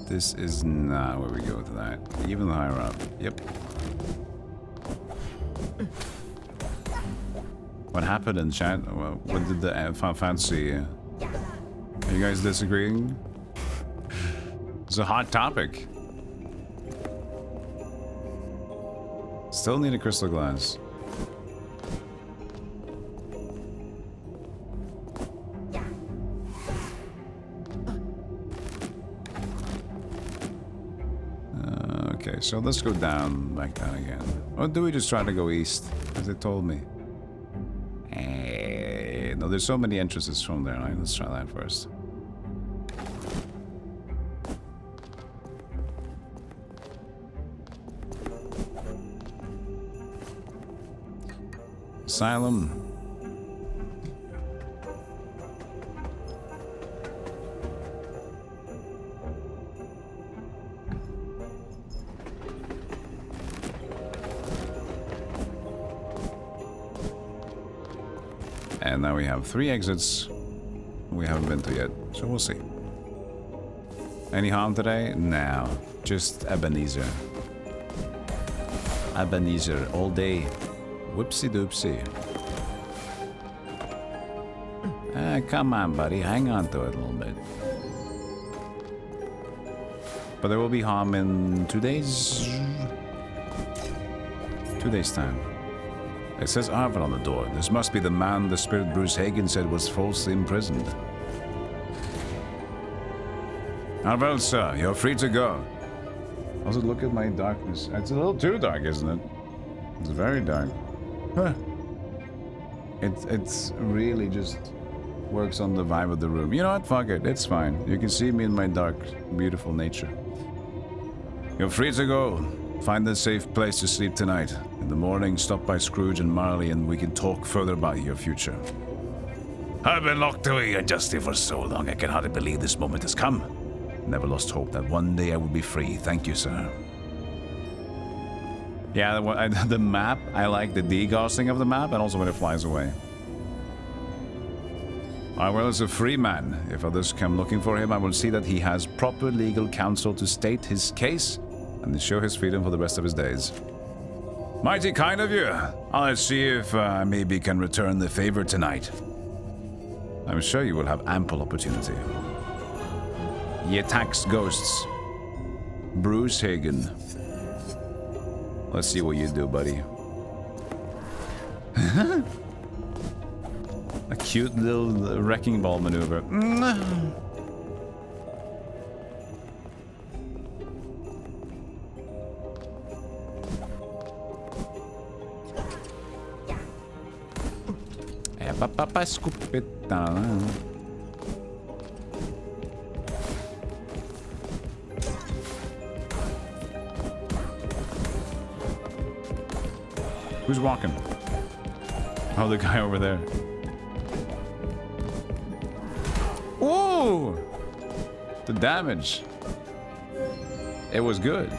This is not where we go with that. Even higher up. Yep. What happened in chat? Well, what did the fancy? Are you guys disagreeing? It's a hot topic. Still need a crystal glass. Okay. So let's go down like that again. Or do we just try to go east, as they told me? No, there's so many entrances from there. Right? Let's try that first. Asylum. And now we have 3 exits we haven't been to yet, so we'll see. Any harm today? No, just Ebenezer. Ebenezer all day. Whoopsie doopsie. Come on, buddy, hang on to it a little bit. But there will be harm in 2 days. 2 days time. It says Arvid on the door. This must be the man the spirit Bruce Hagen said was falsely imprisoned. Arvid, sir, you're free to go. Also, look at my darkness. It's a little too dark, isn't it? It's very dark. Huh. It's really just works on the vibe of the room. You know what? Fuck it. It's fine. You can see me in my dark, beautiful nature. You're free to go. Find a safe place to sleep tonight. In the morning, stop by Scrooge and Marley and we can talk further about your future. I've been locked away unjustly for so long, I can hardly believe this moment has come. Never lost hope that one day I will be free. Thank you, sir. Yeah, the map, I like the degaussing of the map and also when it flies away. Arwell is a free man. If others come looking for him, I will see that he has proper legal counsel to state his case and show his freedom for the rest of his days. Mighty kind of you. I'll see if I maybe can return the favor tonight. I'm sure you will have ample opportunity. He attacks ghosts. Bruce Hagen. Let's see what you do, buddy. A cute little wrecking ball maneuver. Scoop it down. Who's walking? Oh, the guy over there. Ooh! The damage. It was good.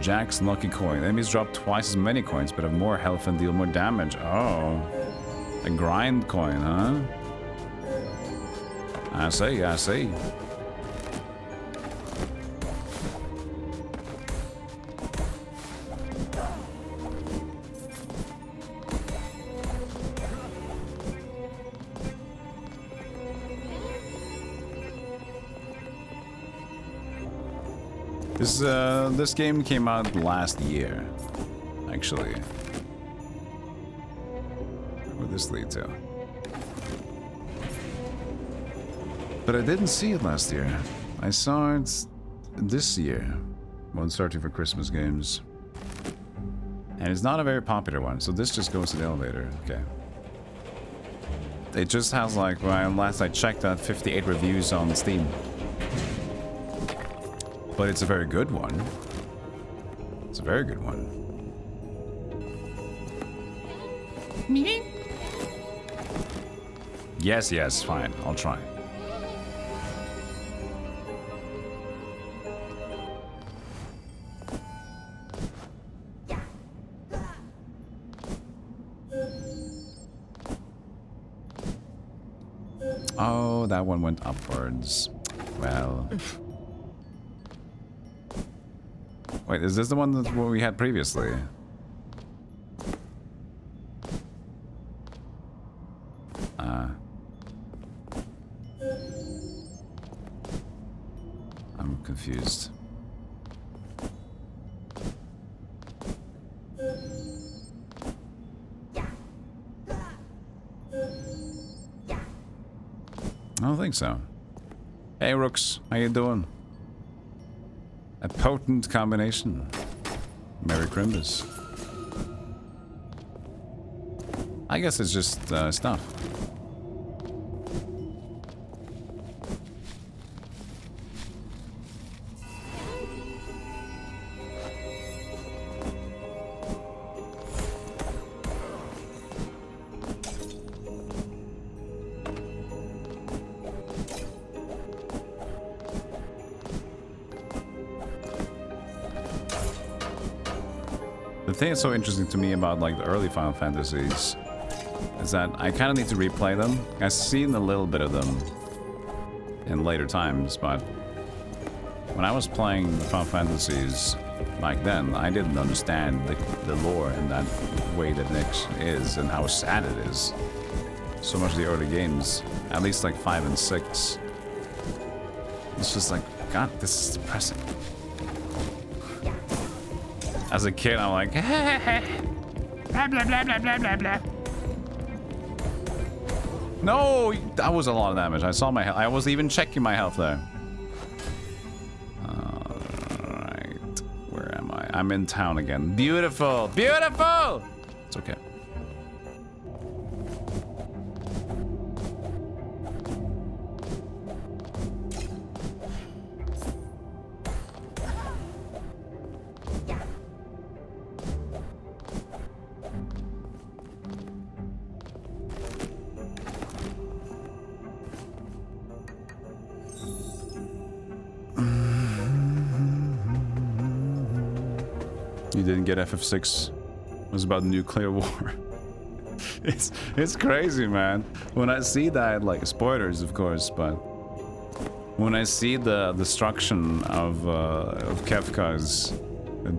Jack's lucky coin. Enemies drop twice as many coins, but have more health and deal more damage. Oh. A grind coin, huh? I see, I see. This game came out last year, actually. Where would this lead to? But I didn't see it last year. I saw it this year when searching for Christmas games. And it's not a very popular one, so this just goes to the elevator. Okay. It just has like, well, last I checked, 58 reviews on Steam. But it's a very good one. It's a very good one. Me? Yes, yes, fine. I'll try. Oh, that one went upwards. Well... Wait, is this the one that we had previously? I'm confused. I don't think so. Hey, Rooks, how you doing? A potent combination. Merry Crimbus. I guess it's just stuff. The thing that's so interesting to me about like the early Final Fantasies is that I kind of need to replay them. I've seen a little bit of them in later times, but when I was playing the Final Fantasies back then, I didn't understand the lore in that way that it is and how sad it is. So much of the early games, at least like 5 and 6, it's just like, God, this is depressing. As a kid, I'm like, blah, blah, blah, blah, blah, blah, blah. No, that was a lot of damage. I saw my health. I wasn't even checking my health there. Alright, where am I? I'm in town again. Beautiful, beautiful! It's okay. You didn't get FF6. It was about nuclear war. It's crazy, man. When I see that, like, spoilers, of course, but when I see the destruction of Kefka's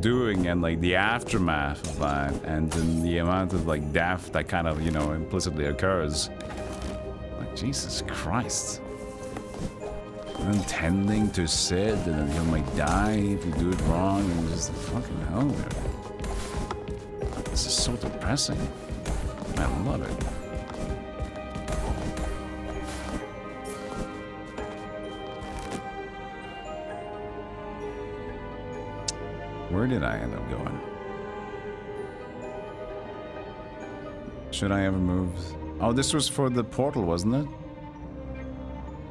doing and like the aftermath of that, and then the amount of like death that kind of, you know, implicitly occurs, like, Jesus Christ. Intending to sit, and then you might die if you do it wrong, and just fucking hell, man. This is so depressing. I love it. Where did I end up going? Should I ever move? Oh, this was for the portal, wasn't it?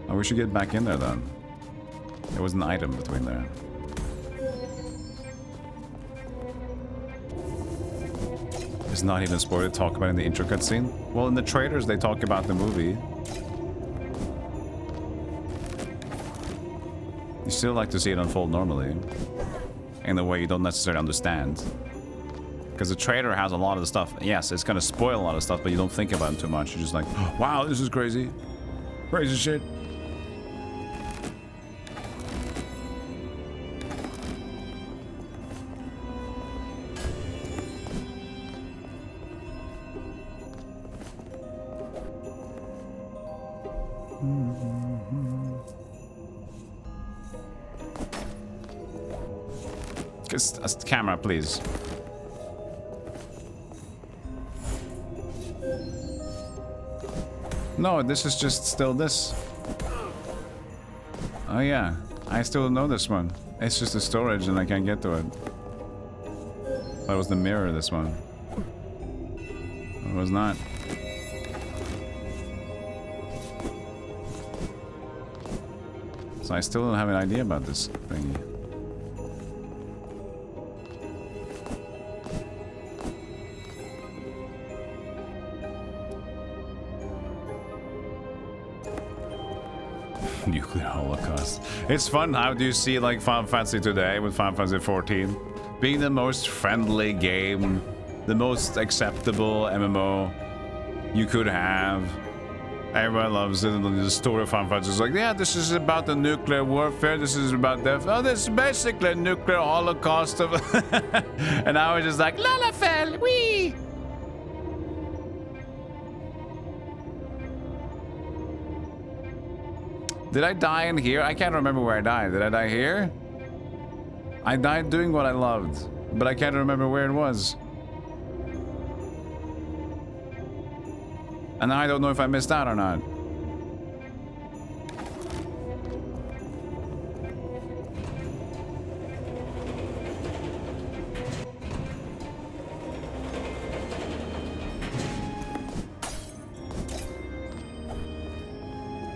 Oh, we should get back in there then. There was an item between there. It's not even spoiled to talk about in the intro cutscene. Well, in the trailers they talk about the movie. You still like to see it unfold normally, in a way you don't necessarily understand. Because the trailer has a lot of the stuff. Yes, it's gonna spoil a lot of stuff, but you don't think about it too much. You're just like, wow, this is crazy. Crazy shit. Just camera, please. No, this is just still this. Oh yeah, I still don't know this one. It's just the storage and I can't get to it. That was the mirror, this one. It was not. So I still don't have an idea about this thing. Nuclear holocaust. It's fun. How do you see like Final Fantasy today with Final Fantasy 14 being the most friendly game, the most acceptable MMO you could have? Everyone loves it, and the story of Final Fantasy is like, yeah, this is about the nuclear warfare, this is about death. Oh, this is basically a nuclear holocaust of and now we're just like, Lalafell, wee! Did I die in here? I can't remember where I died. Did I die here? I died doing what I loved, but I can't remember where it was. And now I don't know if I missed out or not.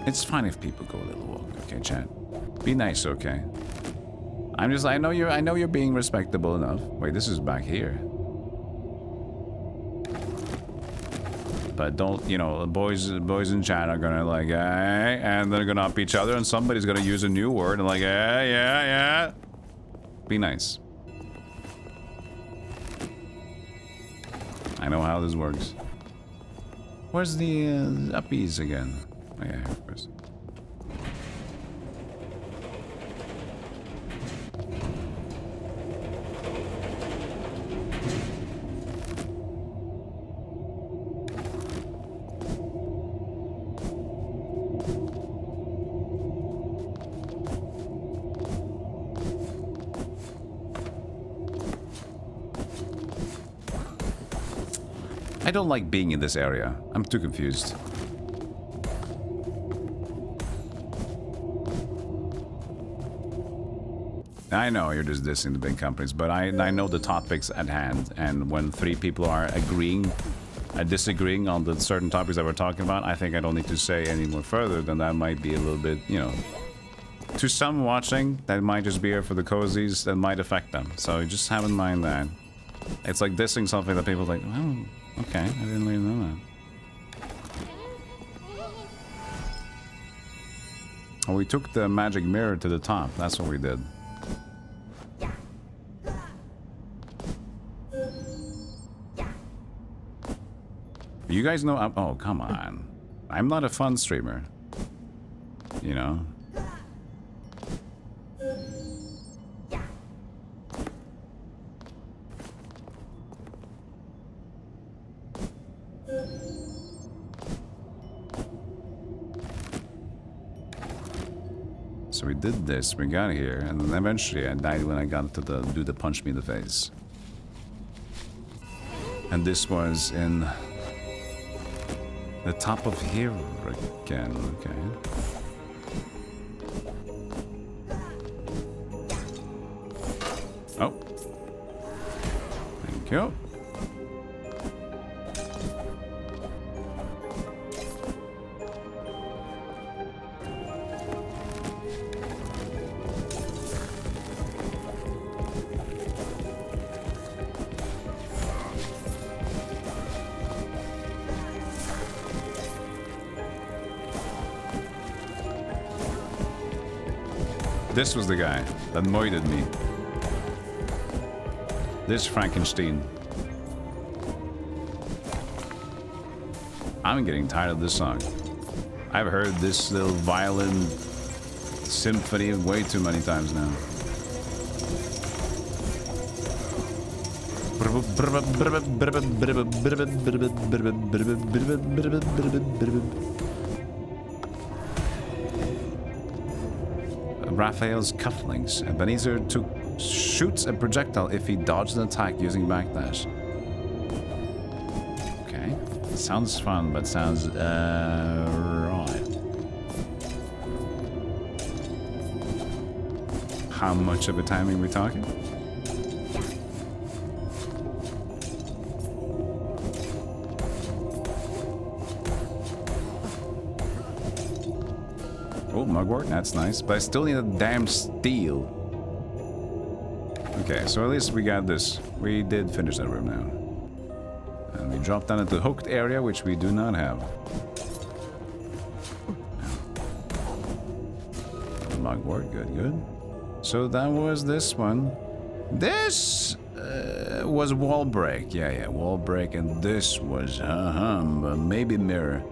It's fine if people go a little walk, okay, chat? Be nice, okay? I know you're being respectable enough. Wait, this is back here. But don't, you know, boys in chat are gonna like, hey, and they're gonna up each other, and somebody's gonna use a new word and like, yeah. Be nice. I know how this works. Where's the uppies again? Oh, yeah, of course. I don't like being in this area. I'm too confused. I know you're just dissing the big companies, but I know the topics at hand, and when 3 people are disagreeing on the certain topics that we're talking about, I think I don't need to say any more further than that might be a little bit, you know, to some watching, that might just be here for the cozies, that might affect them. So just have in mind that. It's like dissing something that people are like, oh, okay, I didn't really know that. Oh, we took the magic mirror to the top. That's what we did. You guys know... oh, come on. I'm not a fun streamer. You know? So we did this, we got here, and then eventually I died when I got to do the punch me in the face. And this was in the top of here again, okay. Oh. Thank you. This was the guy that moided me. This Frankenstein. I'm getting tired of this song. I've heard this little violin symphony way too many times now. Raphael's cufflinks. Ebenezer shoots a projectile if he dodges an attack using backdash. Okay. Sounds fun, but sounds right. How much of a timing are we talking? Oh, mugwort, that's nice. But I still need a damn steel. Okay, so at least we got this. We did finish that room now. And we dropped down into the hooked area, which we do not have. Mugwort, good, good. So that was this one. This was wall break. Yeah, wall break. And this was, maybe mirror.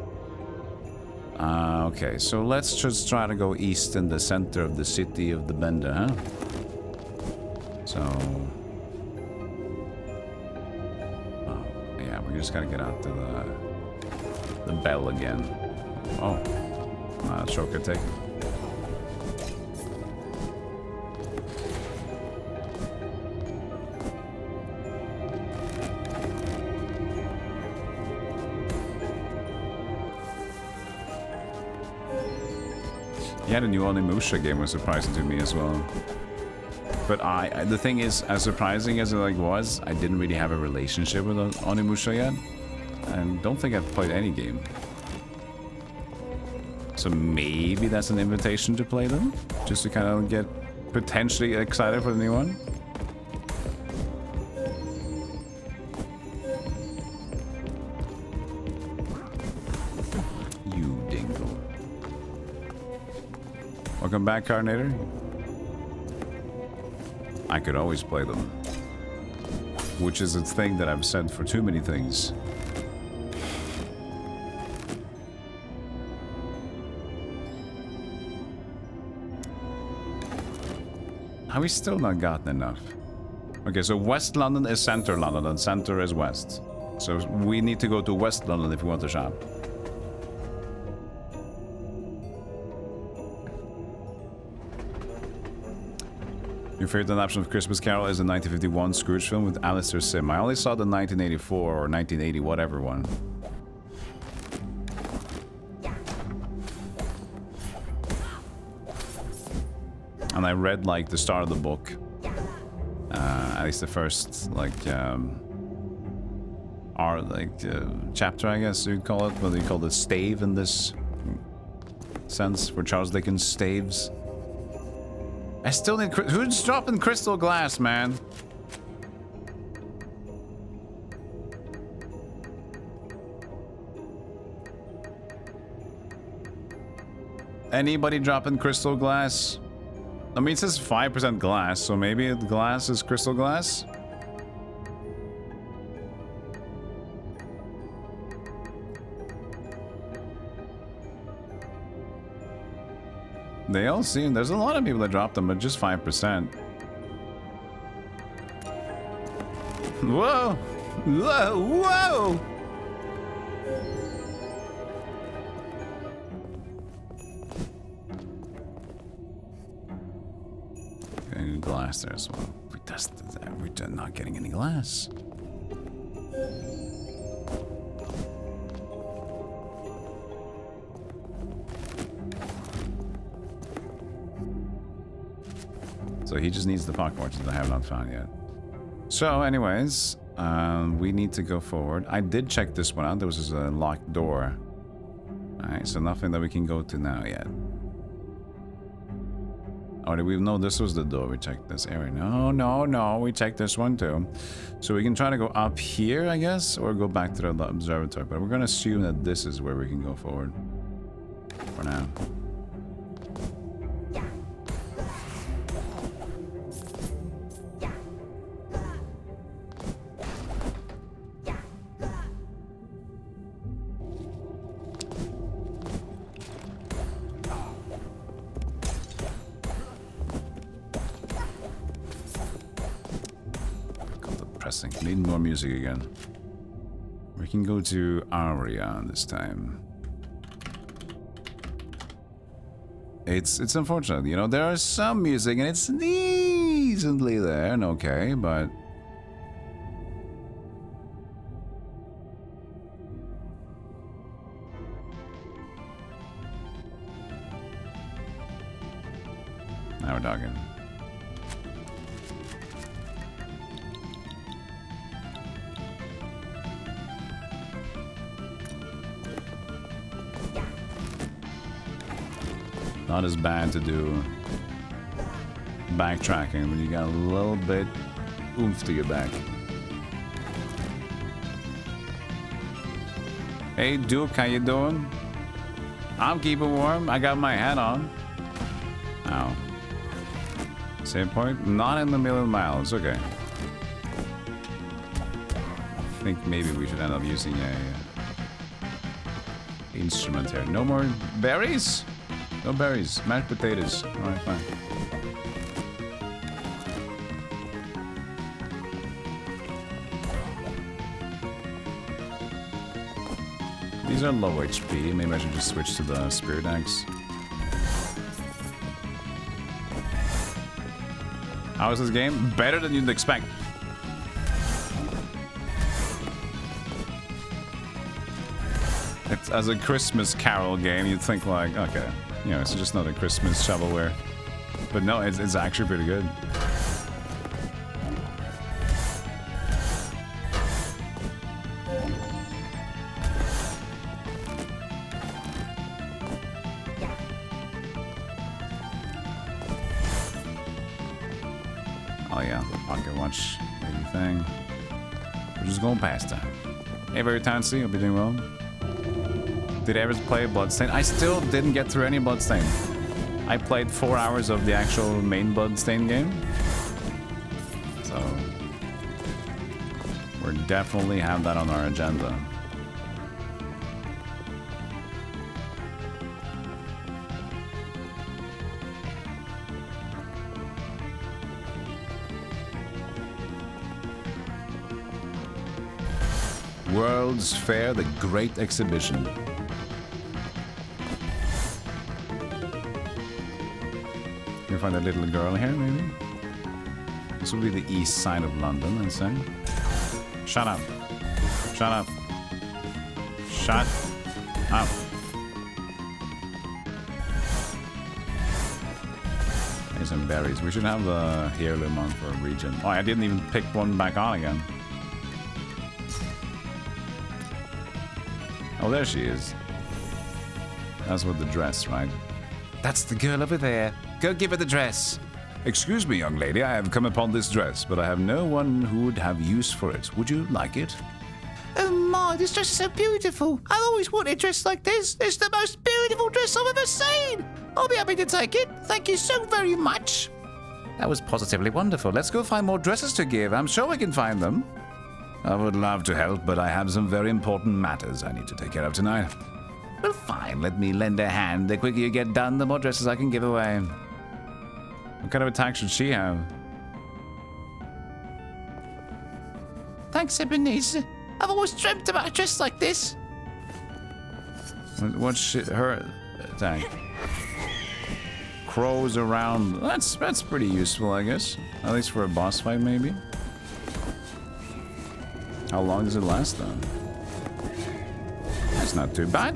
Okay, so let's just try to go east in the center of the city of the Bender, huh? So... oh, yeah, we just gotta get out to the bell again. Oh. Shoka take. Yeah, the new Onimusha game was surprising to me as well. But the thing is, as surprising as it was, I didn't really have a relationship with Onimusha yet. And don't think I've played any game. So maybe that's an invitation to play them? Just to kind of get potentially excited for the new one? You dingle. Welcome back, Carnator. I could always play them. Which is a thing that I've said for too many things. Have we still not gotten enough? Okay, so West London is Centre London and Centre is West. So we need to go to West London if we want to shop. Your favorite adaptation of Christmas Carol is the 1951 Scrooge film with Alistair Sim. I only saw the 1984 or 1980 whatever one. And I read like the start of the book, at least the first chapter, I guess you'd call it. Whether you call it stave in this sense, for Charles Dickens staves. I still need. Who's dropping crystal glass, man? Anybody dropping crystal glass? I mean, it says 5% glass, so maybe the glass is crystal glass? They all seem... There's a lot of people that drop them, but just 5%. Whoa! Whoa! Whoa! Glass there as well. We tested that. We're not getting any glass. So he just needs the pocket watches that I have not found yet. So anyways, we need to go forward. I did check this one out. There was a locked door. Alright, so nothing that we can go to now yet. Or did we know this was the door? We checked this area. No. We checked this one too. So we can try to go up here, I guess, or go back to the observatory. But we're going to assume that this is where we can go forward. For now. Need more music again. We can go to Aria this time. It's unfortunate, you know, there is some music and it's decently there and okay, but now we're talking. Not as bad to do backtracking when you got a little bit oomph to get back. Hey Duke, how you doing? I'm keeping warm. I got my hat on. Ow. Save point? Not in the million miles. Okay. I think maybe we should end up using a instrument here. No more berries? No berries. Mashed potatoes. Alright, fine. These are low HP. Maybe I should just switch to the Spirit Axe. How is this game? Better than you'd expect. It's, as a Christmas Carol game, you'd think like, okay, you know, it's just not a Christmas shovelware. But no, it's actually pretty good. Pocket watch anything. We're just going past that. Hey, very tansy. Hope you're doing well. Did I ever play Bloodstain? I still didn't get through any Bloodstain. I played 4 hours of the actual main Bloodstain game. So we'll definitely have that on our agenda. World's Fair, the Great Exhibition. Can we find a little girl here, maybe? This will be the east side of London, I'd say. Shut up. Shut up. Shut up. There's some berries. We should have the heirloom on for a region. Oh, I didn't even pick one back on again. Oh, there she is. That's with the dress, right? That's the girl over there. Go give her the dress. Excuse me, young lady. I have come upon this dress, but I have no one who would have use for it. Would you like it? Oh my, this dress is so beautiful. I always wanted a dress like this. It's the most beautiful dress I've ever seen. I'll be happy to take it. Thank you so very much. That was positively wonderful. Let's go find more dresses to give. I'm sure we can find them. I would love to help, but I have some very important matters I need to take care of tonight. Well, fine. Let me lend a hand. The quicker you get done, the more dresses I can give away. What kind of attack should she have? Thanks, Ebenezer. I've always dreamt about a dress like this. What's her attack? Crows around. That's pretty useful, I guess. At least for a boss fight, maybe. How long does it last, though? That's not too bad.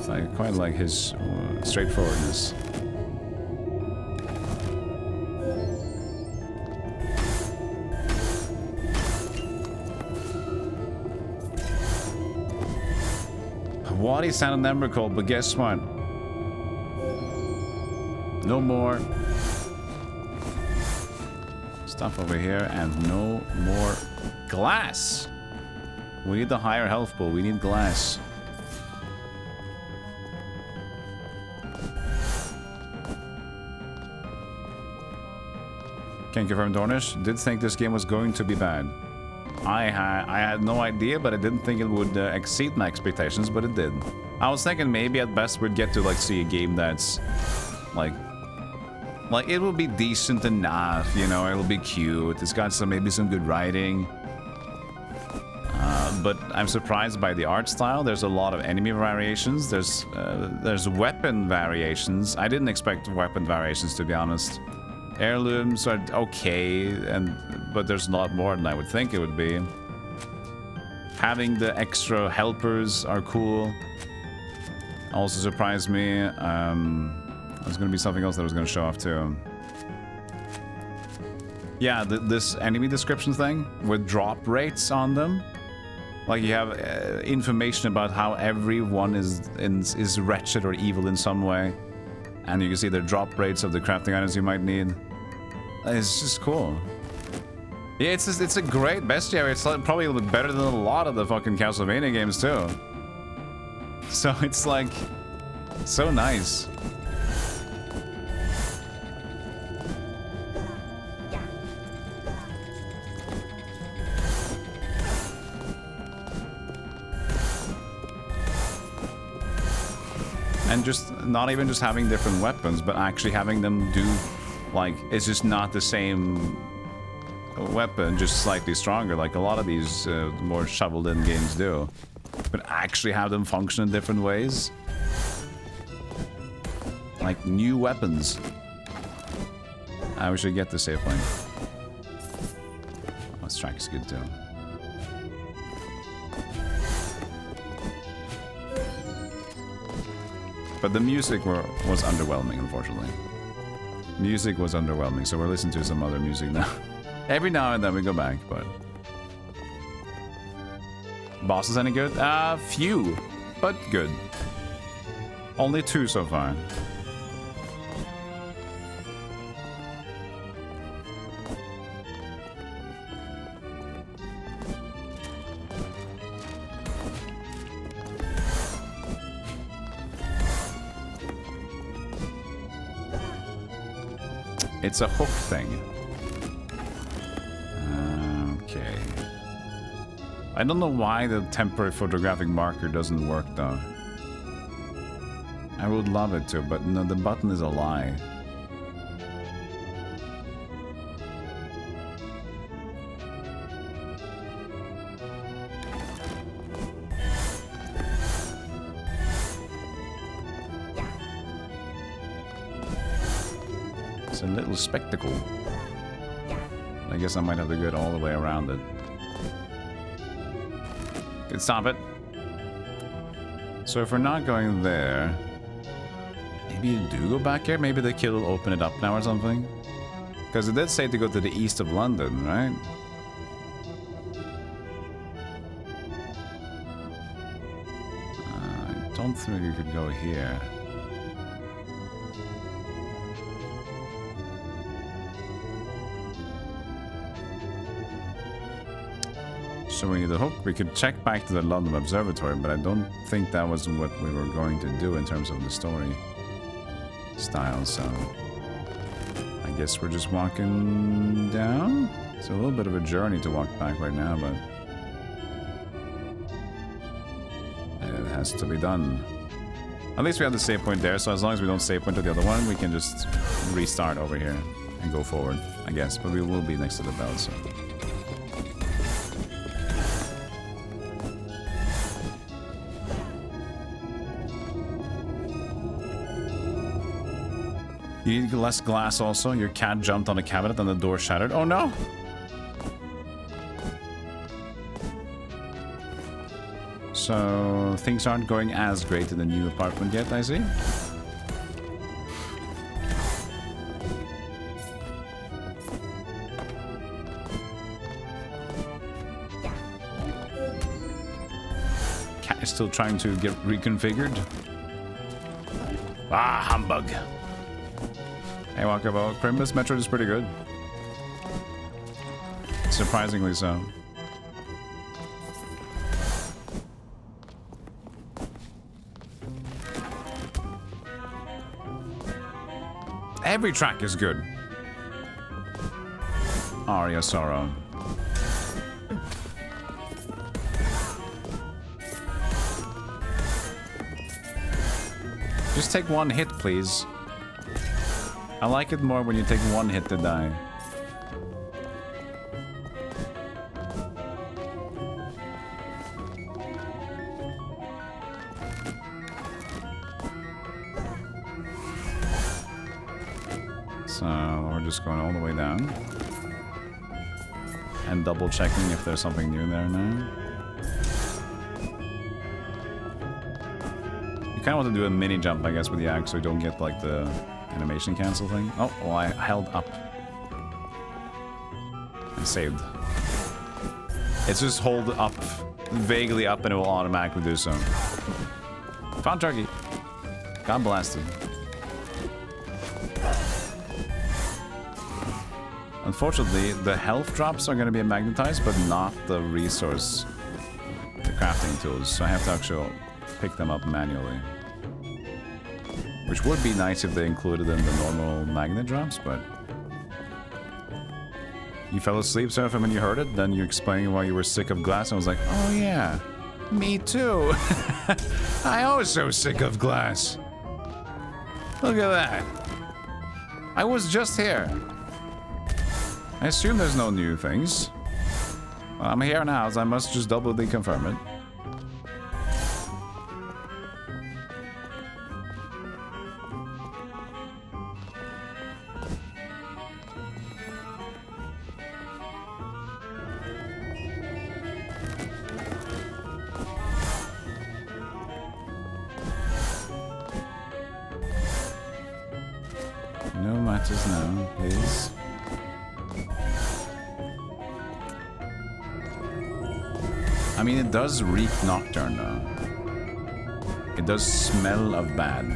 I quite like his straightforwardness. Wadi sounded never cold, but guess what? No more stuff over here, and no more glass. We need the higher health pool. We need glass. Can't confirm, Dornish. Did think this game was going to be bad. I had no idea, but I didn't think it would exceed my expectations, but it did. I was thinking maybe at best we'd get to like see a game that's like it will be decent enough, you know, it'll be cute. It's got maybe some good writing. But I'm surprised by the art style. There's a lot of enemy variations. There's weapon variations. I didn't expect weapon variations, to be honest. Heirlooms are okay, but there's a lot more than I would think it would be. Having the extra helpers are cool. Also surprised me. There's going to be something else that I was going to show off too. Yeah, this enemy description thing with drop rates on them. Like you have information about how everyone is wretched or evil in some way. And you can see the drop rates of the crafting items you might need. It's just cool. Yeah, it's a great bestiary. It's probably a little bit better than a lot of the fucking Carolvania games too. So it's like so nice. And just not even just having different weapons, but actually having them do, like, it's just not the same weapon, just slightly stronger, like a lot of these more shoveled-in games do. But actually have them function in different ways. Like new weapons. We should get the save point. Oh, this track is good too. But the music was underwhelming, unfortunately. Music was underwhelming, so we're listening to some other music now. Every now and then we go back, but... Bosses any good? Few, but good. Only 2 so far. It's a hook thing. Okay. I don't know why the temporary photographic marker doesn't work though. I would love it to, but no, the button is a lie. It's a little spectacle. I guess I might have to go all the way around it. Good, stop it. So if we're not going there, maybe you do go back here? Maybe the kid will open it up now or something? Because it did say to go to the east of London, right? I don't think you could go here. So we need the hook. We could check back to the London Observatory, but I don't think that was what we were going to do in terms of the story style, so I guess we're just walking down. It's a little bit of a journey to walk back right now, but it has to be done. At least we have the save point there, so as long as we don't save point to the other one, we can just restart over here and go forward, I guess. But we will be next to the bell, so... You need less glass also. Your cat jumped on a cabinet and the door shattered. Oh no! So things aren't going as great in the new apartment yet, I see. Cat is still trying to get reconfigured. Ah, humbug. Hey, Walkabout. Primus Metroid is pretty good. Surprisingly so. Every track is good. Aria Sorrow. Just take one hit, please. I like it more when you take one hit to die. So we're just going all the way down. And double checking if there's something new there now. You kind of want to do a mini jump, I guess, with the axe so you don't get like the animation cancel thing. Oh, well, I held up. And saved. It's just hold up, vaguely up, and it will automatically do so. Found turkey. Got blasted. Unfortunately, the health drops are going to be magnetized, but not the resource, the crafting tools. So I have to actually pick them up manually. Which would be nice if they included in the normal magnet drops, but... You fell asleep, Seraph, when you heard it? Then you explained why you were sick of glass, and I was like, oh yeah, me too. I also sick of glass. Look at that. I was just here. I assume there's no new things. Well, I'm here now, so I must just doubly confirm it. No matches now, please. I mean, it does reek Nocturne, though. It does smell of bad.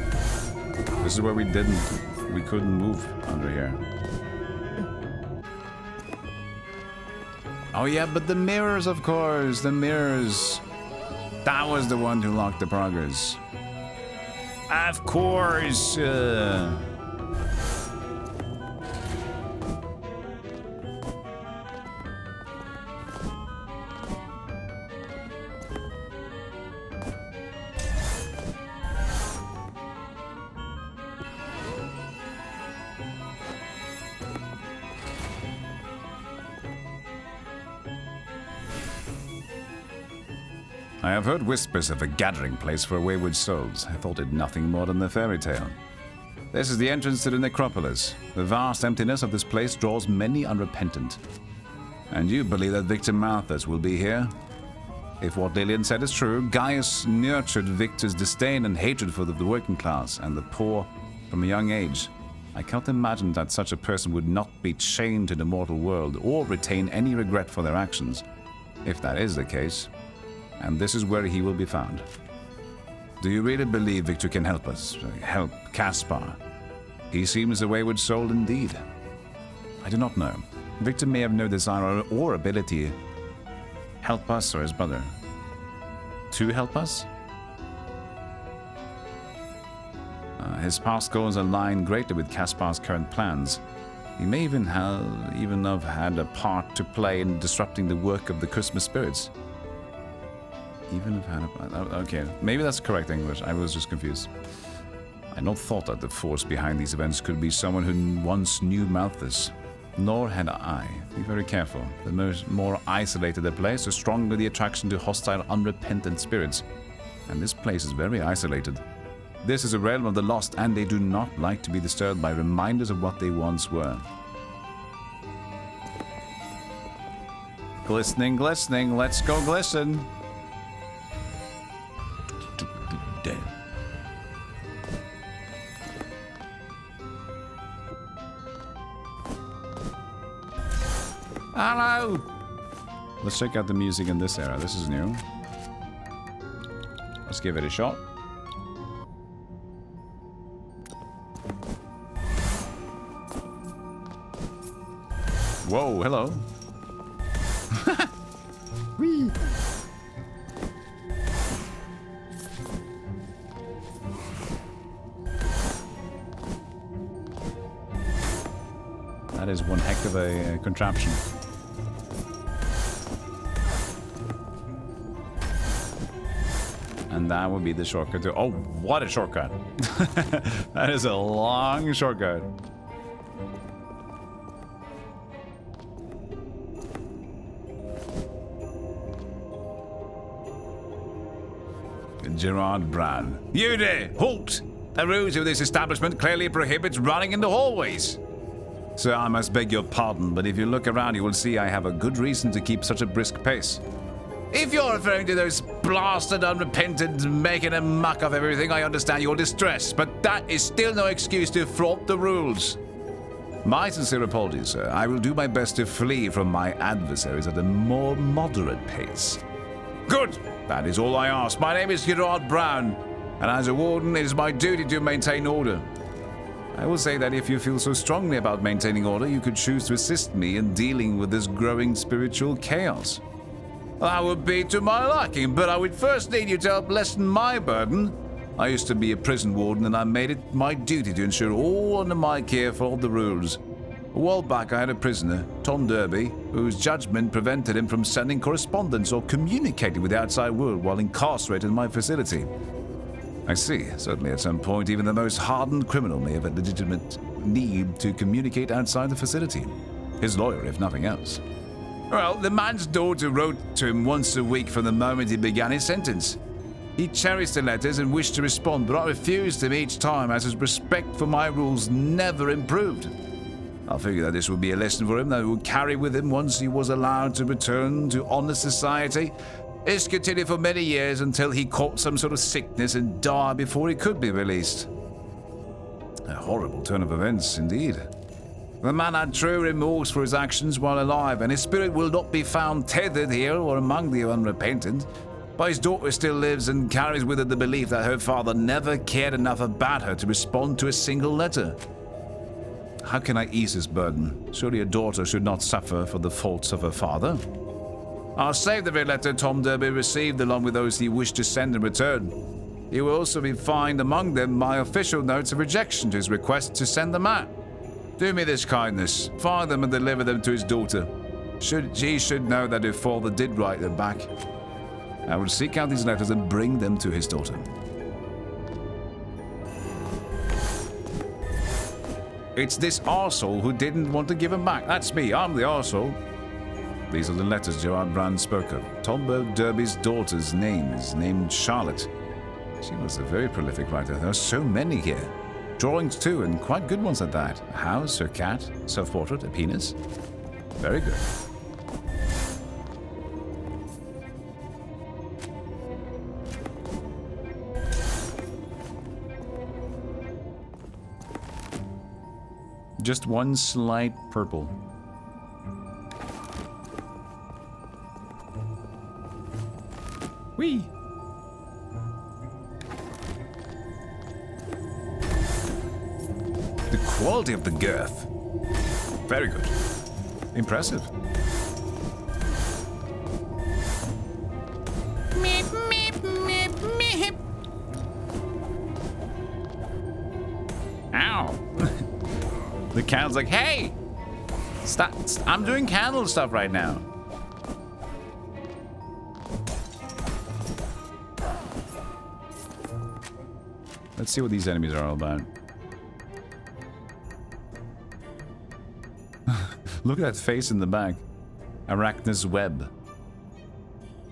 This is where we couldn't move under here. Oh yeah, but the mirrors, of course, the mirrors. That was the one who locked the progress. Of course. I have heard whispers of a gathering place for wayward souls. I thought it nothing more than a fairy tale. This is the entrance to the necropolis. The vast emptiness of this place draws many unrepentant. And you believe that Victor Malthus will be here? If what Lillian said is true, Gaius nurtured Victor's disdain and hatred for the working class and the poor from a young age. I can't imagine that such a person would not be chained to the mortal world or retain any regret for their actions. If that is the case, and this is where he will be found. Do you really believe Victor can help us? Help Caspar? He seems a wayward soul indeed. I do not know. Victor may have no desire or ability to help us or his brother. To help us? His past goals align greatly with Caspar's current plans. He may even have had a part to play in disrupting the work of the Christmas spirits. Even have had a... Okay, maybe that's correct English. I was just confused. I had not thought that the force behind these events could be someone who once knew Malthus. Nor had I. Be very careful. The more isolated the place, the stronger the attraction to hostile, unrepentant spirits. And this place is very isolated. This is a realm of the lost, and they do not like to be disturbed by reminders of what they once were. Glistening, glistening, let's go glisten. Hello! Let's check out the music in this era. This is new. Let's give it a shot. Whoa, hello. Whee! That is one heck of a contraption. And that would be the shortcut to... Oh, what a shortcut! That is a long shortcut. Gerard Brown. You there! Halt! The rules of this establishment clearly prohibits running in the hallways. Sir, I must beg your pardon, but if you look around, you will see I have a good reason to keep such a brisk pace. If you're referring to those blasted unrepentant making a muck of everything, I understand your distress, but that is still no excuse to flaunt the rules. My sincere apologies, sir. I will do my best to flee from my adversaries at a more moderate pace. Good! That is all I ask. My name is Gerard Brown, and as a warden, it is my duty to maintain order. I will say that if you feel so strongly about maintaining order, you could choose to assist me in dealing with this growing spiritual chaos. That would be to my liking, but I would first need you to help lessen my burden. I used to be a prison warden, and I made it my duty to ensure all under my care followed the rules. A while back, I had a prisoner, Tom Derby, whose judgment prevented him from sending correspondence or communicating with the outside world while incarcerated in my facility. I see. Certainly at some point, even the most hardened criminal may have a legitimate need to communicate outside the facility. His lawyer, if nothing else. Well, the man's daughter wrote to him once a week from the moment he began his sentence. He cherished the letters and wished to respond, but I refused him each time as his respect for my rules never improved. I figured that this would be a lesson for him that he would carry with him once he was allowed to return to honest society. This continued for many years until he caught some sort of sickness and died before he could be released. A horrible turn of events, indeed. The man had true remorse for his actions while alive, and his spirit will not be found tethered here or among the unrepentant. But his daughter still lives and carries with her the belief that her father never cared enough about her to respond to a single letter. How can I ease this burden? Surely a daughter should not suffer for the faults of her father. I'll save the red letter Tom Derby received along with those he wished to send in return. He will also find among them my official notes of rejection to his request to send them out. Do me this kindness, find them and deliver them to his daughter. She should know that her father did write them back. I will seek out these letters and bring them to his daughter. It's this arsehole who didn't want to give them back. That's me, I'm the arsehole. These are the letters Gerard Brand spoke of. Tolbert Derby's daughter's names, named Charlotte. She was a very prolific writer. There are so many here. Drawings too, and quite good ones at that. A house, her cat, self-portrait, a penis. Very good. Just one slight purple. Whee! The quality of the girth. Very good. Impressive. Meep, meep, meep, meep. Ow! The candle's like, hey! Stop! I'm doing candle stuff right now. Let's see what these enemies are all about. Look at that face in the back. Arachnus web.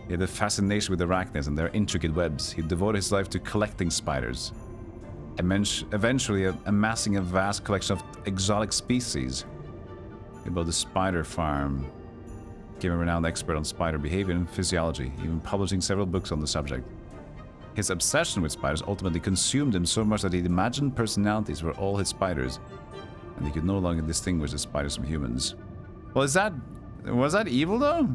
He had a fascination with arachnids and their intricate webs. He devoted his life to collecting spiders. Eventually amassing a vast collection of exotic species. He built a spider farm. Became a renowned expert on spider behavior and physiology, even publishing several books on the subject. His obsession with spiders ultimately consumed him so much that he imagined personalities were all his spiders, and he could no longer distinguish the spiders from humans. Well, was that evil though?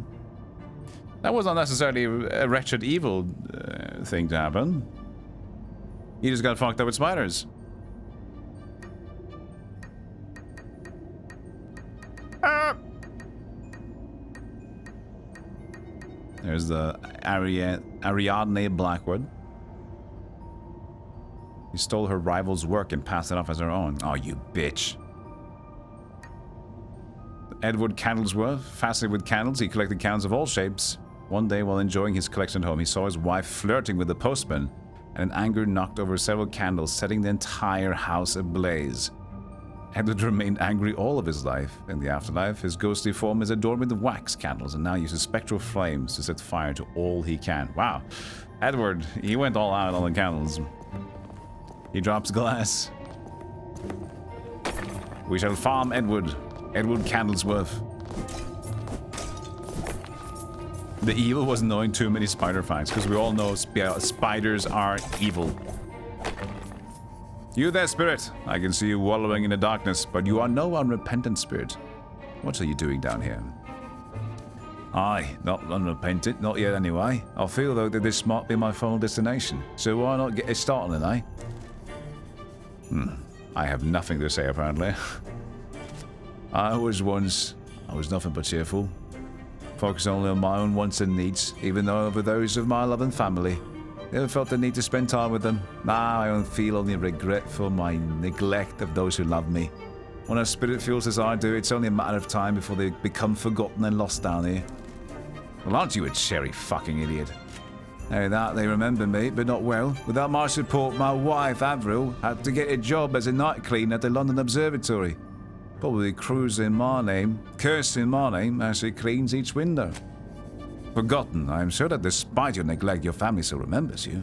That was not necessarily a wretched evil thing to happen. He just got fucked up with spiders. Ah! There's the Ariadne Blackwood. He stole her rival's work and passed it off as her own. Oh, you bitch. Edward Candlesworth, fascinated with candles, he collected candles of all shapes. One day, while enjoying his collection at home, he saw his wife flirting with the postman, and in anger knocked over several candles, setting the entire house ablaze. Edward remained angry all of his life. In the afterlife, his ghostly form is adorned with wax candles and now uses spectral flames to set fire to all he can. Wow. Edward, he went all out on the candles. He drops glass. We shall farm Edward. Edward Candlesworth. The evil was knowing too many spider facts, because we all know spiders are evil. You there, spirit. I can see you wallowing in the darkness, but you are no unrepentant spirit. What are you doing down here? Aye, not unrepentant, not yet anyway. I feel though that this might be my final destination, so why not get a start on it, eh? I have nothing to say, apparently. I was nothing but cheerful. Focus only on my own wants and needs, even though over those of my loving family. Never felt the need to spend time with them. Now I don't feel only regret for my neglect of those who love me. When a spirit feels as I do, it's only a matter of time before they become forgotten and lost down here. Well, aren't you a cherry fucking idiot? Hey, that they remember me, but not well. Without my support, my wife, Avril, had to get a job as a night cleaner at the London Observatory. Probably cursed in my name, as she cleans each window. Forgotten, I am sure that despite your neglect, your family still remembers you.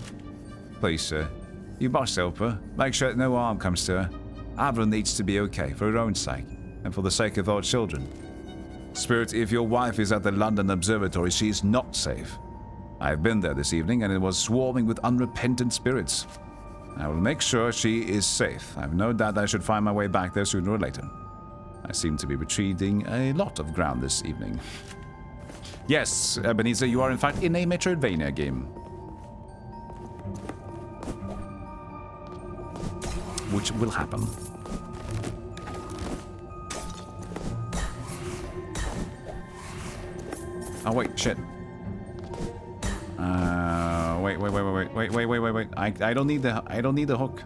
Please, sir, you must help her. Make sure that no harm comes to her. Avril needs to be okay, for her own sake, and for the sake of our children. Spirit, if your wife is at the London Observatory, she is not safe. I have been there this evening, and it was swarming with unrepentant spirits. I will make sure she is safe. I have no doubt that I should find my way back there sooner or later. I seem to be retreating a lot of ground this evening. Yes, Ebenezer, you are in fact in a metroidvania game. Which will happen. Oh wait, shit. Wait. I don't need the hook.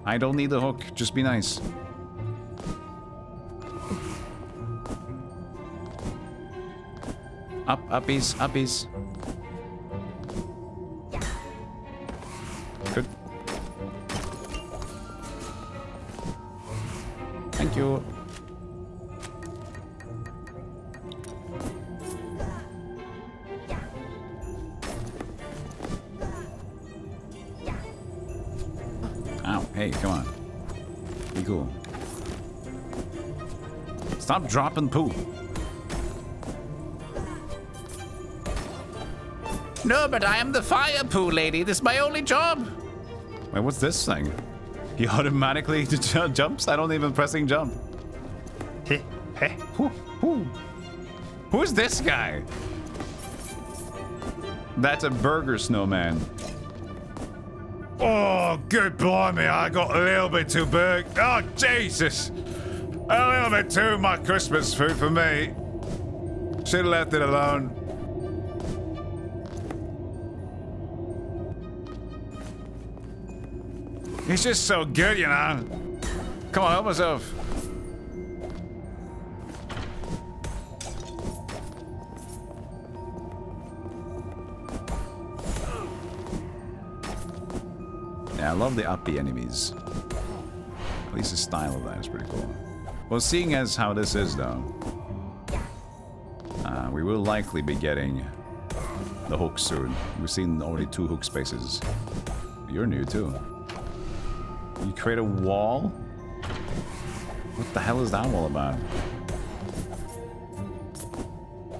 I don't need the hook. Just be nice. Uppies. Good. Thank you. Hey, come on. Be cool. Stop dropping poo. No, but I am the fire poo lady. This is my only job. Wait, what's this thing? He automatically jumps? I don't even pressing jump. Heh, heh. Who's this guy? That's a burger snowman. Oh, good blimey, I got a little bit too big. Oh, Jesus. A little bit too much Christmas food for me. Should have left it alone. He's just so good, you know. Come on, help myself. Yeah, I love the uppy enemies. At least the style of that is pretty cool. Well, seeing as how this is, though, we will likely be getting the hook soon. We've seen already 2 hook spaces. You're new, too. You create a wall? What the hell is that all about?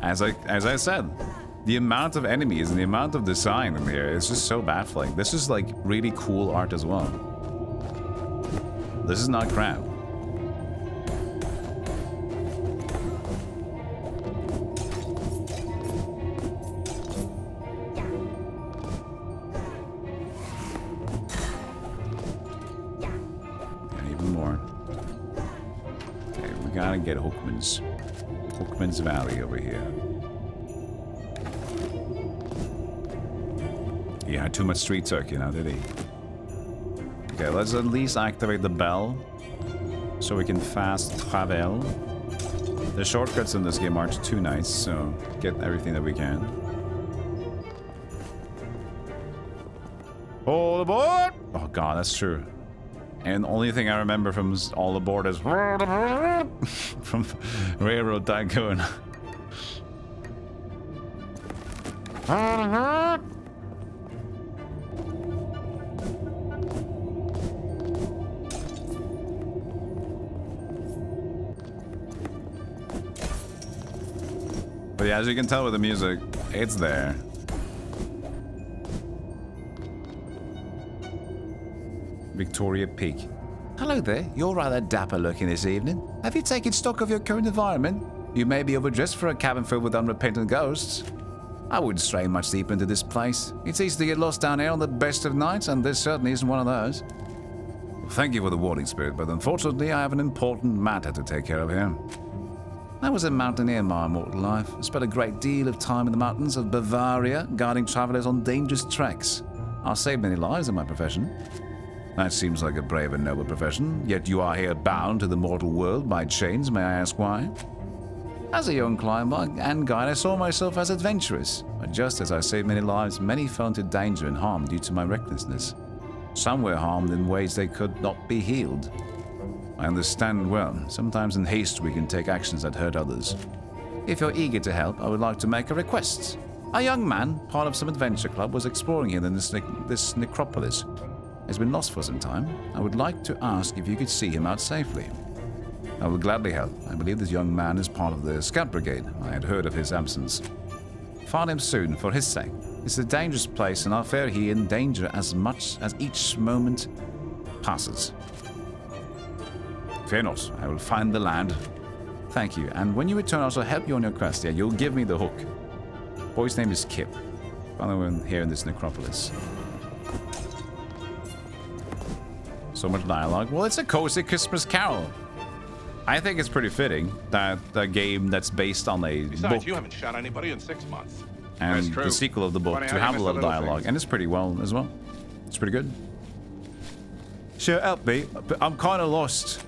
As I said, the amount of enemies and the amount of design in here is just so baffling. This is like really cool art as well. This is not crap. And even more. Okay, we gotta get Hookman's Valley over here. He had too much street turkey now, did he? Okay, let's at least activate the bell so we can fast travel. The shortcuts in this game aren't too nice, so get everything that we can. All aboard! Oh god, that's true. And the only thing I remember from All Aboard is from Railroad Tycoon. But yeah, as you can tell with the music, it's there. Victoria Peak. Hello there, you're rather dapper looking this evening. Have you taken stock of your current environment? You may be overdressed for a cabin filled with unrepentant ghosts. I wouldn't stray much deeper into this place. It's easy to get lost down here on the best of nights, and this certainly isn't one of those. Well, thank you for the warning, Spirit, but unfortunately I have an important matter to take care of here. I was a mountaineer in my immortal life. I spent a great deal of time in the mountains of Bavaria, guiding travelers on dangerous treks. I saved many lives in my profession. That seems like a brave and noble profession, yet you are here bound to the mortal world by chains, may I ask why? As a young climber and guide, I saw myself as adventurous, but just as I saved many lives, many fell into danger and harm due to my recklessness. Some were harmed in ways they could not be healed. I understand well. Sometimes in haste we can take actions that hurt others. If you're eager to help, I would like to make a request. A young man, part of some adventure club, was exploring here in this necropolis. He's been lost for some time. I would like to ask if you could see him out safely. I will gladly help. I believe this young man is part of the scout brigade. I had heard of his absence. Find him soon, for his sake. It's a dangerous place, and I fear he in danger as much as each moment passes. Fear not, I will find the lad. Thank you, and when you return, I shall help you on your quest. Yeah, you'll give me the hook. Boy's name is Kip. Found him here in this necropolis. So much dialogue. Well, it's a cozy Christmas carol. I think it's pretty fitting that a game that's based on a book you haven't shot anybody in 6 months. and That's true. the sequel of the book Funny to how you have a miss lot the of little dialogue, things. and it's pretty well as well. It's pretty good. Sure, help me, but I'm kind of lost.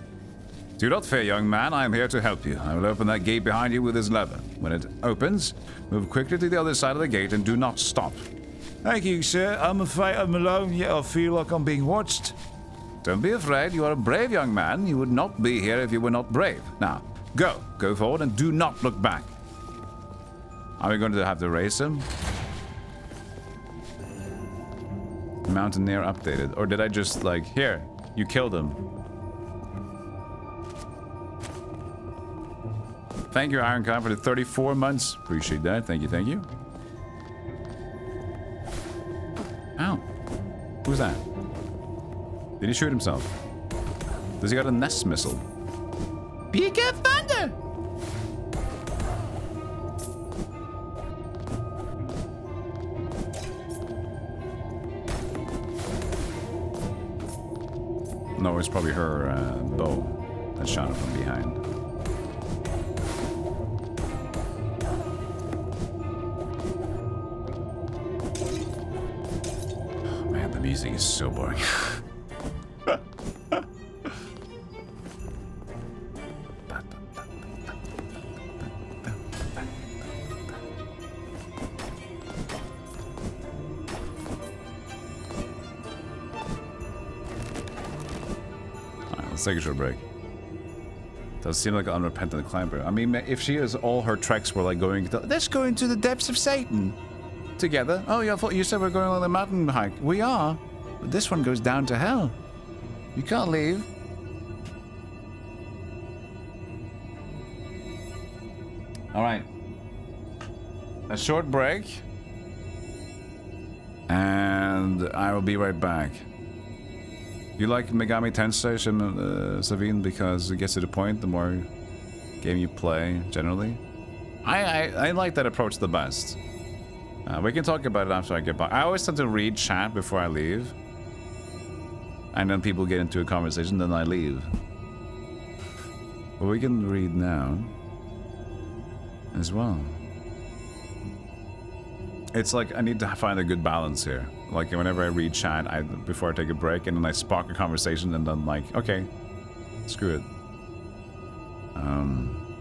Do not fear, young man. I am here to help you. I will open that gate behind you with this lever. When it opens, move quickly to the other side of the gate and do not stop. Thank you, sir. I'm afraid I'm alone, yet I feel like I'm being watched. Don't be afraid. You are a brave young man. You would not be here if you were not brave. Now, go. Go forward and do not look back. Are we going to have to race him? Mountaineer updated. Or did I just, like, here, You killed him. Thank you, Ironcon, for the 34 months. Appreciate that. Thank you, thank you. Ow. Who's that? Did he shoot himself? Does he got a Nest missile? Big thunder! No, it's probably her bow that shot him from behind. Oh, man, the music is so boring. Let's take a short break. Does seem like an unrepentant climber. I mean, if she is, all her treks were like going to, let's go into the depths of Satan together. Oh, yeah, I thought you said we're going on a mountain hike. We are, but this one goes down to hell. You can't leave. All right, a short break, and I will be right back. You like Megami Tensei, Savine, because it gets to the point the more game you play, generally? I like that approach the best. We can talk about it after I get back. I always tend to read chat before I leave. And then people get into a conversation, then I leave. But we can read now as well. It's like I need to find a good balance here. Like whenever I read chat, before I take a break, and then I spark a conversation, and then like, okay, screw it.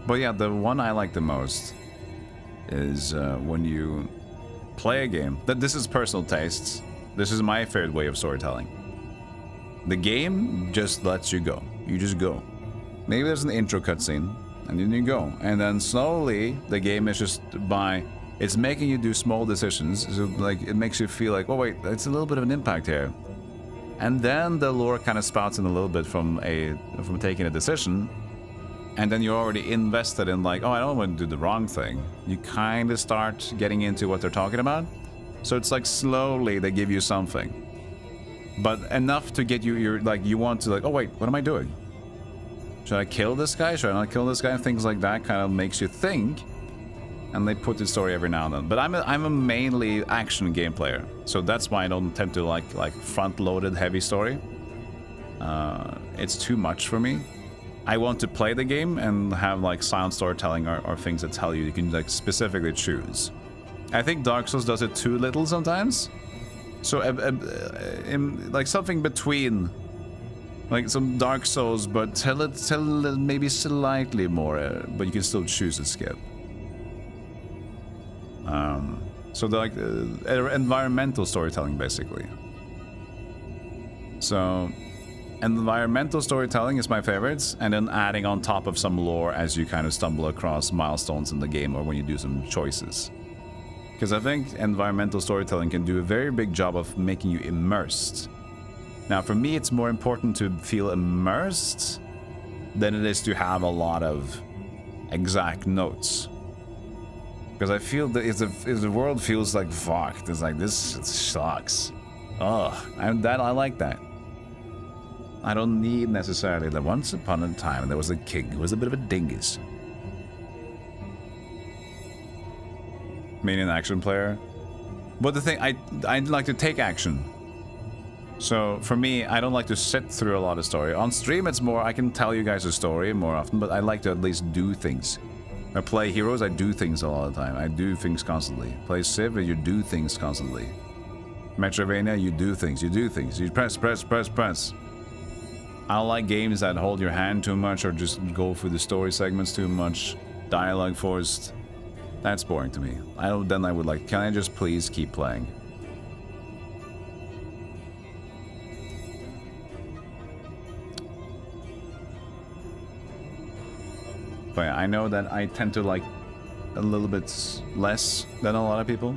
But yeah, the one I like the most is when you play a game. This is personal tastes. This is my favorite way of storytelling. The game just lets you go. You just go. Maybe there's an intro cutscene, and then you go, and then slowly the game is just it's making you do small decisions, so like it makes you feel like, oh wait, it's a little bit of an impact here. And then the lore kind of spouts in a little bit from taking a decision, and then you're already invested in like, oh, I don't want to do the wrong thing. You kind of start getting into what they're talking about. So it's like slowly they give you something, but enough to get you. You want to like, oh wait, what am I doing? Should I kill this guy? Should I not kill this guy? And things like that kind of makes you think. And they put the story every now and then. But I'm a mainly action game player, so that's why I don't tend to like front-loaded heavy story. It's too much for me. I want to play the game and have like silent storytelling or things that tell you can like specifically choose. I think Dark Souls does it too little sometimes. So like something between, like some Dark Souls, but tell it maybe slightly more, but you can still choose to skip. So like environmental storytelling, basically. So environmental storytelling is my favorites, and then adding on top of some lore as you kind of stumble across milestones in the game or when you do some choices. Because I think environmental storytelling can do a very big job of making you immersed. Now for me, it's more important to feel immersed than it is to have a lot of exact notes. Because I feel that if the world feels like fucked, it's like, this sucks. Ugh, I like that. I don't need necessarily that once upon a time there was a king who was a bit of a dingus. Meaning an action player. But the thing, I'd like to take action. So for me, I don't like to sit through a lot of story. On stream, it's more, I can tell you guys a story more often, but I like to at least do things. I play Heroes, I do things a lot of the time. I do things constantly. Play Civ, you do things constantly. Metroidvania, you do things. You press. I don't like games that hold your hand too much or just go through the story segments too much. Dialogue forced. That's boring to me. Then I would like, can I just please keep playing? But yeah, I know that I tend to like a little bit less than a lot of people.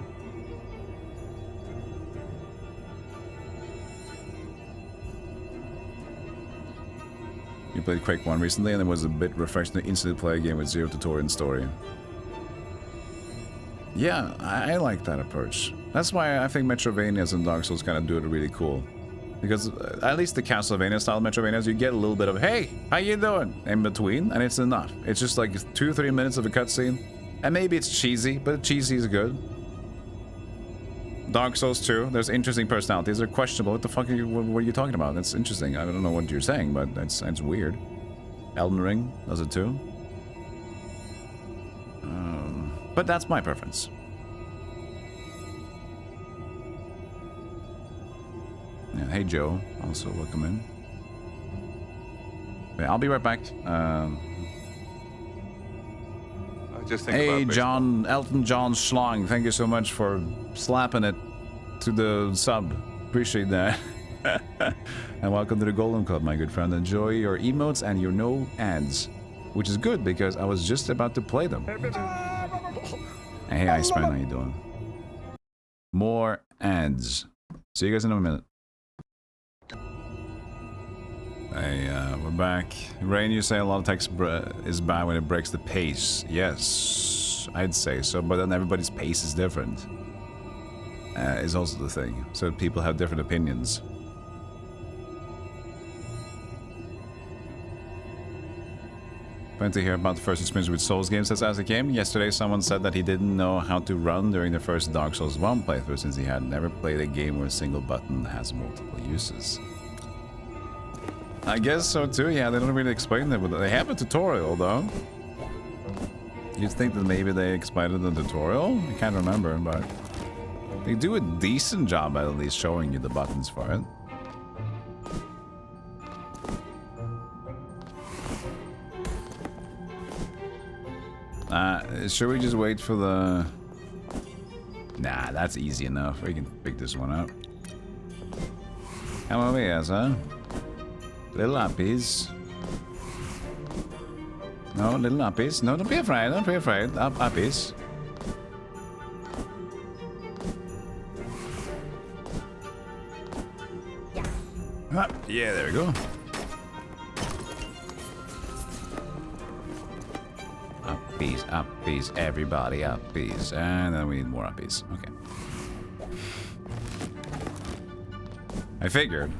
You played Quake 1 recently, and it was a bit refreshing to instantly play a game with zero tutorial and story. Yeah, I like that approach. That's why I think Metroidvanias and Dark Souls kind of do it really cool. Because at least the Castlevania style Metroidvanias, you get a little bit of, hey, how you doing? In between, and it's enough. It's just like 2-3 minutes of a cutscene. And maybe it's cheesy, but cheesy is good. Dark Souls 2, there's interesting personalities. They're questionable. What the fuck what are you talking about? That's interesting. I don't know what you're saying, but it's weird. Elden Ring does it too. But that's my preference. Yeah, hey Joe, also welcome in. Yeah, I'll be right back. Hey John, Elton John Schlong, thank you so much for slapping it to the sub. Appreciate that. And welcome to the Golden Club, my good friend. Enjoy your emotes and your no ads, which is good because I was just about to play them. Hey Iceman, how you doing? More ads. See you guys in a minute. Hey, we're back. Rain, you say a lot of text is bad when it breaks the pace. Yes, I'd say so, but then everybody's pace is different. Is also the thing. So people have different opinions. Fun to hear about the first experience with Souls games as a game. Yesterday someone said that he didn't know how to run during the first Dark Souls 1 playthrough since he had never played a game where a single button has multiple uses. I guess so too, yeah, they don't really explain that, but they have a tutorial though. You'd think that maybe they expanded the tutorial? I can't remember, but they do a decent job at least showing you the buttons for it. Should we just wait for the... Nah, that's easy enough. We can pick this one up. Come over here, sir. Little uppies. No, little uppies. No, don't be afraid. Don't be afraid. Uppies. Yeah, there we go. Uppies, uppies, everybody uppies. And then we need more uppies. Okay. I figured.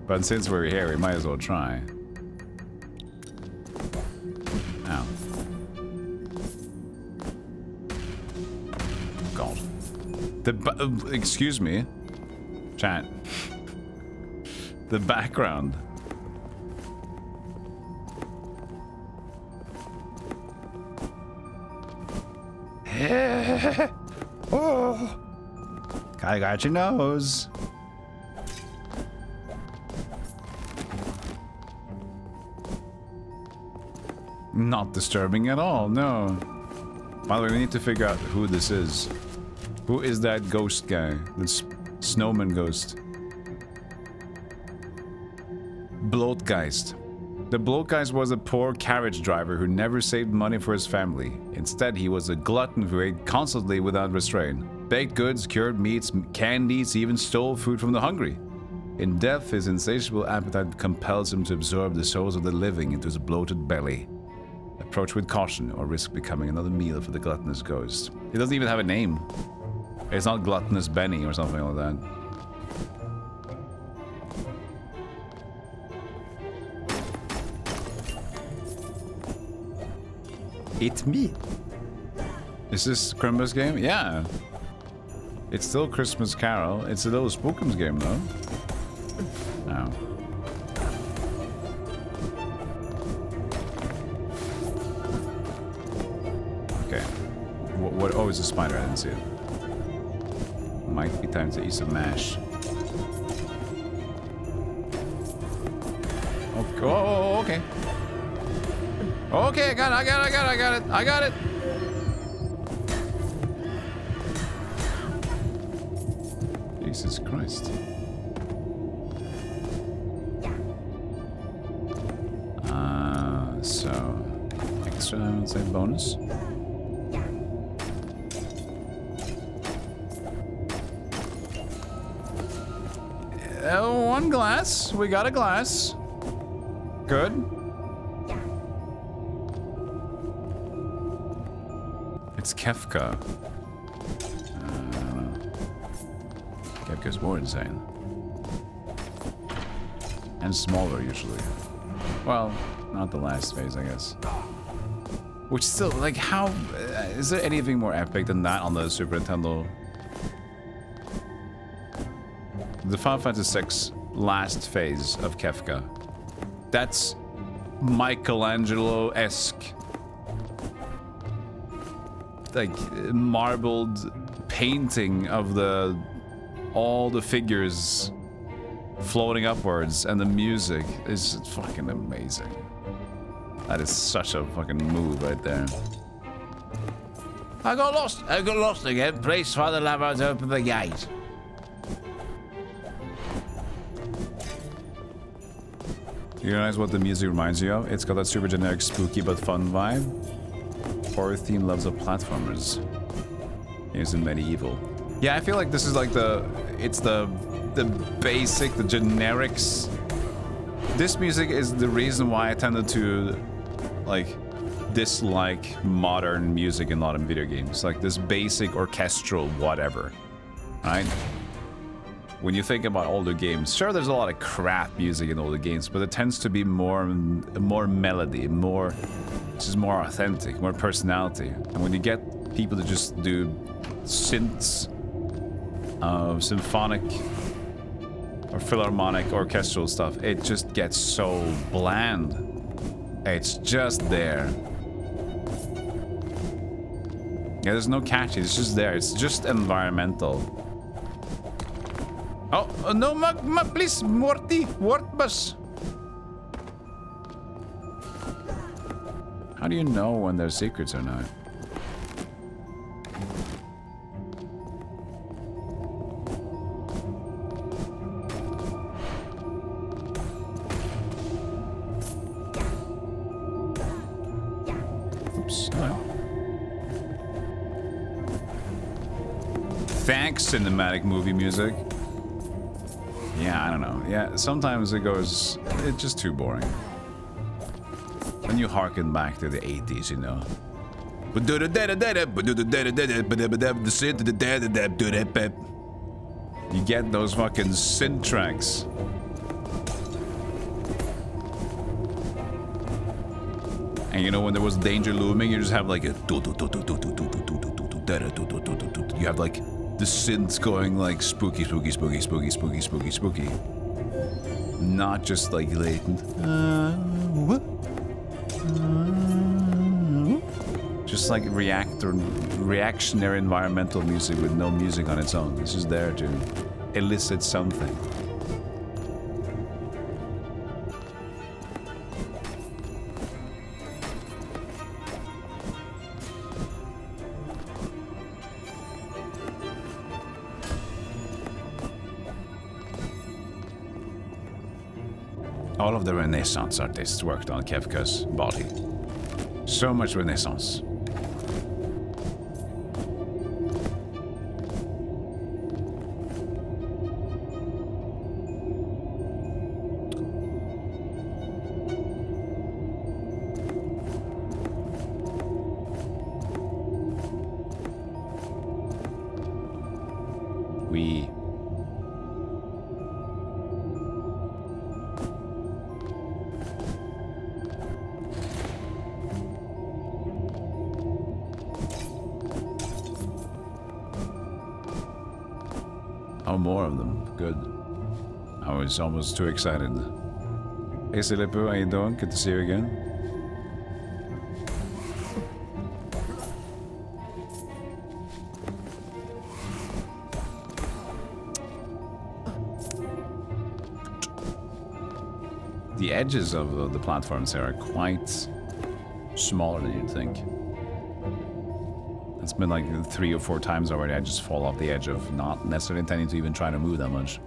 But since we're here, we might as well try. Ow. God. Excuse me. Chat. The background. Oh. I got your nose. Not disturbing at all, no. By the way, we need to figure out who this is. Who is that ghost guy? This snowman ghost. Bloatgeist. The Bloatgeist was a poor carriage driver who never saved money for his family. Instead, he was a glutton who ate constantly without restraint. Baked goods, cured meats, candies, even stole food from the hungry. In death, his insatiable appetite compels him to absorb the souls of the living into his bloated belly. Approach with caution or risk becoming another meal for the gluttonous ghost. He doesn't even have a name. It's not Gluttonous Benny or something like that. It's me. Is this Christmas game? Yeah. It's still Christmas Carol. It's a little Spookums game though. Oh. Okay. What? Oh, it's a spider. I didn't see it. Might be time to eat some mash. Oh, okay. Okay, I got it. Jesus Christ. So extra, I would say bonus. One glass. We got a glass. Good. It's Kefka. I don't know. Kefka's more insane. And smaller, usually. Well, not the last phase, I guess. Which still, like, how... is there anything more epic than that on the Super Nintendo? The Final Fantasy VI last phase of Kefka. That's Michelangelo-esque. Like, marbled painting of all the figures floating upwards, and the music is fucking amazing. That is such a fucking move right there. I got lost again. Please, Father Lava, to open the gate. You realize what the music reminds you of? It's got that super generic, spooky but fun vibe. Horror theme loves of platformers. Here's in medieval. Yeah, I feel like this is like it's the basic, the generics. This music is the reason why I tended to like dislike modern music in a lot of video games. Like this basic orchestral whatever, right? When you think about older games, sure, there's a lot of crap music in older games, but it tends to be more melody, just more authentic, more personality. And when you get people to just do synths, symphonic or philharmonic orchestral stuff, it just gets so bland. It's just there. Yeah, there's no catchy, it's just there. It's just environmental. Oh, no, please, Morty, work bus. How do you know when there's secrets or not? Oops. Oh. Thanks, cinematic movie music. Yeah, I don't know. Yeah, sometimes it's just too boring. When you harken back to the 80s, you know. You get those fucking synth tracks. And you know, when there was danger looming, you just have like a... You have like the synths going like spooky, spooky, spooky, spooky, spooky, spooky, spooky. Not just like latent. Just like reactionary environmental music with no music on its own. It's just there to elicit something. All of the Renaissance artists worked on Kefka's body. So much Renaissance. Oh, more of them. Good. I was almost too excited. Hey, Silipu, how you doing? Good to see you again. The edges of the platforms here are quite smaller than you'd think. It's been like 3 or 4 times already. I just fall off the edge of not necessarily intending to even try to move that much.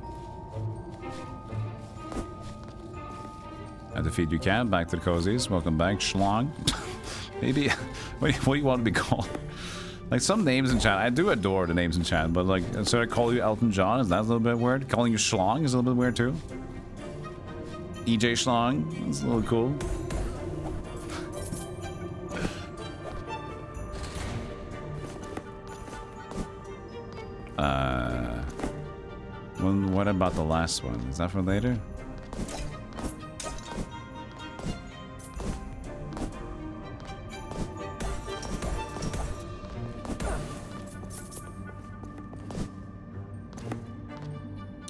At the feed you can. Back to the cozies. Welcome back, Schlong. Maybe. What do you want to be called? Like some names in chat. I do adore the names in chat, but like, so I call you Elton John. Is that a little bit weird? Calling you Schlong is a little bit weird too. EJ Schlong. That's a little cool. Well, what about the last one? Is that for later?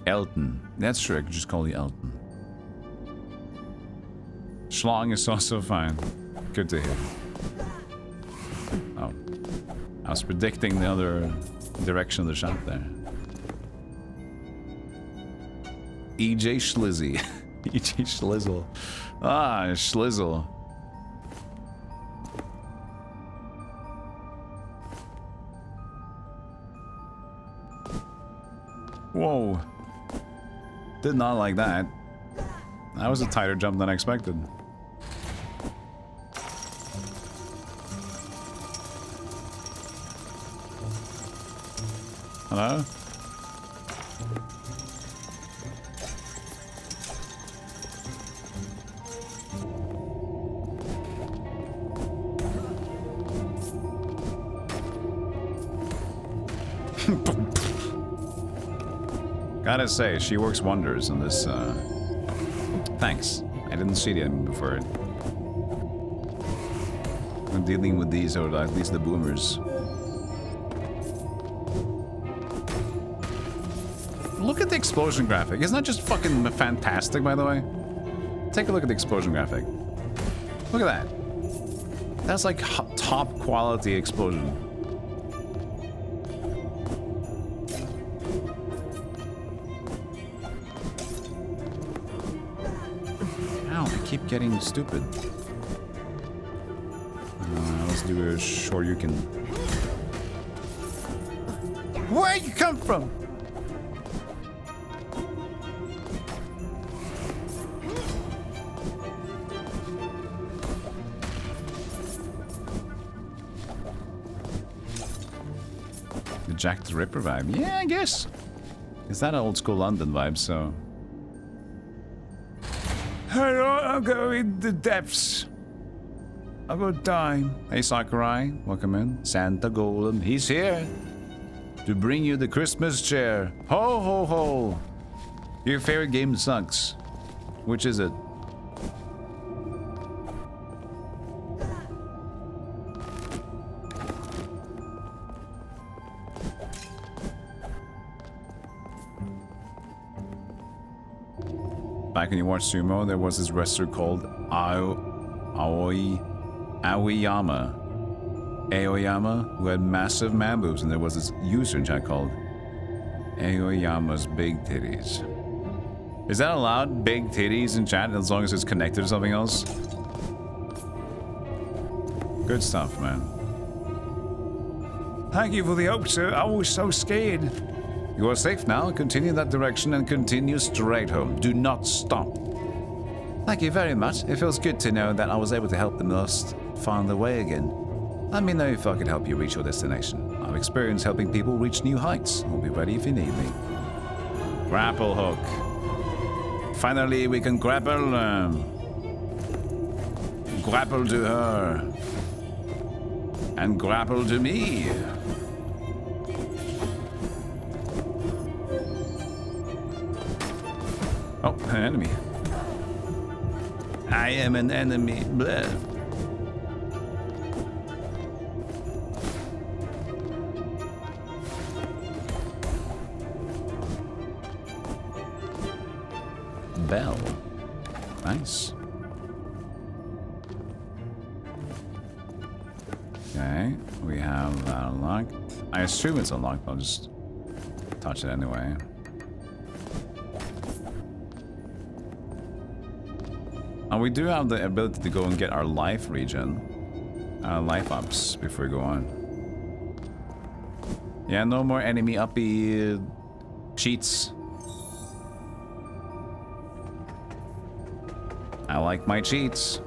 Elton. That's true, I could just call you Elton. Schlong is also fine. Good to hear. Oh. I was predicting the other direction of the shot there. EJ Schlizzy. EJ Schlizzle. Ah, Schlizzle. Whoa. Did not like that. That was a tighter jump than I expected. Hello? Gotta say, she works wonders in this, Thanks. I didn't see them before. I'm dealing with these, or at least the boomers. Look at the explosion graphic. Isn't that just fucking fantastic, by the way? Take a look at the explosion graphic. Look at that. That's like top quality explosion. Keep getting stupid. Let's do a Shoryuken. Where you come from? The Jack the Ripper vibe. Yeah, I guess. Is that an old school London vibe, so... I'll go in the depths. I'll go die. Hey Sakurai, welcome in. Stealthygolem, he's here to bring you the Christmas chair. Ho ho ho! Your favorite game sucks. Which is it? Back when you watched sumo, there was this wrestler called Aoyama, who had massive man boobs, and there was this user in chat called Aoyama's Big Titties. Is that allowed? Big titties in chat, as long as it's connected to something else? Good stuff, man. Thank you for the hope, sir. I was so scared. You are safe now. Continue that direction and continue straight home. Do not stop. Thank you very much. It feels good to know that I was able to help the lost find their way again. Let me know if I can help you reach your destination. I've experienced helping people reach new heights. I'll be ready if you need me. Grapple hook. Finally, we can grapple. Grapple to her. And grapple to me. Oh, an enemy. I am an enemy. Blah. Bell. Nice. Okay, we have that unlocked. I assume it's unlocked, but I'll just touch it anyway. And we do have the ability to go and get our life regen, life ups before we go on. Yeah, no more enemy uppy cheats. I like my cheats.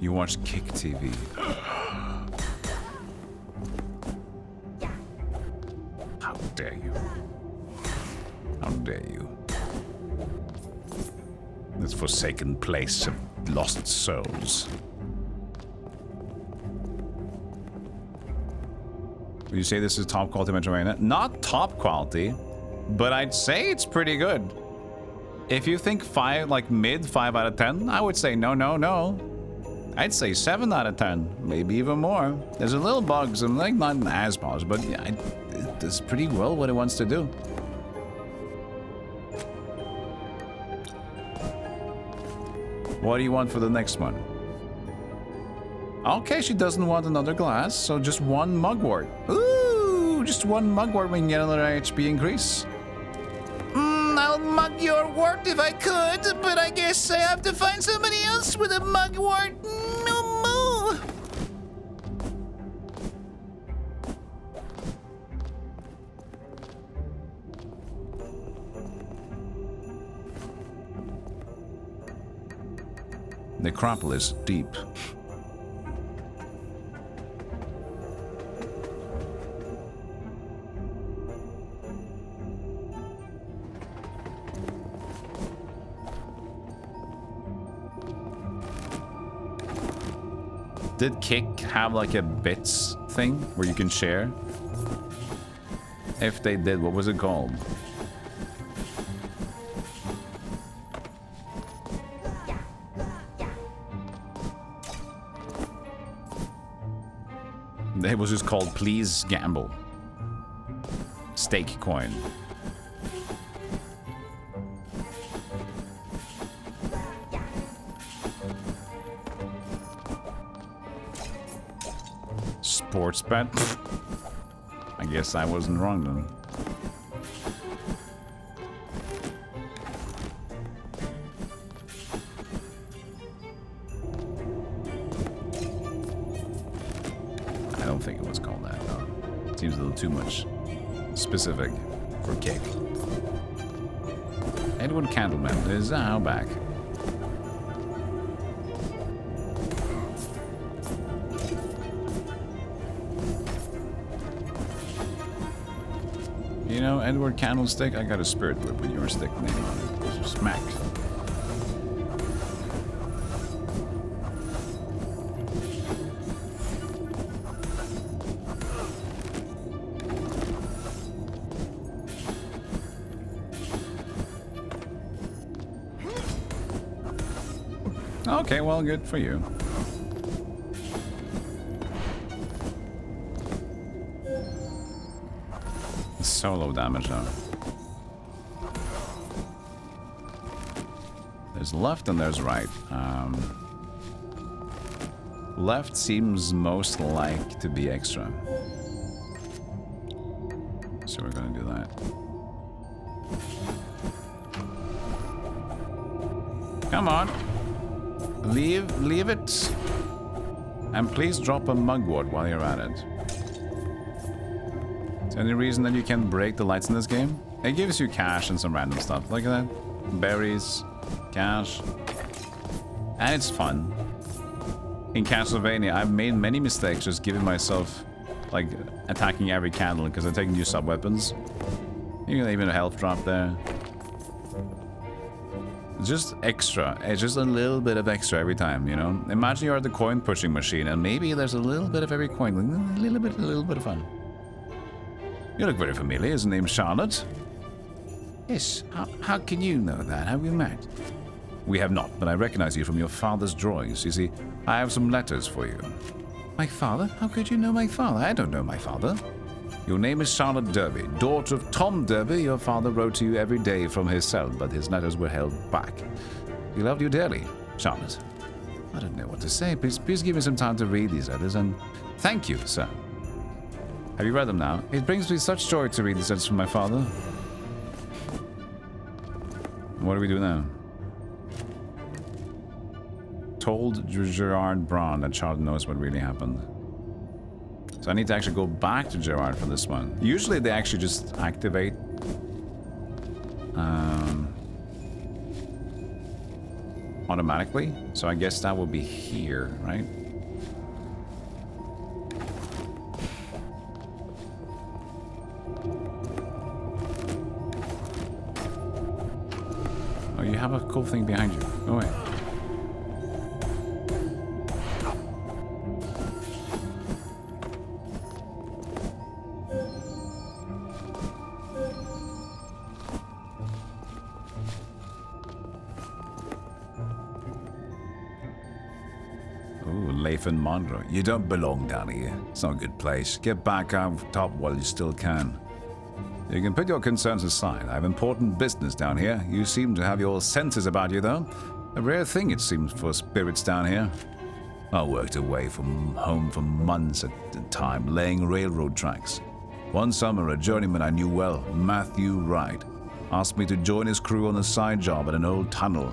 You watch Kick TV. How dare you? How dare you? This forsaken place of lost souls. Would you say this is top quality metroidvania? Not top quality, but I'd say it's pretty good. If you think 5, like mid 5 out of 10, I would say no. I'd say 7 out of 10, maybe even more. There's a little bugs and like not as polished, but yeah, it does pretty well what it wants to do. What do you want for the next one? Okay, she doesn't want another glass, so just one mugwort. Ooh, just one mugwort, we can get another HP increase. I'll mug your wort if I could, but I guess I have to find somebody else with a mugwort. No more. Necropolis deep. Did Kick have like a bits thing where you can share? If they did, what was it called? It was just called Please Gamble. Stake coin. Sports bet? I guess I wasn't wrong then. I don't think it was called that though. Seems a little too much specific for Kick. Edward Candleman is now back. You know, Edward Candlestick, I got a spirit whip with your stick name on it. Smack. Okay, well, good for you. Solo damage though. There's left and there's right. Left seems most like to be extra. So we're gonna do that. Come on. Leave it. And please drop a mugwort while you're at it. Is there any reason that you can break the lights in this game? It gives you cash and some random stuff. Look at that. Berries, cash. And it's fun. In Carolvania, I've made many mistakes just giving myself, like, attacking every candle because I take new sub-weapons. You can even a health drop there. It's just extra. It's just a little bit of extra every time, you know? Imagine you're at the coin pushing machine and maybe there's a little bit of every coin. A little bit of fun. You look very familiar. Is the name Charlotte? Yes. How can you know that? Have we met? We have not, but I recognize you from your father's drawings. You see, I have some letters for you. My father? How could you know my father? I don't know my father. Your name is Charlotte Derby, daughter of Tom Derby. Your father wrote to you every day from his cell, but his letters were held back. He loved you dearly, Charlotte. I don't know what to say. Please give me some time to read these letters, and thank you, sir. Have you read them now? It brings me such joy to read these letters from my father. What do we do now? Told Gerard Braun that Charlotte knows what really happened. So I need to actually go back to Gerard for this one. Usually they actually just activate. automatically. So I guess that will be here, right? Oh, you have a cool thing behind you. Go away. And Monroe. You don't belong down here. It's not a good place. Get back out top while you still can. You can put your concerns aside. I have important business down here. You seem to have your senses about you, though. A rare thing, it seems, for spirits down here. I worked away from home for months at a time, laying railroad tracks. One summer, a journeyman I knew well, Matthew Wright, asked me to join his crew on a side job at an old tunnel.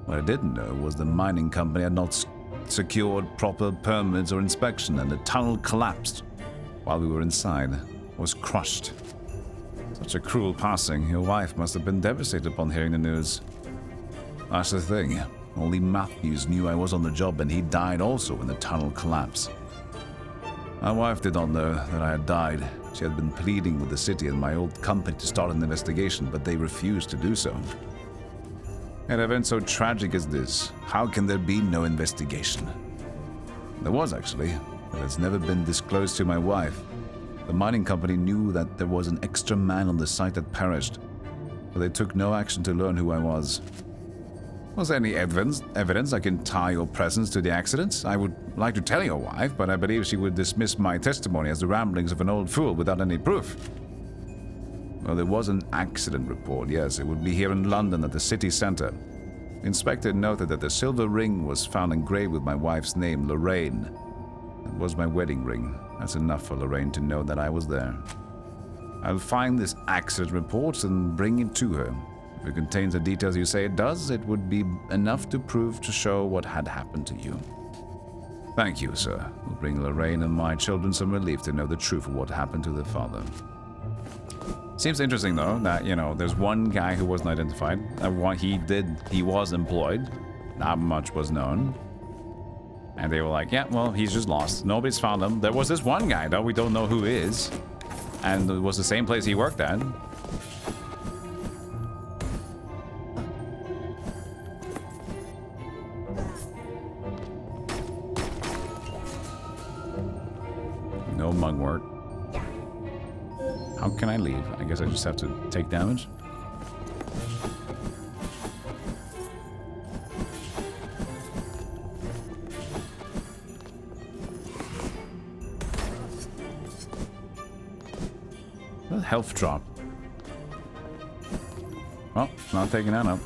What I didn't know was the mining company had not secured proper permits or inspection, and the tunnel collapsed while we were inside. Was crushed. Such a cruel passing. Your wife must have been devastated upon hearing the news. That's the thing. Only Matthews knew I was on the job, and he died also when the tunnel collapsed. My wife did not know that I had died. She had been pleading with the city and my old company to start an investigation, but they refused to do so. An event so tragic as this, how can there be no investigation? There was actually, but it's never been disclosed to my wife. The mining company knew that there was an extra man on the site that perished, but they took no action to learn who I was. Was there any evidence I can tie your presence to the accidents? I would like to tell your wife, but I believe she would dismiss my testimony as the ramblings of an old fool without any proof. Well, there was an accident report, yes. It would be here in London at the city centre. The inspector noted that the silver ring was found engraved with my wife's name, Lorraine. It was my wedding ring. That's enough for Lorraine to know that I was there. I'll find this accident report and bring it to her. If it contains the details you say it does, it would be enough to show what had happened to you. Thank you, sir. We'll bring Lorraine and my children some relief to know the truth of what happened to their father. Seems interesting, though, that, you know, there's one guy who wasn't identified. He was employed. Not much was known. And they were like, yeah, well, he's just lost. Nobody's found him. There was this one guy, though, we don't know who is. And it was the same place he worked at. No mugwort. How can I leave? I guess I just have to take damage. A health drop. Well, not taking that up.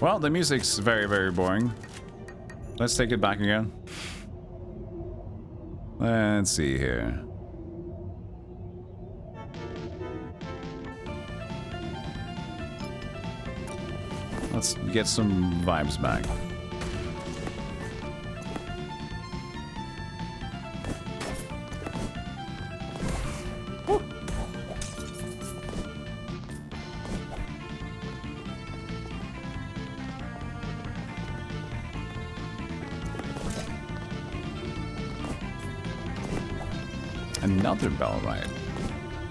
Well, the music's very, very boring. Let's take it back again. Let's see here. Let's get some vibes back. Woo. Another bell ride.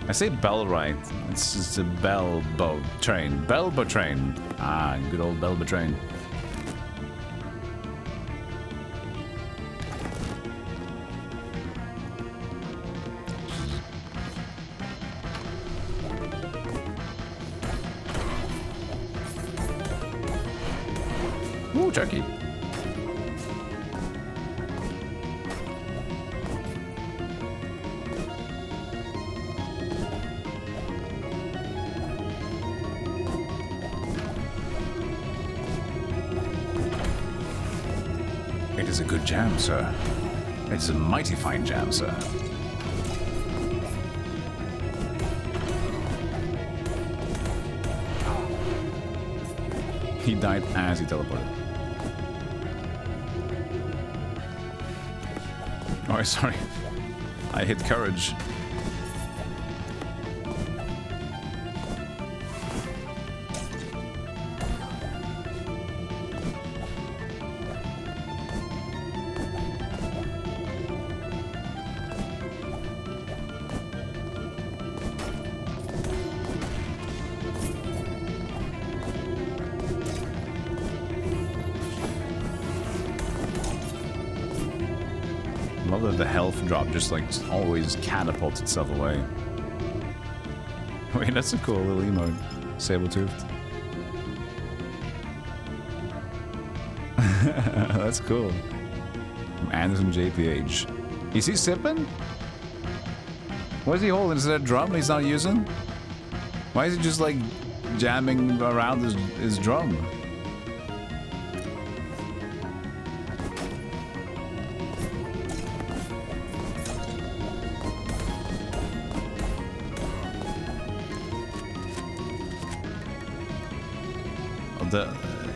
I say bell ride. It's just a bell boat train. Belba train. Ah, good old Belba train. Ooh, Chucky. It is a good jam, sir. It's a mighty fine jam, sir. He died as he teleported. Oh, sorry. I hit courage. love that the health drop just like always catapults itself away. Wait, that's a cool little emote. Saber-toothed. That's cool. From Anderson JPH. Is he sipping? What is he holding? Is it a drum he's not using? Why is he just like jamming around his drum?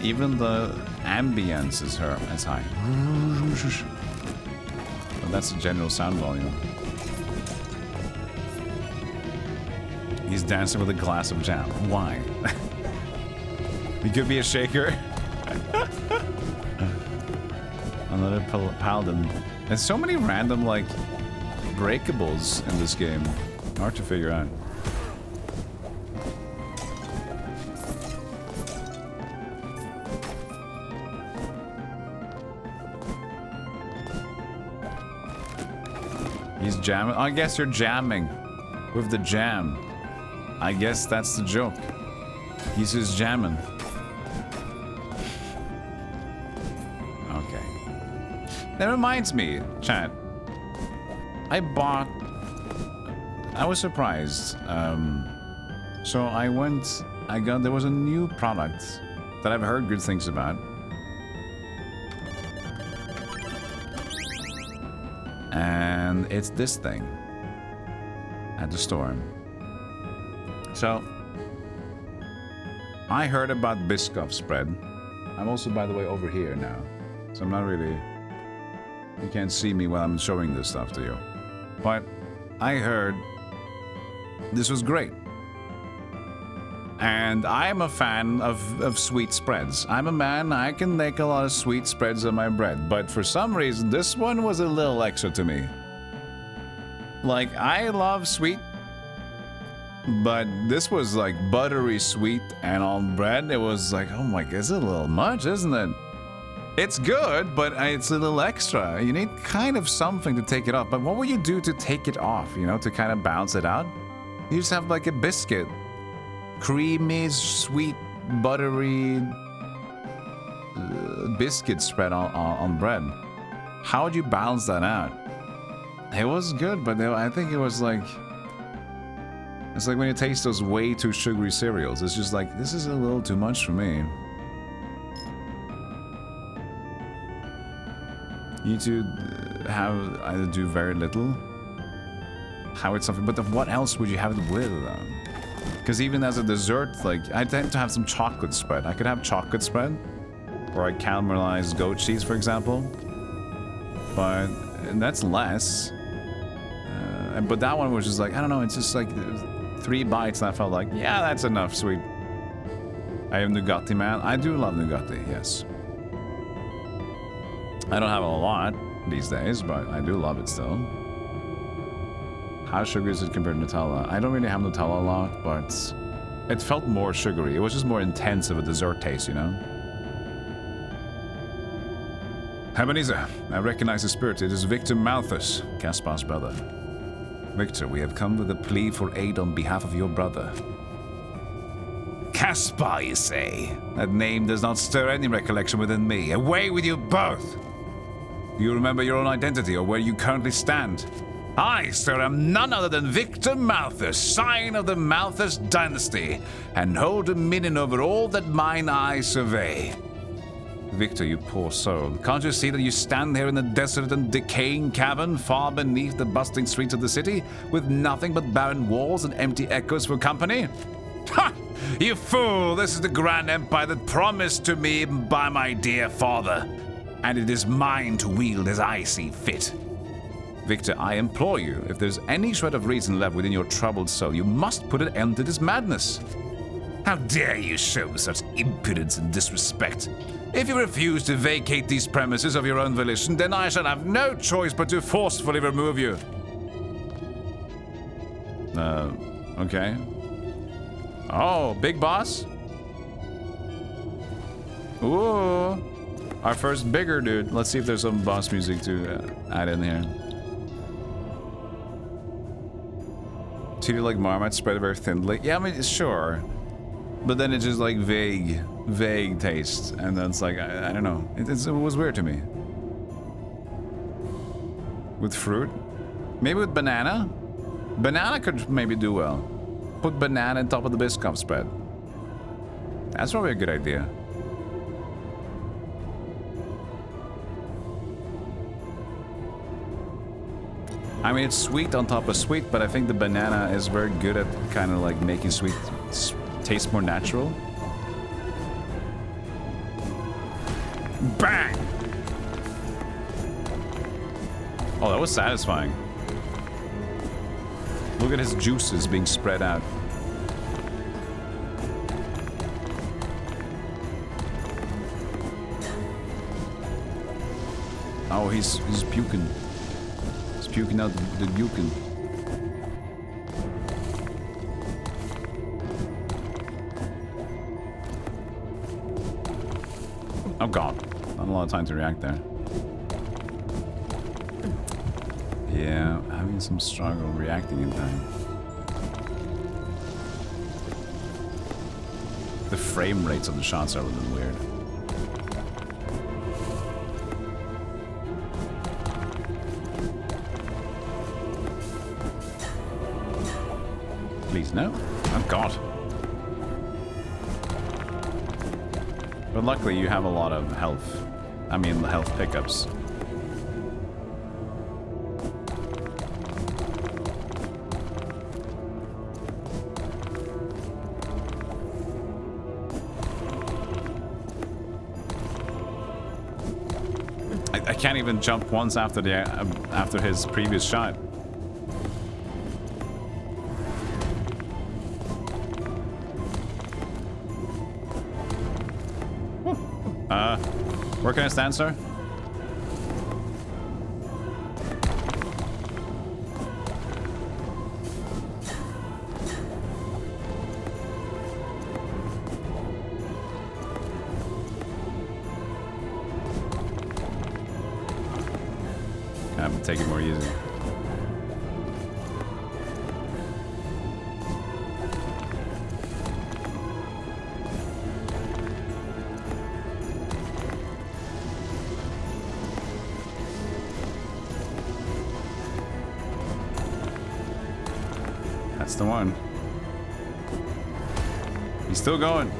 Even the ambience is high. But that's the general sound volume. He's dancing with a glass of jam. Why? He could be a shaker. Another paladin. There's so many random like breakables in this game. Hard to figure out. He's jamming. I guess you're jamming with the jam. I guess that's the joke. He's just jamming. Okay. That reminds me, chat. I was surprised. So there was a new product that I've heard good things about. And it's this thing at the store. So I heard about Biscoff spread. I'm also, by the way, over here now. So I'm not really... You can't see me while I'm showing this stuff to you. But I heard this was great. And I'm a fan of sweet spreads. I'm a man, I can make a lot of sweet spreads on my bread. But for some reason, this one was a little extra to me. Like, I love sweet. But this was like buttery sweet, and on bread, it was like, oh my god, it's a little much, isn't it? It's good, but it's a little extra. You need kind of something to take it off. But what would you do to take it off, you know, to kind of balance it out? You just have like a biscuit. Creamy, sweet, buttery biscuit spread on bread. How would you balance that out? It was good, but I think it was like... It's like when you taste those way too sugary cereals. It's just like, this is a little too much for me. You need to have either do very little, have it something, but what else would you have it with? Because even as a dessert, like, I tend to have some chocolate spread. I could have chocolate spread, or I caramelized goat cheese, for example. But that's less. But that one was just like, I don't know, it's just like 3 bites and I felt like, yeah, that's enough, sweet. I am Nugatti man. I do love Nugatti, yes. I don't have a lot these days, but I do love it still. How sugary is it compared to Nutella? I don't really have Nutella a lot, but it felt more sugary. It was just more intense of a dessert taste, you know? Ebenezer, I recognize the spirit. It is Victor Malthus, Caspar's brother. Victor, we have come with a plea for aid on behalf of your brother. Caspar, you say? That name does not stir any recollection within me. Away with you both! Do you remember your own identity or where you currently stand? I, sir, am none other than Victor Malthus, scion of the Malthus dynasty, and hold dominion over all that mine eye survey. Victor, you poor soul, can't you see that you stand here in the desolate and decaying cavern far beneath the bustling streets of the city, with nothing but barren walls and empty echoes for company? Ha! You fool! This is the grand empire that promised to me by my dear father, and it is mine to wield as I see fit. Victor, I implore you, if there's any shred of reason left within your troubled soul, you must put an end to this madness. How dare you show such impudence and disrespect? If you refuse to vacate these premises of your own volition, then I shall have no choice but to forcefully remove you. Okay. Oh, big boss? Ooh. Our first bigger dude. Let's see if there's some boss music to add in here. Treated like Marmite, spread very thinly. Yeah, I mean, sure. But then it's just like vague taste. And then it's like, I don't know. It was weird to me. With fruit? Maybe with banana? Banana could maybe do well. Put banana on top of the Biscoff spread. That's probably a good idea. I mean, it's sweet on top of sweet, but I think the banana is very good at kind of like making sweet taste more natural. Bang! Oh, that was satisfying. Look at his juices being spread out. Oh, he's puking. He's puking out the puking. Oh god. Not a lot of time to react there. Yeah, having some struggle reacting in time. The frame rates of the shots are a little weird. Please, no. Oh god. But luckily you have a lot of health. I mean, the health pickups. I can't even jump once after the after his previous shot. Where can I stand, sir? I'm take it more easy. That's the one. He's still going.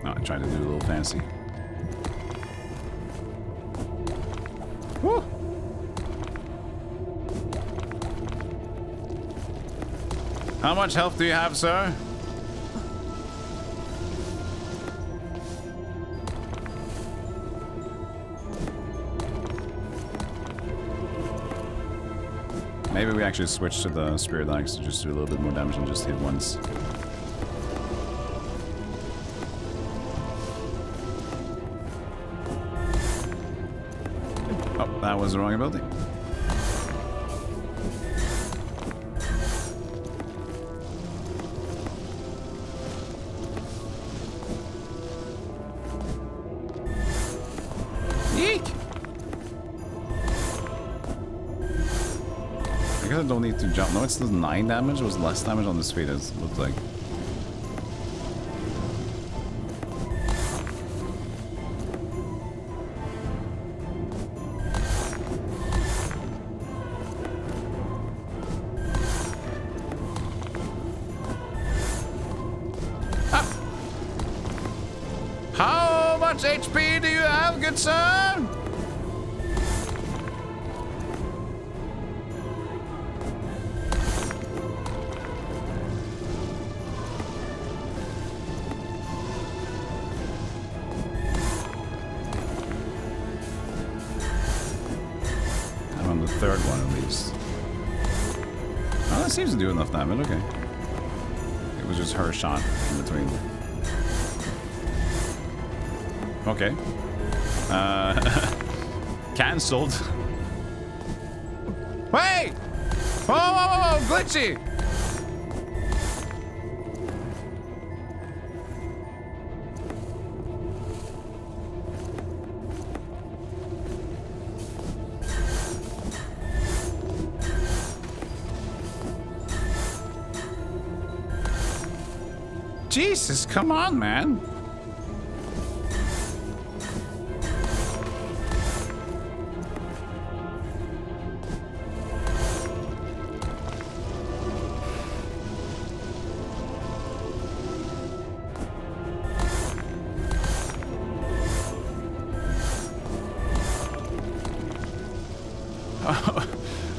Oh, I tried to do a little fancy. Woo! How much health do you have, sir? Maybe we actually switch to the Spirit Axe to just do a little bit more damage and just hit once. Oh, that was the wrong ability. I don't need to jump. No, it's still 9 damage. It was less damage on this feet, it looked like. Ah! How much HP do you have, good sir? Third one at least. Oh, that seems to do enough damage. Okay. It was just her shot in between. Okay. Cancelled. Wait! Whoa, whoa, whoa, whoa, glitchy! Jesus, come on, man.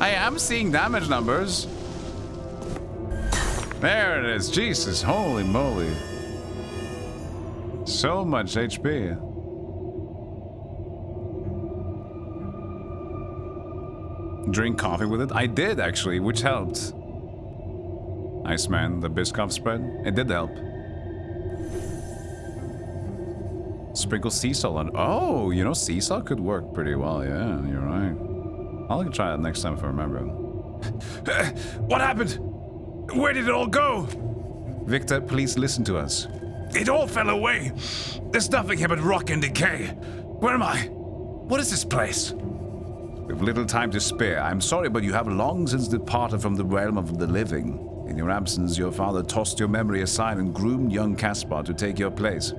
I am seeing damage numbers. There it is. Jesus, holy moly. So much HP. Drink coffee with it? I did, actually, which helped. Iceman, the Biscoff spread? It did help. Sprinkle sea salt on. Oh, you know, sea salt could work pretty well. Yeah, you're right. I'll try it next time if I remember. What happened? Where did it all go? Victor, please listen to us. It all fell away. There's nothing here but rock and decay. Where am I? What is this place? We've little time to spare. I'm sorry, but you have long since departed from the realm of the living. In your absence, your father tossed your memory aside and groomed young Caspar to take your place.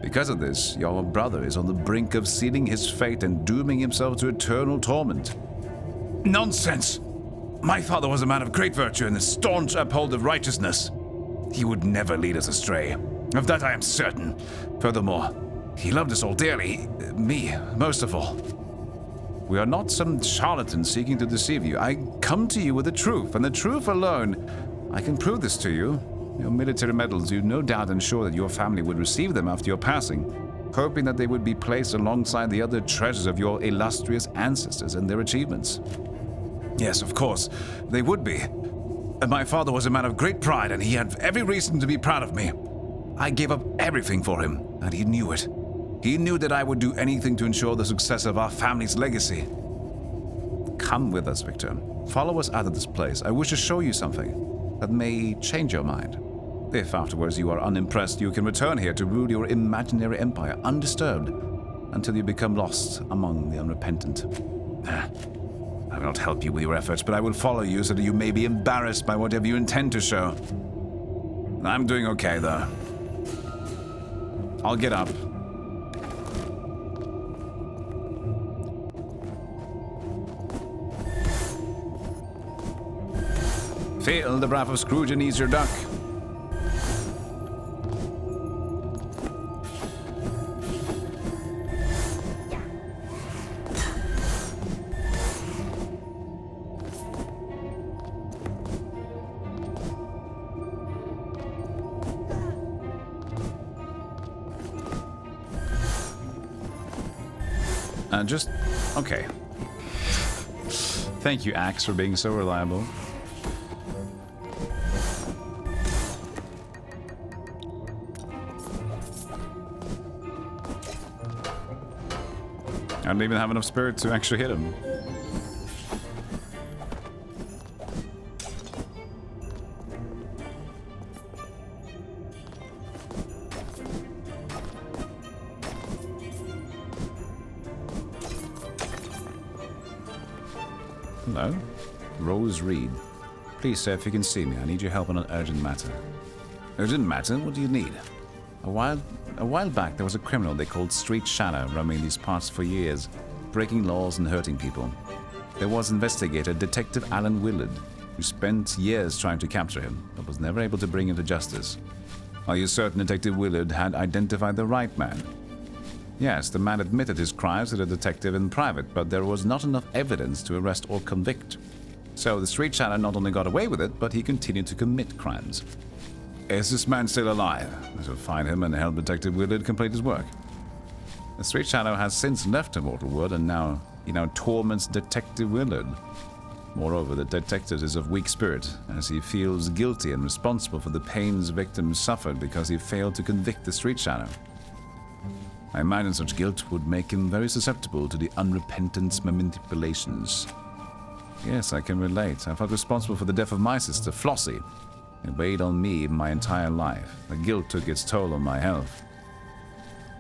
Because of this, your brother is on the brink of sealing his fate and dooming himself to eternal torment. Nonsense! My father was a man of great virtue and a staunch upholder of righteousness. He would never lead us astray. Of that I am certain. Furthermore, he loved us all dearly. Me, most of all. We are not some charlatan seeking to deceive you. I come to you with the truth, and the truth alone. I can prove this to you. Your military medals, you no doubt ensure that your family would receive them after your passing, hoping that they would be placed alongside the other treasures of your illustrious ancestors and their achievements. Yes, of course, they would be. And my father was a man of great pride, and he had every reason to be proud of me. I gave up everything for him, and he knew it. He knew that I would do anything to ensure the success of our family's legacy. Come with us, Victor. Follow us out of this place. I wish to show you something that may change your mind. If afterwards you are unimpressed, you can return here to rule your imaginary empire undisturbed until you become lost among the unrepentant. I will not help you with your efforts, but I will follow you so that you may be embarrassed by whatever you intend to show. I'm doing okay, though. I'll get up. Feel the breath of Scrooge and ease your duck. Okay. Thank you, Axe, for being so reliable. I don't even have enough spirit to actually hit him. Hello? Rose Reed. Please, sir, if you can see me, I need your help on an urgent matter. Urgent matter? What do you need? A while back, there was a criminal they called Street Shadow roaming these parts for years, breaking laws and hurting people. There was investigator Detective Alan Willard, who spent years trying to capture him, but was never able to bring him to justice. Are you certain Detective Willard had identified the right man? Yes, the man admitted his crimes to the detective in private, but there was not enough evidence to arrest or convict. So the Street Shadow not only got away with it, but he continued to commit crimes. Is this man still alive? I shall find him and help Detective Willard complete his work. The Street Shadow has since left the mortal world, and he now torments Detective Willard. Moreover, the detective is of weak spirit, as he feels guilty and responsible for the pains victims suffered because he failed to convict the Street Shadow. I imagine such guilt would make him very susceptible to the unrepentant's manipulations. Yes, I can relate. I felt responsible for the death of my sister, Flossie. It weighed on me my entire life. The guilt took its toll on my health.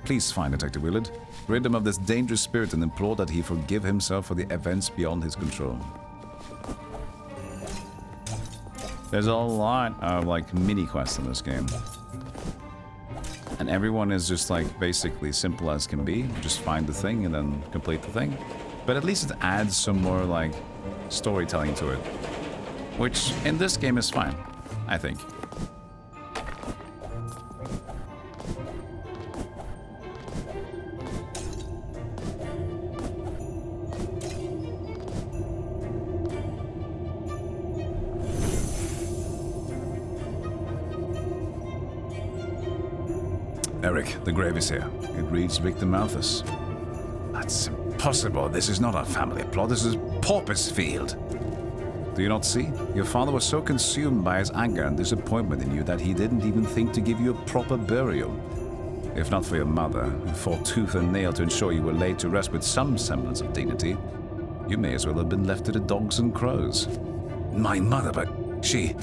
Please find Detective Willard, rid him of this dangerous spirit, and implore that he forgive himself for the events beyond his control. There's a lot of, mini-quests in this game. And everyone is just like basically simple as can be. Just find the thing and then complete the thing. But at least it adds some more like storytelling to it. Which in this game is fine, I think. Eric, the grave is here. It reads Victor Malthus. That's impossible. This is not a family plot. This is Porpoisefield. Do you not see? Your father was so consumed by his anger and disappointment in you that he didn't even think to give you a proper burial. If not for your mother, who fought tooth and nail to ensure you were laid to rest with some semblance of dignity, you may as well have been left to the dogs and crows. My mother, but she...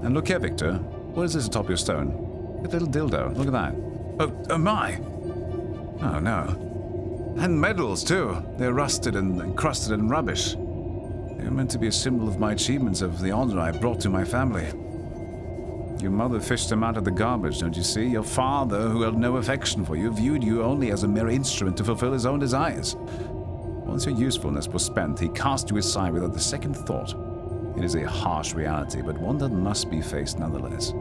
And look here, Victor. What is this atop your stone? A little dildo. Look at that. Oh my! Oh no. And medals, too. They're rusted and encrusted in rubbish. They're meant to be a symbol of my achievements, of the honor I brought to my family. Your mother fished them out of the garbage, don't you see? Your father, who held no affection for you, viewed you only as a mere instrument to fulfill his own desires. Once your usefulness was spent, he cast you aside without a second thought. It is a harsh reality, but one that must be faced nonetheless.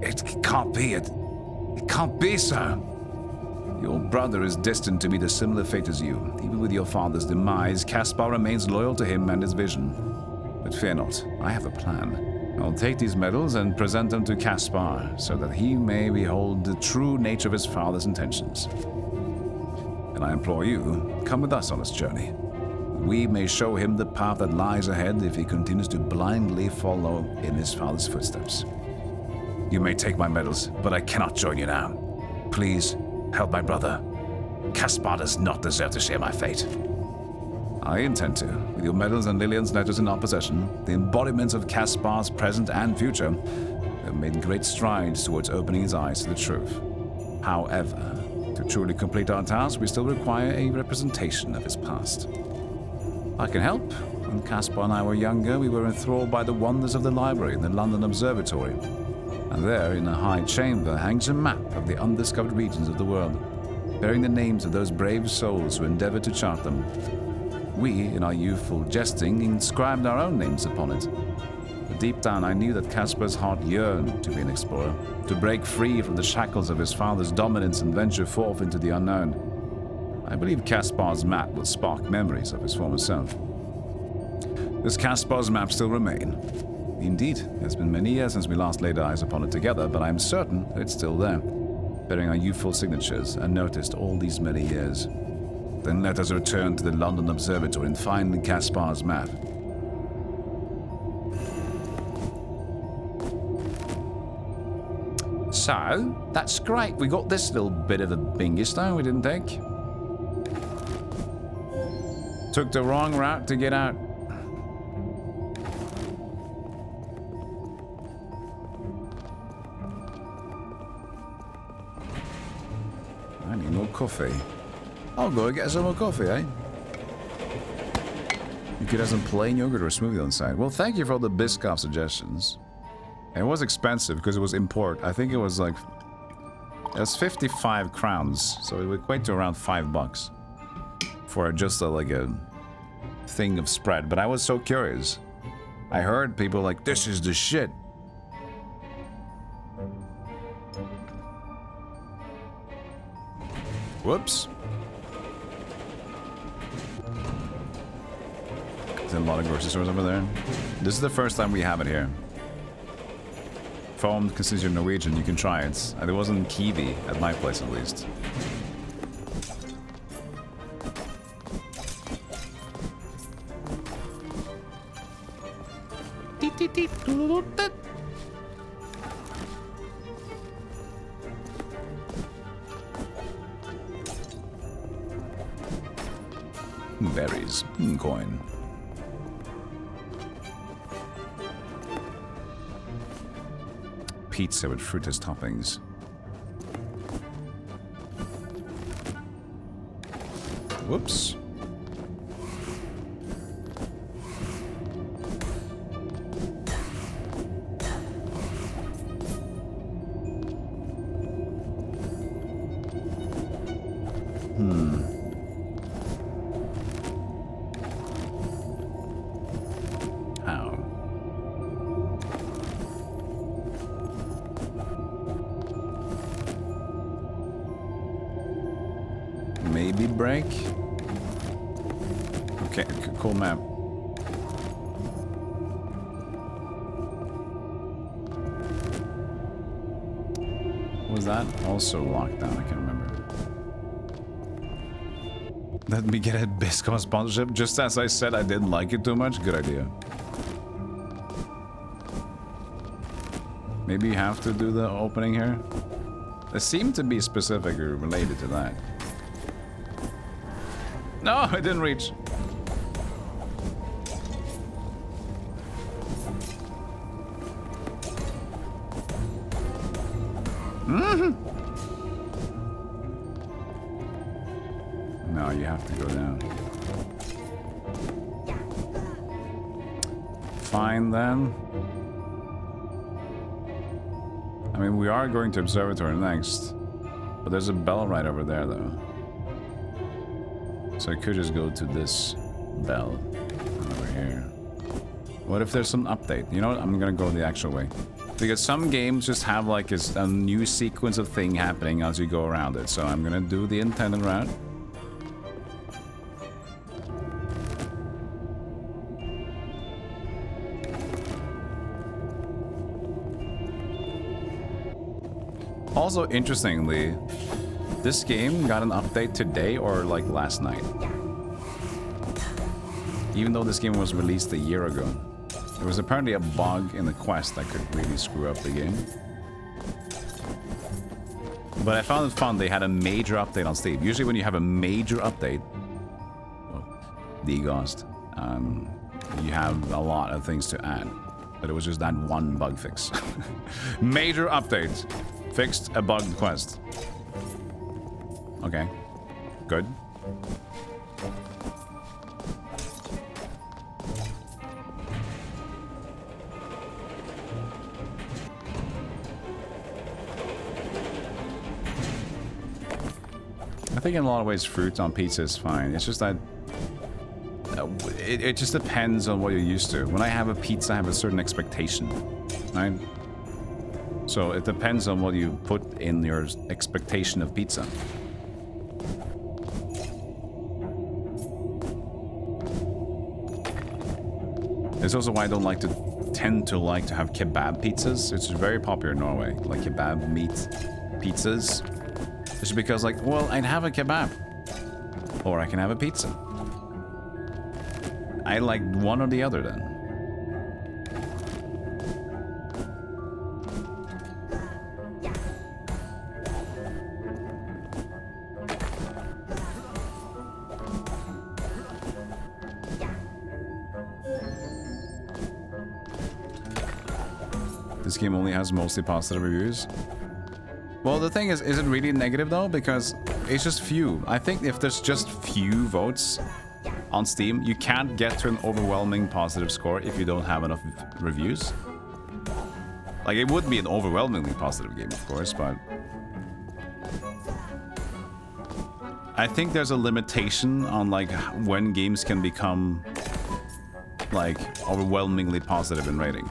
It can't be. It can't be, sir. Your brother is destined to meet a similar fate as you. Even with your father's demise, Caspar remains loyal to him and his vision. But fear not, I have a plan. I'll take these medals and present them to Caspar, so that he may behold the true nature of his father's intentions. And I implore you, come with us on this journey. We may show him the path that lies ahead if he continues to blindly follow in his father's footsteps. You may take my medals, but I cannot join you now. Please, help my brother. Caspar does not deserve to share my fate. I intend to. With your medals and Lillian's letters in our possession, the embodiments of Caspar's present and future, we have made great strides towards opening his eyes to the truth. However, to truly complete our task, we still require a representation of his past. I can help. When Caspar and I were younger, we were enthralled by the wonders of the library in the London Observatory. And there, in a high chamber, hangs a map of the undiscovered regions of the world, bearing the names of those brave souls who endeavored to chart them. We, in our youthful jesting, inscribed our own names upon it. But deep down, I knew that Caspar's heart yearned to be an explorer, to break free from the shackles of his father's dominance and venture forth into the unknown. I believe Caspar's map will spark memories of his former self. Does Caspar's map still remain? Indeed, it has been many years since we last laid eyes upon it together, but I am certain that it's still there, bearing our youthful signatures, unnoticed all these many years. Then let us return to the London Observatory and find Caspar's map. So, that's great. We got this little bit of a bingy stone we didn't take. Took the wrong route to get out. I need more coffee. I'll go and get some more coffee, eh? You could have some plain yogurt or a smoothie on the side. Well, thank you for all the Biscoff suggestions. It was expensive because it was import. I think it was like... It was 55 crowns, so it would equate to around $5 for just like a thing of spread. But I was so curious. I heard people like, this is the shit. Whoops. There's a lot of grocery stores over there. This is the first time we have it here. Foam, considers you're Norwegian, you can try it. There wasn't kiwi at my place, at least. Berries. Coin. Pizza with fruit as toppings. Whoops. maybe break. Okay, cool map. Was that also locked down? I can't remember. Let me get a Biscom sponsorship. Just as I said, I didn't like it too much. Good idea. Maybe you have to do the opening here. It seemed to be specifically related to that. No, it didn't reach. No, you have to go down. Fine then. I mean, we are going to Observatory next, but there's a bell right over there though. So I could just go to this bell over here. What if there's some update? You know what? I'm gonna go the actual way. Because some games just have like a new sequence of thing happening as you go around it. So I'm gonna do the intended route. Also, interestingly, this game got an update today or like last night. Even though this game was released a year ago. There was apparently a bug in the quest that could really screw up the game. But I found it fun. They had a major update on Steam. Usually when you have a major update, degaussed, you have a lot of things to add. But it was just that one bug fix. Major update. Fixed a bugged quest. Okay. Good. I think in a lot of ways fruit on pizza is fine. It's just that it just depends on what you're used to. When I have a pizza, I have a certain expectation, right? So it depends on what you put in your expectation of pizza. It's also why I don't like to tend to have kebab pizzas. It's very popular in Norway, like kebab meat pizzas. It's because like, well, I'd have a kebab. Or I can have a pizza. I like one or the other then. This game only has mostly positive reviews. Well, the thing is it really negative though? Because it's just few. I think if there's just few votes on Steam, you can't get to an overwhelming positive score if you don't have enough reviews. Like, it would be an overwhelmingly positive game, of course, but I think there's a limitation on like when games can become like overwhelmingly positive in rating.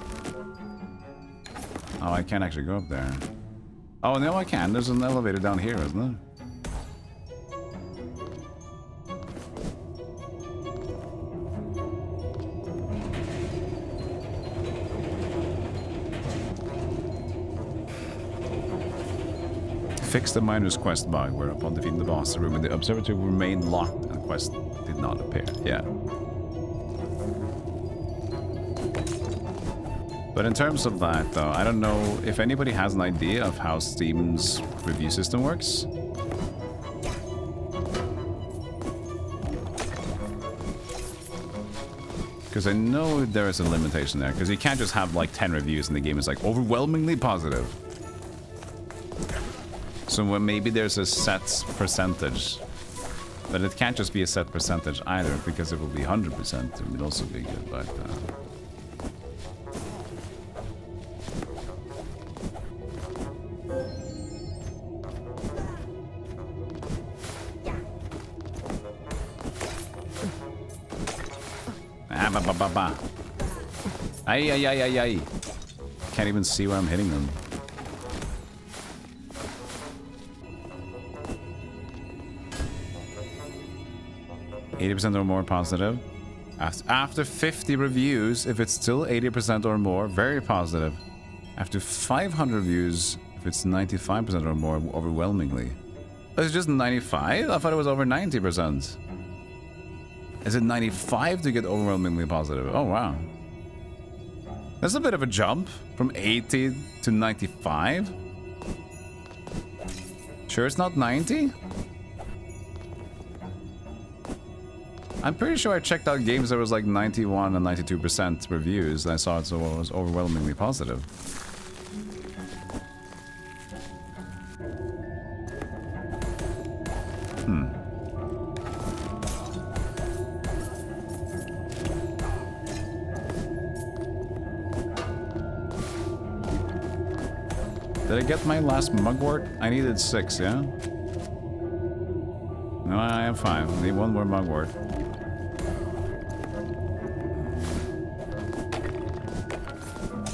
Oh, I can't actually go up there. Oh, no, I can. There's an elevator down here, isn't there? Fix the miner's quest bug, where upon defeating the boss, the room in the observatory remained locked and the quest did not appear. Yeah. But in terms of that, though, I don't know if anybody has an idea of how Steam's review system works. Because I know there is a limitation there, because you can't just have like 10 reviews and the game is like overwhelmingly positive. So maybe there's a set percentage, but it can't just be a set percentage either, because it will be 100%. It would also be good, but... Ay, ay, ay, ay, ay. Can't even see where I'm hitting them. 80% or more positive. After 50 reviews, if it's still 80% or more, very positive. After 500 reviews, if it's 95% or more, overwhelmingly. It's just 95? I thought it was over 90%. Is it 95 to get overwhelmingly positive? Oh, wow. That's a bit of a jump from 80 to 95. Sure it's not 90? I'm pretty sure I checked out games that was like 91 and 92% reviews, and I saw it was overwhelmingly positive. Did I get my last mugwort? I needed 6, yeah? No, I am fine. I need 1 more mugwort.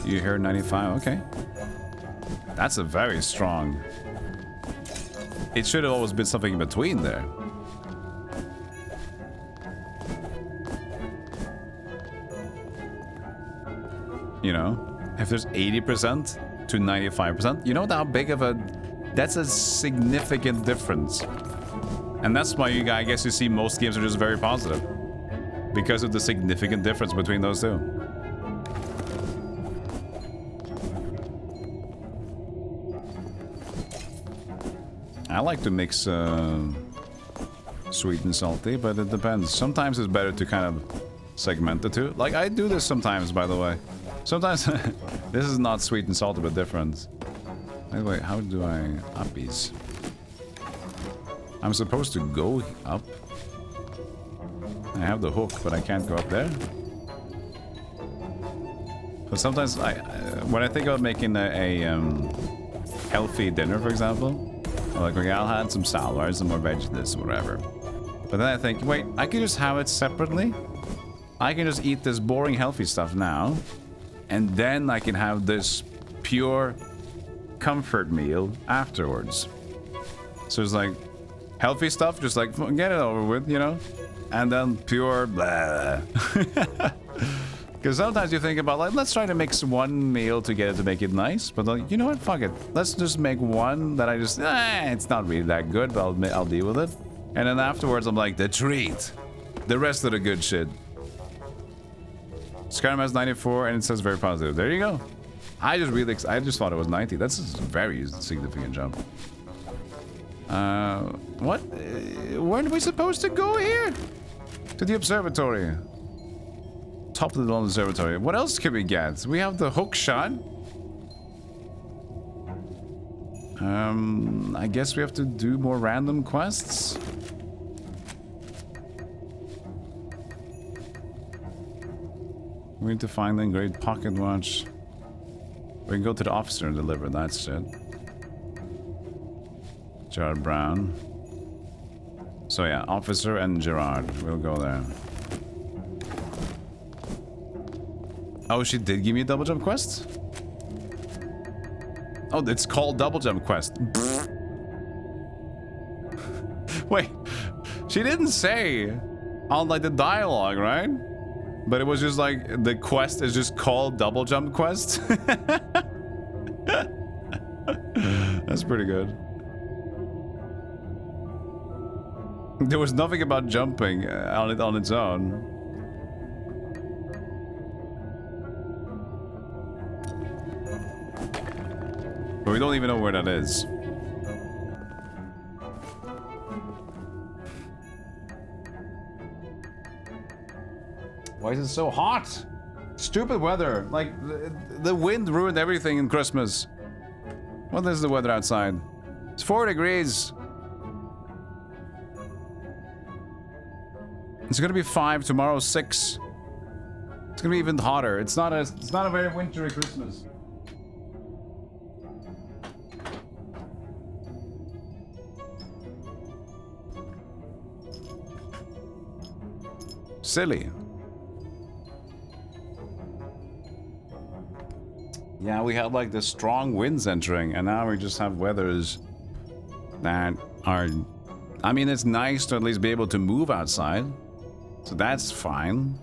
You hear 95? Okay. That's a very strong... It should have always been something in between there. You know? If there's 80% to 95%, you know how big of a... That's a significant difference. And that's why I guess you see most games are just very positive. Because of the significant difference between those two. I like to mix sweet and salty, but it depends. Sometimes it's better to kind of segment the two. Like, I do this sometimes, by the way. Sometimes this is not sweet and salty, but different. Anyway, how do I uppies? I'm supposed to go up. I have the hook, but I can't go up there. But sometimes when I think about making a healthy dinner, for example, I'm like, okay, I'll add some salad, some more veggies, whatever. But then I think, wait, I can just have it separately. I can just eat this boring healthy stuff now, and then I can have this pure comfort meal afterwards. So it's like healthy stuff, just like get it over with, you know, and then pure blah. Because sometimes you think about, like, let's try to mix one meal together to make it nice, but like, you know what, fuck it, let's just make one that I just it's not really that good, but I'll deal with it. And then afterwards I'm like, the treat, the rest of the good shit. Skyrim has 94 and it says very positive. There you go. I just thought it was 90. That's a very significant jump. What? Weren't we supposed to go here? To the observatory. Top of the observatory. What else can we get? We have the hook shot. I guess we have to do more random quests. We need to find the engraved pocket watch. We can go to the officer and deliver that shit. Gerard Brown. So yeah, officer and Gerard. We'll go there. Oh, she did give me a double jump quest? Oh, it's called double jump quest. Wait, she didn't say on like the dialogue, right? But it was just like the quest is just called double jump quest. That's pretty good. There was nothing about jumping on its own. But we don't even know where that is. Why is it so hot? Stupid weather. Like, the wind ruined everything in Christmas. What is the weather outside? It's 4 degrees. It's gonna be 5, tomorrow 6. It's gonna be even hotter. It's not a very wintry Christmas. Silly. Yeah, we had like the strong winds entering, and now we just have weathers that are... I mean, it's nice to at least be able to move outside. So that's fine.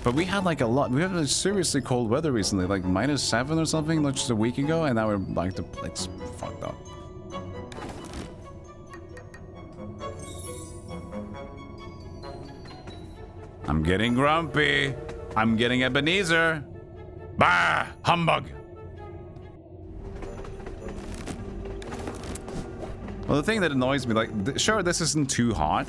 But we had like a lot. We had like seriously cold weather recently, like -7 or something, like just a week ago, and now we're like it's fucked up. I'm getting grumpy. I'm getting Ebenezer. Bah! Humbug! Well, the thing that annoys me, like, sure, this isn't too hot.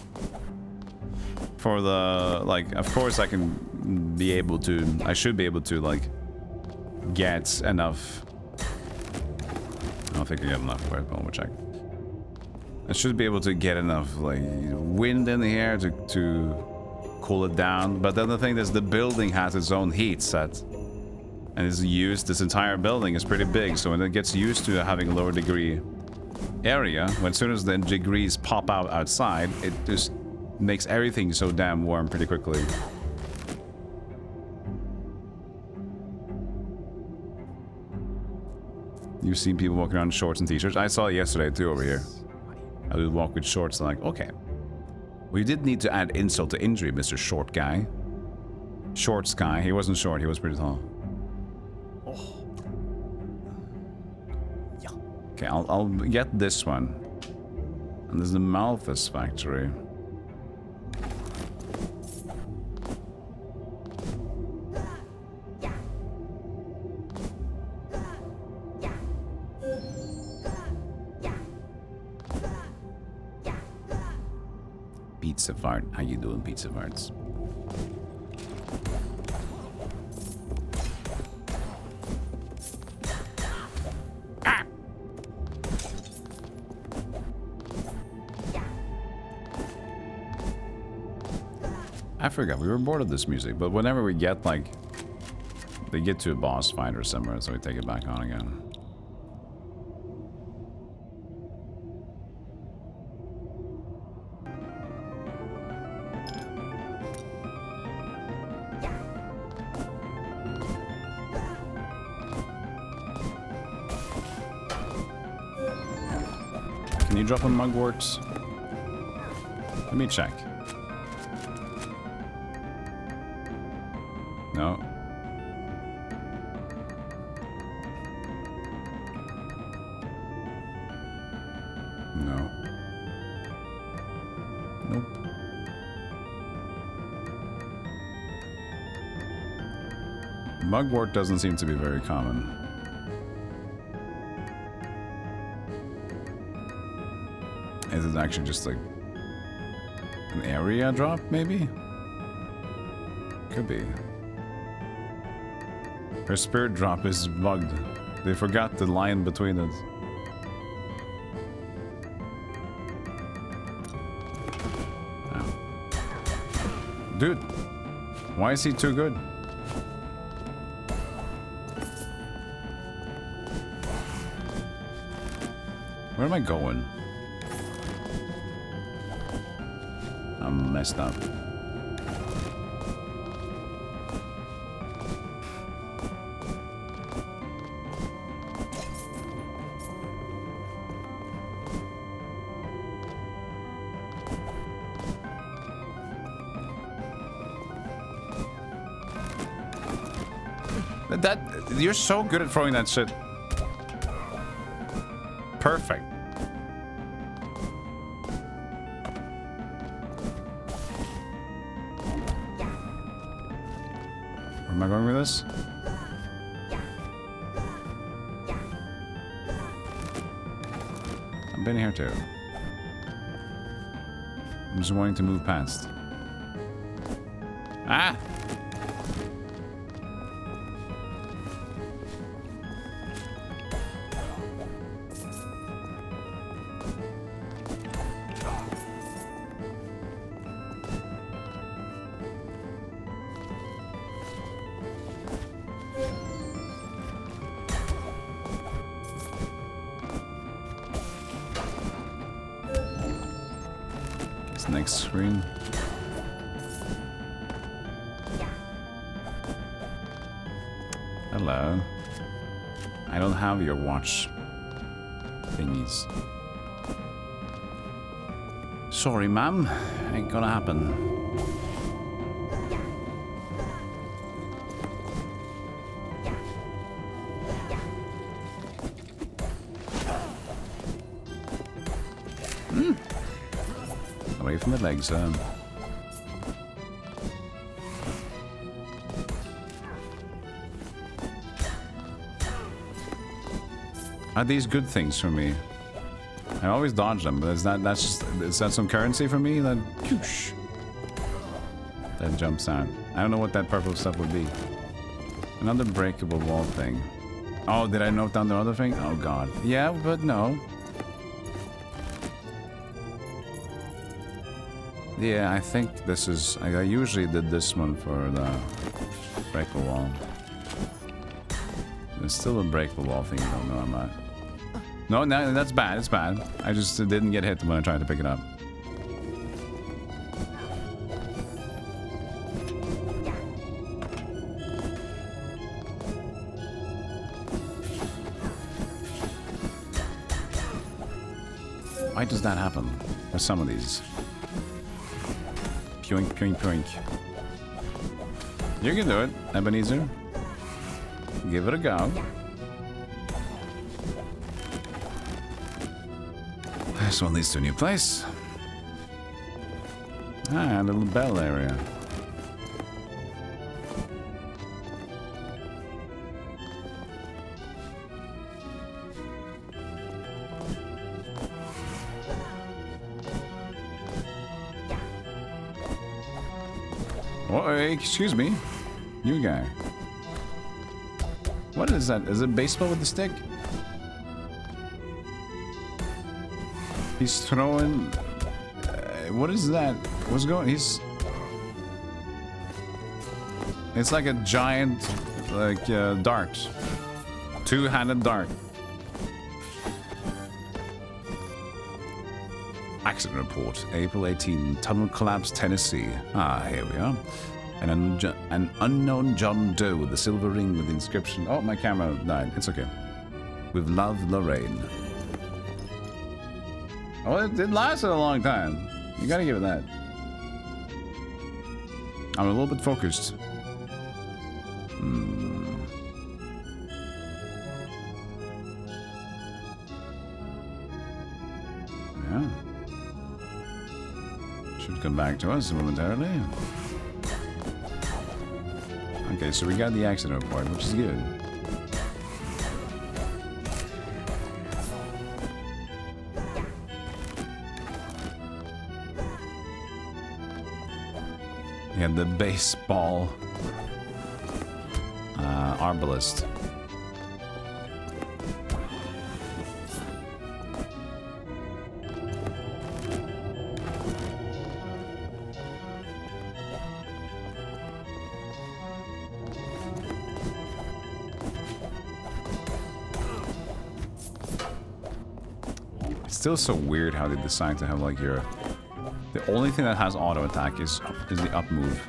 For the, like, of course I can be able to, I should be able to, like, get enough. I don't think I get enough, wait, we'll check. I should be able to get enough, like, wind in here to cool it down. But then the thing is, the building has its own heat set. And it's used, this entire building is pretty big, so when it gets used to having a lower degree area, when as soon as the degrees pop out outside, it just makes everything so damn warm pretty quickly. You've seen people walking around in shorts and t-shirts. I saw it yesterday too over here. I would walk with shorts and like, okay. We did need to add insult to injury, Mr. Short Guy. Shorts guy. He wasn't short, he was pretty tall. Oh. Yeah. Okay, I'll get this one. And there's the Malthus factory. Pizza Fart. How you doing, Pizza Farts? Ah! I forgot, we were bored of this music, but whenever we get, like, they get to a boss fight or somewhere, so we take it back on again. Can you drop on mugworts? Let me check. No. No. Nope. Mugwort doesn't seem to be very common. Is it actually just like an area drop, maybe? Could be. Her spirit drop is bugged. They forgot the line between it. Oh. Dude, why is he too good? Where am I going? I'm messed up. That you're so good at throwing that shit. Perfect. Where am I going with this? I've been here too. I'm just wanting to move past. Ah! Next screen. Hello. I don't have your watch thingies. Sorry, ma'am. Ain't gonna happen. Away from the legs, Are these good things for me? I always dodge them, but is that some currency for me? That whoosh, that jumps out. I don't know what that purple stuff would be. Another breakable wall thing. Oh, did I note down the other thing? Oh god. Yeah, but no. Yeah, I think this is... I usually did this one for the breakable wall. There's still a breakable wall thing. No, I'm not. No, that's bad. It's bad. I just didn't get hit when I tried to pick it up. Why does that happen with some of these? Pyoink, pyoink, pyoink. You can do it, Ebenezer. Give it a go. This one leads to a new place. Ah, a little bell area. Oh, excuse me. You guy. What is that? Is it baseball with the stick? He's throwing... what is that? What's going... He's... It's like a giant, like, dart. Two-handed dart. Accident report. April 18. Tunnel collapse, Tennessee. Ah, here we are. An unknown John Doe with a silver ring with the inscription... Oh, my camera died. It's okay. With love, Lorraine. Oh, it lasted a long time. You gotta give it that. I'm a little bit focused. Yeah. Should come back to us momentarily. Okay, so we got the accident report, which is good. Yeah, the baseball arbalist. It's still so weird how they decide to have like your... The only thing that has auto attack is the up move.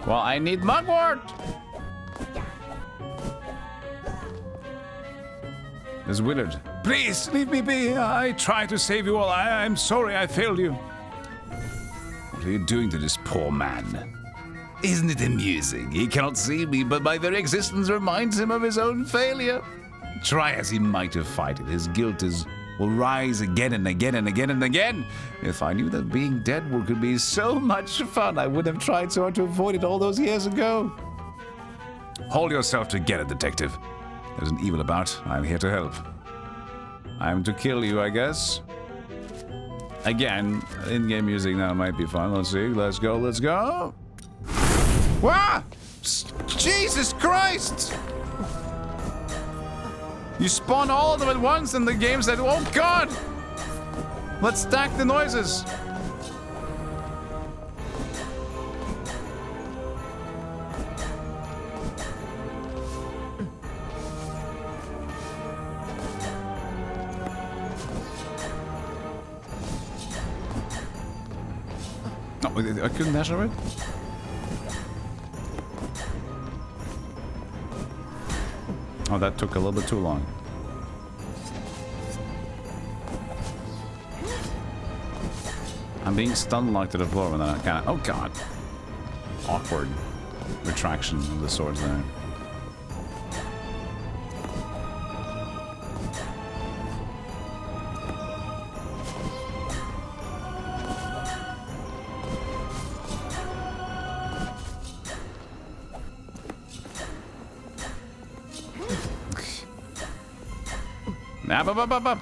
Well, I need mugwort. There's Willard. Please leave me be. I tried to save you all. I'm sorry I failed you. What are you doing to this poor man? Isn't it amusing? He cannot see me, but my very existence reminds him of his own failure. Try as he might to fight it, his guilt will rise again and again and again and again. If I knew that being dead could be so much fun, I would have tried so hard to avoid it all those years ago. Hold yourself together, detective. There's an evil about. I'm here to help. I'm to kill you, I guess. Again, in-game music now might be fun. Let's see. Let's go. Let's go. What? Jesus Christ! You spawn all of them at once and the game said, oh god! Let's stack the noises. No, I couldn't dash over it? Oh, that took a little bit too long. I'm being stun locked to the floor when I kind of... Oh, God. Awkward retraction of the swords there. Up.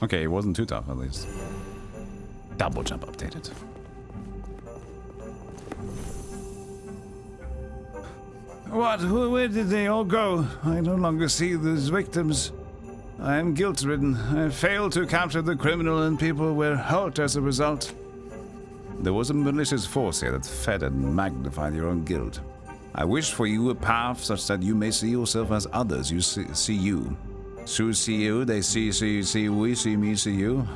Okay, it wasn't too tough, at least. Double jump updated. What? Where did they all go? I no longer see those victims. I am guilt-ridden. I failed to capture the criminal and people were hurt as a result. There was a malicious force here that fed and magnified your own guilt. I wish for you a path such that you may see yourself as others see you. So see you, they see we, see me, see you.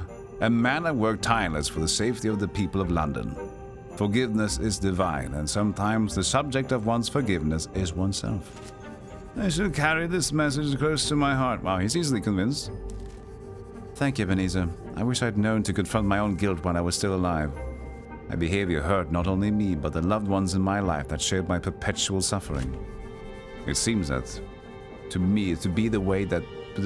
A man that worked tireless for the safety of the people of London. Forgiveness is divine, and sometimes the subject of one's forgiveness is oneself. I shall carry this message close to my heart. Wow, he's easily convinced. Thank you, Ebenezer. I wish I'd known to confront my own guilt when I was still alive. My behavior hurt not only me, but the loved ones in my life that shared my perpetual suffering. It seems that, to me, to be the way that it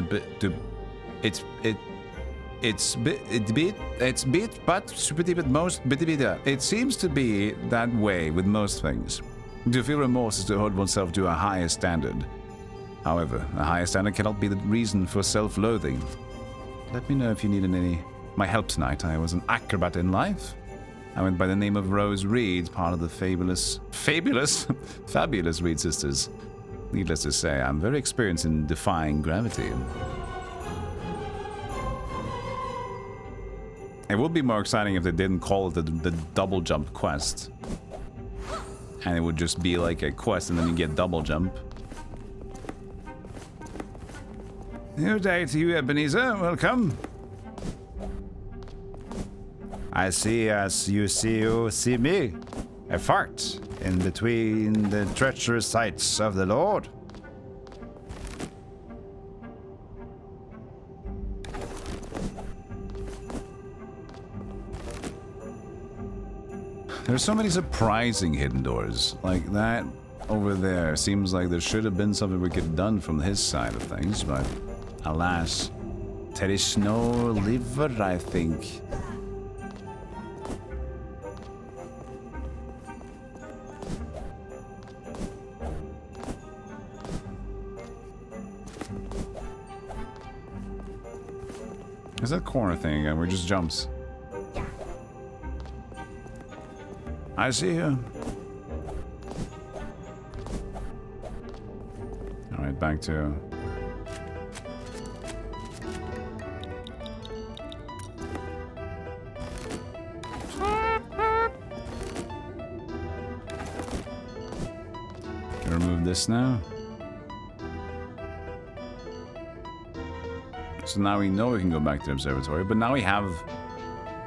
seems to be that way with most things. To feel remorse is to hold oneself to a higher standard. However, a higher standard cannot be the reason for self-loathing. Let me know if you need my help tonight. I was an acrobat in life. I went by the name of Rose Reed, part of the fabulous Reed sisters. Needless to say, I'm very experienced in defying gravity. It would be more exciting if they didn't call it the double jump quest. And it would just be like a quest and then you get double jump. Good day to you, Ebenezer. Welcome. I see as you see me, a fart in between the treacherous sights of the Lord. There's so many surprising hidden doors. Like that over there seems like there should have been something we could have done from his side of things, but alas, there is no liver, I think. Is that corner thing again? Where it just jumps? I see you. Alright, back to... Can I remove this now? So now we know we can go back to the observatory, but now we have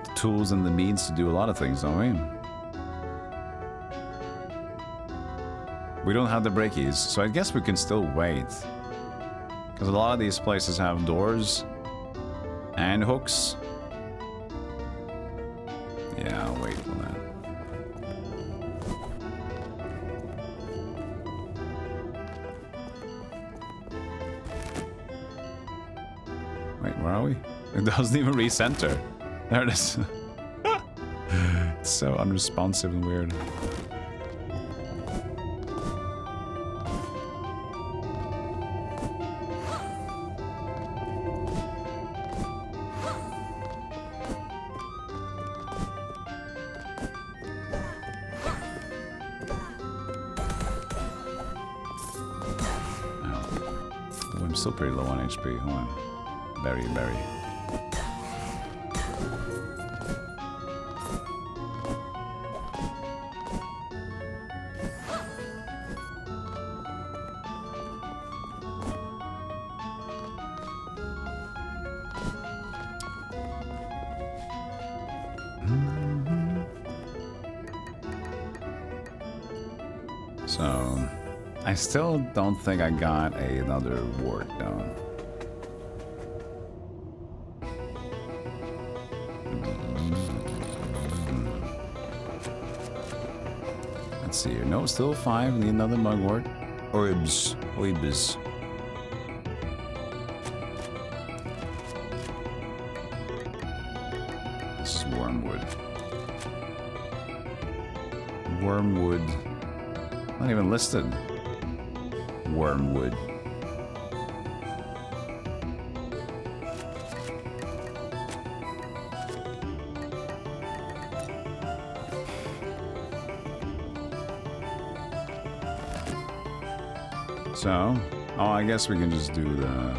the tools and the means to do a lot of things, don't we? We don't have the breakies, so I guess we can still wait. Because a lot of these places have doors and hooks. Yeah, I'll wait for that. Wait, where are we? It doesn't even recenter. There it is. It's so unresponsive and weird. Still pretty low on HP. Hold on. Berry. I still don't think I got another ward down. Let's see here. No, still 5. Need another mugwort. Orbs. Oibs. This is wormwood. Wormwood. Not even listed. Wormwood. So, oh, I guess we can just do the...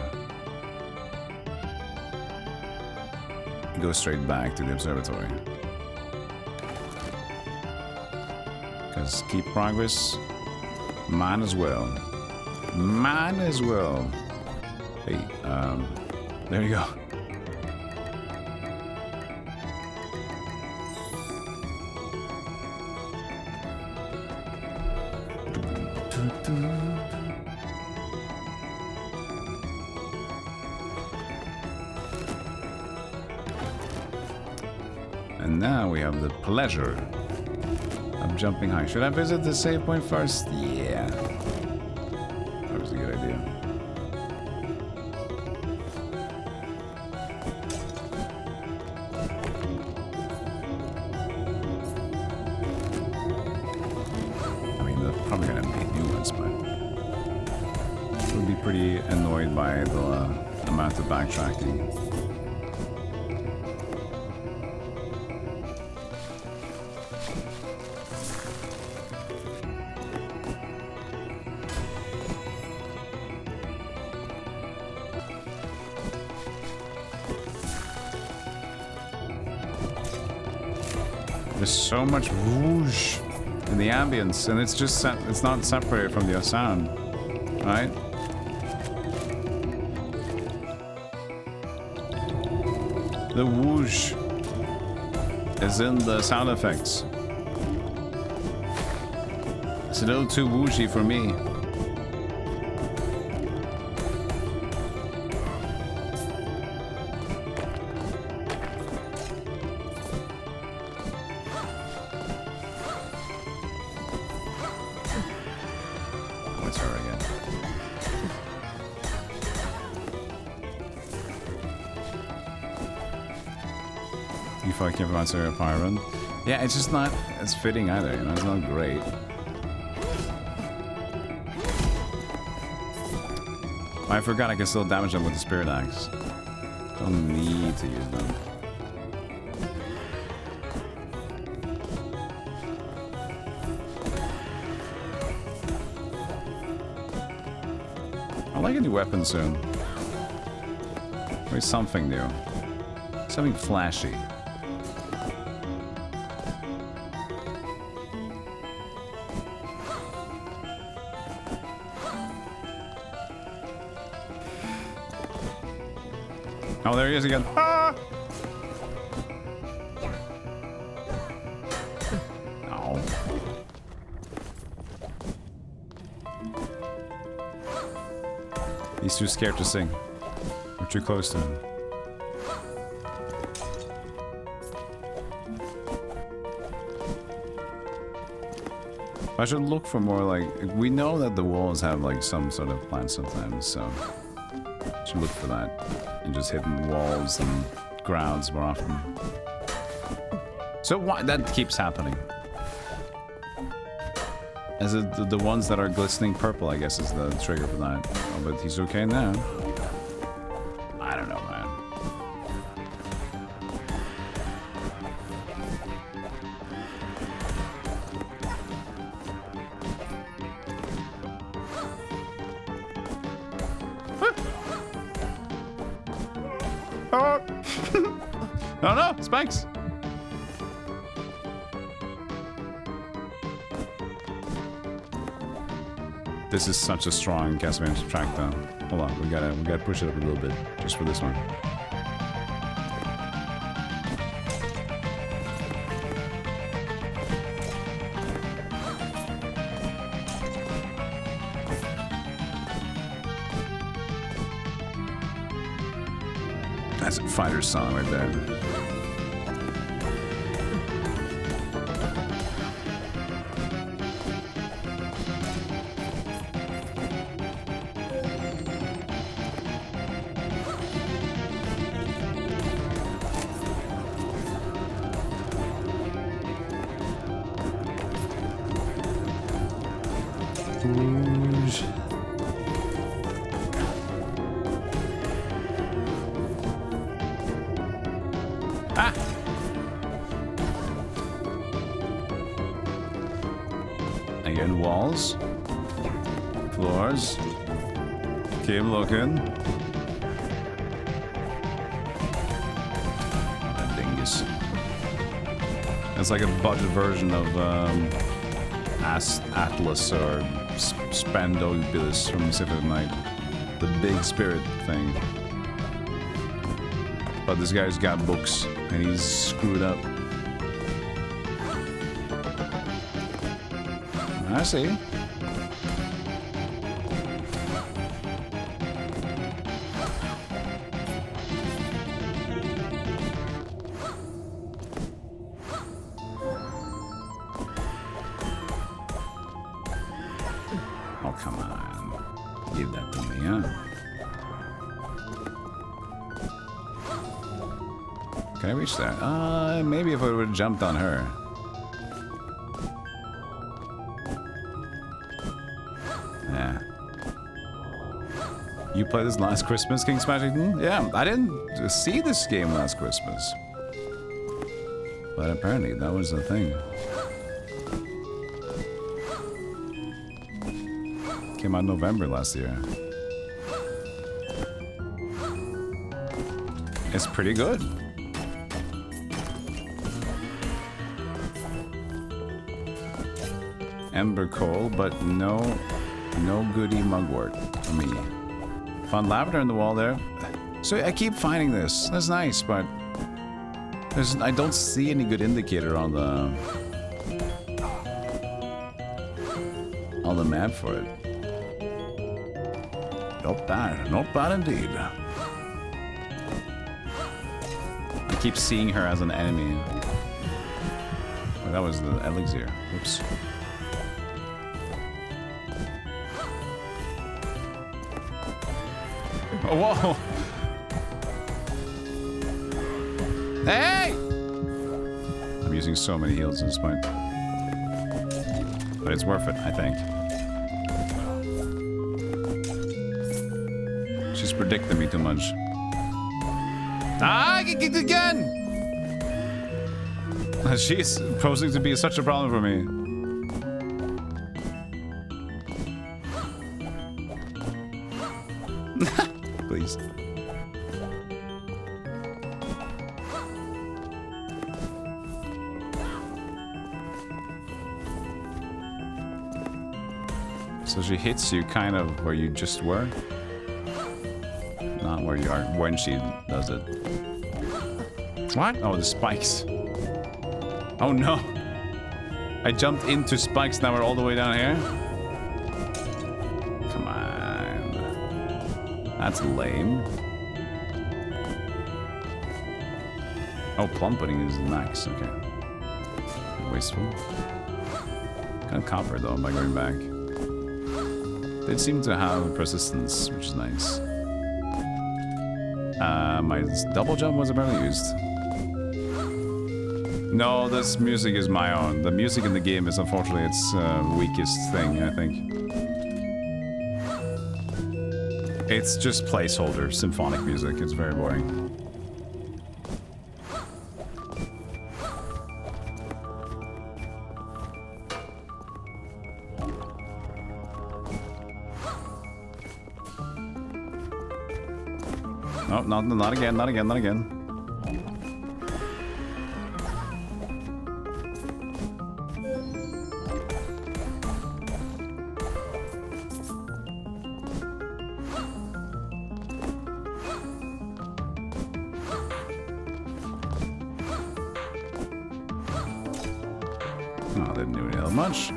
Go straight back to the observatory. Because keep progress, might as well. Might as well. Hey, there you go. And now we have the pleasure of jumping high. Should I visit the save point first? Yeah. That was a good idea. I mean, they're probably gonna make new ones, but I would be pretty annoyed by the amount of backtracking. There's so much whoosh in the ambience, and it's not separated from the sound, right? The whoosh is in the sound effects. It's a little too whooshy for me. What's her again? You fucking have about Sarah Pyron. Yeah, it's just not as fitting either, you know, it's not great. I forgot I can still damage them with the Spirit Axe. Don't need to use them. I like a new weapon soon. Maybe something new. Something flashy. Oh, there he is again. Ah! Oh. He's too scared to sing. We're too close to him. I should look for more like... We know that the walls have like some sort of plant sometimes, so... I should look for that. And just hitting walls and grounds more often. So why that keeps happening? As the ones that are glistening purple, I guess, is the trigger for that. Oh, but he's okay now. I don't know, man. Oh. No, no, spikes. This is such a strong Castlevania track, though. Hold on, we gotta push it up a little bit just for this one. That's a fighter song right there. Rouge. Ah! Again, walls. Floors. Keep looking. That dingus. It's like a budget version of Atlas or Spandobulus from Symphony of the Night. The big spirit thing. But this guy's got books and he's screwed up. I see. Oh, come on. Give that to me, huh? Can I reach that? Maybe if I would have jumped on her. Yeah. You played this last Christmas, King Smashington? Yeah, I didn't see this game last Christmas. But apparently that was the thing. Came out in November last year. It's pretty good. Ember coal, but no goody mugwort for me. Found lavender in the wall there. So I keep finding this. That's nice, but I don't see any good indicator on the map for it. Not bad indeed. I keep seeing her as an enemy. Oh, that was the elixir. Oops. Oh, whoa! Hey! I'm using so many heals in this point. But it's worth it, I think. She's predicting me too much. Ah, I get kicked again! She's posing to be such a problem for me. Please. So she hits you kind of where you just were? Not where you are when she does it. What? Oh, the spikes. Oh no. I jumped into spikes, now we're all the way down here? Come on. That's lame. Oh, plummeting is max, okay. Wasteful. Kind of copper though by going back. They seem to have persistence, which is nice. My double jump was barely used. No, this music is my own. The music in the game is unfortunately its weakest thing, I think. It's just placeholder symphonic music. It's very boring. No, not again, not again, not again. Oh, they didn't do any much.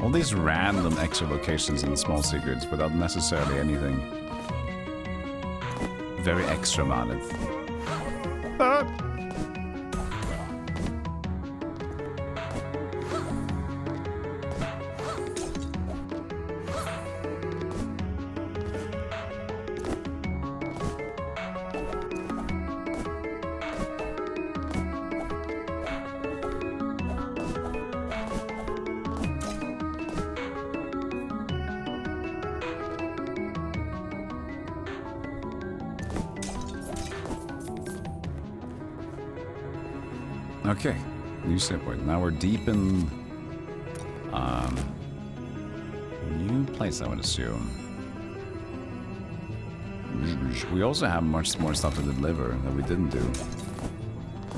All these random extra locations and small secrets without necessarily anything very extra about it. Okay, new save point. Now we're deep in a new place, I would assume. We also have much more stuff to deliver that we didn't do.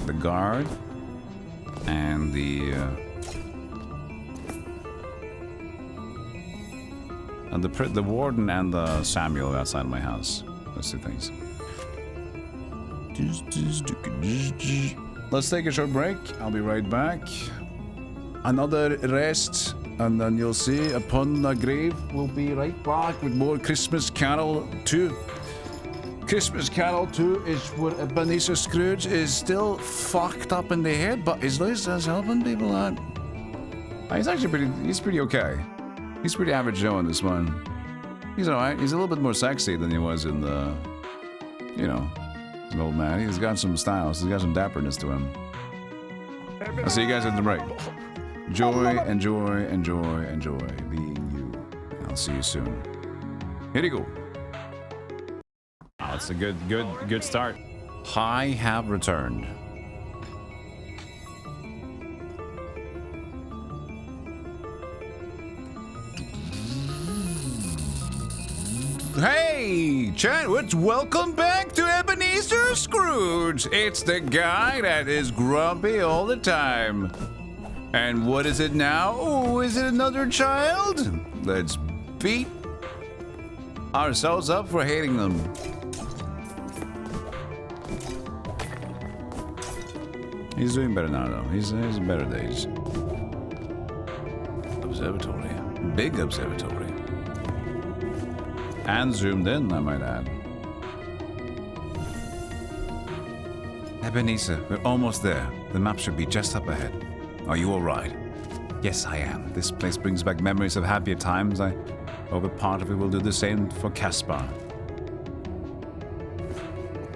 The guard and the warden and the Samuel outside my house. Those two things. Let's take a short break. I'll be right back. Another rest, and then you'll see upon the grave. We'll be right back with more Christmas Carol 2. Christmas Carol 2 is where Ebenezer Scrooge is still fucked up in the head, but his Liz is helping people out. He's actually pretty okay. He's pretty average Joe in this one. He's alright. He's a little bit more sexy than he was in the, you know, an old man. He's got some styles. He's got some dapperness to him. I'll see you guys at the break. Enjoy, enjoy, enjoy, enjoy being you. I'll see you soon. Here you go. Oh, it's a good start. I have returned. Hey, chat, welcome back to Ebenezer Scrooge. It's the guy that is grumpy all the time. And what is it now? Oh, is it another child? Let's beat ourselves up for hating them. He's doing better now, though. He's in better days. Observatory. Big observatory. And zoomed in, I might add. Ebenezer, we're almost there. The map should be just up ahead. Are you alright? Yes, I am. This place brings back memories of happier times. I hope a part of it will do the same for Caspar.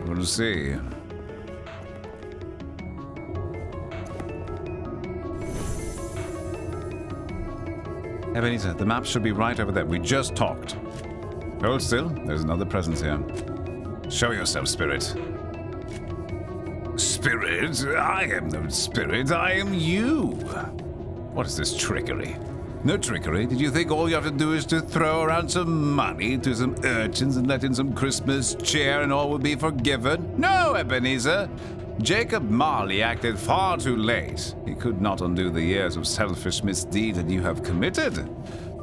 We'll see. Ebenezer, the map should be right over there. We just talked. Hold still. There's another presence here. Show yourself, Spirit. Spirit? I am no spirit. I am you. What is this trickery? No trickery. Did you think all you have to do is to throw around some money to some urchins and let in some Christmas cheer and all will be forgiven? No, Ebenezer. Jacob Marley acted far too late. He could not undo the years of selfish misdeed that you have committed.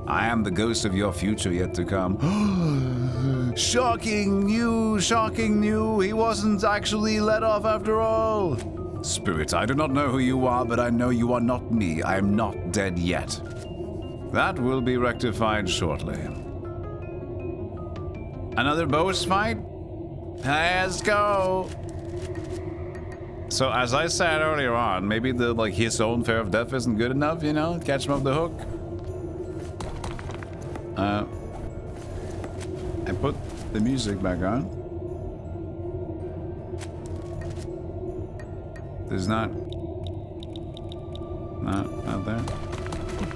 I am the ghost of your future yet to come. Shocking new. He wasn't actually let off after all. Spirit, I do not know who you are, but I know you are not me. I am not dead yet. That will be rectified shortly. Another boss fight? Let's go. So as I said earlier on, maybe his own fear of death isn't good enough, you know? Catch him off the hook. I put the music back on. There's not there.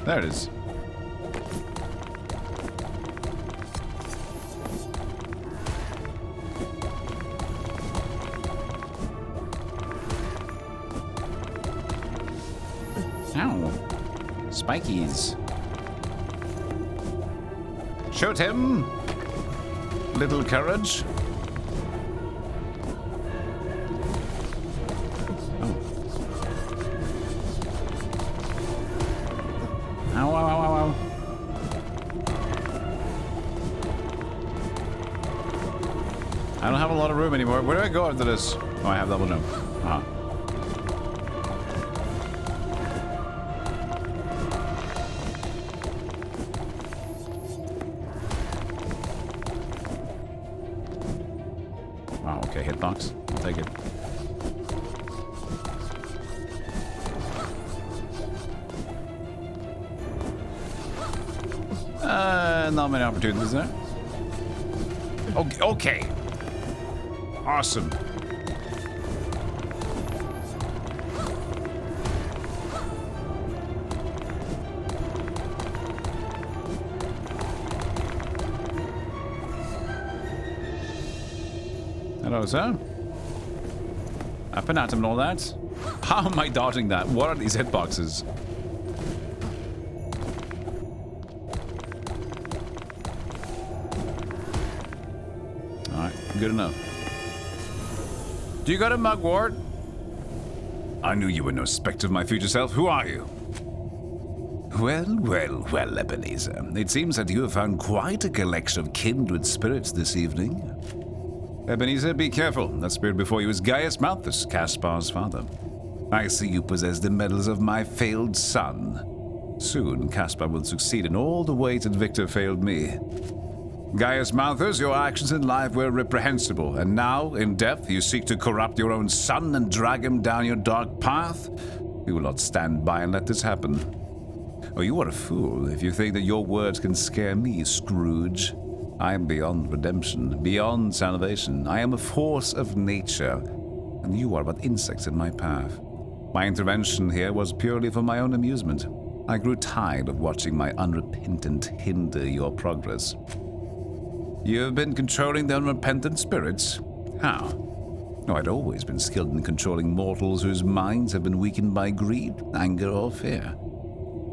There it is. Ow. Spikies. Shoot him! Little courage. Oh. Ow, ow, ow, ow, ow. I don't have a lot of room anymore. Where do I go after this? Oh, I have double jump. Uh-huh. Take it. Not many opportunities there. Okay. Okay. Awesome. Hello, sir. Up and at him and all that. How am I dodging that? What are these hitboxes? Alright, good enough. Do you got a mugwort? I knew you were no spectre of my future self. Who are you? Well, Ebenezer. It seems that you have found quite a collection of kindred spirits this evening. Ebenezer, be careful. That spirit before you is Gaius Malthus, Caspar's father. I see you possess the medals of my failed son. Soon, Caspar will succeed in all the ways that Victor failed me. Gaius Malthus, your actions in life were reprehensible, and now, in death, you seek to corrupt your own son and drag him down your dark path? We will not stand by and let this happen. Oh, you are a fool if you think that your words can scare me, Scrooge. I am beyond redemption, beyond salvation. I am a force of nature, and you are but insects in my path. My intervention here was purely for my own amusement. I grew tired of watching my unrepentant hinder your progress. You have been controlling the unrepentant spirits? How? Oh, I'd always been skilled in controlling mortals whose minds have been weakened by greed, anger, or fear.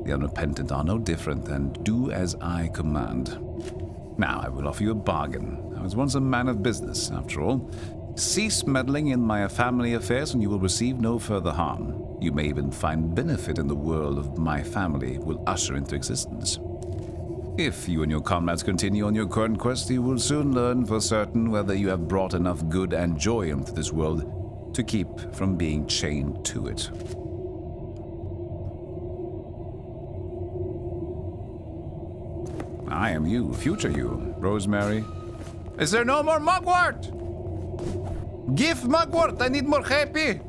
The unrepentant are no different, and do as I command. Now, I will offer you a bargain. I was once a man of business, after all. Cease meddling in my family affairs and you will receive no further harm. You may even find benefit in the world of my family will usher into existence. If you and your comrades continue on your current quest, you will soon learn for certain whether you have brought enough good and joy into this world to keep from being chained to it. I am you, future you, Rosemary. Is there no more mugwort? Give mugwort, I need more happy.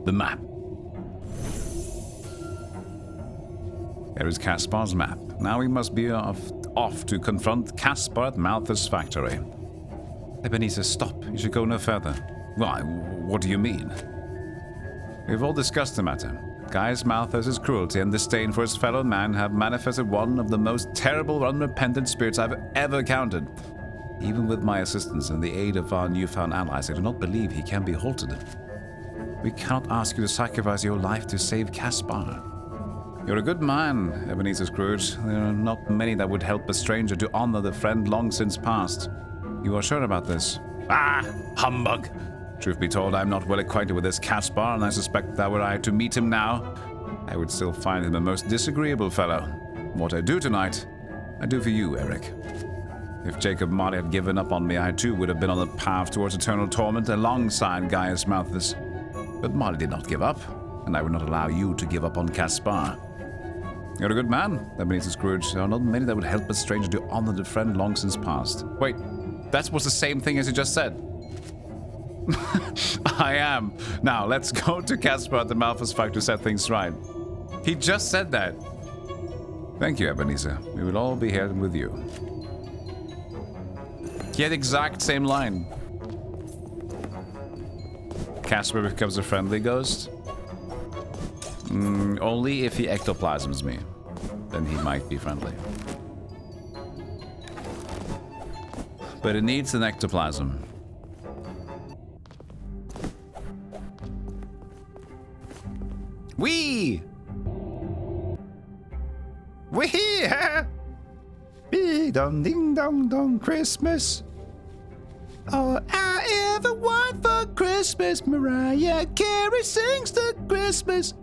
The map. There is Caspar's map. Now we must be off to confront Caspar at Malthus' factory. Ebenezer, stop. You should go no further. Why? What do you mean? We've all discussed the matter. Gaius Malthus' cruelty and disdain for his fellow man have manifested one of the most terrible, unrepentant spirits I've ever encountered. Even with my assistance and the aid of our newfound allies, I do not believe he can be halted. We cannot ask you to sacrifice your life to save Caspar. You're a good man, Ebenezer Scrooge. There are not many that would help a stranger to honor the friend long since passed. You are sure about this? Ah, humbug! Truth be told, I am not well acquainted with this Caspar, and I suspect that were I to meet him now, I would still find him a most disagreeable fellow. What I do tonight, I do for you, Eric. If Jacob Marley had given up on me, I too would have been on the path towards eternal torment alongside Gaius Malthus. But Marley did not give up, and I would not allow you to give up on Caspar. You're a good man, Ebenezer Scrooge. There are not many that would help a stranger to honor the friend long since past. Wait, that was the same thing as you just said. I am. Now, let's go to Caspar at the Malthus factory to set things right. He just said that. Thank you, Ebenezer. We will all be here with you. He had the exact same line. Caspar becomes a friendly ghost? Only if he ectoplasms me. Then he might be friendly. But it needs an ectoplasm. Wee! Wee! Be dong ding dong dong Christmas. All I ever want for Christmas, Mariah Carey sings the Christmas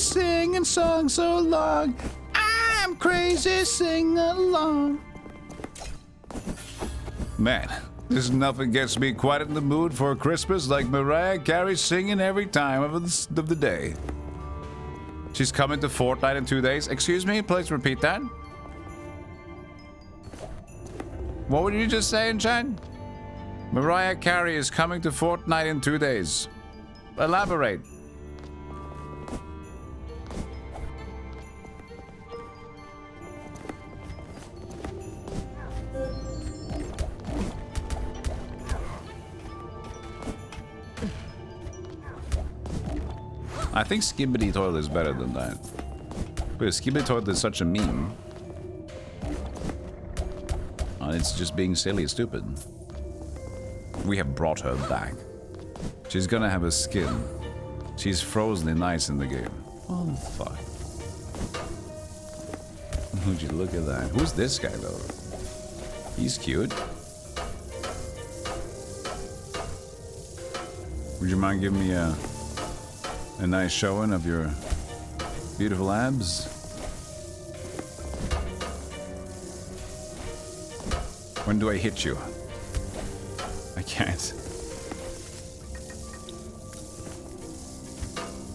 singing song so long. I'm crazy, sing along. Man, there's nothing gets me quite in the mood for Christmas like Mariah Carey singing every time of the day. She's coming to Fortnite in 2 days. Excuse me, please repeat that. What were you just saying, Chan? Mariah Carey is coming to Fortnite in 2 days. Elaborate. I think Skibbity Toilet is better than that. Because Skibbity Toilet is such a meme. And it's just being silly, stupid. We have brought her back. She's gonna have a skin. She's frozen nice in the game. Oh, fuck. Would you look at that? Who's this guy, though? He's cute. Would you mind giving me a nice showing of your beautiful abs? When do I hit you? I can't.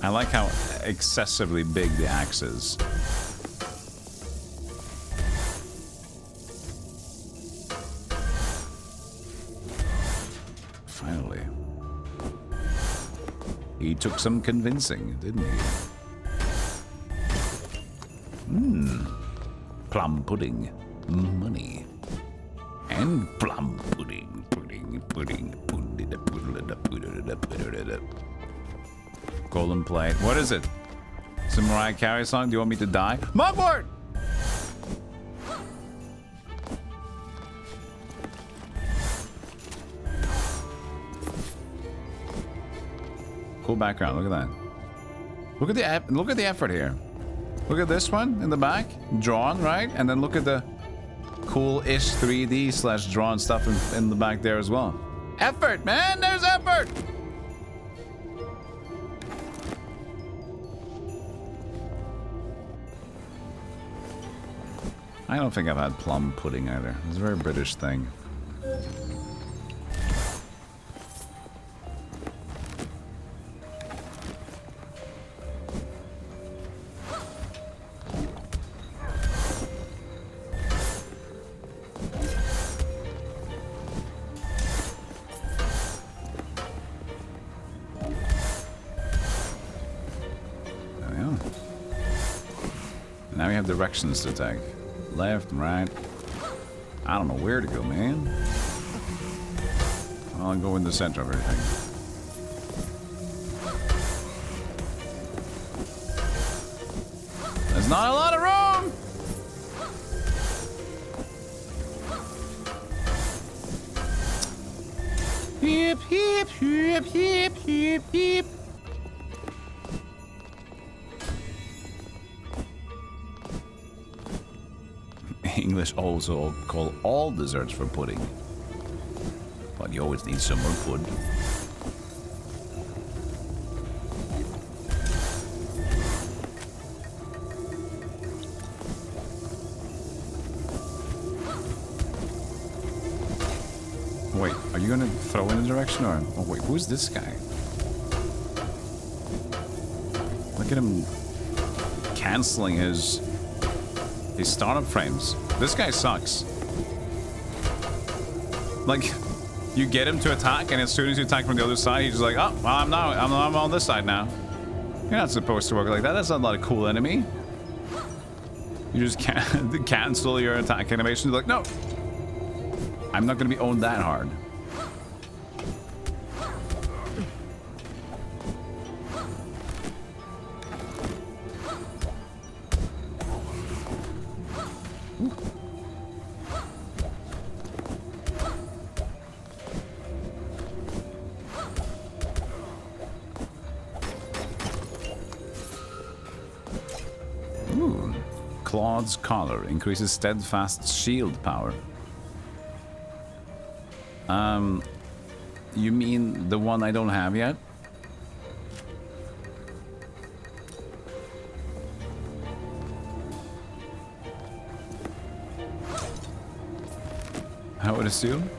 I like how excessively big the axe is. Finally. He took some convincing, didn't he? Plum pudding. Money. And plum pudding. Golden plate. What is it? It's a Mariah Carey song? Do you want me to die? Mugwort! Cool background. Look at that. Look at the effort here. Look at this one in the back, drawn, right? And then look at the cool-ish 3D / drawn stuff in the back there as well. Effort, man. There's effort. I don't think I've had plum pudding either. It's a very British thing. Now we have directions to take. Left and right. I don't know where to go, man. I'll go in the center of everything. There's not a lot of room! Hip, hip, hip, hip, hip, hip. English also call all desserts for pudding. But you always need some more pud. Wait, are you gonna throw in a direction or... Oh wait, who's this guy? Look at him canceling his startup frames. This guy sucks. Like, you get him to attack, and as soon as you attack from the other side, he's just like, oh, well, I'm on this side now. You're not supposed to work like that. That's not a cool enemy. You just can't cancel your attack animation. Like, no, I'm not gonna be owned that hard. Claude's collar increases steadfast shield power. You mean the one I don't have yet? I would assume.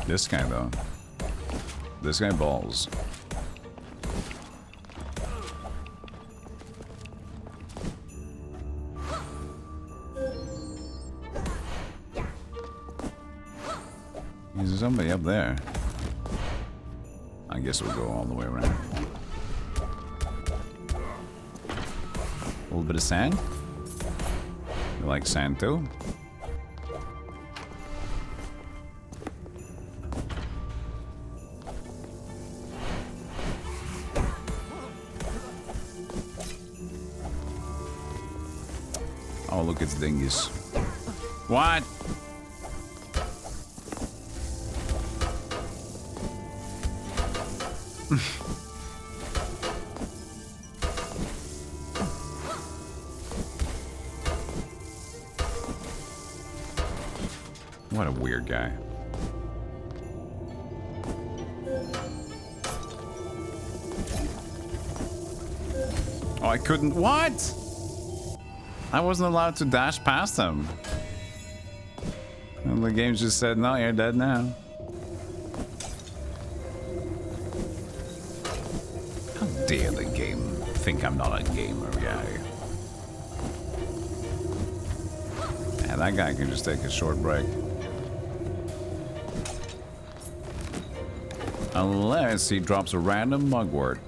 This guy, though. This guy balls. Is there somebody up there? I guess we'll go all the way around. A little bit of sand. You like sand too? Oh, look, it's dingus. What? What a weird guy. Oh, I couldn't. What? I wasn't allowed to dash past him. And the game just said, no, you're dead now. How dare the game think I'm not a gamer guy. And that guy can just take a short break. Unless he drops a random mugwort.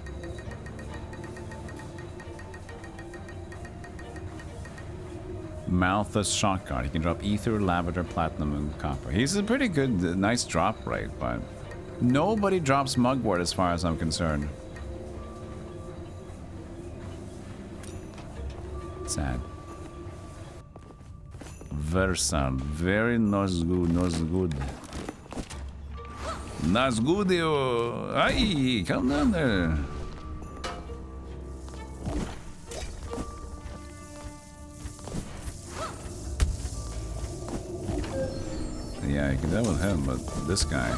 Malthus shotgun. He can drop ether, lavender, platinum, and copper. He's a pretty good, nice drop rate, but nobody drops mugwort as far as I'm concerned. Sad. Very sad. Very not good. Not good. Not good, you. Hey, come down there. Yeah, you can deal with him, but this guy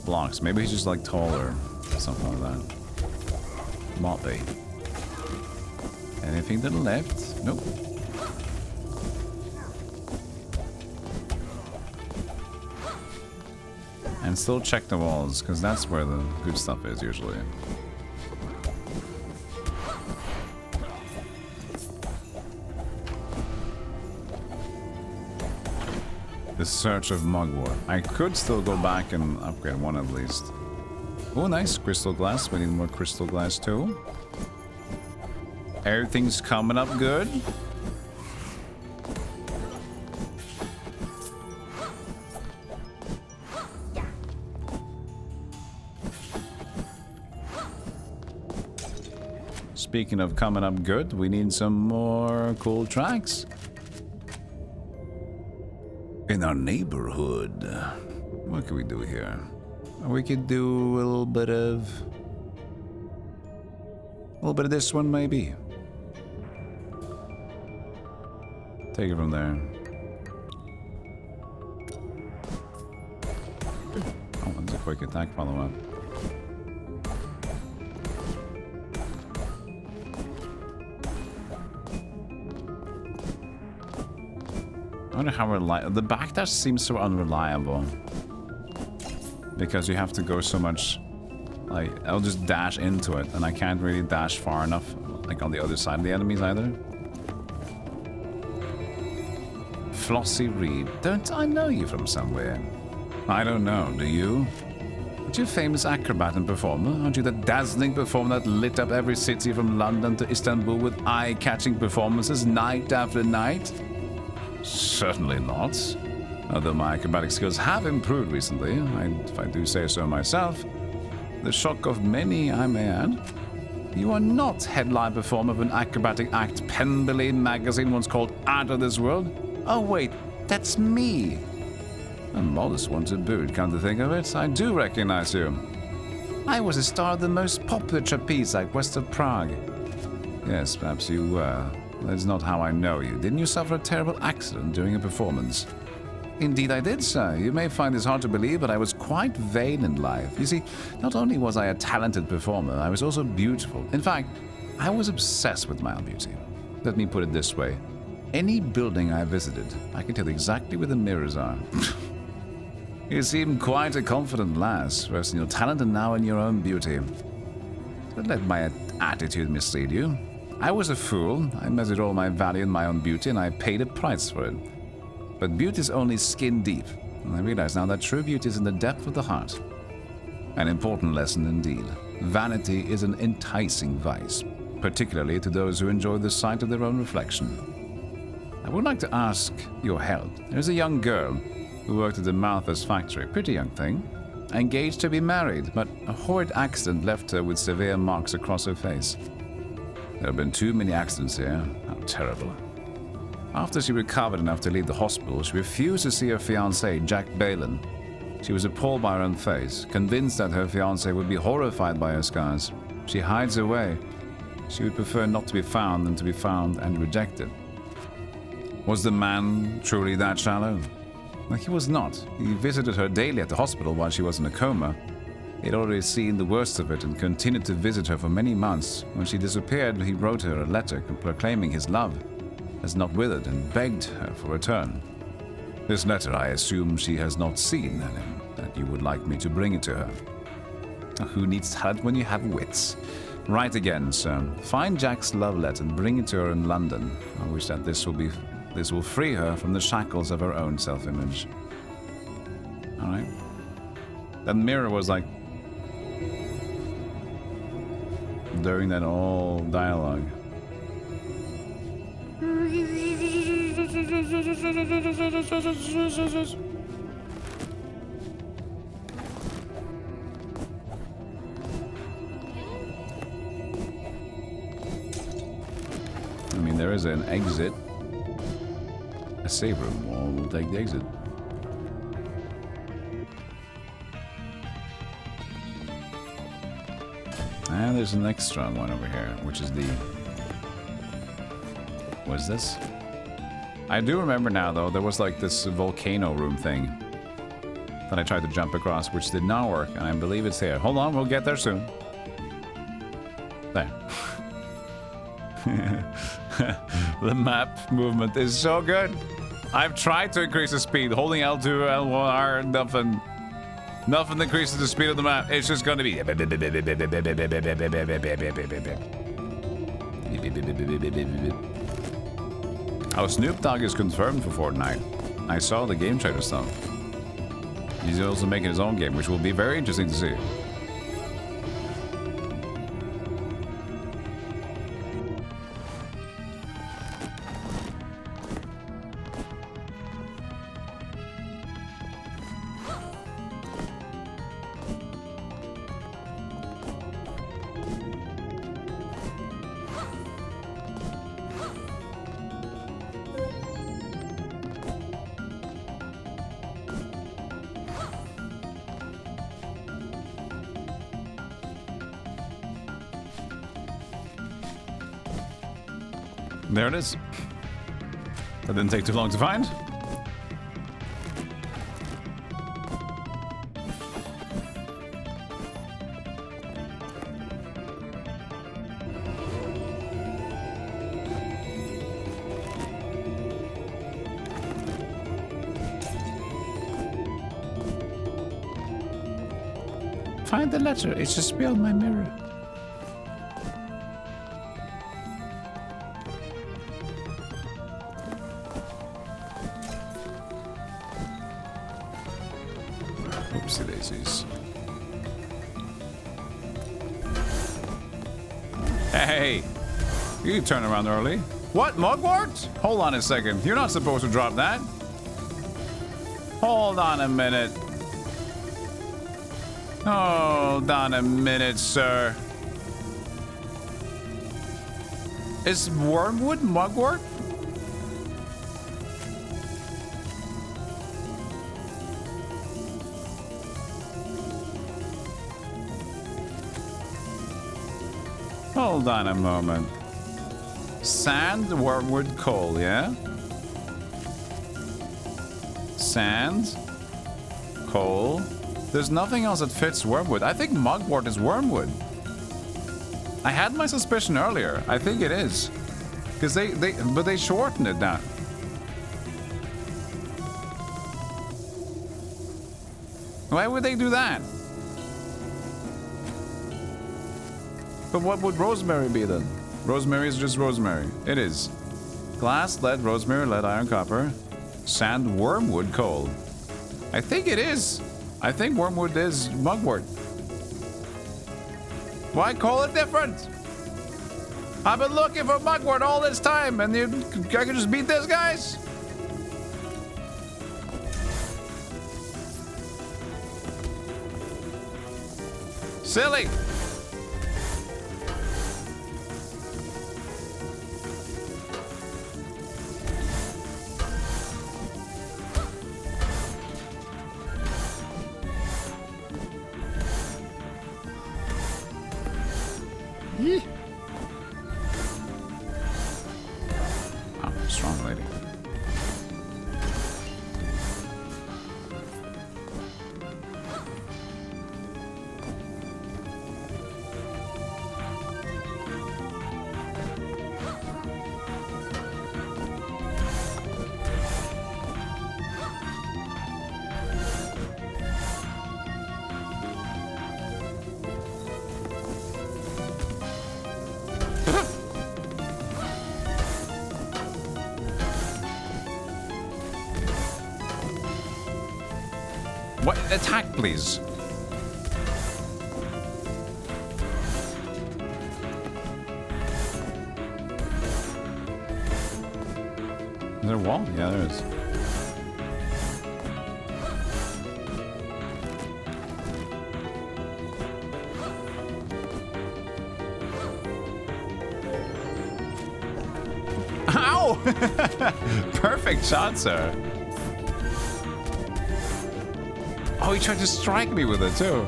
blocks. Maybe he's just like taller, something like that. Might be. Anything to the left? Nope. And still check the walls, because that's where the good stuff is usually. The search of mugwort. I could still go back and upgrade one at least. Oh, nice. Crystal glass. We need more crystal glass too. Everything's coming up good. Speaking of coming up good, we need some more cool tracks. In our neighborhood. What can we do here? We could do a little bit of this one maybe. Take it from there. Oh, that's a quick attack follow-up. I wonder how reliable. The backdash seems so unreliable. Because you have to go so much. Like, I'll just dash into it, and I can't really dash far enough, like on the other side of the enemies either. Flossie Reed. Don't I know you from somewhere? I don't know, do you? Aren't you a famous acrobat and performer? Aren't you the dazzling performer that lit up every city from London to Istanbul with eye-catching performances night after night? Certainly not. Although my acrobatic skills have improved recently, if I do say so myself. The shock of many, I may add. You are not headline performer of an acrobatic act Pemberley magazine once called Out of This World. Oh wait, that's me. A modest one to boot, come to think of it. I do recognize you. I was a star of the most popular trapeze act west of Prague. Yes, perhaps you were. That's not how I know you. Didn't you suffer a terrible accident during a performance? Indeed I did, sir. You may find this hard to believe, but I was quite vain in life. You see, not only was I a talented performer, I was also beautiful. In fact, I was obsessed with my own beauty. Let me put it this way. Any building I visited, I can tell exactly where the mirrors are. You seem quite a confident lass, first in your talent and now in your own beauty. Don't let my attitude mislead you. I was a fool. I measured all my value in my own beauty and I paid a price for it. But beauty is only skin deep, and I realize now that true beauty is in the depth of the heart. An important lesson indeed. Vanity is an enticing vice, particularly to those who enjoy the sight of their own reflection. I would like to ask your help. There's a young girl who worked at the Malthus factory, pretty young thing, engaged to be married, but a horrid accident left her with severe marks across her face. There have been too many accidents here. How terrible. After she recovered enough to leave the hospital, she refused to see her fiancé, Jack Balin. She was appalled by her own face, convinced that her fiancé would be horrified by her scars. She hides away. She would prefer not to be found than to be found and rejected. Was the man truly that shallow? No, he was not. He visited her daily at the hospital while she was in a coma. He had already seen the worst of it and continued to visit her for many months. When she disappeared, he wrote her a letter proclaiming his love has not withered and begged her for return. This letter I assume she has not seen, and that you would like me to bring it to her. Who needs talent when you have wits? Right again, sir. Find Jack's love letter and bring it to her in London. I wish that this will free her from the shackles of her own self-image. All right. That mirror was like during that whole dialogue. I mean, there is an exit. A save room. Well, we'll take the exit. And there's an extra one over here, which is the... What is this? I do remember now, though, there was like this volcano room thing that I tried to jump across, which did not work, and I believe it's here. Hold on, we'll get there soon. There. The map movement is so good. I've tried to increase the speed. Holding L2, L1R, nothing increases the speed of the map. It's just going to be... Oh, Snoop Dogg is confirmed for Fortnite. I saw the game trailer stuff. He's also making his own game, which will be very interesting to see. There it is. That didn't take too long to find. Find the letter. It's just spilled my mirror. Oopsie daisies. Hey, you turn around early. What, mugwort? Hold on a second. You're not supposed to drop that. Hold on a minute. Hold on a minute, sir. Is wormwood mugwort? Hold on a moment. Sand, wormwood, coal, yeah? Sand, coal. There's nothing else that fits wormwood. I think mugwort is wormwood. I had my suspicion earlier. I think it is. Because but they shortened it down. Why would they do that? But what would rosemary be then? Rosemary is just rosemary. It is. Glass, lead, rosemary, lead, iron, copper. Sand, wormwood, coal. I think it is. I think wormwood is mugwort. Why call it different? I've been looking for mugwort all this time, and I can just beat this, guys? Silly. Oh, strong lady. What? Attack, please. Is there a wall? Yeah, there is. Ow! Perfect shot, sir. Oh, he tried to strike me with it, too.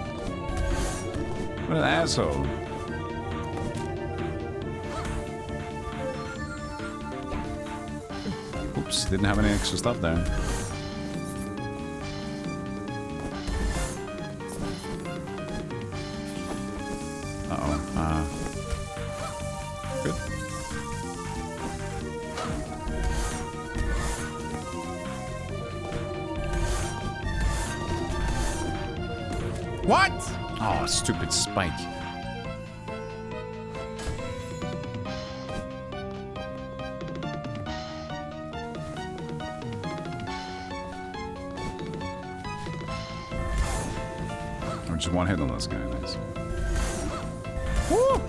What an asshole. Oops, didn't have any extra stuff there. Uh-oh. Good. What? Oh, stupid spike. Just one hit on this guy, nice. Woo!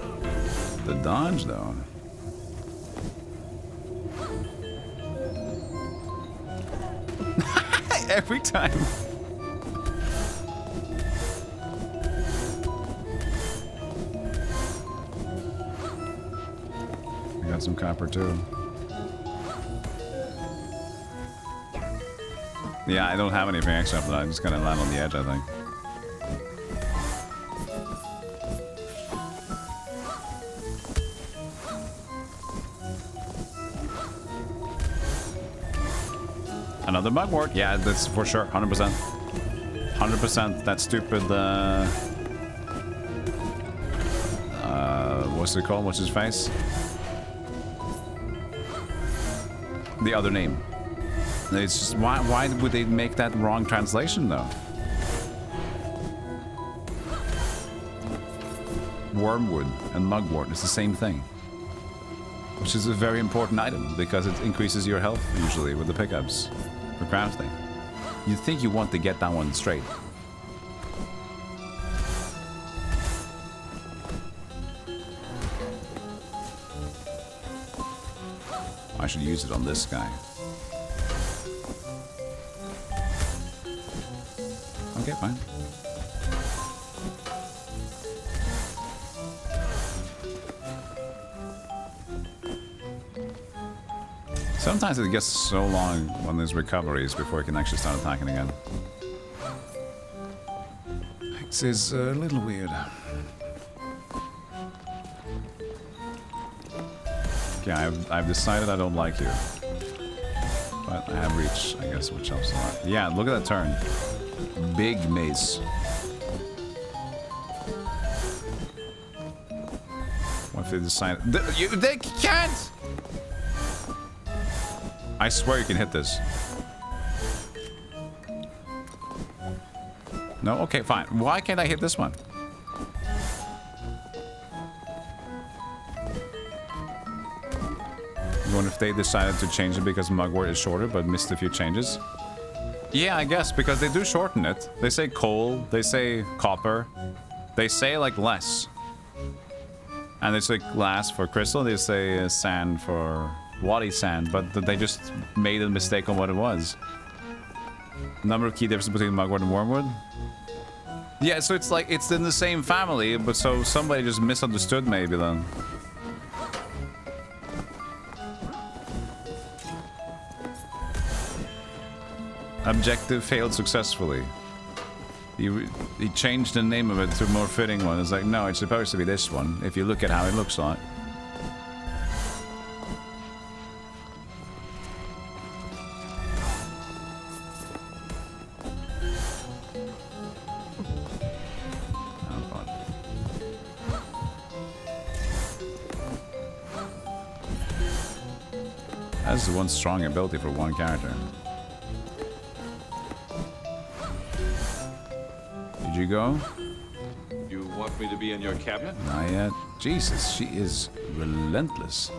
The dodge, though. Every time. We got some copper, too. Yeah, I don't have anything extra for that. I'm just gonna land on the edge, I think. Another mugwort. Yeah, that's for sure. 100%. 100%. That stupid, what's it called? What's his face? The other name. It's just, why would they make that wrong translation, though? Wormwood and mugwort is the same thing. Which is a very important item, because it increases your health, usually, with the pickups. For crafting. You think you want to get that one straight. I should use it on this guy. Okay, fine. Sometimes it gets so long when there's recoveries before it can actually start attacking again. This is a little weird. Okay, I've decided I don't like you. But I have reach, I guess, which helps a lot. Yeah, look at that turn. Big mace. What if they decide... They can't! I swear you can hit this. No? Okay, fine. Why can't I hit this one? I wonder if they decided to change it because mugwort is shorter but missed a few changes. Yeah, I guess, because they do shorten it. They say coal, they say copper, they say like less. And they say glass for crystal, they say sand for waddy sand, but they just made a mistake on what it was. Number of key differences between mugwort and wormwood? Yeah, so it's like, it's in the same family, but so somebody just misunderstood maybe then. Objective failed successfully. He changed the name of it to a more fitting one. It's like, no, it's supposed to be this one, if you look at how it looks like. That's the one strong ability for one character. Did you go? You want me to be in your cabinet? Not yet. Jesus, she is relentless.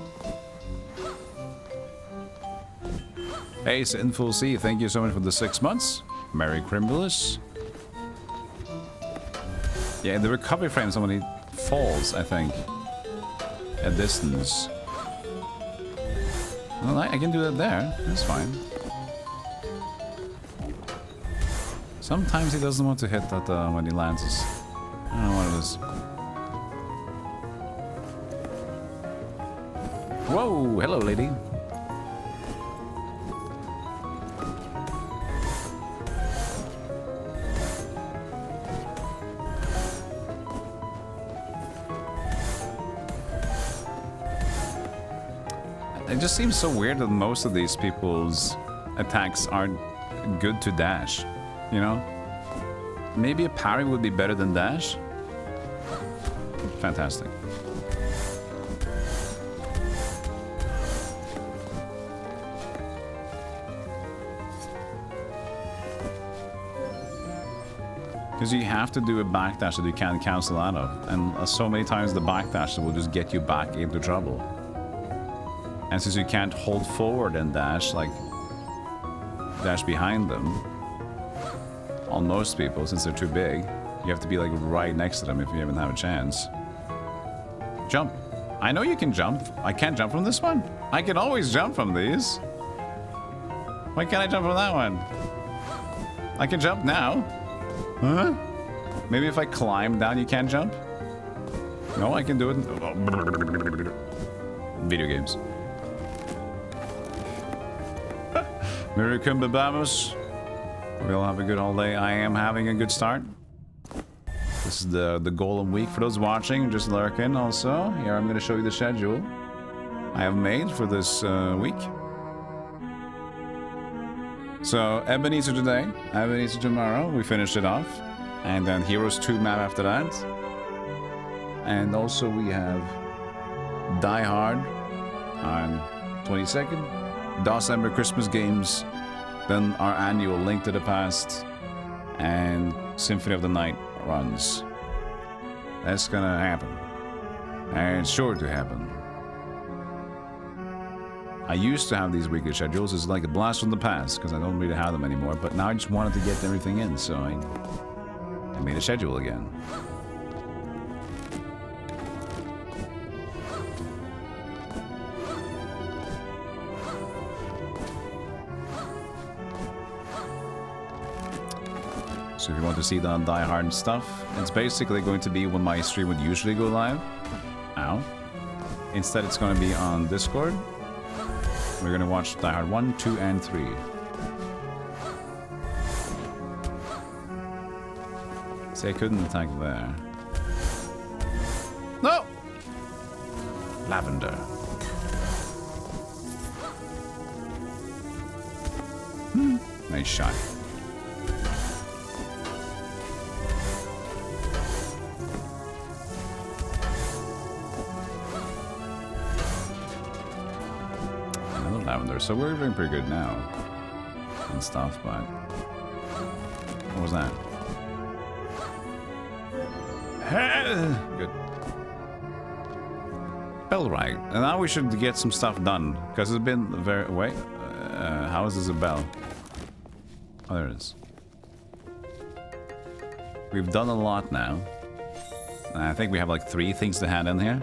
Hey, Sinful C, thank you so much for the 6 months. Merry Crimulus. Yeah, the recovery frame, somebody falls, I think. At distance. Well, I can do that there. That's fine. Sometimes he doesn't want to hit that when he lands. I don't know what it is. Whoa! Hello, lady. It just seems so weird that most of these people's attacks aren't good to dash. You know? Maybe a parry would be better than dash? Fantastic. Because you have to do a backdash that you can't cancel out of. And so many times the backdash will just get you back into trouble. And since you can't hold forward and dash, like, dash behind them, on most people, since they're too big, you have to be like right next to them if you even have a chance. Jump. I know you can jump. I can't jump from this one. I can always jump from these. Why can't I jump from that one? I can jump now. Huh? Maybe if I climb down you can't jump? No, I can do it. Video games. Merry Cumberbamus. We all have a good holiday. I am having a good start. This is the Golem week. For those watching, just lurking also. Here, I'm going to show you the schedule I have made for this week. So, Ebenezer today, Ebenezer tomorrow. We finished it off. And then Heroes 2 map after that. And also we have Die Hard on 22nd. December Christmas games. Then our annual Link to the Past and Symphony of the Night runs. That's gonna happen. And it's sure to happen. I used to have these weekly schedules. It's like a blast from the past because I don't really have them anymore. But now I just wanted to get everything in, so I made a schedule again. So if you want to see the Die Hard stuff, it's basically going to be when my stream would usually go live. Ow. Instead, it's going to be on Discord. We're going to watch Die Hard 1, 2, and 3. See, I couldn't attack there. No! Lavender. Nice shot. Lavender, so we're doing pretty good now and stuff, but what was that? Good. Bell right. And now we should get some stuff done. Because it's been very... Wait. How is this a bell? Oh, there it is. We've done a lot now. I think we have like 3 things to hand in here.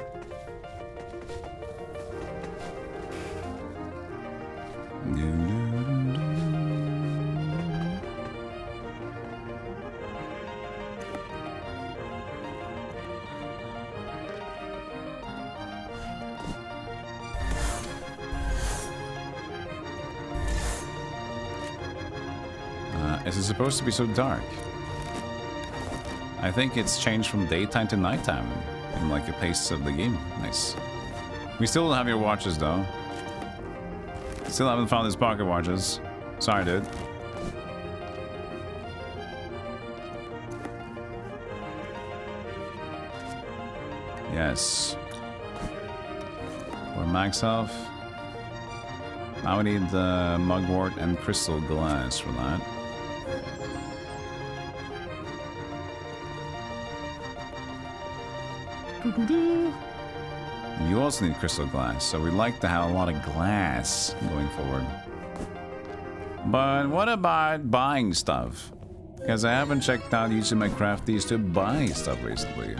Is it supposed to be so dark? I think it's changed from daytime to nighttime in like the pace of the game. Nice. We still don't have your watches though. Still haven't found his pocket watches. Sorry, dude. Yes. We're max health. Now we need the mugwort and crystal glass for that. You also need crystal glass, so we'd like to have a lot of glass going forward. But what about buying stuff? Because I haven't checked out using my crafties to buy stuff recently.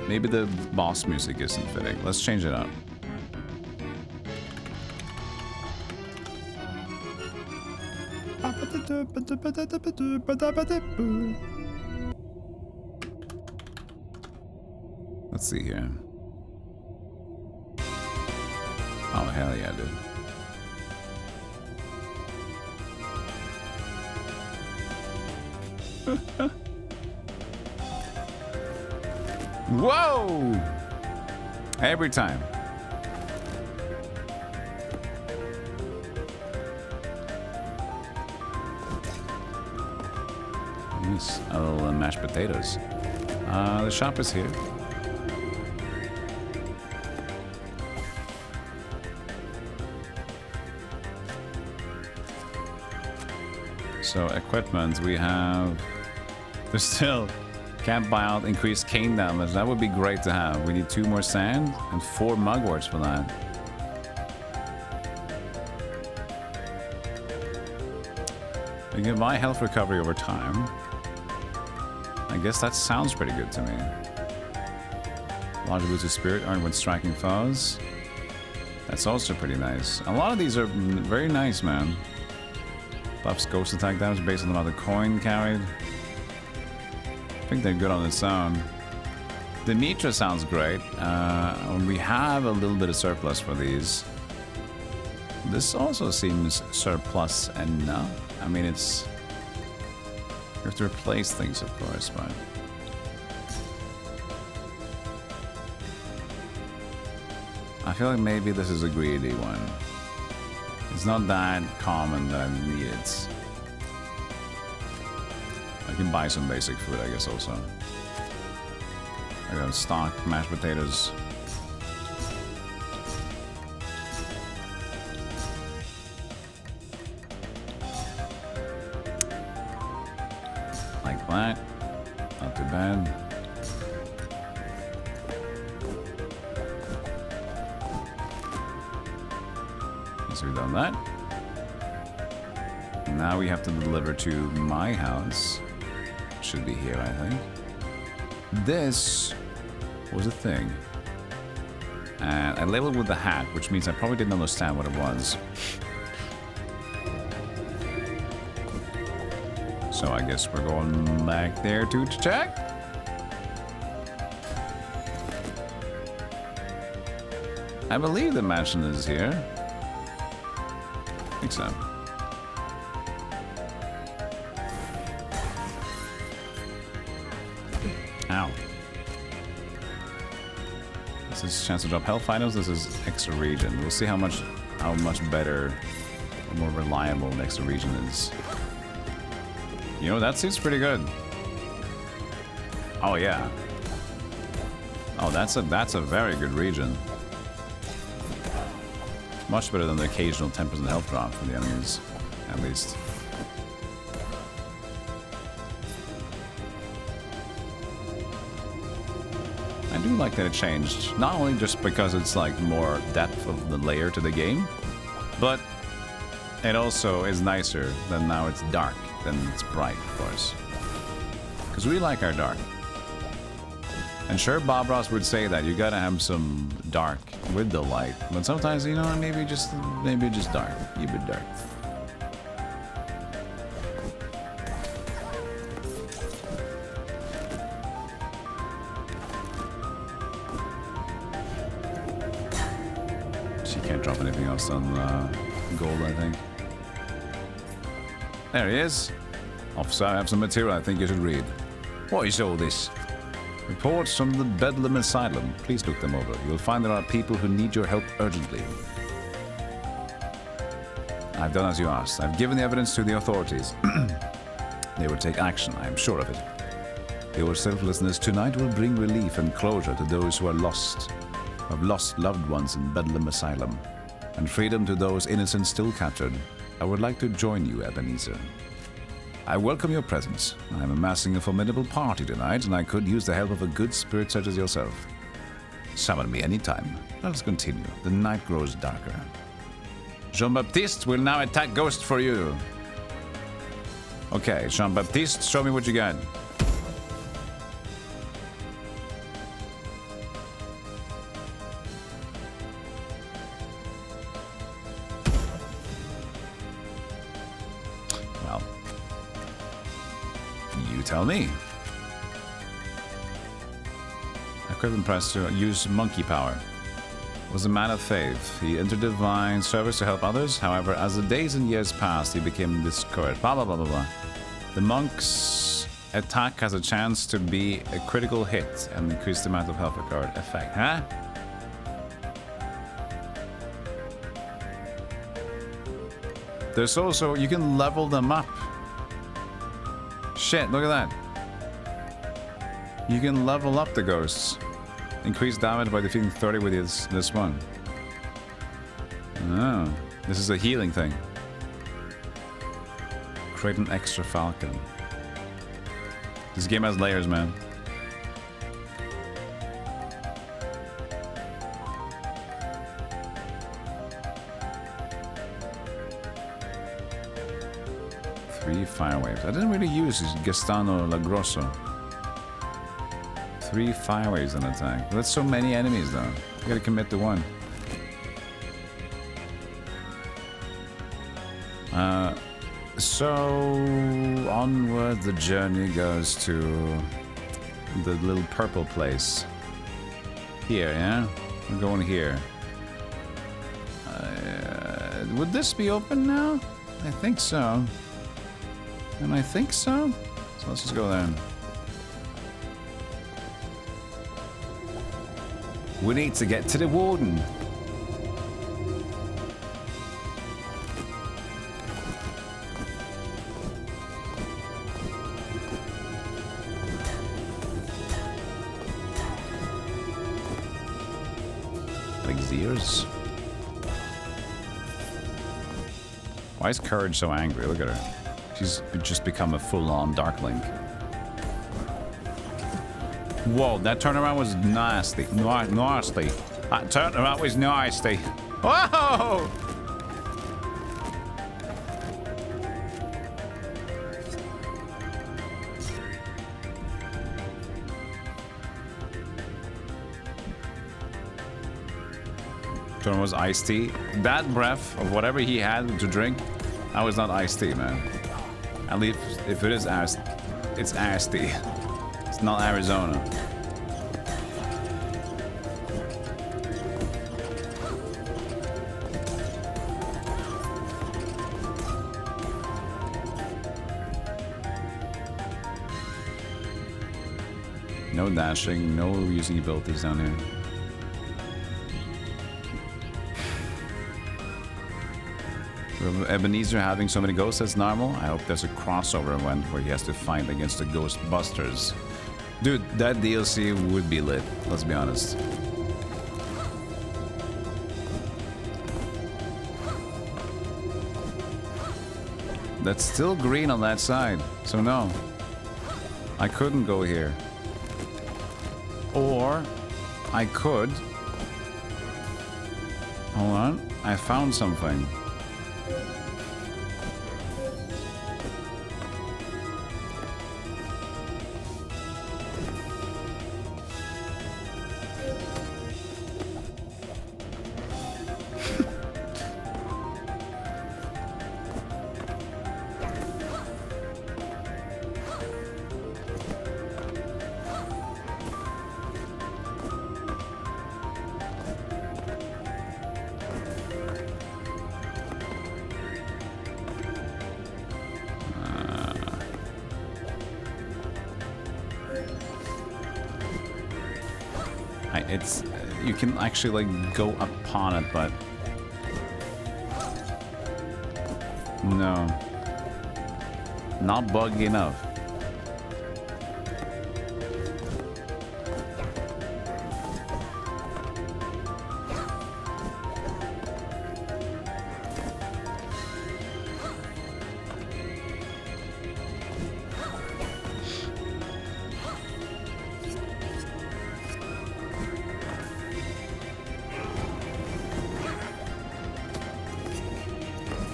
Maybe the boss music isn't fitting. Let's change it up. Let's see here. Oh, hell yeah, dude. Whoa! Every time. Nice. A little mashed potatoes. The shop is here. So equipment, we have... There's still... Can't buy out increased cane damage. That would be great to have. We need 2 more sand and 4 mugworts for that. We can buy health recovery over time. I guess that sounds pretty good to me. Large boost of spirit earned when striking foes. That's also pretty nice. A lot of these are very nice, man. Buffs ghost attack damage based on the amount of coin carried. I think they're good on its own. The Mitra sounds great. We have a little bit of surplus for these. This also seems surplus enough. I mean, it's... You have to replace things, of course, but... I feel like maybe this is a greedy one. It's not that common that I need it. I can buy some basic food, I guess, also. I got stock, mashed potatoes. Like that. Not too bad. So we've done that. Now we have to deliver to my house. Should be here, I think. This was a thing. And I labeled with the hat, which means I probably didn't understand what it was. So I guess we're going back there to check. I believe the mansion is here. I think so. Ow. This is chance to drop health items. This is extra region. We'll see how much better or more reliable the extra region is. You know, that seems pretty good. Oh yeah. Oh, that's a very good region. Much better than the occasional 10% health drop from the enemies, at least. do like that it changed. Not only just because it's like more depth of the layer to the game, but it also is nicer than now it's dark than it's bright, of course. Because we like our dark. And sure, Bob Ross would say that you gotta have some dark with the light, but sometimes, you know, maybe just dark. Keep it dark. She can't drop anything else on gold, I think. There he is. Officer, I have some material I think you should read. What is all this? Reports from the Bedlam Asylum. Please look them over. You'll find there are people who need your help urgently. I've done as you asked. I've given the evidence to the authorities. They will take action, I am sure of it. Your selflessness tonight will bring relief and closure to those who are lost, who have lost loved ones in Bedlam Asylum, and freedom to those innocent still captured. I would like to join you, Ebenezer. I welcome your presence. I am amassing a formidable party tonight, and I could use the help of a good spirit such as yourself. Summon me anytime. Let us continue. The night grows darker. Jean-Baptiste will now attack Ghost for you. Okay, Jean-Baptiste, show me what you got. Well, you tell me. Equip and press to use monkey power. Was a man of faith. He entered divine service to help others. However, as the days and years passed, he became discouraged. Blah, blah, blah, blah, blah. The monk's attack has a chance to be a critical hit and increase the amount of health required. Effect, huh? There's also, you can level them up. Shit, look at that. You can level up the ghosts. Increase damage by defeating 30 with this one. Oh, this is a healing thing. Create an extra falcon. This game has layers, man. Three fire waves. I didn't really use Gastano Lagrosso. 3 fire waves on attack. That's so many enemies, though. You gotta commit to one. So onward the journey goes to the little purple place. Here, yeah? We're going here. Would this be open now? I think so. And I think so. So let's just go there. We need to get to the warden. Elixirs. Why is Courage so angry? Look at her. She's just become a full-on Darkling. Whoa, that turnaround was nasty. Nasty. That turnaround was nasty. Whoa! Turn was iced tea. That breath of whatever he had to drink, that was not iced tea, man. At least if it is iced, it's iced tea. It's not Arizona. No dashing, no using abilities down here. Ebenezer having so many ghosts as normal. I hope there's a crossover event where he has to fight against the Ghostbusters. Dude, that DLC would be lit, let's be honest. That's still green on that side, so no. I couldn't go here. Or I could. Hold on. I found something. It's you can actually like go upon it, but no, not buggy enough.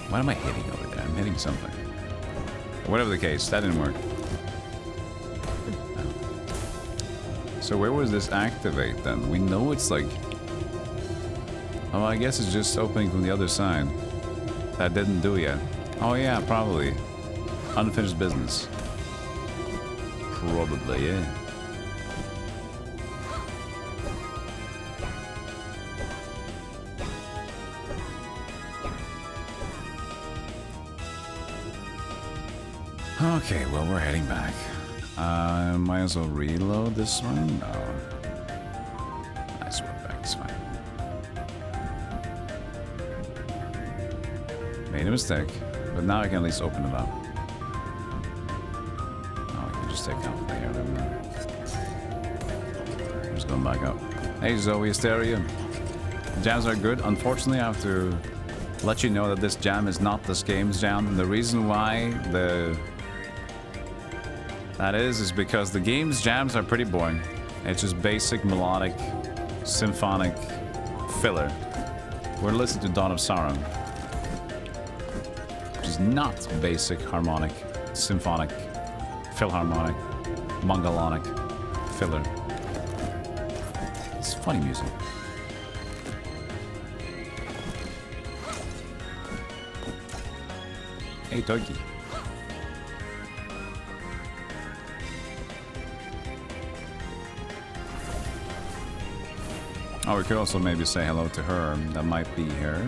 What am I hitting over there? I'm hitting something. Whatever the case, that didn't work. So where was this activate then? We know it's like... Oh, I guess it's just opening from the other side. That didn't do yet. Oh yeah, probably. Unfinished business. Probably, yeah. Okay, well, we're heading back. Might as well reload this one? No. Nice one back, it's fine. Made a mistake, but now I can at least open it up. Oh, I can just take out the air now. I'm just going back up. Hey, Zoe Hysteria. Jams are good. Unfortunately, I have to let you know that this jam is not this game's jam. And the reason why that is because the game's jams are pretty boring. It's just basic melodic, symphonic filler. We're listening to Dawn of Sorrow, which is not basic harmonic, symphonic, philharmonic, mongolonic filler. It's funny music. Hey, Toki. Oh, we could also maybe say hello to her. That might be her.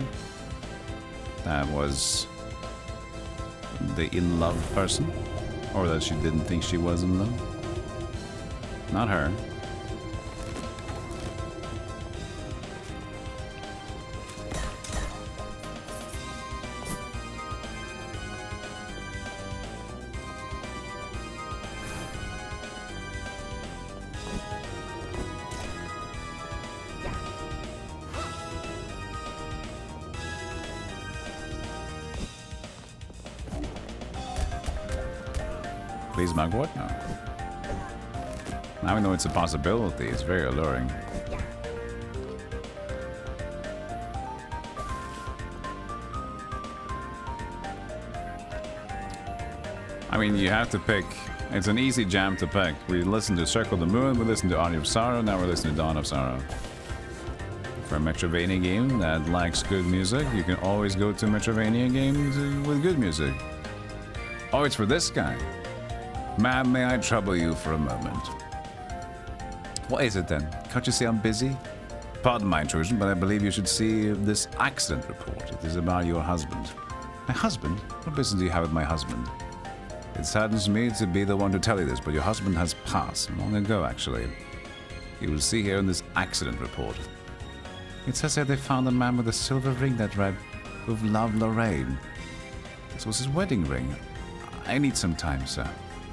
That was the in love person. Or that she didn't think she was in love. Not her. Please, Mugwort? No. Now we know it's a possibility. It's very alluring. I mean, you have to pick. It's an easy jam to pick. We listened to Circle the Moon, we listened to Audio of Sorrow, now we're listening to Dawn of Sorrow. For a Metroidvania game that lacks good music, you can always go to Metroidvania games with good music. Oh, it's for this guy. Ma'am, may I trouble you for a moment? What is it then? Can't you see I'm busy? Pardon my intrusion, but I believe you should see this accident report. It is about your husband. My husband? What business do you have with my husband? It saddens me to be the one to tell you this, but your husband has passed long ago, actually. You will see here in this accident report. It says that they found a man with a silver ring that read, "With love, Lorraine." This was his wedding ring. I need some time, sir.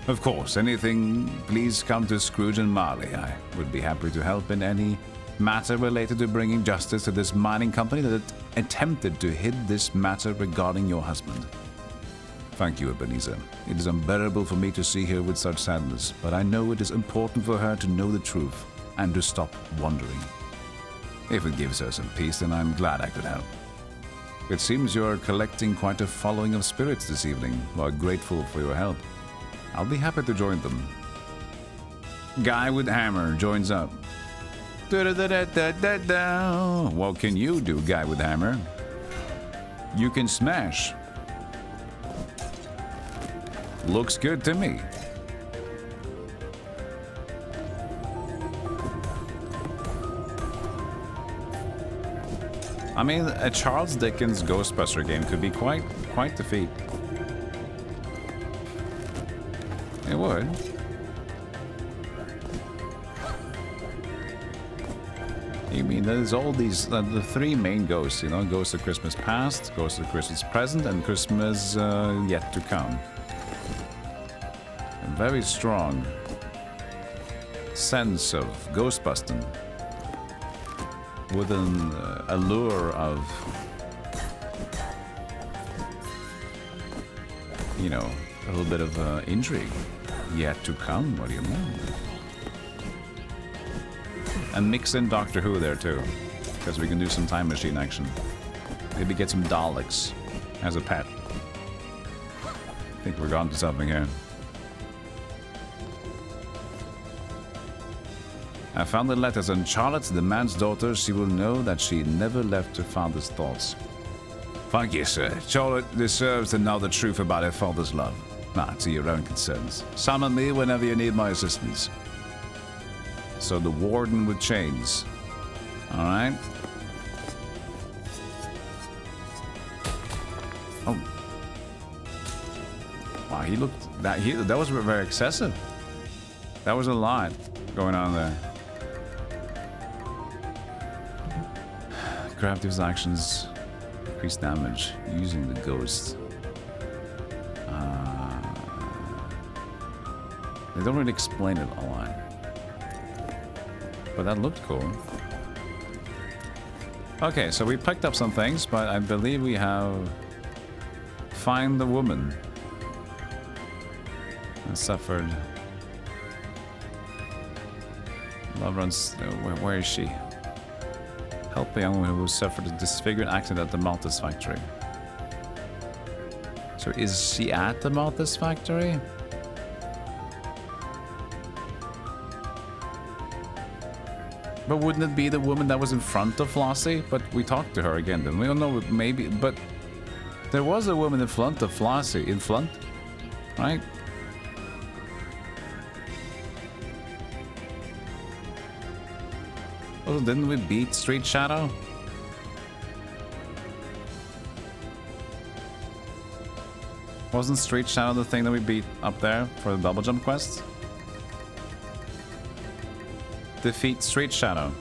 Of course, anything, please come to Scrooge and Marley. I would be happy to help in any matter related to bringing justice to this mining company that attempted to hide this matter regarding your husband. Thank you, Ebenezer. It is unbearable for me to see her with such sadness, but I know it is important for her to know the truth. and to stop wandering. If it gives her some peace, then I'm glad I could help. It seems you're collecting quite a following of spirits this evening who are grateful for your help. I'll be happy to join them. Guy with hammer joins up. Da-da-da-da-da-da. What can you do, guy with hammer? You can smash. Looks good to me. I mean, a Charles Dickens Ghostbuster game could be quite the feat. It would. You mean there's all these the three main ghosts, you know, Ghost of Christmas Past, Ghost of Christmas Present, and Christmas yet to come. A very strong sense of ghostbusting with an allure of, you know, a little bit of intrigue yet to come. What do you mean? And mix in Doctor Who there too, because we can do some time machine action. Maybe get some Daleks as a pet. I think we're on to something here. I found the letters, and Charlotte, the man's daughter, she will know that she never left her father's thoughts. Thank you, sir. Charlotte deserves to know the truth about her father's love. Nah, to your own concerns. Summon me whenever you need my assistance. So the warden with chains. Alright. Oh. Wow, he looked... That was very excessive. That was a lot going on there. Gravity actions increase damage using the ghost. They don't really explain it a lot. But that looked cool. Okay, so we picked up some things, but I believe we have... Find the woman. And suffered... Love runs... where is she? Help the young woman who suffered a disfigured accident at the Malthus factory. So is she at the Malthus factory? But wouldn't it be the woman that was in front of Flossie? But we talked to her again, didn't we? Oh no, maybe, but there was a woman in front of Flossie. In front? Right? Oh, didn't we beat Street Shadow? Wasn't Street Shadow the thing that we beat up there for the double jump quest? Defeat Street Shadow.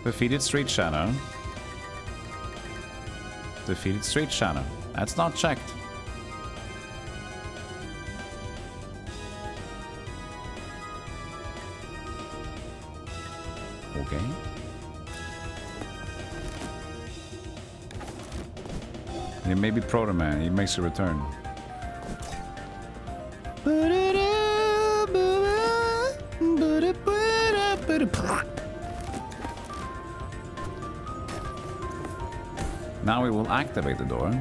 Defeated Street Shadow. Defeated Street Shadow. That's not checked. Okay. And it may be Proto Man. He makes a return. Now we will activate the door.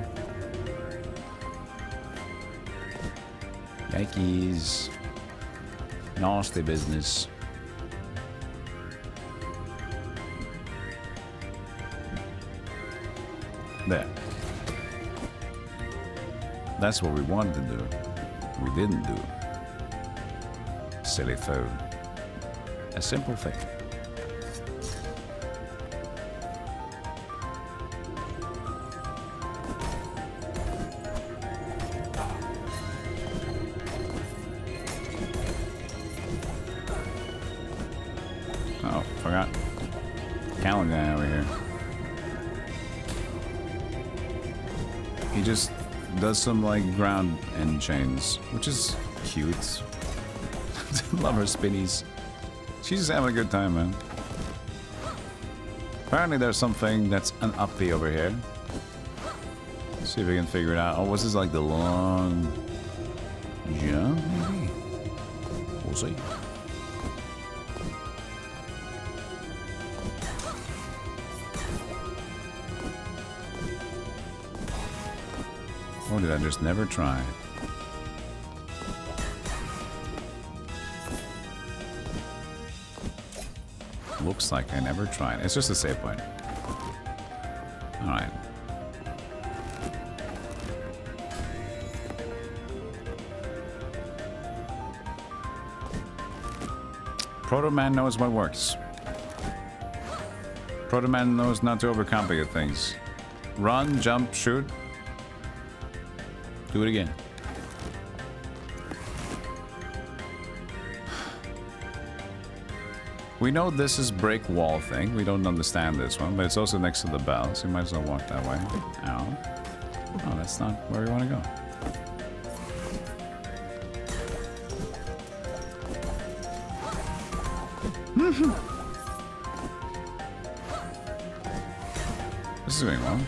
Yikes. Nasty business. There. That's what we wanted to do. We didn't do. Silly foe. A simple thing. Oh, forgot. Callan guy over here. He just does some like ground end chains, which is cute. Love her spinnies. She's just having a good time, man. Apparently there's something that's an uppy over here. Let's see if we can figure it out. Oh, was this like the long jump, maybe? We'll see. Or did I just never try? Looks like I never tried. It's just a save point. Alright. Proto Man knows what works. Proto Man knows not to overcomplicate things. Run, jump, shoot. Do it again. We know this is break wall thing. We don't understand this one, but it's also next to the bell, so you might as well walk that way. Ow. Oh, that's not where we want to go. This is going well.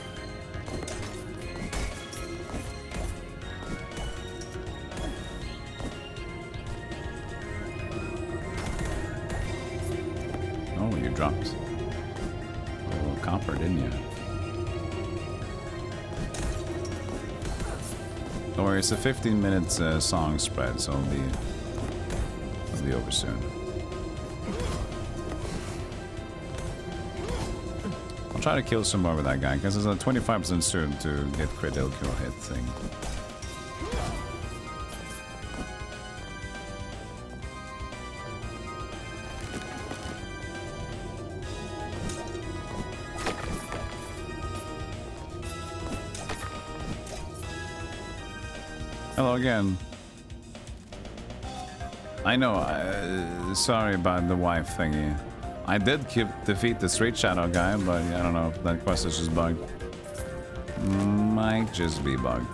Oh, you dropped a little copper, didn't you? Don't worry, it's a 15-minute song spread, so it'll be over soon. I'll try to kill some more with that guy, because there's a 25% soon to get critical kill hit thing. Hello again. I know, sorry about the wife thingy. I did defeat the Street Shadow guy, but I don't know if that quest is just bugged. Might just be bugged.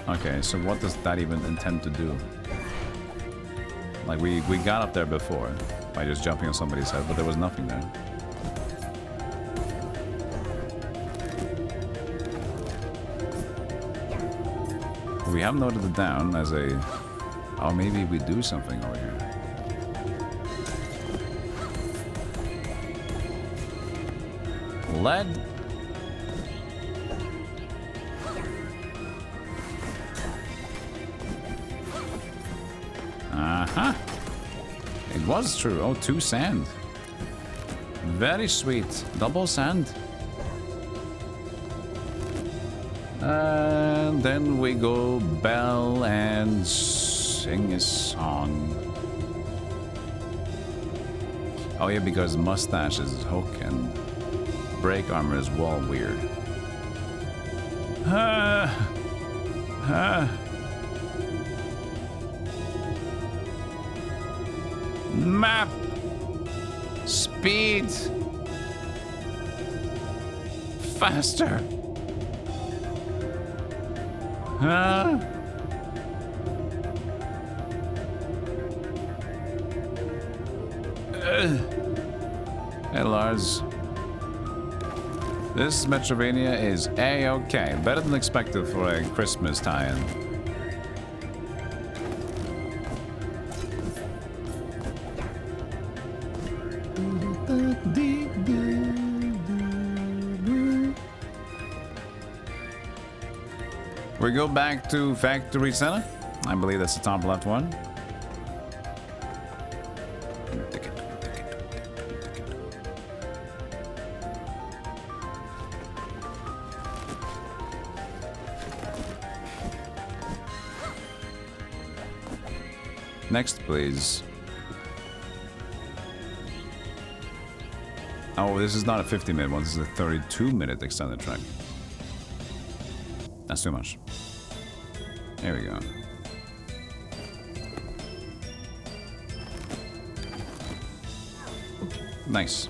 Okay, so what does that even intend to do? Like, we got up there before by just jumping on somebody's head, but there was nothing there. We have noted it down as a... Oh, maybe we do something over here. Lead? Uh-huh. It was true. Oh, 2 sand. Very sweet. Double sand. And then we go bell and sing a song. Oh yeah, because mustache is hook and break armor is wall weird. Map. Speed. Faster. Hey Lars. This Metrovania is A-okay. Better than expected for a Christmas tie-in. We go back to Factory Center. I believe that's the top left one. Next, please. Oh, this is not a 50-minute one. This is a 32-minute extended track. That's too much. There we go. Nice.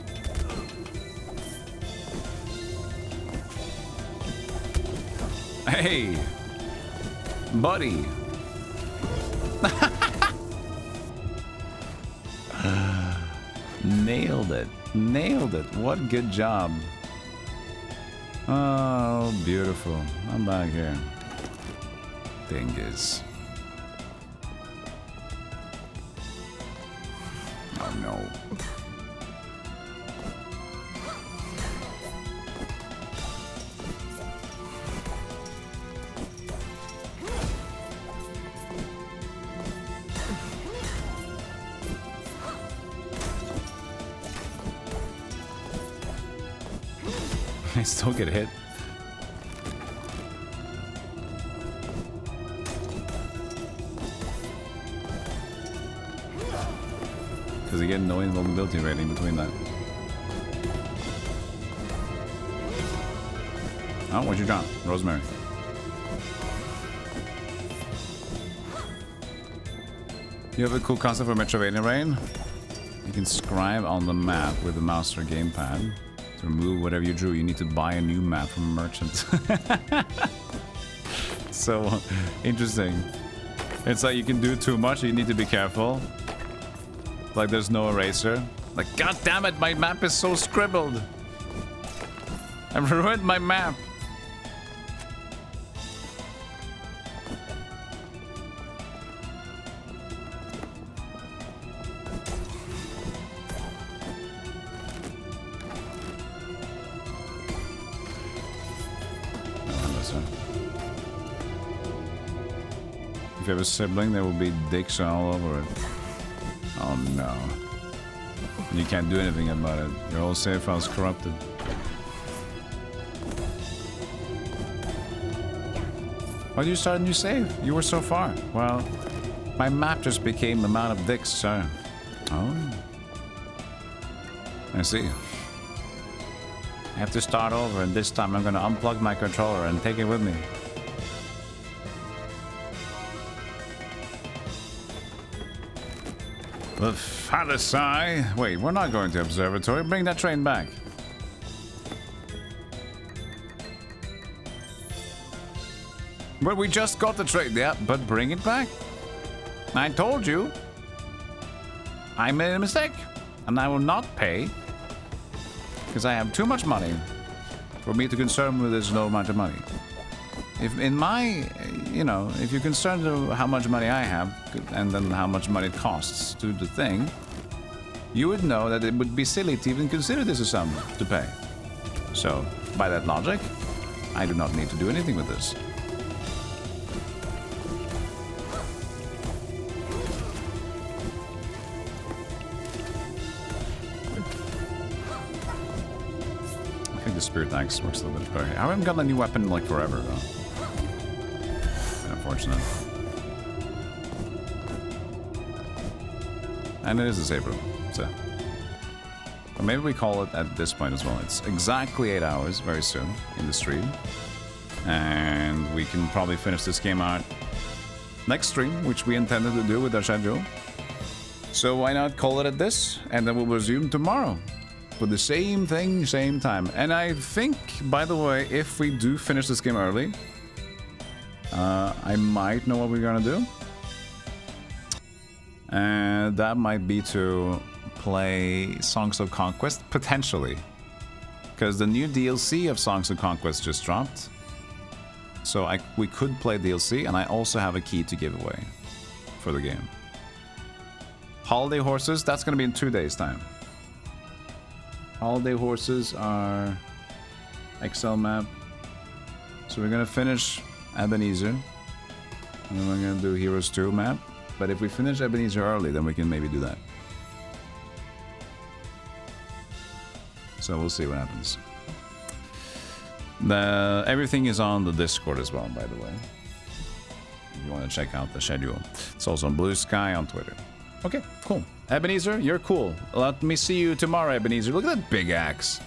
Hey! Buddy! Nailed it. Nailed it. What good job. Oh, beautiful. I'm back here. Thing is. Oh no. I still get hit. Because you get no invulnerability rating between that. Oh, what'd you drop? Rosemary. You have a cool concept for metroidvania, Rain? You can scribe on the map with the mouse or gamepad. To remove whatever you drew, you need to buy a new map from a merchant. So interesting. It's like you can do too much, you need to be careful. Like there's no eraser. Like, god damn it, my map is so scribbled. I've ruined my map. If you have a sibling, there will be dicks all over it. Oh no. You can't do anything about it. Your whole save file is corrupted. Why did you start a new save? You were so far. Well, my map just became the amount of dicks, so... Oh. I see. I have to start over, and this time I'm gonna unplug my controller and take it with me. The Pharisee. Wait, we're not going to observatory. Bring that train back. But we just got the train. Yeah, but bring it back. I told you. I made a mistake. And I will not pay. Because I have too much money for me to concern with this low amount of money. If in my, you know, if you're concerned with how much money I have and then how much money it costs to do the thing, you would know that it would be silly to even consider this a sum to pay. So, by that logic, I do not need to do anything with this. I think the Spirit Axe works a little bit better. I haven't gotten a new weapon in like forever, though. Unfortunate. And it is a save room, so. Or maybe we call it at this point as well. It's exactly 8 hours very soon in the stream. And we can probably finish this game out next stream, which we intended to do with our schedule. So why not call it at this? And then we'll resume tomorrow with the same thing, same time. And I think, by the way, if we do finish this game early, I might know what we're gonna do. And that might be to play Songs of Conquest, potentially. Because the new DLC of Songs of Conquest just dropped. So we could play DLC, and I also have a key to give away for the game. Holiday Horses, that's gonna be in 2 days' time. Holiday Horses are Excel map. So we're gonna finish Ebenezer. And then we're gonna do Heroes 2 map. But if we finish Ebenezer early, then we can maybe do that. So we'll see what happens. Everything is on the Discord as well, by the way. If you want to check out the schedule. It's also on Blue Sky on Twitter. Okay, cool. Ebenezer, you're cool. Let me see you tomorrow, Ebenezer. Look at that big axe.